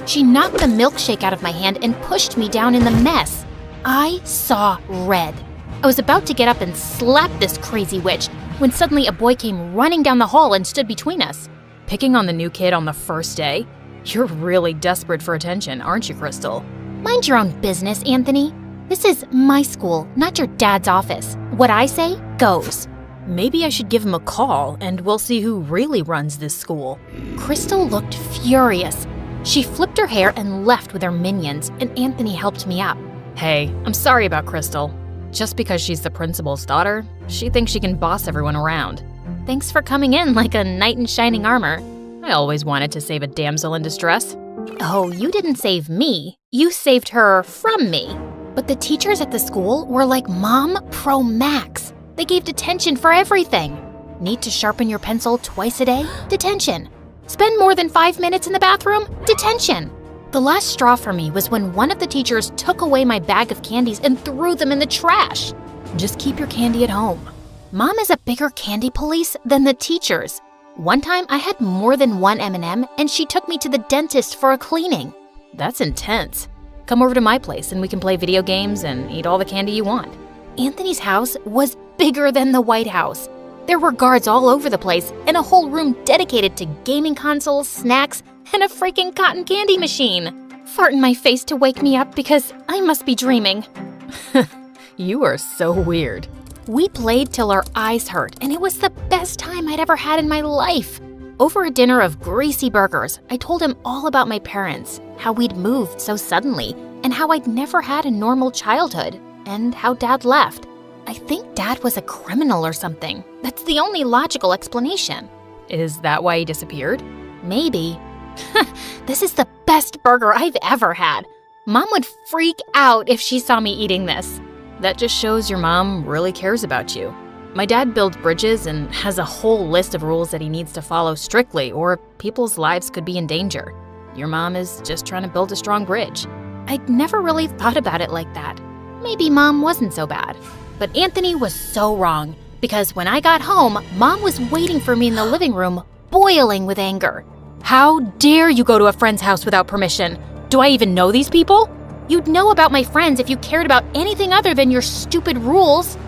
She knocked the milkshake out of my hand and pushed me down in the mess. I saw red. I was about to get up and slap this crazy witch when suddenly a boy came running down the hall and stood between us. Picking on the new kid on the first day? You're really desperate for attention, aren't you, Crystal? Mind your own business, Anthony. This is my school, not your dad's office. What I say goes. Maybe I should give him a call and we'll see who really runs this school. Crystal looked furious. She flipped her hair and left with her minions, and Anthony helped me up. Hey, I'm sorry about Crystal. Just because she's the principal's daughter, she thinks she can boss everyone around. Thanks for coming in like a knight in shining armor. I always wanted to save a damsel in distress. Oh, you didn't save me. You saved her from me. But the teachers at the school were like Mom Pro Max. They gave detention for everything. Need to sharpen your pencil twice a day? Detention. Spend more than 5 minutes in the bathroom? Detention. The last straw for me was when one of the teachers took away my bag of candies and threw them in the trash. Just keep your candy at home. Mom is a bigger candy police than the teachers. One time I had more than one M&M and she took me to the dentist for a cleaning. That's intense. Come over to my place and we can play video games and eat all the candy you want. Anthony's house was bigger than the White House. There were guards all over the place and a whole room dedicated to gaming consoles, snacks, and a freaking cotton candy machine. Fart in my face to wake me up because I must be dreaming. You are so weird. We played till our eyes hurt, and it was the best time I'd ever had in my life. Over a dinner of greasy burgers, I told him all about my parents, how we'd moved so suddenly, and how I'd never had a normal childhood, and how Dad left. I think Dad was a criminal or something. That's the only logical explanation. Is that why he disappeared? Maybe. This is the best burger I've ever had. Mom would freak out if she saw me eating this. That just shows your mom really cares about you. My dad builds bridges and has a whole list of rules that he needs to follow strictly, or people's lives could be in danger. Your mom is just trying to build a strong bridge. I'd never really thought about it like that. Maybe Mom wasn't so bad. But Anthony was so wrong, because when I got home, Mom was waiting for me in the living room, boiling with anger. How dare you go to a friend's house without permission? Do I even know these people? You'd know about my friends if you cared about anything other than your stupid rules.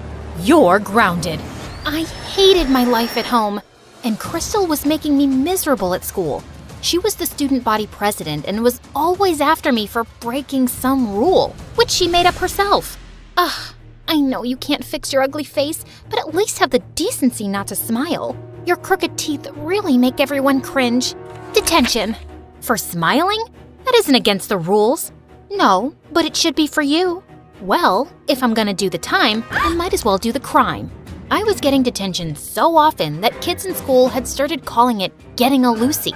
You're grounded. I hated my life at home, and Crystal was making me miserable at school. She was the student body president and was always after me for breaking some rule, which she made up herself. Ugh, I know you can't fix your ugly face, but at least have the decency not to smile. Your crooked teeth really make everyone cringe. Detention. For smiling? That isn't against the rules. No, but it should be for you. Well, if I'm gonna do the time, I might as well do the crime. I was getting detention so often that kids in school had started calling it getting a Lucy.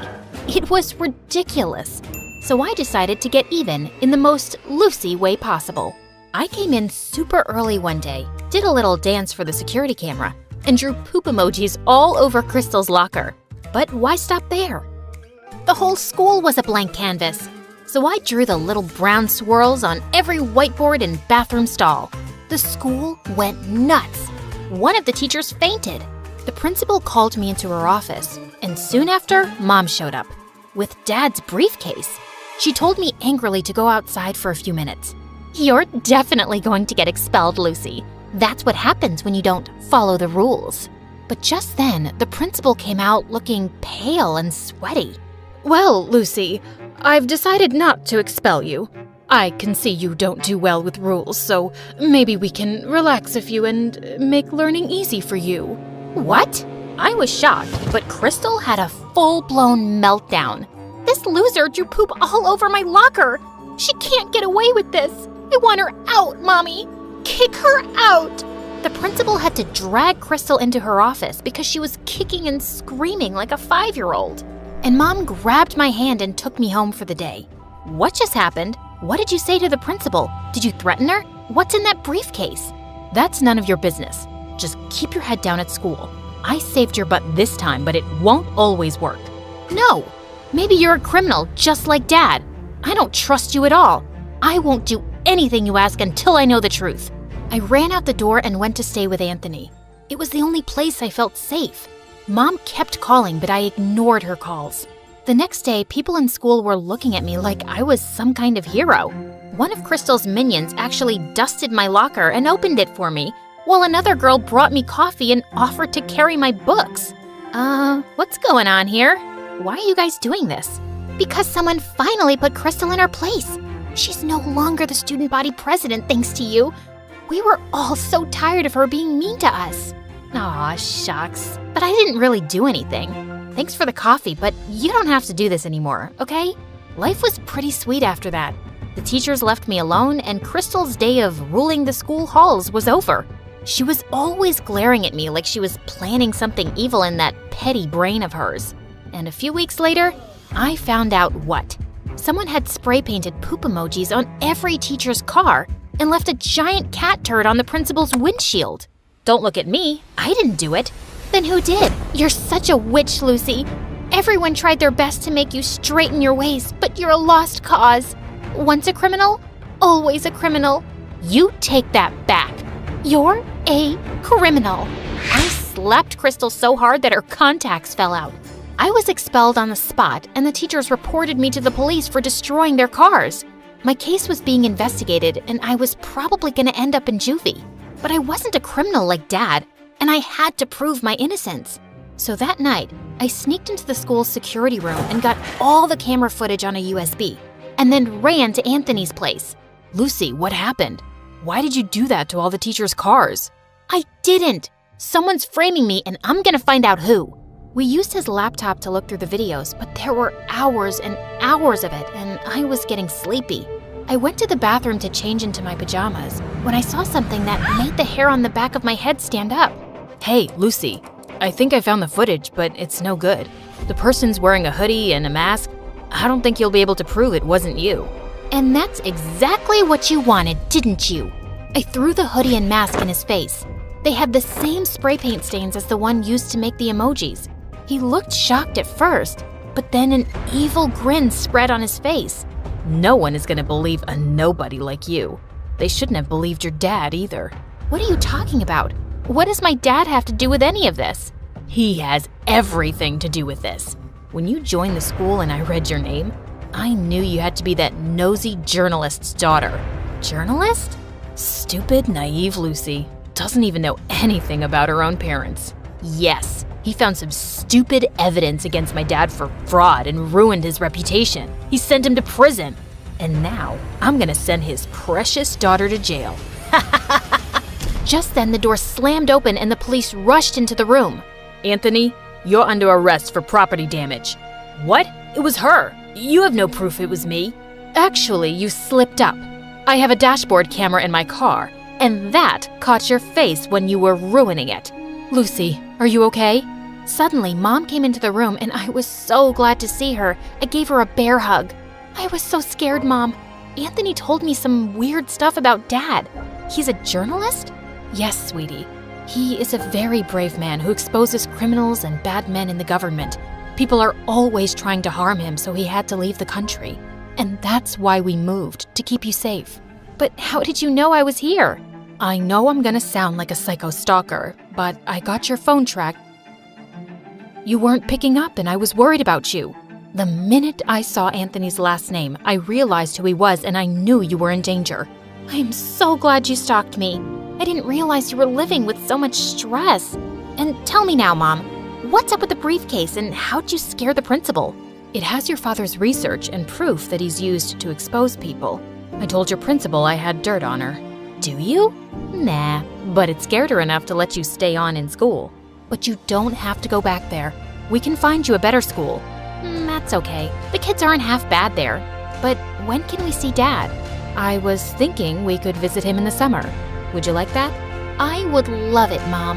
It was ridiculous. So I decided to get even in the most Lucy way possible. I came in super early one day, did a little dance for the security camera, and drew poop emojis all over Crystal's locker. But why stop there? The whole school was a blank canvas. So I drew the little brown swirls on every whiteboard and bathroom stall. The school went nuts. One of the teachers fainted. The principal called me into her office, and soon after, Mom showed up with Dad's briefcase. She told me angrily to go outside for a few minutes. You're definitely going to get expelled, Lucy. That's what happens when you don't follow the rules. But just then, the principal came out looking pale and sweaty. Well, Lucy, I've decided not to expel you. I can see you don't do well with rules, so maybe we can relax a few and make learning easy for you. What? I was shocked, but Crystal had a full-blown meltdown. This loser drew poop all over my locker. She can't get away with this. I want her out, Mommy. Kick her out. The principal had to drag Crystal into her office because she was kicking and screaming like a 5-year-old. And Mom grabbed my hand and took me home for the day. What just happened? What did you say to the principal? Did you threaten her? What's in that briefcase? That's none of your business. Just keep your head down at school. I saved your butt this time, but it won't always work. No, maybe you're a criminal just like Dad. I don't trust you at all. I won't do anything you ask until I know the truth. I ran out the door and went to stay with Anthony. It was the only place I felt safe. Mom kept calling, but I ignored her calls. The next day, people in school were looking at me like I was some kind of hero. One of Crystal's minions actually dusted my locker and opened it for me, while another girl brought me coffee and offered to carry my books. What's going on here? Why are you guys doing this? Because someone finally put Crystal in her place. She's no longer the student body president thanks to you. We were all so tired of her being mean to us. Aw, shucks. But I didn't really do anything. Thanks for the coffee, but you don't have to do this anymore, okay? Life was pretty sweet after that. The teachers left me alone, and Crystal's day of ruling the school halls was over. She was always glaring at me like she was planning something evil in that petty brain of hers. And a few weeks later, I found out what. Someone had spray-painted poop emojis on every teacher's car and left a giant cat turd on the principal's windshield. Don't look at me. I didn't do it. Then who did? You're such a witch, Lucy. Everyone tried their best to make you straighten your ways, but you're a lost cause. Once a criminal, always a criminal. You take that back. You're a criminal. I slapped Crystal so hard that her contacts fell out. I was expelled on the spot, and the teachers reported me to the police for destroying their cars. My case was being investigated, and I was probably going to end up in juvie. But I wasn't a criminal like Dad, and I had to prove my innocence. So that night, I sneaked into the school's security room and got all the camera footage on a USB, and then ran to Anthony's place. Lucy, what happened? Why did you do that to all the teachers' cars? I didn't. Someone's framing me, and I'm gonna find out who. We used his laptop to look through the videos, but there were hours and hours of it, and I was getting sleepy. I went to the bathroom to change into my pajamas when I saw something that made the hair on the back of my head stand up. Hey, Lucy, I think I found the footage, but it's no good. The person's wearing a hoodie and a mask. I don't think you'll be able to prove it wasn't you. And that's exactly what you wanted, didn't you? I threw the hoodie and mask in his face. They had the same spray paint stains as the one used to make the emojis. He looked shocked at first, but then an evil grin spread on his face. No one is gonna believe a nobody like you. They shouldn't have believed your dad either. What are you talking about? What does my dad have to do with any of this? He has everything to do with this. When you joined the school and I read your name, I knew you had to be that nosy journalist's daughter. Journalist? Stupid, naive Lucy. Doesn't even know anything about her own parents. Yes, he found some stupid evidence against my dad for fraud and ruined his reputation. He sent him to prison. And now, I'm gonna send his precious daughter to jail. Just then, the door slammed open and the police rushed into the room. Anthony, you're under arrest for property damage. What? It was her. You have no proof it was me. Actually, you slipped up. I have a dashboard camera in my car, and that caught your face when you were ruining it. Lucy, are you okay? Suddenly, Mom came into the room and I was so glad to see her. I gave her a bear hug. I was so scared, Mom. Anthony told me some weird stuff about Dad. He's a journalist? Yes, sweetie. He is a very brave man who exposes criminals and bad men in the government. People are always trying to harm him, so he had to leave the country. And that's why we moved, to keep you safe. But how did you know I was here? I know I'm gonna sound like a psycho stalker, but I got your phone tracked. You weren't picking up and I was worried about you. The minute I saw Anthony's last name, I realized who he was and I knew you were in danger. I'm so glad you stalked me. I didn't realize you were living with so much stress. And tell me now, Mom, what's up with the briefcase and how'd you scare the principal? It has your father's research and proof that he's used to expose people. I told your principal I had dirt on her. Do you? Nah, but it scared her enough to let you stay on in school. But you don't have to go back there. We can find you a better school. That's okay. The kids aren't half bad there. But when can we see Dad? I was thinking we could visit him in the summer. Would you like that? I would love it, Mom.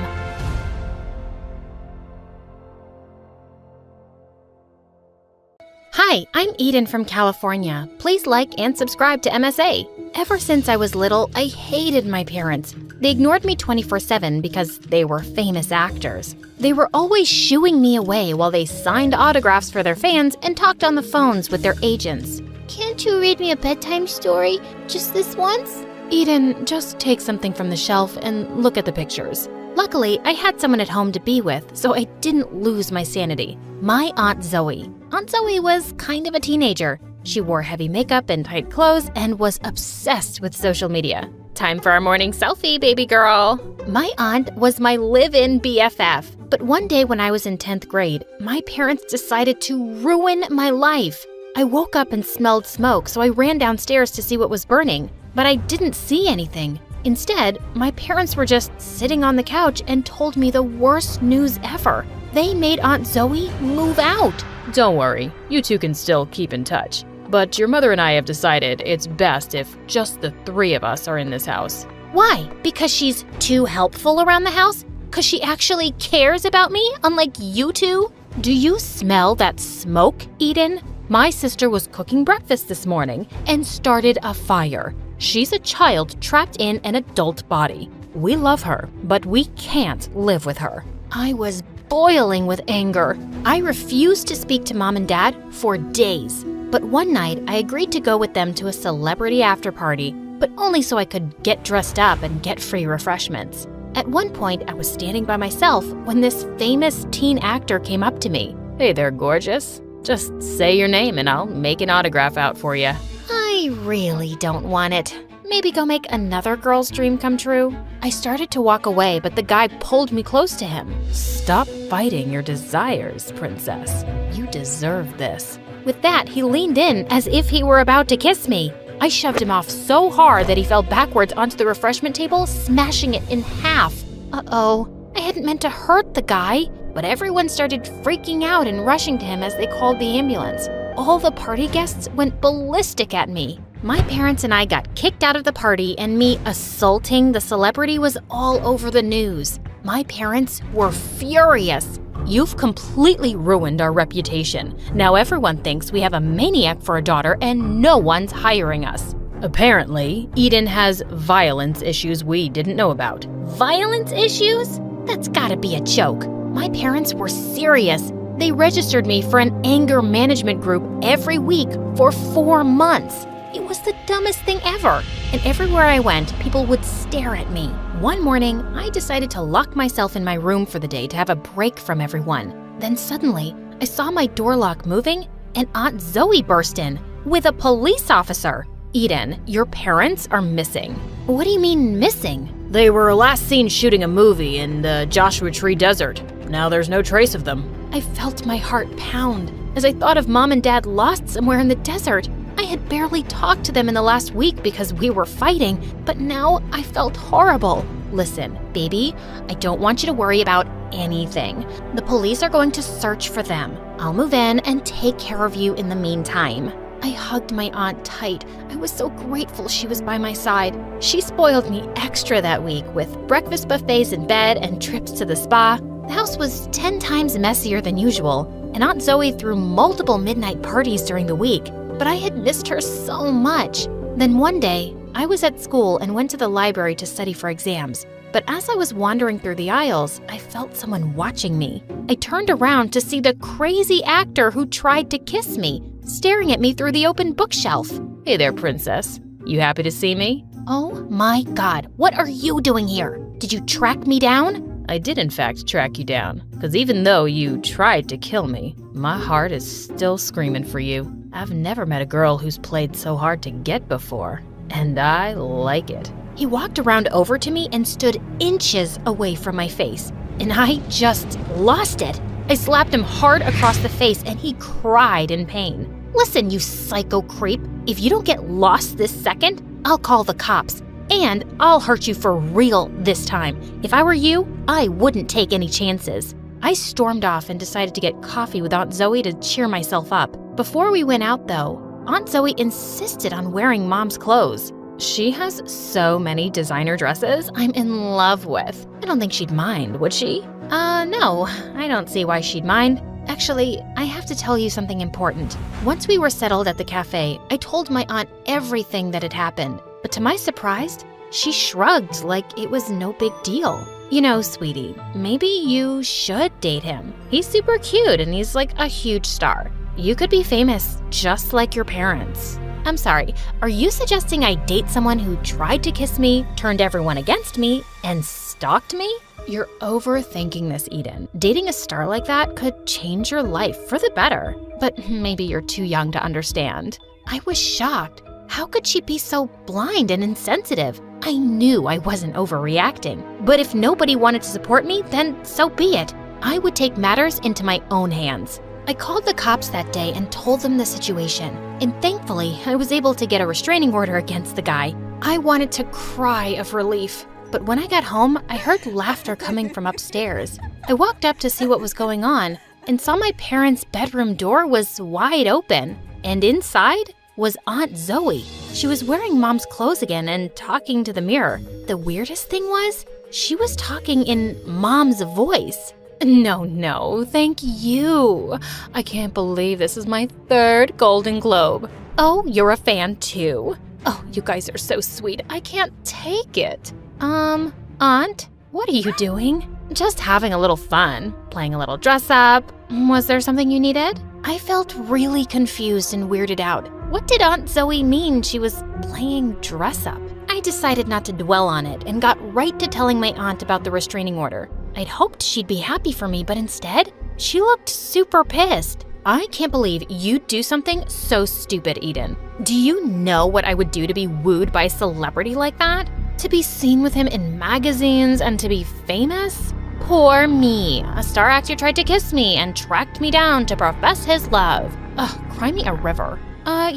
Hi, I'm Eden from California. Please like and subscribe to MSA. Ever since I was little, I hated my parents. They ignored me 24/7 because they were famous actors. They were always shooing me away while they signed autographs for their fans and talked on the phones with their agents. Can't you read me a bedtime story? Just this once? Eden, just take something from the shelf and look at the pictures. Luckily, I had someone at home to be with, so I didn't lose my sanity. My Aunt Zoe. Aunt Zoe was kind of a teenager. She wore heavy makeup and tight clothes and was obsessed with social media. Time for our morning selfie, baby girl. My aunt was my live-in BFF. But one day when I was in 10th grade, my parents decided to ruin my life. I woke up and smelled smoke, so I ran downstairs to see what was burning. But I didn't see anything. Instead, my parents were just sitting on the couch and told me the worst news ever. They made Aunt Zoe move out. Don't worry, you two can still keep in touch. But your mother and I have decided it's best if just the three of us are in this house. Why? Because she's too helpful around the house? Because she actually cares about me, unlike you two? Do you smell that smoke, Eden? My sister was cooking breakfast this morning and started a fire. She's a child trapped in an adult body. We love her, but we can't live with her. I was boiling with anger. I refused to speak to Mom and Dad for days. But one night, I agreed to go with them to a celebrity after party, but only so I could get dressed up and get free refreshments. At one point, I was standing by myself when this famous teen actor came up to me. Hey there, gorgeous. Just say your name and I'll make an autograph out for you. I really don't want it. Maybe go make another girl's dream come true. I started to walk away, but the guy pulled me close to him. Stop fighting your desires, princess. You deserve this. With that, he leaned in as if he were about to kiss me. I shoved him off so hard that he fell backwards onto the refreshment table, smashing it in half. Uh-oh. I I hadn't meant to hurt the guy, but everyone started freaking out and rushing to him as they called the ambulance. All the party guests went ballistic at me. My parents and I got kicked out of the party, and me assaulting the celebrity was all over the news. My parents were furious. You've completely ruined our reputation. Now everyone thinks we have a maniac for a daughter and no one's hiring us. Apparently, Eden has violence issues we didn't know about. Violence issues? That's gotta be a joke. My parents were serious. They registered me for an anger management group every week for 4 months. It was the dumbest thing ever. And everywhere I went, people would stare at me. One morning, I decided to lock myself in my room for the day to have a break from everyone. Then suddenly, I saw my door lock moving, and Aunt Zoe burst in with a police officer. Eden, your parents are missing. What do you mean missing? They were last seen shooting a movie in the Joshua Tree Desert. Now there's no trace of them. I felt my heart pound as I thought of Mom and Dad lost somewhere in the desert. I had barely talked to them in the last week because we were fighting, but now I felt horrible. Listen, baby, I don't want you to worry about anything. The police are going to search for them. I'll move in and take care of you in the meantime. I hugged my aunt tight. I was so grateful she was by my side. She spoiled me extra that week with breakfast buffets in bed and trips to the spa. The house was 10 times messier than usual, and Aunt Zoe threw multiple midnight parties during the week, but I had missed her so much. Then one day, I was at school and went to the library to study for exams. But as I was wandering through the aisles, I felt someone watching me. I turned around to see the crazy actor who tried to kiss me, staring at me through the open bookshelf. Hey there, princess. You happy to see me? Oh my God, what are you doing here? Did you track me down? I did in fact track you down, because even though you tried to kill me, my heart is still screaming for you. I've never met a girl who's played so hard to get before, and I like it. He walked around over to me and stood inches away from my face, and I just lost it. I slapped him hard across the face, and he cried in pain. Listen, you psycho creep, if you don't get lost this second, I'll call the cops. And I'll hurt you for real this time. If I were you, I wouldn't take any chances. I stormed off and decided to get coffee with Aunt Zoe to cheer myself up. Before we went out, though, Aunt Zoe insisted on wearing Mom's clothes. She has so many designer dresses I'm in love with. I don't think she'd mind, would she? No, I don't see why she'd mind. Actually, I have to tell you something important. Once we were settled at the cafe, I told my aunt everything that had happened. But to my surprise, she shrugged like it was no big deal. You know, sweetie, maybe you should date him. He's super cute and he's like a huge star. You could be famous just like your parents. I'm sorry, are you suggesting I date someone who tried to kiss me, turned everyone against me, and stalked me? You're overthinking this, Eden. Dating a star like that could change your life for the better. But maybe you're too young to understand. I was shocked. How could she be so blind and insensitive? I knew I wasn't overreacting. But if nobody wanted to support me, then so be it. I would take matters into my own hands. I called the cops that day and told them the situation. And thankfully, I was able to get a restraining order against the guy. I wanted to cry of relief. But when I got home, I heard laughter coming from upstairs. I walked up to see what was going on and saw my parents' bedroom door was wide open. And inside was Aunt Zoe. She was wearing Mom's clothes again and talking to the mirror. The weirdest thing was, she was talking in Mom's voice. No, thank you. I can't believe this is my 3rd Golden Globe. Oh, you're a fan too? Oh, you guys are so sweet. I can't take it. Aunt, what are you doing? Just having a little fun, playing a little dress up. Was there something you needed? I felt really confused and weirded out. What did Aunt Zoe mean she was playing dress up? I decided not to dwell on it and got right to telling my aunt about the restraining order. I'd hoped she'd be happy for me, but instead, she looked super pissed. I can't believe you'd do something so stupid, Eden. Do you know what I would do to be wooed by a celebrity like that? To be seen with him in magazines and to be famous? Poor me. A star actor tried to kiss me and tracked me down to profess his love. Ugh, cry me a river.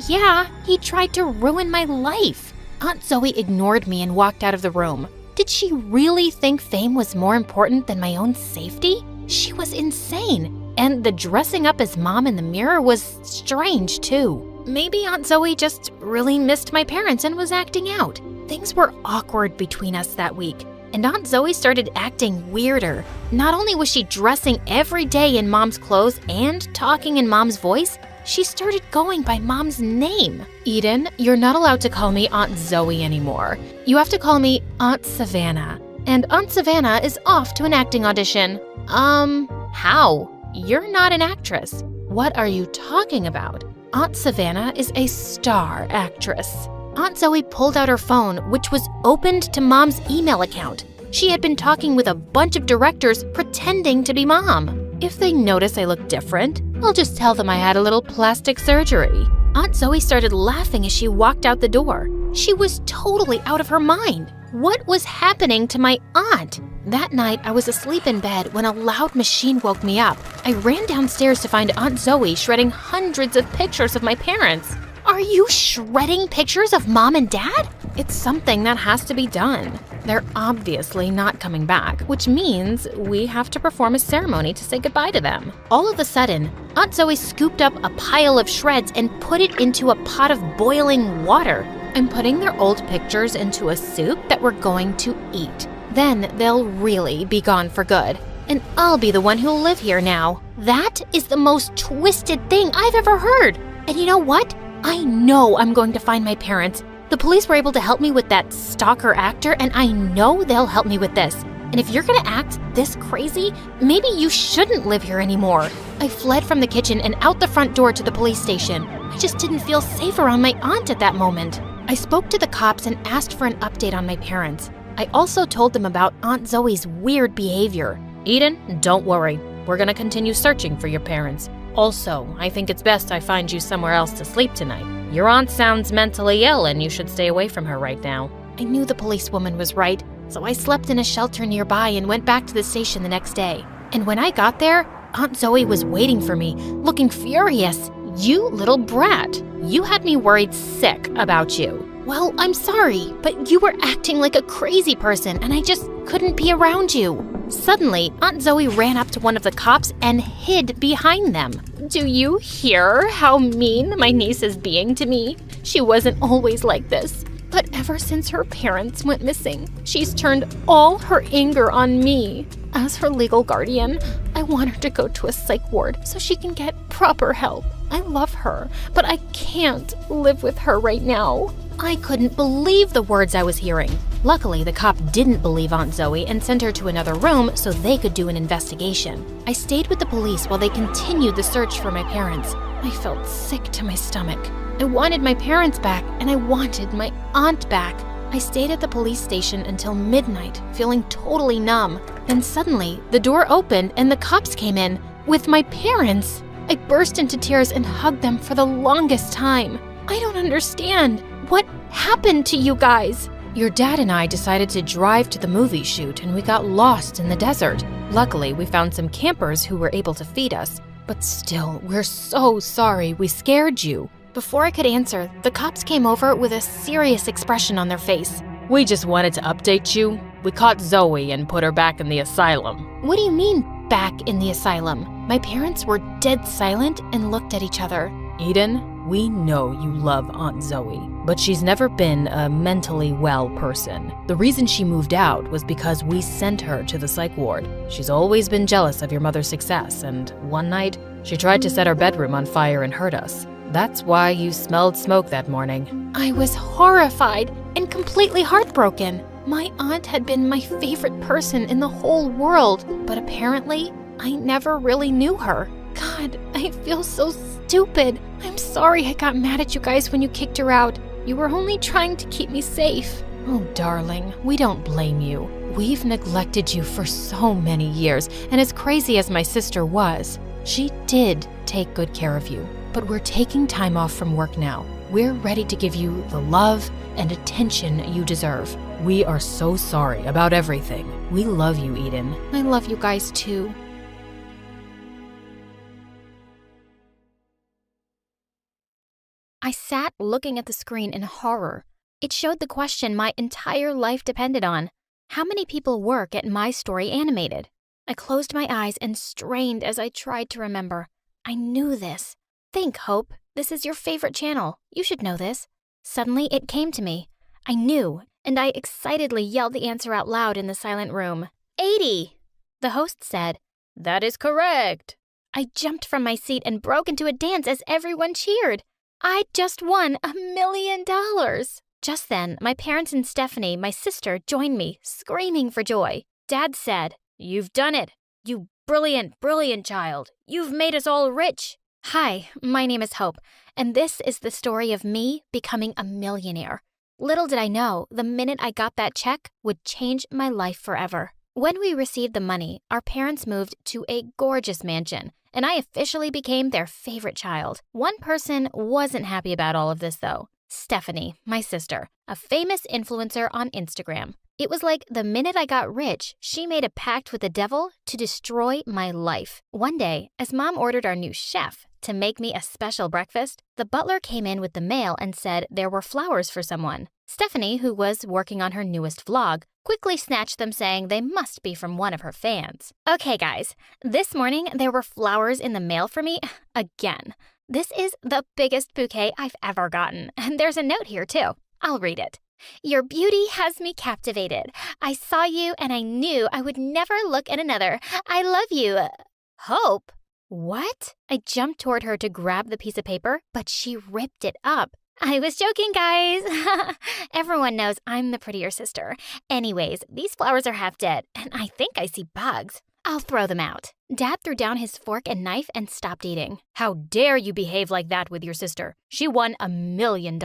Yeah, he tried to ruin my life. Aunt Zoe ignored me and walked out of the room. Did she really think fame was more important than my own safety? She was insane. And the dressing up as mom in the mirror was strange, too. Maybe Aunt Zoe just really missed my parents and was acting out. Things were awkward between us that week, and Aunt Zoe started acting weirder. Not only was she dressing every day in Mom's clothes and talking in Mom's voice, she started going by Mom's name. Eden, you're not allowed to call me Aunt Zoe anymore. You have to call me Aunt Savannah. And Aunt Savannah is off to an acting audition. How? You're not an actress. What are you talking about? Aunt Savannah is a star actress. Aunt Zoe pulled out her phone, which was opened to Mom's email account. She had been talking with a bunch of directors pretending to be Mom. If they notice I look different, I'll just tell them I had a little plastic surgery. Aunt Zoe started laughing as she walked out the door. She was totally out of her mind. What was happening to my aunt? That night, I was asleep in bed when a loud machine woke me up. I ran downstairs to find Aunt Zoe shredding hundreds of pictures of my parents. Are you shredding pictures of Mom and Dad? It's something that has to be done. They're obviously not coming back, which means we have to perform a ceremony to say goodbye to them. All of a sudden, Aunt Zoe scooped up a pile of shreds and put it into a pot of boiling water. I'm putting their old pictures into a soup that we're going to eat. Then they'll really be gone for good. And I'll be the one who'll live here now. That is the most twisted thing I've ever heard. And you know what? I know I'm going to find my parents. The police were able to help me with that stalker actor, and I know they'll help me with this. And if you're gonna act this crazy, maybe you shouldn't live here anymore. I fled from the kitchen and out the front door to the police station. I just didn't feel safe around my aunt at that moment. I spoke to the cops and asked for an update on my parents. I also told them about Aunt Zoe's weird behavior. Eden, don't worry. We're gonna continue searching for your parents. Also, I think it's best I find you somewhere else to sleep tonight. Your aunt sounds mentally ill and you should stay away from her right now. I knew the policewoman was right, so I slept in a shelter nearby and went back to the station the next day. And when I got there, Aunt Zoe was waiting for me, looking furious. You little brat. You had me worried sick about you. Well, I'm sorry, but you were acting like a crazy person and I just couldn't be around you. Suddenly, Aunt Zoe ran up to one of the cops and hid behind them. Do you hear how mean my niece is being to me? She wasn't always like this. But ever since her parents went missing, she's turned all her anger on me. As her legal guardian, I want her to go to a psych ward so she can get proper help. I love her, but I can't live with her right now. I couldn't believe the words I was hearing. Luckily, the cop didn't believe Aunt Zoe and sent her to another room so they could do an investigation. I stayed with the police while they continued the search for my parents. I felt sick to my stomach. I wanted my parents back, and I wanted my aunt back. I stayed at the police station until midnight, feeling totally numb. Then suddenly, the door opened and the cops came in with my parents. I burst into tears and hugged them for the longest time. I don't understand. What happened to you guys? Your dad and I decided to drive to the movie shoot and we got lost in the desert. Luckily, we found some campers who were able to feed us. But still, we're so sorry we scared you. Before I could answer, the cops came over with a serious expression on their face. We just wanted to update you. We caught Zoe and put her back in the asylum. What do you mean, back in the asylum? My parents were dead silent and looked at each other. Eden, we know you love Aunt Zoe, but she's never been a mentally well person. The reason she moved out was because we sent her to the psych ward. She's always been jealous of your mother's success, and one night, she tried to set our bedroom on fire and hurt us. That's why you smelled smoke that morning. I was horrified and completely heartbroken. My aunt had been my favorite person in the whole world, but apparently, I never really knew her. God, I feel so stupid. I'm sorry I got mad at you guys when you kicked her out. You were only trying to keep me safe. Oh, darling, we don't blame you. We've neglected you for so many years, and as crazy as my sister was, she did take good care of you. But we're taking time off from work now. We're ready to give you the love and attention you deserve. We are so sorry about everything. We love you, Eden. I love you guys too. I sat looking at the screen in horror. It showed the question my entire life depended on. How many people work at My Story Animated? I closed my eyes and strained as I tried to remember. I knew this. Think, Hope. This is your favorite channel. You should know this. Suddenly, it came to me. I knew, and I excitedly yelled the answer out loud in the silent room. 80! The host said, "That is correct." I jumped from my seat and broke into a dance as everyone cheered. I just won $1 million. Just then, my parents and Stephanie, my sister, joined me, screaming for joy. Dad said, "You've done it. You brilliant, brilliant child. You've made us all rich." Hi, my name is Hope, and this is the story of me becoming a millionaire. Little did I know, the minute I got that check would change my life forever. When we received the money, our parents moved to a gorgeous mansion, and I officially became their favorite child. One person wasn't happy about all of this, though. Stephanie, my sister, a famous influencer on Instagram. It was like the minute I got rich, she made a pact with the devil to destroy my life. One day, as Mom ordered our new chef to make me a special breakfast, the butler came in with the mail and said there were flowers for someone. Stephanie, who was working on her newest vlog, quickly snatched them, saying they must be from one of her fans. Okay, guys, this morning there were flowers in the mail for me again. This is the biggest bouquet I've ever gotten, and there's a note here too. I'll read it. "Your beauty has me captivated. I saw you and I knew I would never look at another. I love you. Hope." What? I jumped toward her to grab the piece of paper, but she ripped it up. I was joking, guys. Everyone knows I'm the prettier sister. Anyways, these flowers are half dead, and I think I see bugs. I'll throw them out. Dad threw down his fork and knife and stopped eating. "How dare you behave like that with your sister? She won $1 million.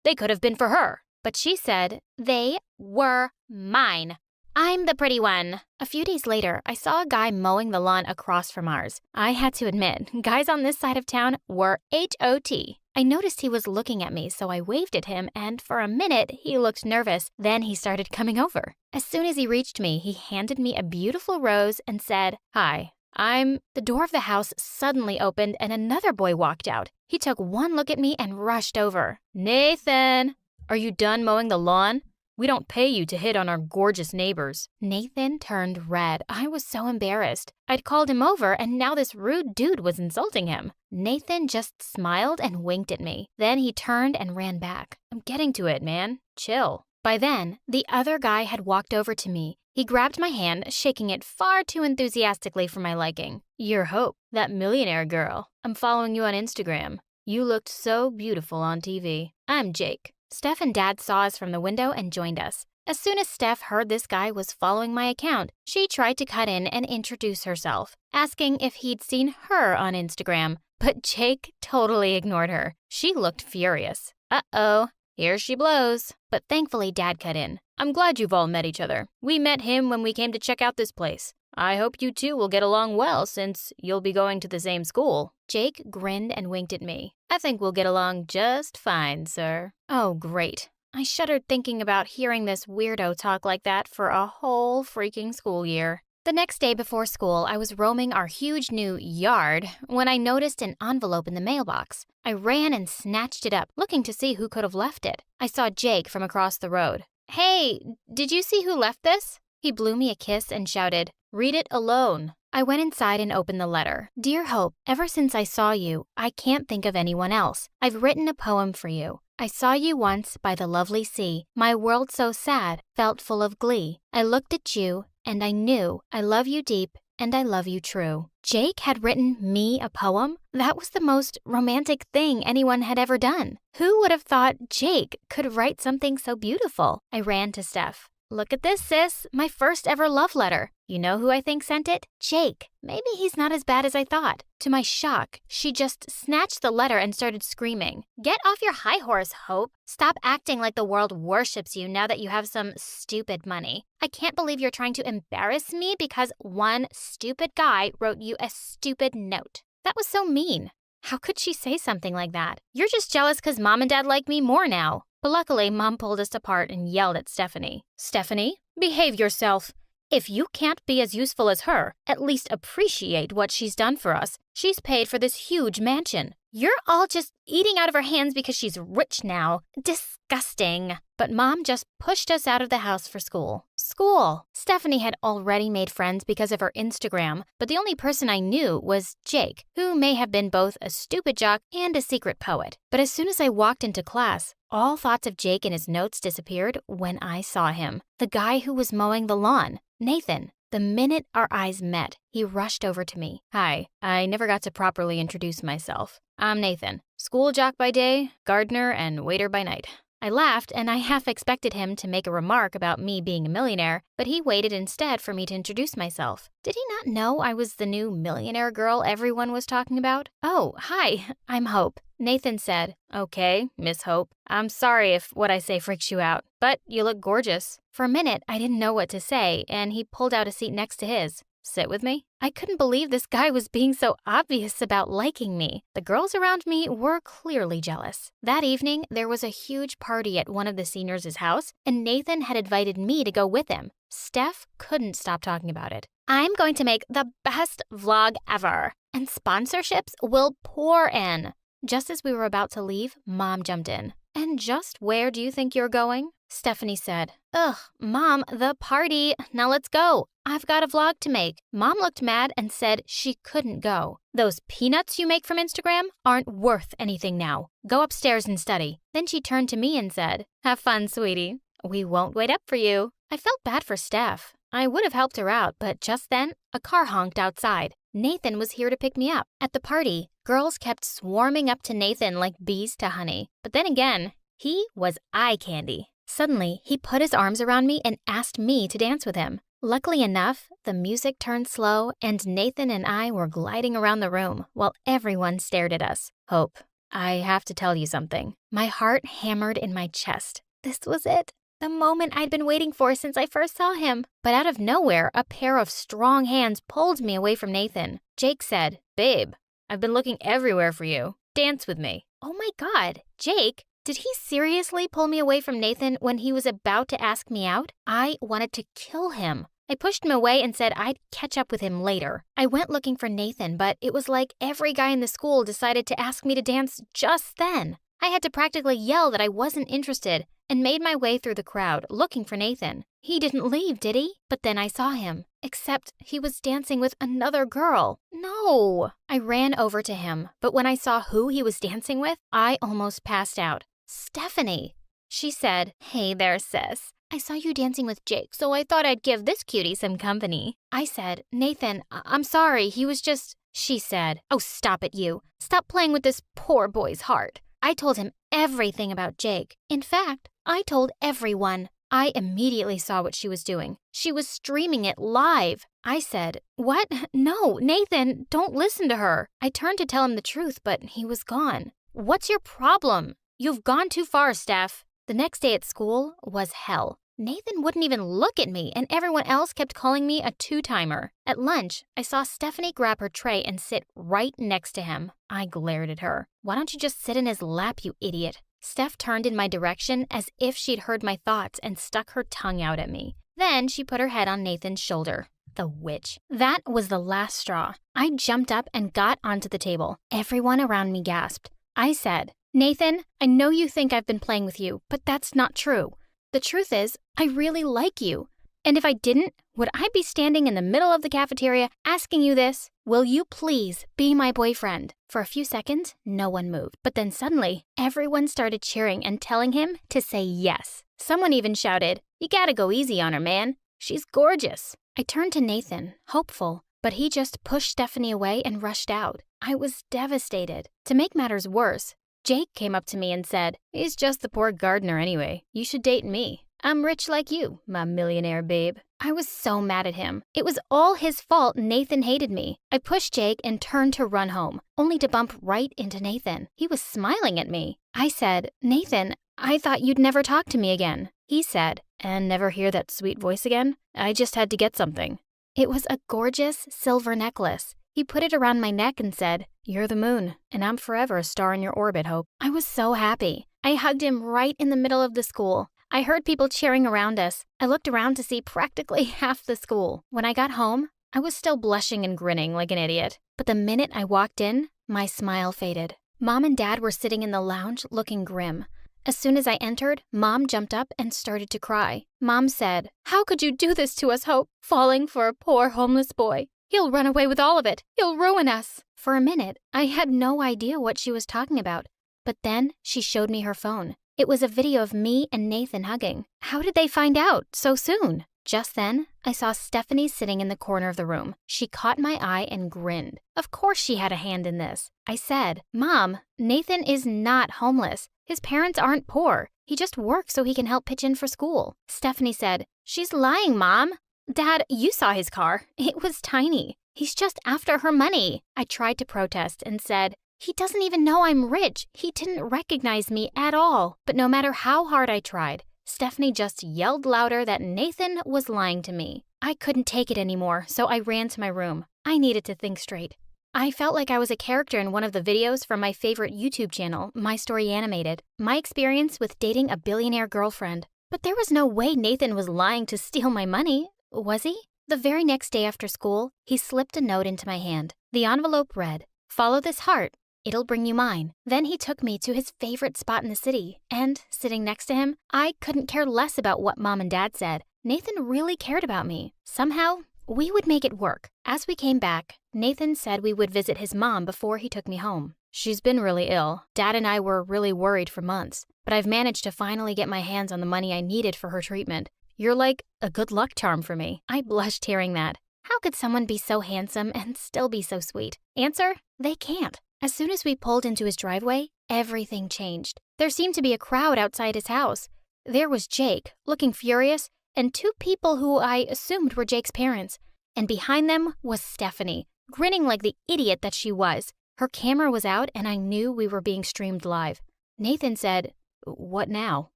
They could have been for her." But she said, "They were mine. I'm the pretty one." A few days later, I saw a guy mowing the lawn across from ours. I had to admit, guys on this side of town were H.O.T. I noticed he was looking at me, so I waved at him, and for a minute, he looked nervous. Then he started coming over. As soon as he reached me, he handed me a beautiful rose and said, "Hi, I'm..." The door of the house suddenly opened and another boy walked out. He took one look at me and rushed over. "Nathan, are you done mowing the lawn? We don't pay you to hit on our gorgeous neighbors." Nathan turned red. I was so embarrassed. I'd called him over, and now this rude dude was insulting him. Nathan just smiled and winked at me. Then he turned and ran back. "I'm getting to it, man. Chill." By then, the other guy had walked over to me. He grabbed my hand, shaking it far too enthusiastically for my liking. "You're Hope, that millionaire girl. I'm following you on Instagram. You looked so beautiful on TV. I'm Jake." Steph and Dad saw us from the window and joined us. As soon as Steph heard this guy was following my account, she tried to cut in and introduce herself, asking if he'd seen her on Instagram. But Jake totally ignored her. She looked furious. Uh-oh, here she blows. But thankfully, Dad cut in. "I'm glad you've all met each other. We met him when we came to check out this place. I hope you two will get along well since you'll be going to the same school." Jake grinned and winked at me. "I think we'll get along just fine, sir." Oh, great. I shuddered thinking about hearing this weirdo talk like that for a whole freaking school year. The next day before school, I was roaming our huge new yard when I noticed an envelope in the mailbox. I ran and snatched it up, looking to see who could have left it. I saw Jake from across the road. "Hey, did you see who left this?" He blew me a kiss and shouted, "Read it alone." I went inside and opened the letter. "Dear Hope, ever since I saw you, I can't think of anyone else. I've written a poem for you. I saw you once by the lovely sea. My world so sad, felt full of glee. I looked at you, and I knew I love you deep, and I love you true." Jake had written me a poem? That was the most romantic thing anyone had ever done. Who would have thought Jake could write something so beautiful? I ran to Steph. "Look at this, sis. My first ever love letter. You know who I think sent it? Jake. Maybe he's not as bad as I thought." To my shock, she just snatched the letter and started screaming. "Get off your high horse, Hope. Stop acting like the world worships you now that you have some stupid money. I can't believe you're trying to embarrass me because one stupid guy wrote you a stupid note." That was so mean. How could she say something like that? You're just jealous because Mom and Dad like me more now. But luckily, Mom pulled us apart and yelled at Stephanie. "Stephanie, behave yourself. If you can't be as useful as her, at least appreciate what she's done for us. She's paid for this huge mansion. You're all just eating out of her hands because she's rich now. Disgusting. But Mom just pushed us out of the house for school. School! Stephanie had already made friends because of her Instagram, but the only person I knew was Jake, who may have been both a stupid jock and a secret poet. But as soon as I walked into class, all thoughts of Jake and his notes disappeared when I saw him. The guy who was mowing the lawn, Nathan. The minute our eyes met, he rushed over to me. Hi, I never got to properly introduce myself. I'm Nathan, school jock by day, gardener, and waiter by night. I laughed, and I half expected him to make a remark about me being a millionaire, but he waited instead for me to introduce myself. Did he not know I was the new millionaire girl everyone was talking about? Oh, hi, I'm Hope. Nathan said, Okay, Miss Hope. I'm sorry if what I say freaks you out, but you look gorgeous. For a minute, I didn't know what to say, and he pulled out a seat next to his. Sit with me? I couldn't believe this guy was being so obvious about liking me. The girls around me were clearly jealous. That evening, there was a huge party at one of the seniors' house, and Nathan had invited me to go with him. Steph couldn't stop talking about it. I'm going to make the best vlog ever, and sponsorships will pour in. Just as we were about to leave, Mom jumped in. And just where do you think you're going? Stephanie said, Ugh, Mom, the party. Now let's go. I've got a vlog to make. Mom looked mad and said she couldn't go. Those peanuts you make from Instagram aren't worth anything now. Go upstairs and study. Then she turned to me and said, Have fun, sweetie. We won't wait up for you. I felt bad for Steph. I would have helped her out, but just then, a car honked outside. Nathan was here to pick me up. At the party, girls kept swarming up to Nathan like bees to honey. But then again, he was eye candy. Suddenly, he put his arms around me and asked me to dance with him. Luckily enough, the music turned slow and Nathan and I were gliding around the room while everyone stared at us. Hope, I have to tell you something. My heart hammered in my chest. This was it. The moment I'd been waiting for since I first saw him. But out of nowhere, a pair of strong hands pulled me away from Nathan. Jake said, Babe, I've been looking everywhere for you. Dance with me. Oh my God, Jake, did he seriously pull me away from Nathan when he was about to ask me out? I wanted to kill him. I pushed him away and said I'd catch up with him later. I went looking for Nathan, but it was like every guy in the school decided to ask me to dance just then. I had to practically yell that I wasn't interested and made my way through the crowd looking for Nathan. He didn't leave, did he? But then I saw him. Except he was dancing with another girl. No! I ran over to him, but when I saw who he was dancing with, I almost passed out. Stephanie. She said, Hey there, sis. I saw you dancing with Jake, so I thought I'd give this cutie some company. I said, Nathan, I'm sorry, he was just... She said, Oh, stop it, you. Stop playing with this poor boy's heart. I told him everything about Jake. In fact, I told everyone. I immediately saw what she was doing. She was streaming it live. I said, What? No, Nathan, don't listen to her. I turned to tell him the truth, but he was gone. What's your problem? You've gone too far, Steph. The next day at school was hell. Nathan wouldn't even look at me, and everyone else kept calling me a two-timer. At lunch, I saw Stephanie grab her tray and sit right next to him. I glared at her. Why don't you just sit in his lap, you idiot? Steph turned in my direction as if she'd heard my thoughts and stuck her tongue out at me. Then she put her head on Nathan's shoulder. The witch. That was the last straw. I jumped up and got onto the table. Everyone around me gasped. I said, Nathan, I know you think I've been playing with you, but that's not true. The truth is, I really like you. And if I didn't, would I be standing in the middle of the cafeteria asking you this? Will you please be my boyfriend? For a few seconds, no one moved. But then suddenly, everyone started cheering and telling him to say yes. Someone even shouted, You gotta go easy on her, man. She's gorgeous. I turned to Nathan, hopeful, but he just pushed Stephanie away and rushed out. I was devastated. To make matters worse, Jake came up to me and said, He's just the poor gardener anyway. You should date me. I'm rich like you, my millionaire babe. I was so mad at him. It was all his fault Nathan hated me. I pushed Jake and turned to run home, only to bump right into Nathan. He was smiling at me. I said, Nathan, I thought you'd never talk to me again. He said, And never hear that sweet voice again? I just had to get something. It was a gorgeous silver necklace. He put it around my neck and said, You're the moon, and I'm forever a star in your orbit, Hope. I was so happy. I hugged him right in the middle of the school. I heard people cheering around us. I looked around to see practically half the school. When I got home, I was still blushing and grinning like an idiot. But the minute I walked in, my smile faded. Mom and Dad were sitting in the lounge looking grim. As soon as I entered, Mom jumped up and started to cry. Mom said, "How could you do this to us, Hope? Falling for a poor homeless boy. He'll run away with all of it. He'll ruin us." For a minute, I had no idea what she was talking about. But then she showed me her phone. It was a video of me and Nathan hugging. How did they find out so soon? Just then, I saw Stephanie sitting in the corner of the room. She caught my eye and grinned. Of course she had a hand in this. I said, "Mom, Nathan is not homeless. His parents aren't poor. He just works so he can help pitch in for school." Stephanie said, "She's lying, Mom. Dad, you saw his car. It was tiny. He's just after her money." I tried to protest and said, "He doesn't even know I'm rich. He didn't recognize me at all." But no matter how hard I tried, Stephanie just yelled louder that Nathan was lying to me. I couldn't take it anymore, so I ran to my room. I needed to think straight. I felt like I was a character in one of the videos from my favorite YouTube channel, My Story Animated, my experience with dating a billionaire girlfriend. But there was no way Nathan was lying to steal my money, was he? The very next day after school, he slipped a note into my hand. The envelope read, "Follow this heart. It'll bring you mine." Then he took me to his favorite spot in the city, and sitting next to him, I couldn't care less about what Mom and Dad said. Nathan really cared about me. Somehow, we would make it work. As we came back, Nathan said we would visit his mom before he took me home. "She's been really ill. Dad and I were really worried for months, but I've managed to finally get my hands on the money I needed for her treatment. You're like a good luck charm for me." I blushed hearing that. How could someone be so handsome and still be so sweet? Answer, they can't. As soon as we pulled into his driveway, everything changed. There seemed to be a crowd outside his house. There was Jake, looking furious, and two people who I assumed were Jake's parents. And behind them was Stephanie, grinning like the idiot that she was. Her camera was out, and I knew we were being streamed live. Nathan said, "What now?"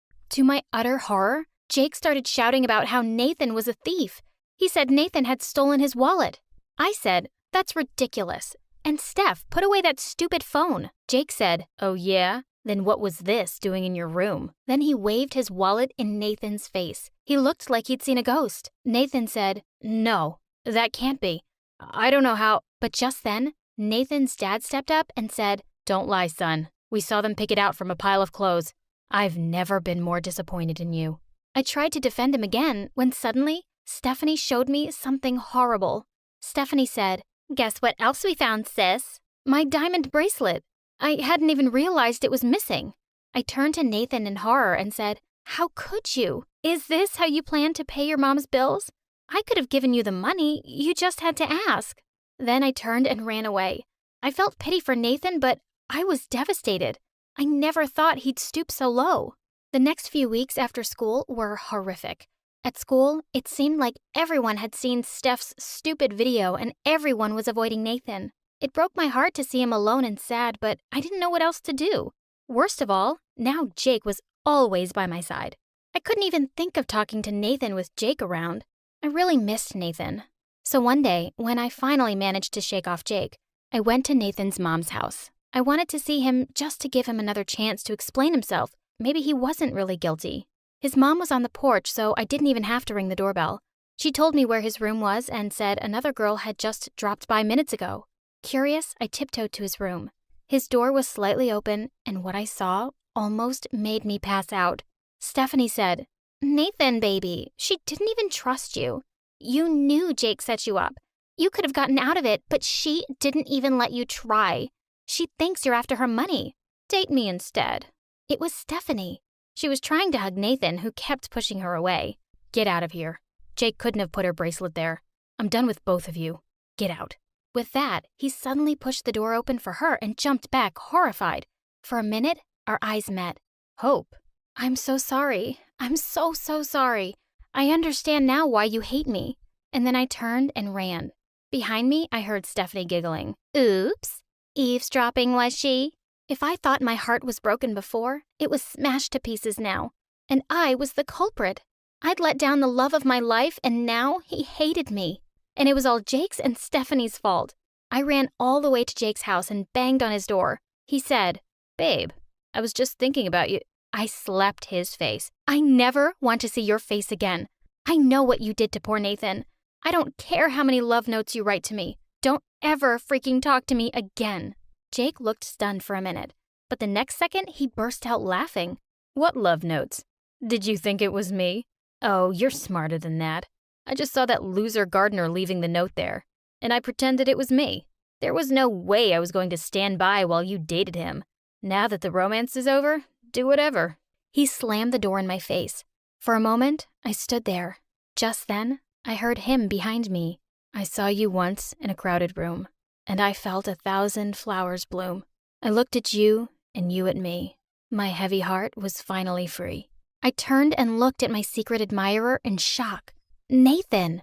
To my utter horror, Jake started shouting about how Nathan was a thief. He said Nathan had stolen his wallet. I said, "That's ridiculous. And Steph, put away that stupid phone." Jake said, "Oh yeah? Then what was this doing in your room?" Then he waved his wallet in Nathan's face. He looked like he'd seen a ghost. Nathan said, "No, that can't be. I don't know how." But just then, Nathan's dad stepped up and said, "Don't lie, son. We saw them pick it out from a pile of clothes. I've never been more disappointed in you." I tried to defend him again when suddenly Stephanie showed me something horrible. Stephanie said, "Guess what else we found, sis? My diamond bracelet. I hadn't even realized it was missing." I turned to Nathan in horror and said, "How could you? Is this how you plan to pay your mom's bills? I could have given you the money, you just had to ask." Then I turned and ran away. I felt pity for Nathan, but I was devastated. I never thought he'd stoop so low. The next few weeks after school were horrific. At school, it seemed like everyone had seen Steph's stupid video and everyone was avoiding Nathan. It broke my heart to see him alone and sad, but I didn't know what else to do. Worst of all, now Jake was always by my side. I couldn't even think of talking to Nathan with Jake around. I really missed Nathan. So one day, when I finally managed to shake off Jake, I went to Nathan's mom's house. I wanted to see him just to give him another chance to explain himself. Maybe he wasn't really guilty. His mom was on the porch, so I didn't even have to ring the doorbell. She told me where his room was and said another girl had just dropped by minutes ago. Curious, I tiptoed to his room. His door was slightly open, and what I saw almost made me pass out. Stephanie said, "Nathan, baby, she didn't even trust you. You knew Jake set you up. You could have gotten out of it, but she didn't even let you try. She thinks you're after her money. Date me instead." It was Stephanie. She was trying to hug Nathan, who kept pushing her away. "Get out of here. Jake couldn't have put her bracelet there. I'm done with both of you. Get out." With that, he suddenly pushed the door open for her and jumped back, horrified. For a minute, our eyes met. "Hope, I'm so sorry. I'm so sorry. I understand now why you hate me." And then I turned and ran. Behind me, I heard Stephanie giggling. "Oops. Eavesdropping, was she?" If I thought my heart was broken before, it was smashed to pieces now. And I was the culprit. I'd let down the love of my life, and now he hated me. And it was all Jake's and Stephanie's fault. I ran all the way to Jake's house and banged on his door. He said, "Babe, I was just thinking about you." I slapped his face. "I never want to see your face again. I know what you did to poor Nathan. I don't care how many love notes you write to me. Don't ever freaking talk to me again. Jake looked stunned for a minute, but the next second he burst out laughing. What love notes? Did you think it was me? Oh, you're smarter than that. I just saw that loser gardener leaving the note there, and I pretended it was me. There was no way I was going to stand by while you dated him. Now that the romance is over, do whatever. He slammed the door in my face. For a moment, I stood there. Just then, I heard him behind me. I saw you once in a crowded room, and I felt 1,000 flowers bloom. I looked at you, and you at me. My heavy heart was finally free. I turned and looked at my secret admirer in shock. Nathan!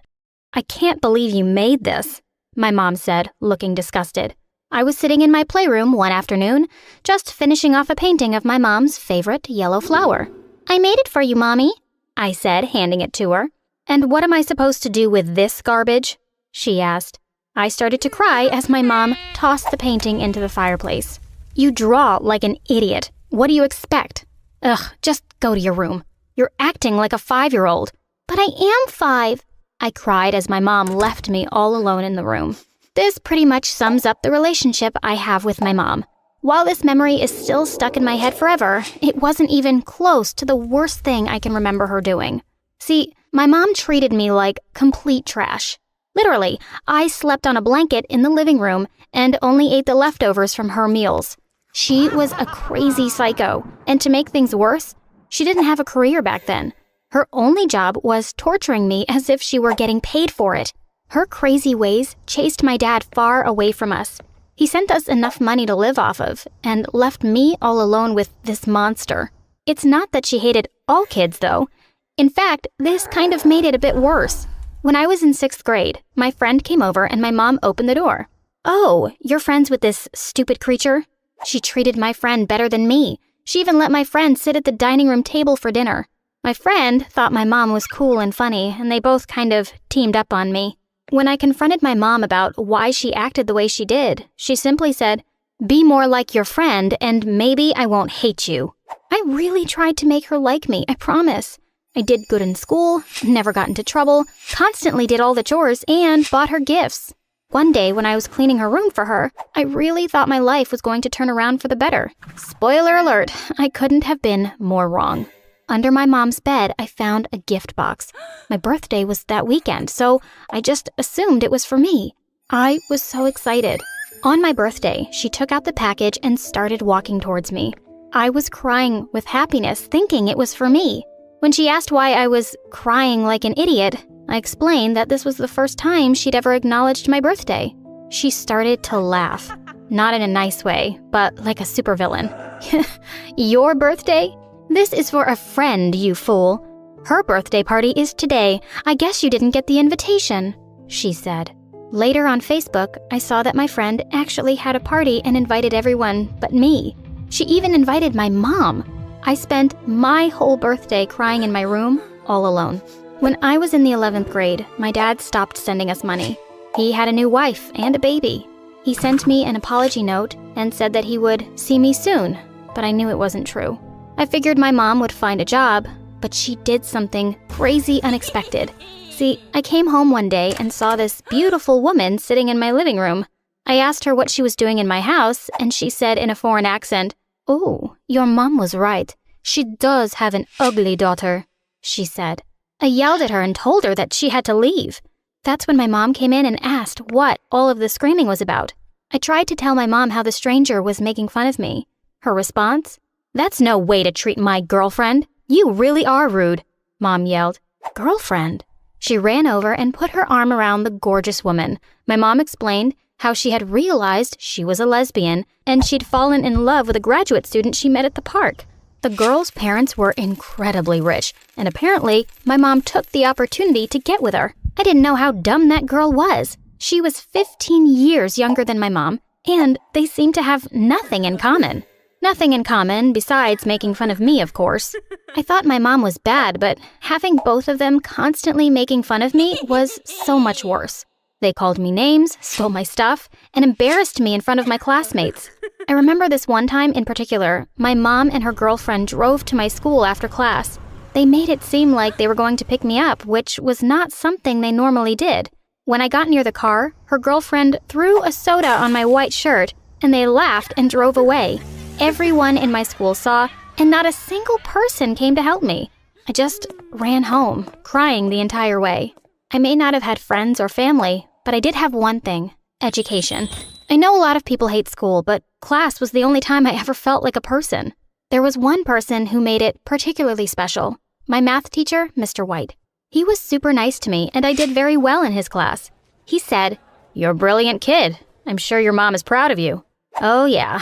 I can't believe you made this, my mom said, looking disgusted. I was sitting in my playroom one afternoon, just finishing off a painting of my mom's favorite yellow flower. I made it for you, Mommy, I said, handing it to her. And what am I supposed to do with this garbage? She asked. I started to cry as my mom tossed the painting into the fireplace. You draw like an idiot. What do you expect? Ugh, just go to your room. You're acting like a 5-year-old. But I am 5, I cried as my mom left me all alone in the room. This pretty much sums up the relationship I have with my mom. While this memory is still stuck in my head forever, it wasn't even close to the worst thing I can remember her doing. See, my mom treated me like complete trash. Literally, I slept on a blanket in the living room and only ate the leftovers from her meals. She was a crazy psycho, and to make things worse, she didn't have a career back then. Her only job was torturing me as if she were getting paid for it. Her crazy ways chased my dad far away from us. He sent us enough money to live off of and left me all alone with this monster. It's not that she hated all kids, though. In fact, this kind of made it a bit worse. When I was in 6th grade, my friend came over and my mom opened the door. Oh, you're friends with this stupid creature? She treated my friend better than me. She even let my friend sit at the dining room table for dinner. My friend thought my mom was cool and funny, and they both kind of teamed up on me. When I confronted my mom about why she acted the way she did, she simply said, "Be more like your friend, and maybe I won't hate you." I really tried to make her like me, I promise. I did good in school, never got into trouble, constantly did all the chores, and bought her gifts. One day when I was cleaning her room for her, I really thought my life was going to turn around for the better. Spoiler alert, I couldn't have been more wrong. Under my mom's bed, I found a gift box. My birthday was that weekend, so I just assumed it was for me. I was so excited. On my birthday, she took out the package and started walking towards me. I was crying with happiness, thinking it was for me. When she asked why I was crying like an idiot, I explained that this was the first time she'd ever acknowledged my birthday. She started to laugh. Not in a nice way, but like a supervillain. Your birthday? This is for a friend, you fool. Her birthday party is today. I guess you didn't get the invitation, she said. Later on Facebook, I saw that my friend actually had a party and invited everyone but me. She even invited my mom. I spent my whole birthday crying in my room, all alone. When I was in the 11th grade, my dad stopped sending us money. He had a new wife and a baby. He sent me an apology note and said that he would see me soon, but I knew it wasn't true. I figured my mom would find a job, but she did something crazy unexpected. See, I came home one day and saw this beautiful woman sitting in my living room. I asked her what she was doing in my house, and she said in a foreign accent, "Oh, your mom was right. She does have an ugly daughter," she said. I yelled at her and told her that she had to leave. That's when my mom came in and asked what all of the screaming was about. I tried to tell my mom how the stranger was making fun of me. Her response? "That's no way to treat my girlfriend. You really are rude," Mom yelled. Girlfriend? She ran over and put her arm around the gorgeous woman. My mom explained how she had realized she was a lesbian and she'd fallen in love with a graduate student she met at the park. The girl's parents were incredibly rich, and apparently my mom took the opportunity to get with her. I didn't know how dumb that girl was. She was 15 years younger than my mom, and they seemed to have nothing in common. Nothing in common besides making fun of me, of course. I thought my mom was bad, but having both of them constantly making fun of me was so much worse. They called me names, stole my stuff, and embarrassed me in front of my classmates. I remember this one time in particular, my mom and her girlfriend drove to my school after class. They made it seem like they were going to pick me up, which was not something they normally did. When I got near the car, her girlfriend threw a soda on my white shirt, and they laughed and drove away. Everyone in my school saw, and not a single person came to help me. I just ran home, crying the entire way. I may not have had friends or family, but I did have one thing: education. I know a lot of people hate school, but class was the only time I ever felt like a person. There was one person who made it particularly special: my math teacher, Mr. White. He was super nice to me, and I did very well in his class. He said, "You're a brilliant kid. I'm sure your mom is proud of you." Oh yeah,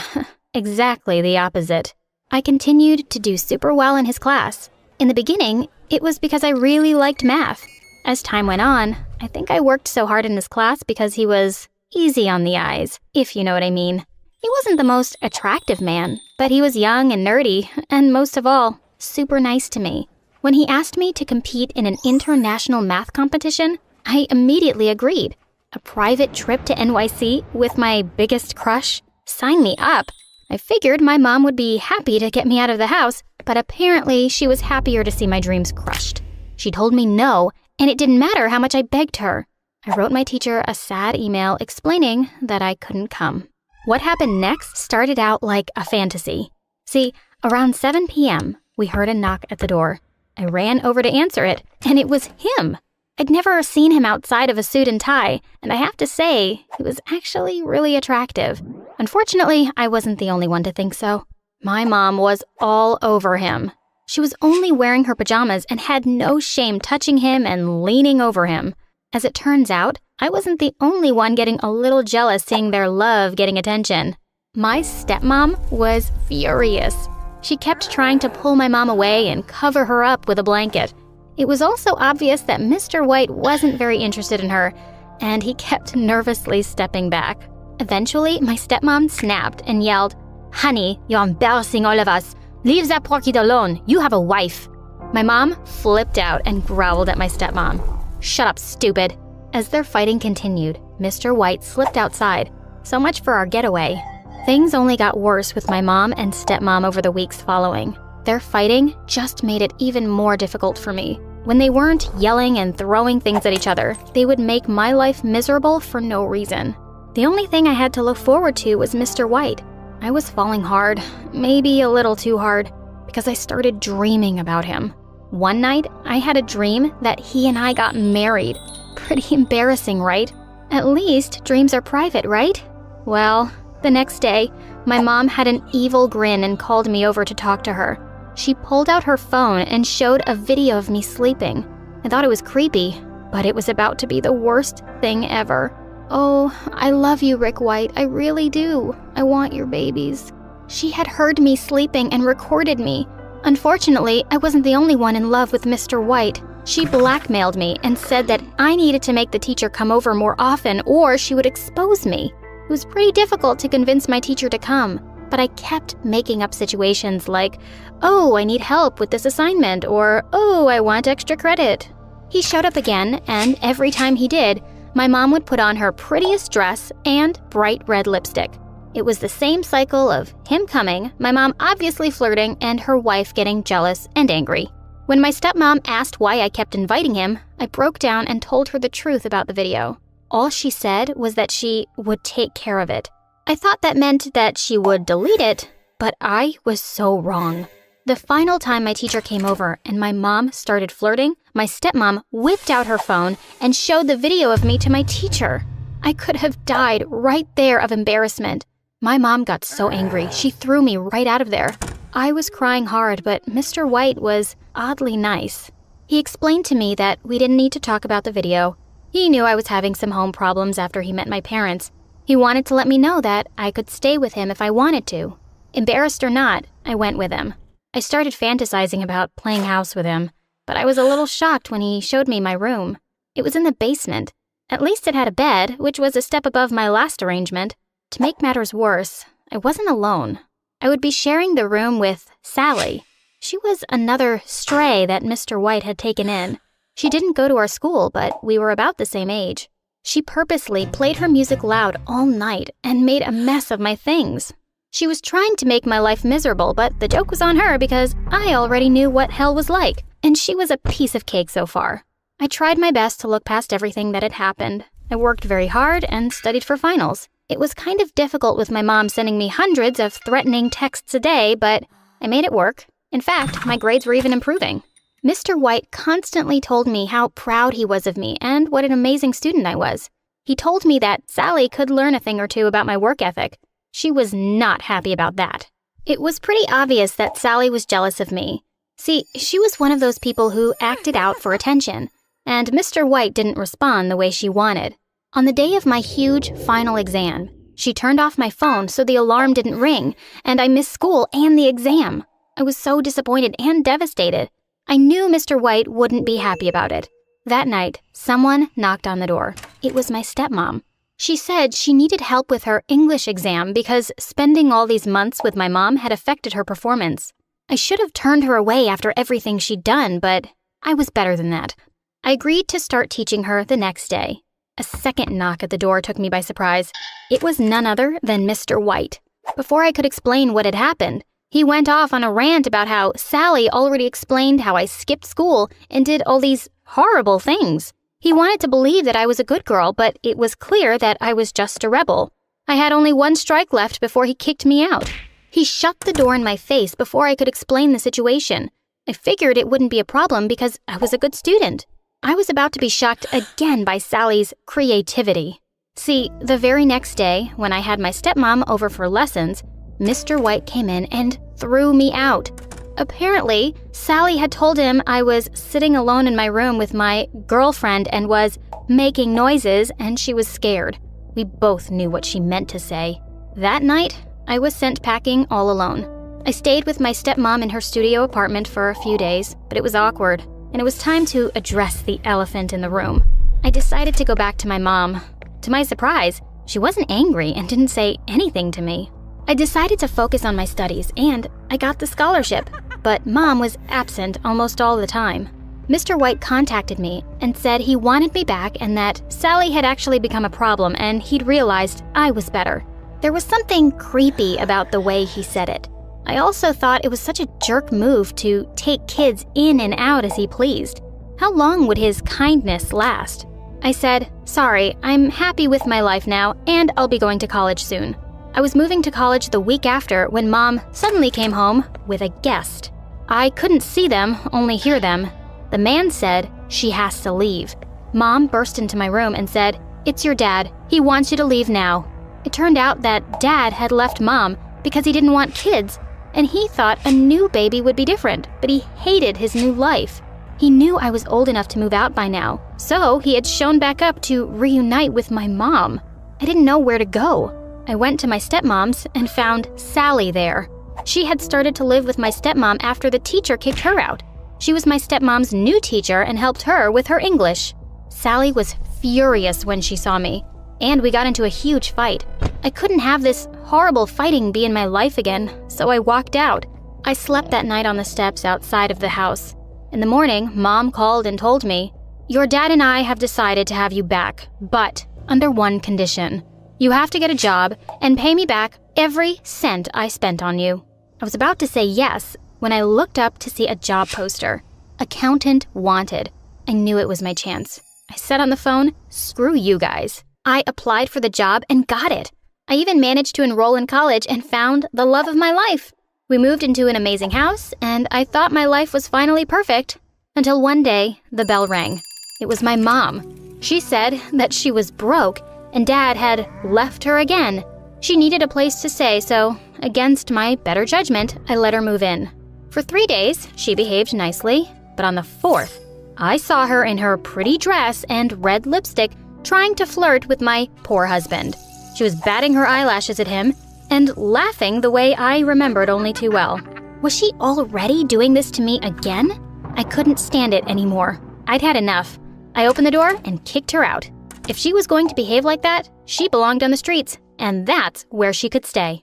exactly the opposite. I continued to do super well in his class. In the beginning, it was because I really liked math. As time went on, I think I worked so hard in his class because he was easy on the eyes, if you know what I mean. He wasn't the most attractive man, but he was young and nerdy, and most of all, super nice to me. When he asked me to compete in an international math competition, I immediately agreed. A private trip to NYC with my biggest crush? Sign me up. I figured my mom would be happy to get me out of the house, but apparently she was happier to see my dreams crushed. She told me no, and it didn't matter how much I begged her. I wrote my teacher a sad email explaining that I couldn't come. What happened next started out like a fantasy. See, around 7 p.m., we heard a knock at the door. I ran over to answer it, and it was him. I'd never seen him outside of a suit and tie, and I have to say, he was actually really attractive. Unfortunately, I wasn't the only one to think so. My mom was all over him. She was only wearing her pajamas and had no shame touching him and leaning over him. As it turns out, I wasn't the only one getting a little jealous seeing their love getting attention. My stepmom was furious. She kept trying to pull my mom away and cover her up with a blanket. It was also obvious that Mr. White wasn't very interested in her, and he kept nervously stepping back. Eventually, my stepmom snapped and yelled, "Honey, you're embarrassing all of us. Leave that poor kid alone. You have a wife." My mom flipped out and growled at my stepmom. "Shut up, stupid." As their fighting continued, Mr. White slipped outside. So much for our getaway. Things only got worse with my mom and stepmom over the weeks following. Their fighting just made it even more difficult for me. When they weren't yelling and throwing things at each other, they would make my life miserable for no reason. The only thing I had to look forward to was Mr. White. I was falling hard, maybe a little too hard, because I started dreaming about him. One night, I had a dream that he and I got married. Pretty embarrassing, right? At least dreams are private, right? Well, the next day, my mom had an evil grin and called me over to talk to her. She pulled out her phone and showed a video of me sleeping. I thought it was creepy, but it was about to be the worst thing ever. "Oh, I love you, Rick White. I really do. I want your babies." She had heard me sleeping and recorded me. Unfortunately, I wasn't the only one in love with Mr. White. She blackmailed me and said that I needed to make the teacher come over more often or she would expose me. It was pretty difficult to convince my teacher to come, but I kept making up situations like, "Oh, I need help with this assignment," or "Oh, I want extra credit." He showed up again, and every time he did, my mom would put on her prettiest dress and bright red lipstick. It was the same cycle of him coming, my mom obviously flirting, and her wife getting jealous and angry. When my stepmom asked why I kept inviting him, I broke down and told her the truth about the video. All she said was that she would take care of it. I thought that meant that she would delete it, but I was so wrong. The final time my teacher came over and my mom started flirting, my stepmom whipped out her phone and showed the video of me to my teacher. I could have died right there of embarrassment. My mom got so angry, she threw me right out of there. I was crying hard, but Mr. White was oddly nice. He explained to me that we didn't need to talk about the video. He knew I was having some home problems after he met my parents. He wanted to let me know that I could stay with him if I wanted to. Embarrassed or not, I went with him. I started fantasizing about playing house with him, but I was a little shocked when he showed me my room. It was in the basement. At least it had a bed, which was a step above my last arrangement. To make matters worse, I wasn't alone. I would be sharing the room with Sally. She was another stray that Mr. White had taken in. She didn't go to our school, but we were about the same age. She purposely played her music loud all night and made a mess of my things. She was trying to make my life miserable, but the joke was on her because I already knew what hell was like, and she was a piece of cake so far. I tried my best to look past everything that had happened. I worked very hard and studied for finals. It was kind of difficult with my mom sending me hundreds of threatening texts a day, but I made it work. In fact, my grades were even improving. Mr. White constantly told me how proud he was of me and what an amazing student I was. He told me that Sally could learn a thing or two about my work ethic. She was not happy about that. It was pretty obvious that Sally was jealous of me. See, she was one of those people who acted out for attention, and Mr. White didn't respond the way she wanted. On the day of my huge final exam, she turned off my phone so the alarm didn't ring, and I missed school and the exam. I was so disappointed and devastated. I knew Mr. White wouldn't be happy about it. That night, someone knocked on the door. It was my stepmom. She said she needed help with her English exam because spending all these months with my mom had affected her performance. I should have turned her away after everything she'd done, but I was better than that. I agreed to start teaching her the next day. A second knock at the door took me by surprise. It was none other than Mr. White. Before I could explain what had happened, he went off on a rant about how Sally already explained how I skipped school and did all these horrible things. He wanted to believe that I was a good girl, but it was clear that I was just a rebel. I had only one strike left before he kicked me out. He shut the door in my face before I could explain the situation. I figured it wouldn't be a problem because I was a good student. I was about to be shocked again by Sally's creativity. See, the very next day, when I had my stepmom over for lessons, Mr. White came in and threw me out. Apparently, Sally had told him I was sitting alone in my room with my girlfriend and was making noises, and she was scared. We both knew what she meant to say. That night, I was sent packing all alone. I stayed with my stepmom in her studio apartment for a few days, but it was awkward, and it was time to address the elephant in the room. I decided to go back to my mom. To my surprise, she wasn't angry and didn't say anything to me. I decided to focus on my studies, and I got the scholarship, but Mom was absent almost all the time. Mr. White contacted me and said he wanted me back and that Sally had actually become a problem and he'd realized I was better. There was something creepy about the way he said it. I also thought it was such a jerk move to take kids in and out as he pleased. How long would his kindness last? I said, "Sorry, I'm happy with my life now, and I'll be going to college soon." I was moving to college the week after when Mom suddenly came home with a guest. I couldn't see them, only hear them. The man said, "She has to leave." Mom burst into my room and said, "It's your dad. He wants you to leave now." It turned out that Dad had left Mom because he didn't want kids, and he thought a new baby would be different, but he hated his new life. He knew I was old enough to move out by now, so he had shown back up to reunite with my mom. I didn't know where to go. I went to my stepmom's and found Sally there. She had started to live with my stepmom after the teacher kicked her out. She was my stepmom's new teacher and helped her with her English. Sally was furious when she saw me, and we got into a huge fight. I couldn't have this horrible fighting be in my life again, so I walked out. I slept that night on the steps outside of the house. In the morning, Mom called and told me, "Your dad and I have decided to have you back, but under one condition. You have to get a job and pay me back every cent I spent on you." I was about to say yes when I looked up to see a job poster. Accountant wanted. I knew it was my chance. I said on the phone, "Screw you guys." I applied for the job and got it. I even managed to enroll in college and found the love of my life. We moved into an amazing house, and I thought my life was finally perfect, until one day the bell rang. It was my mom. She said that she was broke and Dad had left her again. She needed a place to stay, so against my better judgment, I let her move in. For 3 days, she behaved nicely, but on the 4th, I saw her in her pretty dress and red lipstick trying to flirt with my poor husband. She was batting her eyelashes at him and laughing the way I remembered only too well. Was she already doing this to me again? I couldn't stand it anymore. I'd had enough. I opened the door and kicked her out. If she was going to behave like that, she belonged on the streets, and that's where she could stay.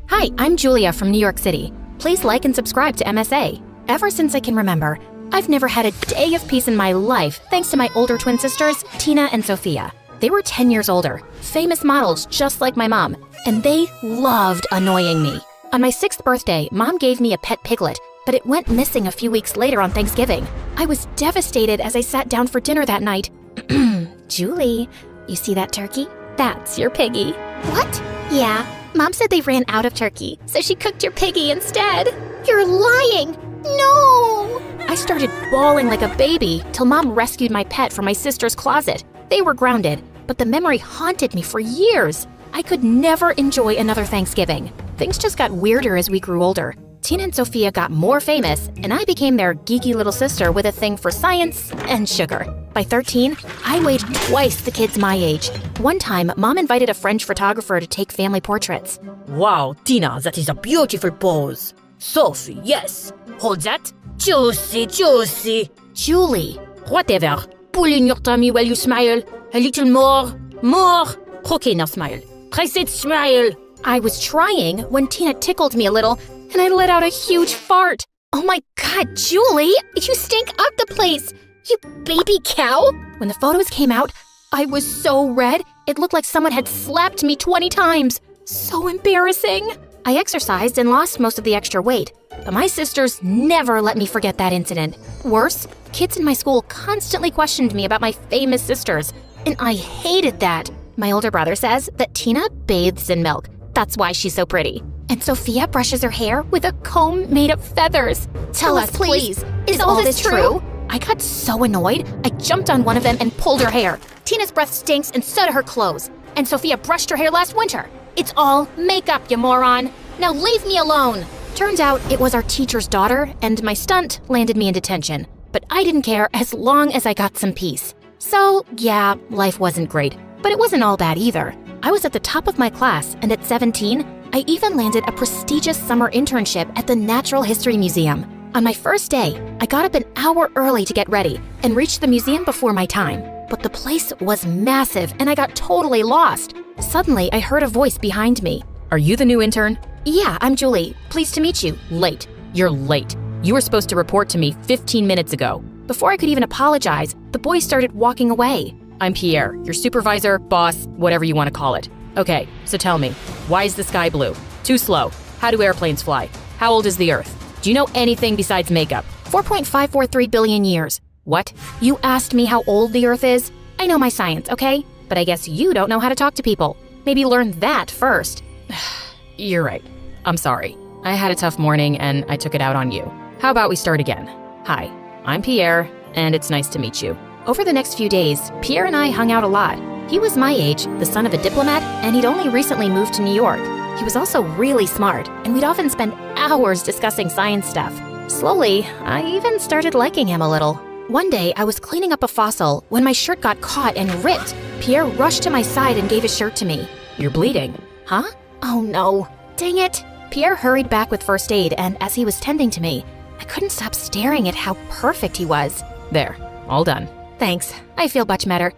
Hi, I'm Julia from New York City. Please like and subscribe to MSA. Ever since I can remember, I've never had a day of peace in my life thanks to my older twin sisters, Tina and Sophia. They were 10 years older, famous models just like my mom, and they loved annoying me. On my 6th birthday, Mom gave me a pet piglet, but it went missing a few weeks later on Thanksgiving. I was devastated as I sat down for dinner that night. Julie, you see that turkey? That's your piggy. What? Yeah, Mom said they ran out of turkey, so she cooked your piggy instead. You're lying! No! I started bawling like a baby till Mom rescued my pet from my sister's closet. They were grounded, but the memory haunted me for years. I could never enjoy another Thanksgiving. Things just got weirder as we grew older. Tina and Sophia got more famous, and I became their geeky little sister with a thing for science and sugar. By 13, I weighed twice the kids my age. One time, Mom invited a French photographer to take family portraits. Wow, Tina, that is a beautiful pose. Sophie, yes. Hold that. Juicy, juicy. Julie. Whatever. Pull in your tummy while you smile. A little more. More. Okay, now smile. I said smile. I was trying when Tina tickled me a little, and I let out a huge fart. Oh my God, Julie, you stink up the place. You baby cow. When the photos came out, I was so red, it looked like someone had slapped me 20 times. So embarrassing. I exercised and lost most of the extra weight, but my sisters never let me forget that incident. Worse, kids in my school constantly questioned me about my famous sisters, and I hated that. My older brother says that Tina bathes in milk. That's why she's so pretty. And Sophia brushes her hair with a comb made of feathers. Tell us, please. Is all this true? I got so annoyed, I jumped on one of them and pulled her hair. Tina's breath stinks and so do her clothes. And Sophia brushed her hair last winter. It's all makeup, you moron. Now leave me alone. Turns out it was our teacher's daughter, and my stunt landed me in detention. But I didn't care as long as I got some peace. So, yeah, life wasn't great. But it wasn't all bad either. I was at the top of my class, and at 17, I even landed a prestigious summer internship at the Natural History Museum. On my first day, I got up an hour early to get ready and reached the museum before my time. But the place was massive, and I got totally lost. Suddenly, I heard a voice behind me. Are you the new intern? Yeah, I'm Julie. Pleased to meet you. Late. You're late. You were supposed to report to me 15 minutes ago. Before I could even apologize, the boy started walking away. I'm Pierre, your supervisor, boss, whatever you want to call it. Okay, so tell me, why is the sky blue? Too slow. How do airplanes fly? How old is the Earth? Do you know anything besides makeup? 4.543 billion years. What? You asked me how old the Earth is? I know my science, okay? But I guess you don't know how to talk to people. Maybe learn that first. You're right. I'm sorry. I had a tough morning and I took it out on you. How about we start again? Hi, I'm Pierre, and it's nice to meet you. Over the next few days, Pierre and I hung out a lot. He was my age, the son of a diplomat, and he'd only recently moved to New York. He was also really smart, and we'd often spend hours discussing science stuff. Slowly, I even started liking him a little. One day, I was cleaning up a fossil when my shirt got caught and ripped. Pierre rushed to my side and gave his shirt to me. You're bleeding. Huh? Oh no. Dang it. Pierre hurried back with first aid, and as he was tending to me, I couldn't stop staring at how perfect he was. There, all done. Thanks. I feel much better.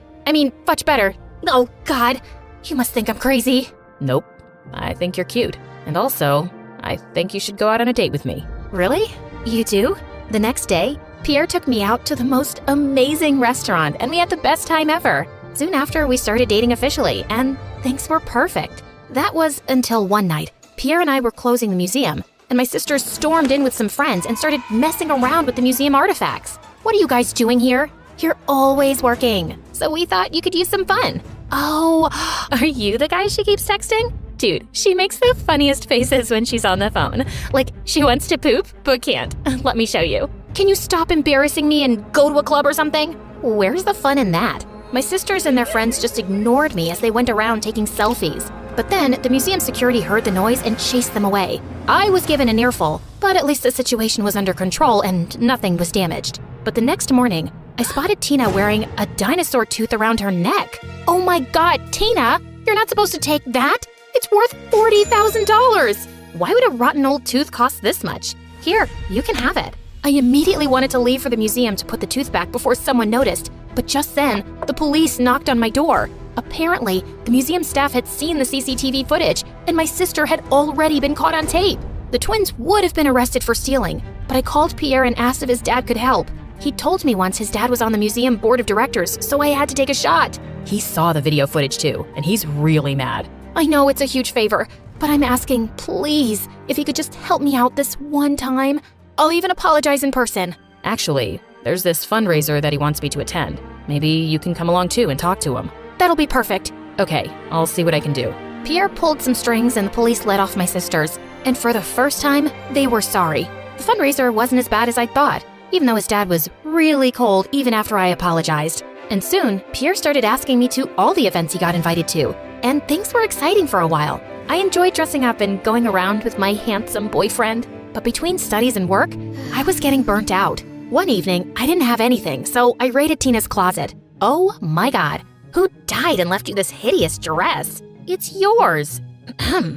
Much better. Oh, God. You must think I'm crazy. Nope. I think you're cute. And also, I think you should go out on a date with me. Really? You do? The next day, Pierre took me out to the most amazing restaurant, and we had the best time ever. Soon after, we started dating officially, and things were perfect. That was until one night. Pierre and I were closing the museum, and my sisters stormed in with some friends and started messing around with the museum artifacts. What are you guys doing here? You're always working, so we thought you could use some fun. Oh, are you the guy she keeps texting? Dude, she makes the funniest faces when she's on the phone. Like she wants to poop, but can't. Let me show you. Can you stop embarrassing me and go to a club or something? Where's the fun in that? My sisters and their friends just ignored me as they went around taking selfies. But then the museum security heard the noise and chased them away. I was given an earful, but at least the situation was under control and nothing was damaged. But the next morning, I spotted Tina wearing a dinosaur tooth around her neck. Oh my God, Tina, you're not supposed to take that. It's worth $40,000. Why would a rotten old tooth cost this much? Here, you can have it. I immediately wanted to leave for the museum to put the tooth back before someone noticed, but just then, the police knocked on my door. Apparently, the museum staff had seen the CCTV footage, and my sister had already been caught on tape. The twins would have been arrested for stealing, but I called Pierre and asked if his dad could help. He told me once his dad was on the museum board of directors, so I had to take a shot. He saw the video footage too, and he's really mad. I know it's a huge favor, but I'm asking, please, if you could just help me out this one time. I'll even apologize in person. Actually, there's this fundraiser that he wants me to attend. Maybe you can come along too and talk to him. That'll be perfect. Okay, I'll see what I can do. Pierre pulled some strings and the police let off my sisters. And for the first time, they were sorry. The fundraiser wasn't as bad as I thought, even though his dad was really cold even after I apologized. And soon, Pierre started asking me to all the events he got invited to. And things were exciting for a while. I enjoyed dressing up and going around with my handsome boyfriend. But between studies and work, I was getting burnt out. One evening, I didn't have anything, so I raided Tina's closet. Oh my god, who died and left you this hideous dress? It's yours.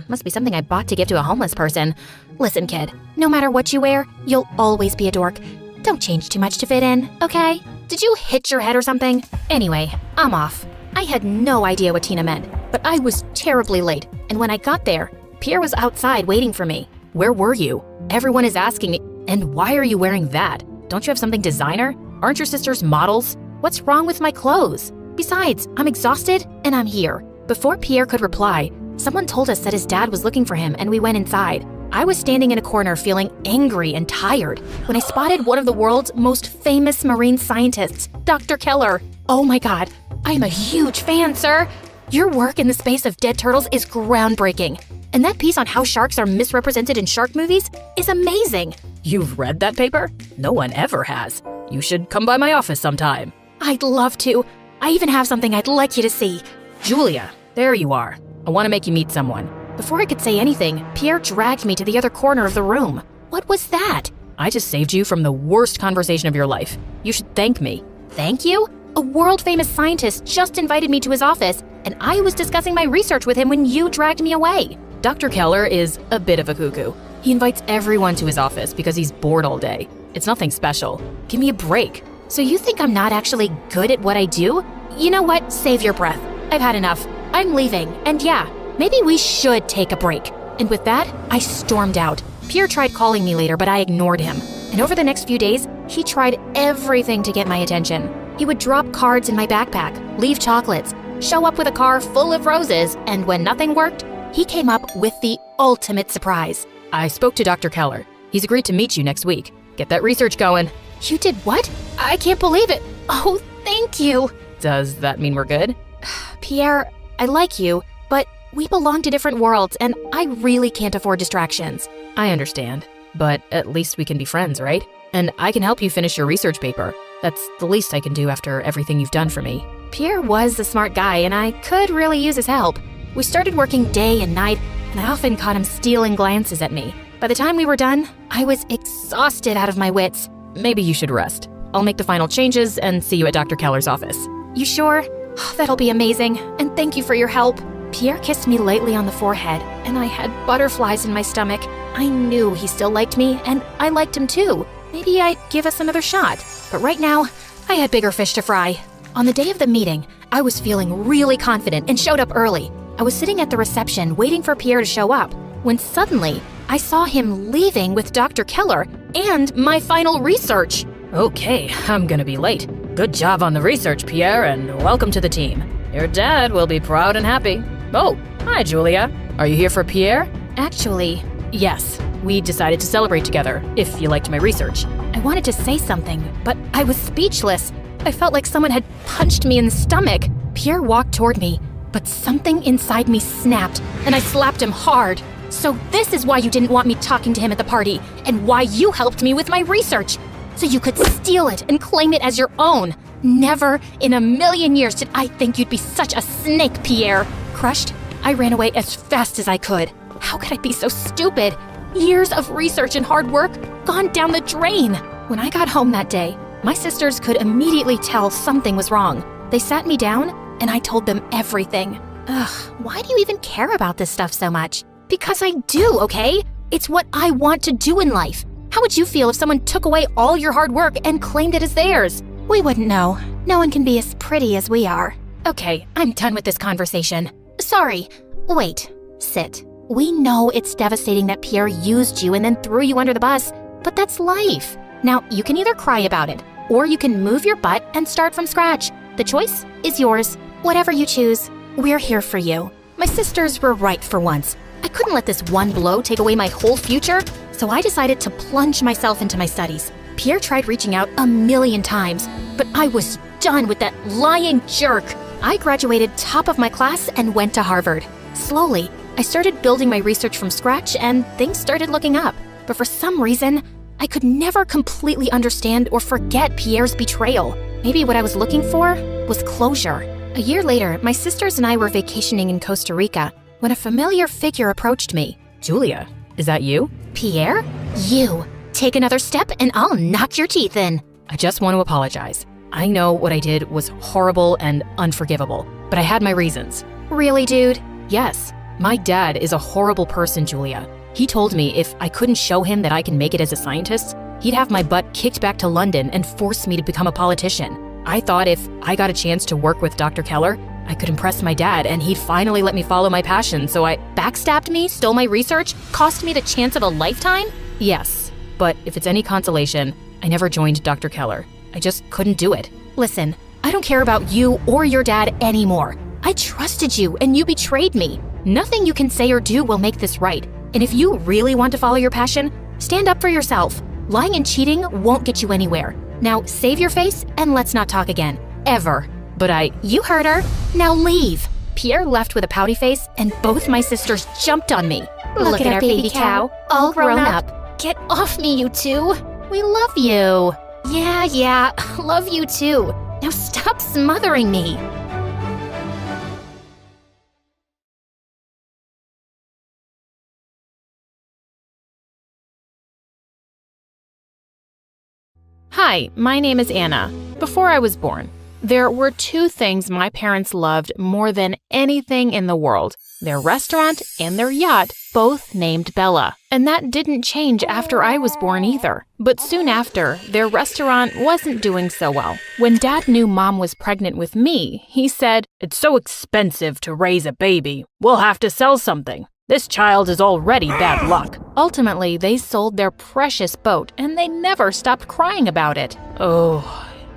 Must be something I bought to give to a homeless person. Listen, kid, no matter what you wear, you'll always be a dork. Don't change too much to fit in, okay? Did you hit your head or something? Anyway, I'm off. I had no idea what Tina meant, but I was terribly late, and when I got there, Pierre was outside waiting for me. Where were you? Everyone is asking me, and why are you wearing that? Don't you have something designer? Aren't your sisters models? What's wrong with my clothes? Besides, I'm exhausted and I'm here. Before Pierre could reply, someone told us that his dad was looking for him and we went inside. I was standing in a corner feeling angry and tired when I spotted one of the world's most famous marine scientists, Dr. Keller. Oh my god, I'm a huge fan, sir. Your work in the space of dead turtles is groundbreaking. And that piece on how sharks are misrepresented in shark movies is amazing. You've read that paper? No one ever has. You should come by my office sometime. I'd love to. I even have something I'd like you to see. Julia, there you are. I want to make you meet someone. Before I could say anything, Pierre dragged me to the other corner of the room. What was that? I just saved you from the worst conversation of your life. You should thank me. Thank you? A world-famous scientist just invited me to his office, and I was discussing my research with him when you dragged me away. Dr. Keller is a bit of a cuckoo. He invites everyone to his office because he's bored all day. It's nothing special. Give me a break. So you think I'm not actually good at what I do? You know what? Save your breath. I've had enough. I'm leaving, and yeah, maybe we should take a break. And with that, I stormed out. Pierre tried calling me later, but I ignored him. And over the next few days, he tried everything to get my attention. He would drop cards in my backpack, leave chocolates, show up with a car full of roses, and when nothing worked, he came up with the ultimate surprise. I spoke to Dr. Keller. He's agreed to meet you next week. Get that research going. You did what? I can't believe it. Oh, thank you. Does that mean we're good? Pierre, I like you, but we belong to different worlds, and I really can't afford distractions. I understand, but at least we can be friends, right? And I can help you finish your research paper. That's the least I can do after everything you've done for me. Pierre was a smart guy, and I could really use his help. We started working day and night, and I often caught him stealing glances at me. By the time we were done, I was exhausted out of my wits. Maybe you should rest. I'll make the final changes and see you at Dr. Keller's office. You sure? That'll be amazing, and thank you for your help. Pierre kissed me lightly on the forehead, and I had butterflies in my stomach. I knew he still liked me, and I liked him too. Maybe I'd give us another shot. But right now, I had bigger fish to fry. On the day of the meeting, I was feeling really confident and showed up early. I was sitting at the reception waiting for Pierre to show up, when suddenly, I saw him leaving with Dr. Keller and my final research. Okay, I'm gonna be late. Good job on the research, Pierre, and welcome to the team. Your dad will be proud and happy. Oh, hi, Julia. Are you here for Pierre? Actually, yes. We decided to celebrate together, if you liked my research. I wanted to say something, but I was speechless. I felt like someone had punched me in the stomach. Pierre walked toward me, but something inside me snapped, and I slapped him hard. So this is why you didn't want me talking to him at the party, and why you helped me with my research. So you could steal it and claim it as your own. Never in a million years did I think you'd be such a snake, Pierre. Crushed, I ran away as fast as I could. How could I be so stupid? Years of research and hard work gone down the drain. When I got home that day, my sisters could immediately tell something was wrong. They sat me down, and I told them everything. Ugh, why do you even care about this stuff so much? Because I do, okay? It's what I want to do in life. How would you feel if someone took away all your hard work and claimed it as theirs? We wouldn't know. No one can be as pretty as we are. Okay, I'm done with this conversation. Sorry. Wait. Sit. We know it's devastating that Pierre used you and then threw you under the bus, but that's life. Now, you can either cry about it, or you can move your butt and start from scratch. The choice is yours. Whatever you choose, we're here for you. My sisters were right for once. I couldn't let this one blow take away my whole future. so I decided to plunge myself into my studies. Pierre tried reaching out 1,000,000 times, but I was done with that lying jerk. I graduated top of my class and went to Harvard. Slowly, I started building my research from scratch and things started looking up. But for some reason, I could never completely understand or forget Pierre's betrayal. Maybe what I was looking for was closure. A year later, my sisters and I were vacationing in Costa Rica when a familiar figure approached me. Julia, is that you? Pierre? You. Take another step and I'll knock your teeth in. I just want to apologize. I know what I did was horrible and unforgivable, but I had my reasons. Really, dude? Yes. My dad is a horrible person, Julia. He told me if I couldn't show him that I can make it as a scientist, he'd have my butt kicked back to London and force me to become a politician. I thought if I got a chance to work with Dr. Keller, I could impress my dad and he'd finally let me follow my passion, so I backstabbed me, stole my research, cost me the chance of a lifetime? Yes, but if it's any consolation, I never joined Dr. Keller. I just couldn't do it. Listen, I don't care about you or your dad anymore. I trusted you and you betrayed me. Nothing you can say or do will make this right. And if you really want to follow your passion, stand up for yourself. Lying and cheating won't get you anywhere. Now save your face and let's not talk again. Ever. But You heard her. Now leave. Pierre left with a pouty face and both my sisters jumped on me. Look at our baby cow, all grown up. Get off me, you two. We love you. Yeah, love you too. Now stop smothering me. Hi, my name is Anna. Before I was born, there were two things my parents loved more than anything in the world: their restaurant and their yacht, both named Bella. And that didn't change after I was born either. But soon after, their restaurant wasn't doing so well. When Dad knew Mom was pregnant with me, he said, "It's so expensive to raise a baby. We'll have to sell something. This child is already bad luck." Ultimately, they sold their precious boat, and they never stopped crying about it. Oh,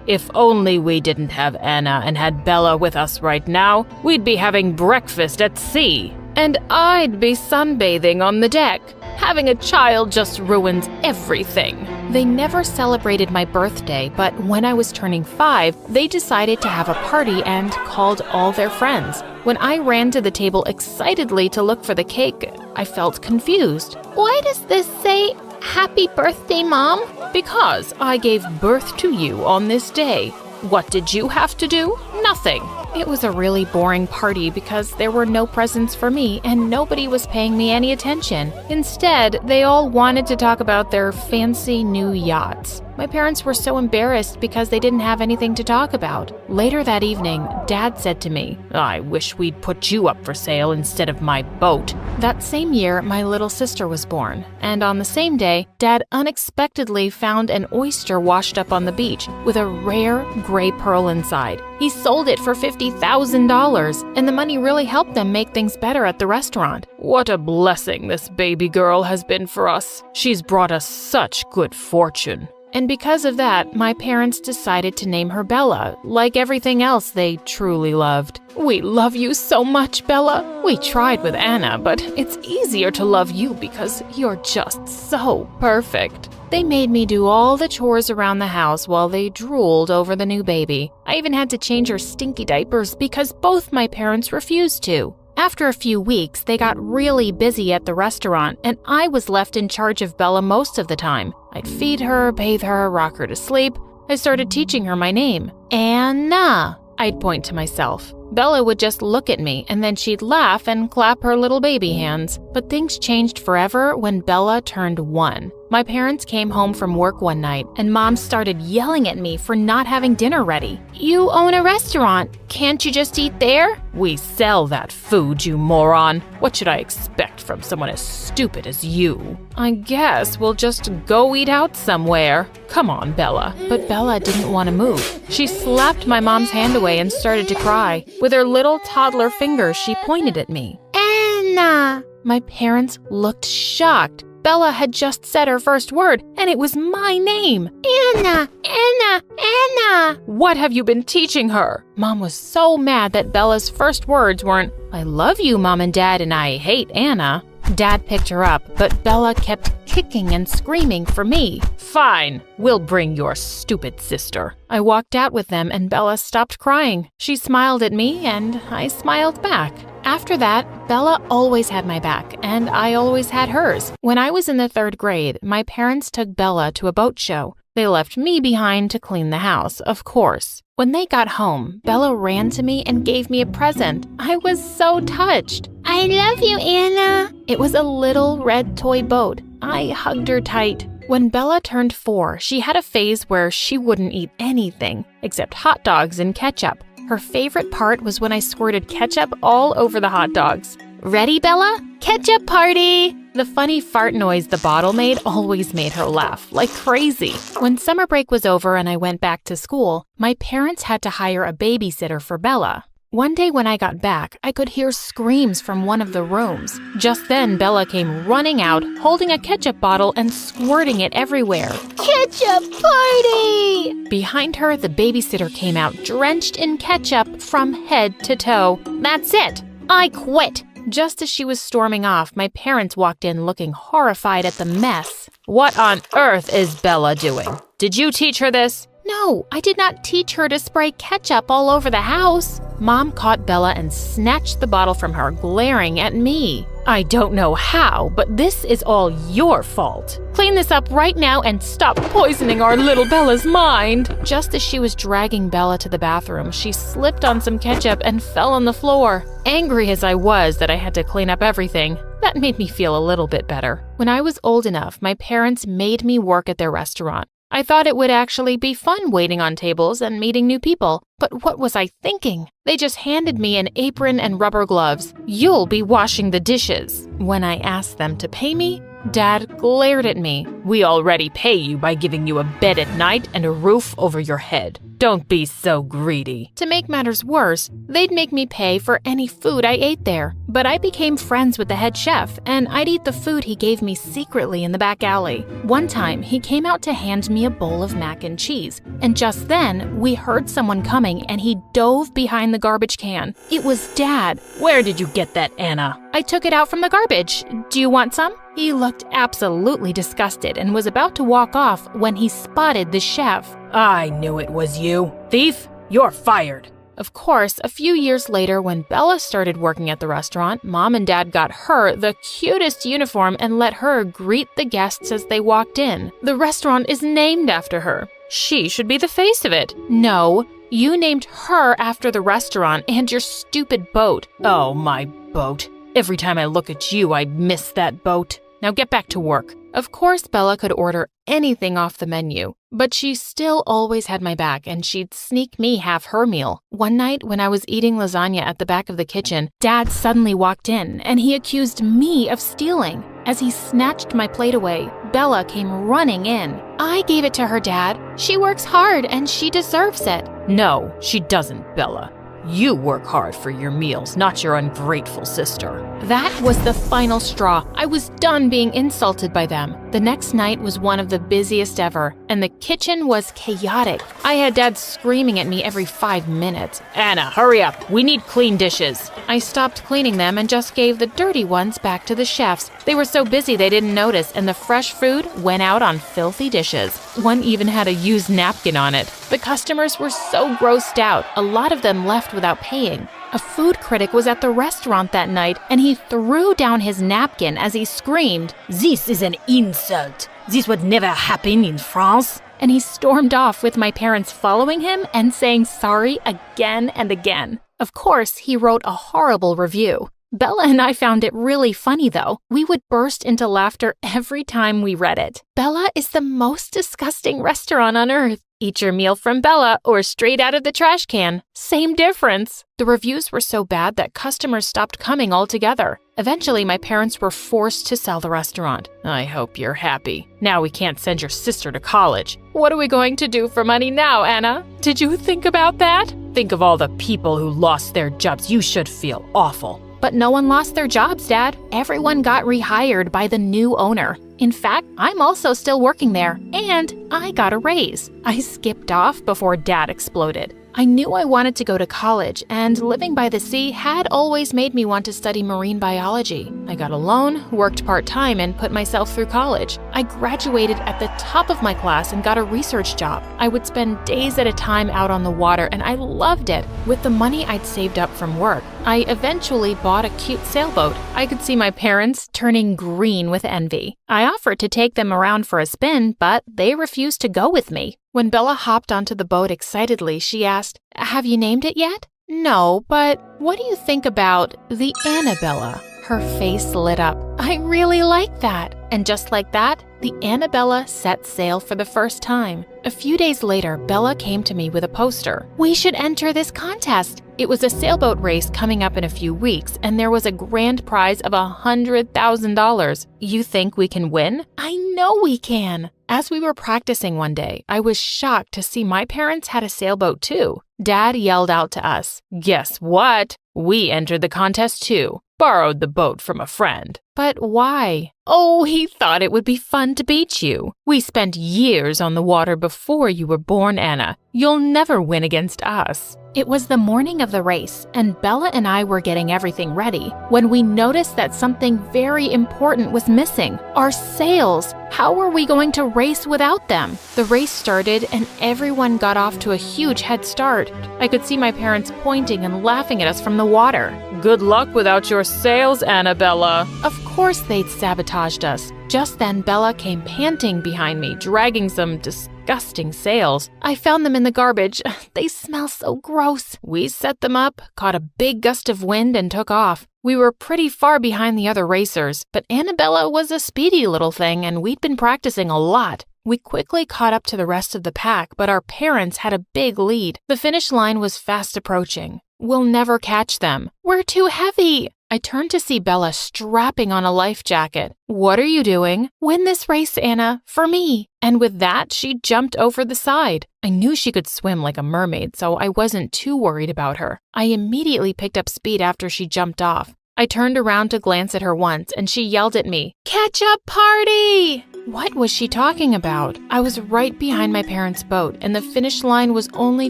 if only we didn't have Anna and had Bella with us right now, we'd be having breakfast at sea. And I'd be sunbathing on the deck. Having a child just ruins everything. They never celebrated my birthday, but when I was turning 5, they decided to have a party and called all their friends. When I ran to the table excitedly to look for the cake, I felt confused. Why does this say, "Happy birthday, Mom"? Because I gave birth to you on this day. What did you have to do? Nothing. It was a really boring party because there were no presents for me and nobody was paying me any attention. Instead, they all wanted to talk about their fancy new yachts. My parents were so embarrassed because they didn't have anything to talk about. Later that evening, Dad said to me, "I wish we'd put you up for sale instead of my boat." That same year, my little sister was born, and on the same day, Dad unexpectedly found an oyster washed up on the beach with a rare gray pearl inside. He sold it for $50,000, and the money really helped them make things better at the restaurant. What a blessing this baby girl has been for us. She's brought us such good fortune. And because of that, my parents decided to name her Bella, like everything else they truly loved. We love you so much, Bella. We tried with Anna, but it's easier to love you because you're just so perfect. They made me do all the chores around the house while they drooled over the new baby. I even had to change her stinky diapers because both my parents refused to. After a few weeks, they got really busy at the restaurant, and I was left in charge of Bella most of the time. I'd feed her, bathe her, rock her to sleep. I started teaching her my name. Anna, I'd point to myself. Bella would just look at me, and then she'd laugh and clap her little baby hands. But things changed forever when Bella turned 1. My parents came home from work one night, and Mom started yelling at me for not having dinner ready. "You own a restaurant. Can't you just eat there?" "We sell that food, you moron. What should I expect from someone as stupid as you?" "I guess we'll just go eat out somewhere. Come on, Bella." But Bella didn't want to move. She slapped my mom's hand away and started to cry. With her little toddler fingers, she pointed at me. "Anna!" My parents looked shocked. Bella had just said her first word, and it was my name. "Anna! Anna! Anna!" "What have you been teaching her?" Mom was so mad that Bella's first words weren't, "I love you, Mom and Dad, and I hate Anna." Dad picked her up, but Bella kept kicking and screaming for me. Fine, we'll bring your stupid sister. I walked out with them and Bella stopped crying. She smiled at me and I smiled back. After that, Bella always had my back, and I always had hers. When I was in the 3rd grade, my parents took Bella to a boat show. They left me behind to clean the house, of course. When they got home, Bella ran to me and gave me a present. I was so touched. I love you, Anna. It was a little red toy boat. I hugged her tight. When Bella turned 4, she had a phase where she wouldn't eat anything except hot dogs and ketchup. Her favorite part was when I squirted ketchup all over the hot dogs. Ready, Bella? Ketchup party! The funny fart noise the bottle made always made her laugh like crazy. When summer break was over and I went back to school, my parents had to hire a babysitter for Bella. One day when I got back, I could hear screams from one of the rooms. Just then, Bella came running out, holding a ketchup bottle and squirting it everywhere. Ketchup party! Behind her, the babysitter came out drenched in ketchup from head to toe. That's it! I quit! Just as she was storming off, my parents walked in looking horrified at the mess. What on earth is Bella doing? Did you teach her this? No, I did not teach her to spray ketchup all over the house. Mom caught Bella and snatched the bottle from her, glaring at me. I don't know how, but this is all your fault. Clean this up right now and stop poisoning our little Bella's mind. Just as she was dragging Bella to the bathroom, she slipped on some ketchup and fell on the floor. Angry as I was that I had to clean up everything, that made me feel a little bit better. When I was old enough, my parents made me work at their restaurant. I thought it would actually be fun waiting on tables and meeting new people. But what was I thinking? They just handed me an apron and rubber gloves. You'll be washing the dishes. When I asked them to pay me, Dad glared at me. We already pay you by giving you a bed at night and a roof over your head. Don't be so greedy. To make matters worse, they'd make me pay for any food I ate there. But I became friends with the head chef, and I'd eat the food he gave me secretly in the back alley. One time, he came out to hand me a bowl of mac and cheese, and just then, we heard someone coming and he dove behind the garbage can. It was Dad. Where did you get that, Anna? I took it out from the garbage. Do you want some? He looked absolutely disgusted and was about to walk off when he spotted the chef. I knew it was you. Thief, you're fired. Of course, a few years later, when Bella started working at the restaurant, Mom and Dad got her the cutest uniform and let her greet the guests as they walked in. The restaurant is named after her. She should be the face of it. No, you named her after the restaurant and your stupid boat. Oh, my boat. Every time I look at you, I miss that boat. Now get back to work. Of course, Bella could order anything off the menu, but she still always had my back and she'd sneak me half her meal. One night when I was eating lasagna at the back of the kitchen, Dad suddenly walked in and he accused me of stealing. As he snatched my plate away, Bella came running in. I gave it to her, Dad. She works hard and she deserves it. No, she doesn't, Bella. You work hard for your meals, not your ungrateful sister. That was the final straw. I was done being insulted by them. The next night was one of the busiest ever, and the kitchen was chaotic. I had Dad screaming at me every 5 minutes. Anna, hurry up. We need clean dishes. I stopped cleaning them and just gave the dirty ones back to the chefs. They were so busy they didn't notice, and the fresh food went out on filthy dishes. One even had a used napkin on it. The customers were so grossed out, a lot of them left without paying. A food critic was at the restaurant that night, and he threw down his napkin as he screamed, "This is an insult. This would never happen in France." And he stormed off with my parents following him and saying sorry again and again. Of course, he wrote a horrible review. Bella and I found it really funny, though. We would burst into laughter every time we read it. Bella is the most disgusting restaurant on earth. Eat your meal from Bella or straight out of the trash can. Same difference. The reviews were so bad that customers stopped coming altogether. Eventually, my parents were forced to sell the restaurant. I hope you're happy. Now we can't send your sister to college. What are we going to do for money now, Anna? Did you think about that? Think of all the people who lost their jobs. You should feel awful. But no one lost their jobs, Dad. Everyone got rehired by the new owner. In fact, I'm also still working there, and I got a raise. I skipped off before Dad exploded. I knew I wanted to go to college, and living by the sea had always made me want to study marine biology. I got a loan, worked part-time, and put myself through college. I graduated at the top of my class and got a research job. I would spend days at a time out on the water, and I loved it. With the money I'd saved up from work, I eventually bought a cute sailboat. I could see my parents turning green with envy. I offered to take them around for a spin, but they refused to go with me. When Bella hopped onto the boat excitedly, she asked, "Have you named it yet?" "No, but what do you think about the Annabella?" Her face lit up. "I really like that." And just like that, the Annabella set sail for the first time. A few days later, Bella came to me with a poster. "We should enter this contest." It was a sailboat race coming up in a few weeks, and there was a grand prize of $100,000. "You think we can win?" "I know we can." As we were practicing one day, I was shocked to see my parents had a sailboat too. Dad yelled out to us, "Guess what? We entered the contest too. Borrowed the boat from a friend." "But why?" "Oh, he thought it would be fun to beat you. We spent years on the water before you were born, Anna. You'll never win against us." It was the morning of the race, and Bella and I were getting everything ready when we noticed that something very important was missing: our sails. How were we going to race without them? The race started, and everyone got off to a huge head start. I could see my parents pointing and laughing at us from the water. "Good luck without your sails, Annabella." Of course they'd sabotaged us. Just then, Bella came panting behind me, dragging some disgusting sails. I found them in the garbage. They smell so gross. We set them up, caught a big gust of wind, and took off. We were pretty far behind the other racers, but Annabella was a speedy little thing, and we'd been practicing a lot. We quickly caught up to the rest of the pack, but our parents had a big lead. The finish line was fast approaching. "We'll never catch them. We're too heavy." I turned to see Bella strapping on a life jacket. "What are you doing?" "Win this race, Anna, for me." And with that, she jumped over the side. I knew she could swim like a mermaid, so I wasn't too worried about her. I immediately picked up speed after she jumped off. I turned around to glance at her once, and she yelled at me, "Catch-up party!" What was she talking about? I was right behind my parents' boat, and the finish line was only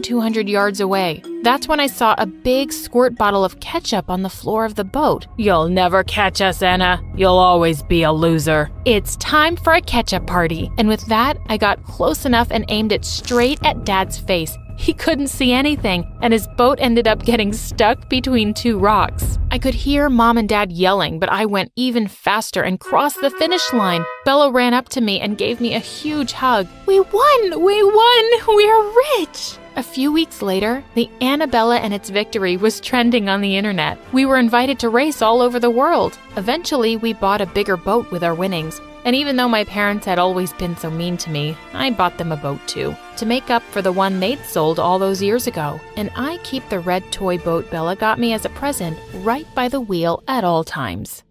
200 yards away. That's when I saw a big squirt bottle of ketchup on the floor of the boat. "You'll never catch us, Anna. You'll always be a loser." It's time for a ketchup party. And with that, I got close enough and aimed it straight at Dad's face. He couldn't see anything, and his boat ended up getting stuck between two rocks. I could hear Mom and Dad yelling, but I went even faster and crossed the finish line. Bella ran up to me and gave me a huge hug. "We won! We won! We're rich!" A few weeks later, the Annabella and its victory was trending on the internet. We were invited to race all over the world. Eventually, we bought a bigger boat with our winnings. And even though my parents had always been so mean to me, I bought them a boat too, to make up for the one they'd sold all those years ago. And I keep the red toy boat Bella got me as a present right by the wheel at all times.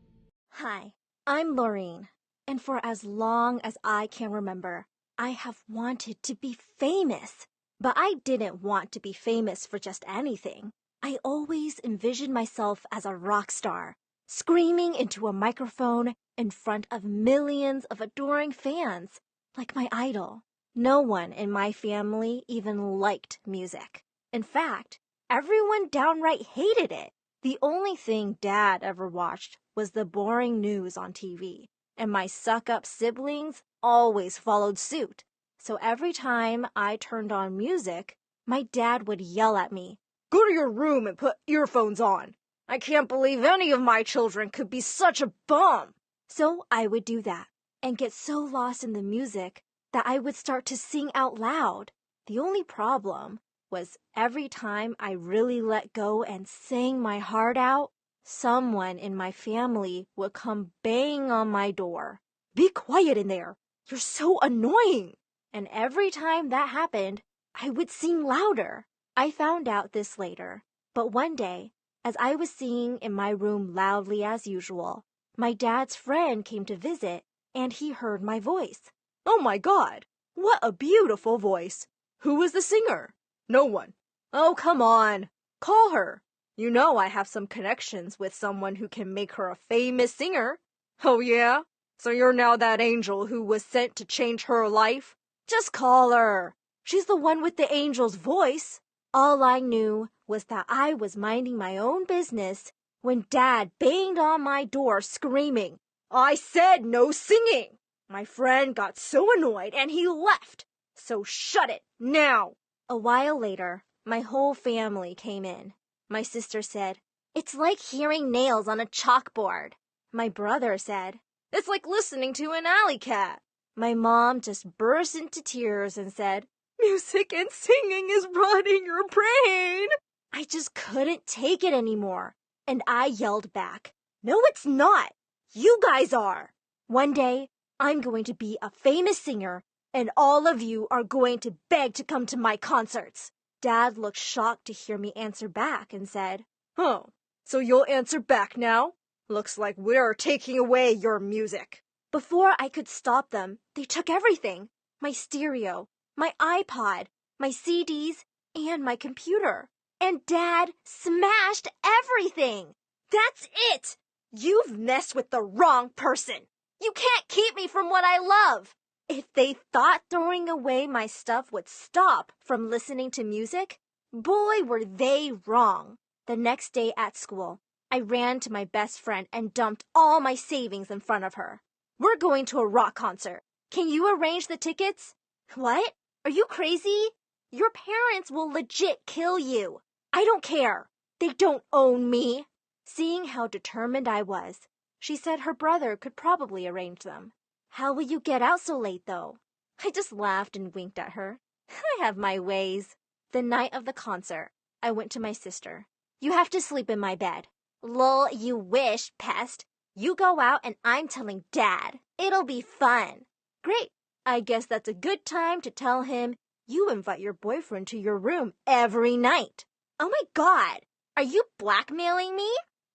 Hi, I'm Laureen, and for as long as I can remember, I have wanted to be famous. But I didn't want to be famous for just anything. I always envisioned myself as a rock star, screaming into a microphone in front of millions of adoring fans, like my idol. No one in my family even liked music. In fact, everyone downright hated it. The only thing Dad ever watched was the boring news on TV, and my suck-up siblings always followed suit. So every time I turned on music, my dad would yell at me, "Go to your room and put earphones on. I can't believe any of my children could be such a bum." So I would do that and get so lost in the music that I would start to sing out loud. The only problem was every time I really let go and sang my heart out, someone in my family would come banging on my door. "Be quiet in there. You're so annoying." And every time that happened, I would sing louder. I found out this later, but one day, as I was singing in my room loudly as usual, my dad's friend came to visit, and he heard my voice. "Oh my God, what a beautiful voice. Who was the singer?" "No one." "Oh, come on. "Call her. You know I have some connections with someone who can make her a famous singer." "Oh yeah? So you're now that angel who was sent to change her life?" "Just call her. She's the one with the angel's voice." All I knew was that I was minding my own business when Dad banged on my door screaming, "I said no singing!" My friend got so annoyed and he left. So shut it now. A while later, my whole family came in. My sister said, "It's like hearing nails on a chalkboard." My brother said, "It's like listening to an alley cat." My mom just burst into tears and said, "Music and singing is rotting your brain." I just couldn't take it anymore. And I yelled back, "No, it's not. You guys are. One day, I'm going to be a famous singer, and all of you are going to beg to come to my concerts." Dad looked shocked to hear me answer back and said, "Oh, so you'll answer back now? Looks like we're taking away your music." Before I could stop them, they took everything. My stereo, my iPod, my CDs, and my computer. And Dad smashed everything. That's it. You've messed with the wrong person. You can't keep me from what I love. If they thought throwing away my stuff would stop from listening to music, boy, were they wrong. The next day at school, I ran to my best friend and dumped all my savings in front of her. "We're going to a rock concert. Can you arrange the tickets?" "What? Are you crazy? Your parents will legit kill you." "I don't care. They don't own me." Seeing how determined I was, she said her brother could probably arrange them. "How will you get out so late, though?" I just laughed and winked at her. I have my ways. The night of the concert, I went to my sister. "You have to sleep in my bed." "Lol, you wish, pest. You go out and I'm telling Dad. It'll be fun." "Great. I guess that's a good time to tell him you invite your boyfriend to your room every night." "Oh my God. Are you blackmailing me?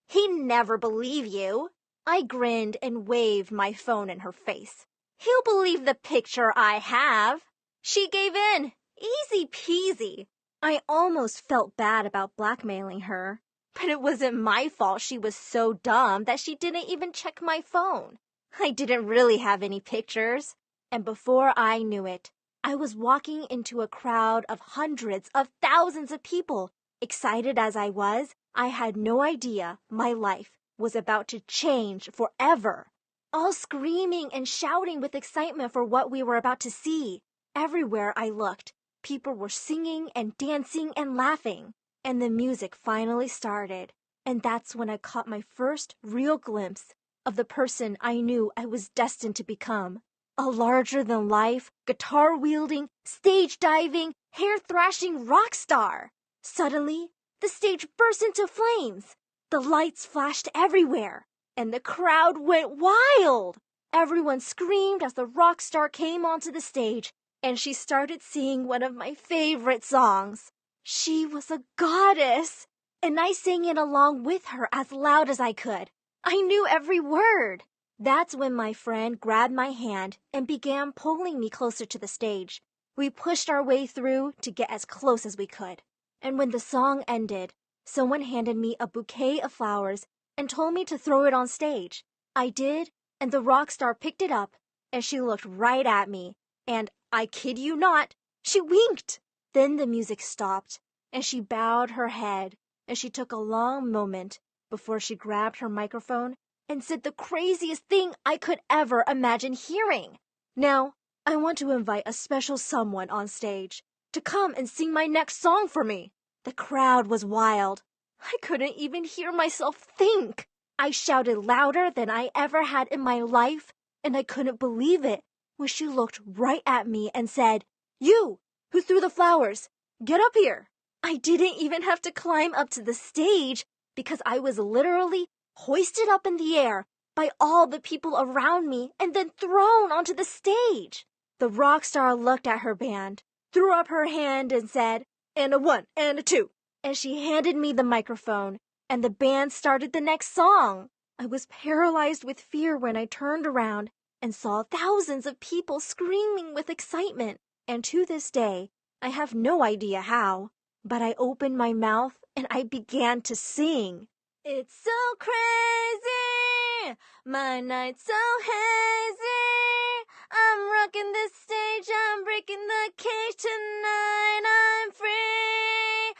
He'd never believe you." I grinned and waved my phone in her face. "He'll believe the picture I have." She gave in. Easy peasy. I almost felt bad about blackmailing her. But it wasn't my fault she was so dumb that she didn't even check my phone. I didn't really have any pictures. And before I knew it, I was walking into a crowd of hundreds of thousands of people. Excited as I was, I had no idea my life was about to change forever. All screaming and shouting with excitement for what we were about to see. Everywhere I looked, people were singing and dancing and laughing. And the music finally started. And that's when I caught my first real glimpse of the person I knew I was destined to become. A larger-than-life, guitar-wielding, stage-diving, hair-thrashing rock star. Suddenly, the stage burst into flames. The lights flashed everywhere, and the crowd went wild. Everyone screamed as the rock star came onto the stage, and she started singing one of my favorite songs. She was a goddess, and I sang it along with her as loud as I could. I knew every word. That's when my friend grabbed my hand and began pulling me closer to the stage. We pushed our way through to get as close as we could. And when the song ended, someone handed me a bouquet of flowers and told me to throw it on stage. I did, and the rock star picked it up, and she looked right at me, and, I kid you not, she winked. Then the music stopped, and she bowed her head, and she took a long moment before she grabbed her microphone and said the craziest thing I could ever imagine hearing. "Now, I want to invite a special someone on stage to come and sing my next song for me." The crowd was wild. I couldn't even hear myself think. I shouted louder than I ever had in my life, and I couldn't believe it when she looked right at me and said, "You, who threw the flowers, get up here." I didn't even have to climb up to the stage because I was literally hoisted up in the air by all the people around me and then thrown onto the stage. The rock star looked at her band, threw up her hand and said, "And a 1 and a 2." And she handed me the microphone, and the band started the next song. I was paralyzed with fear when I turned around and saw thousands of people screaming with excitement. And to this day, I have no idea how, but I opened my mouth and I began to sing. It's so crazy, my night's so hazy. I'm rocking this stage, I'm breaking the cage tonight. I'm free,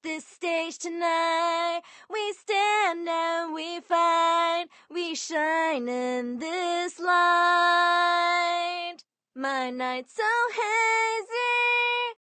this stage tonight. We stand and we fight. We shine in this light. My night's so hazy.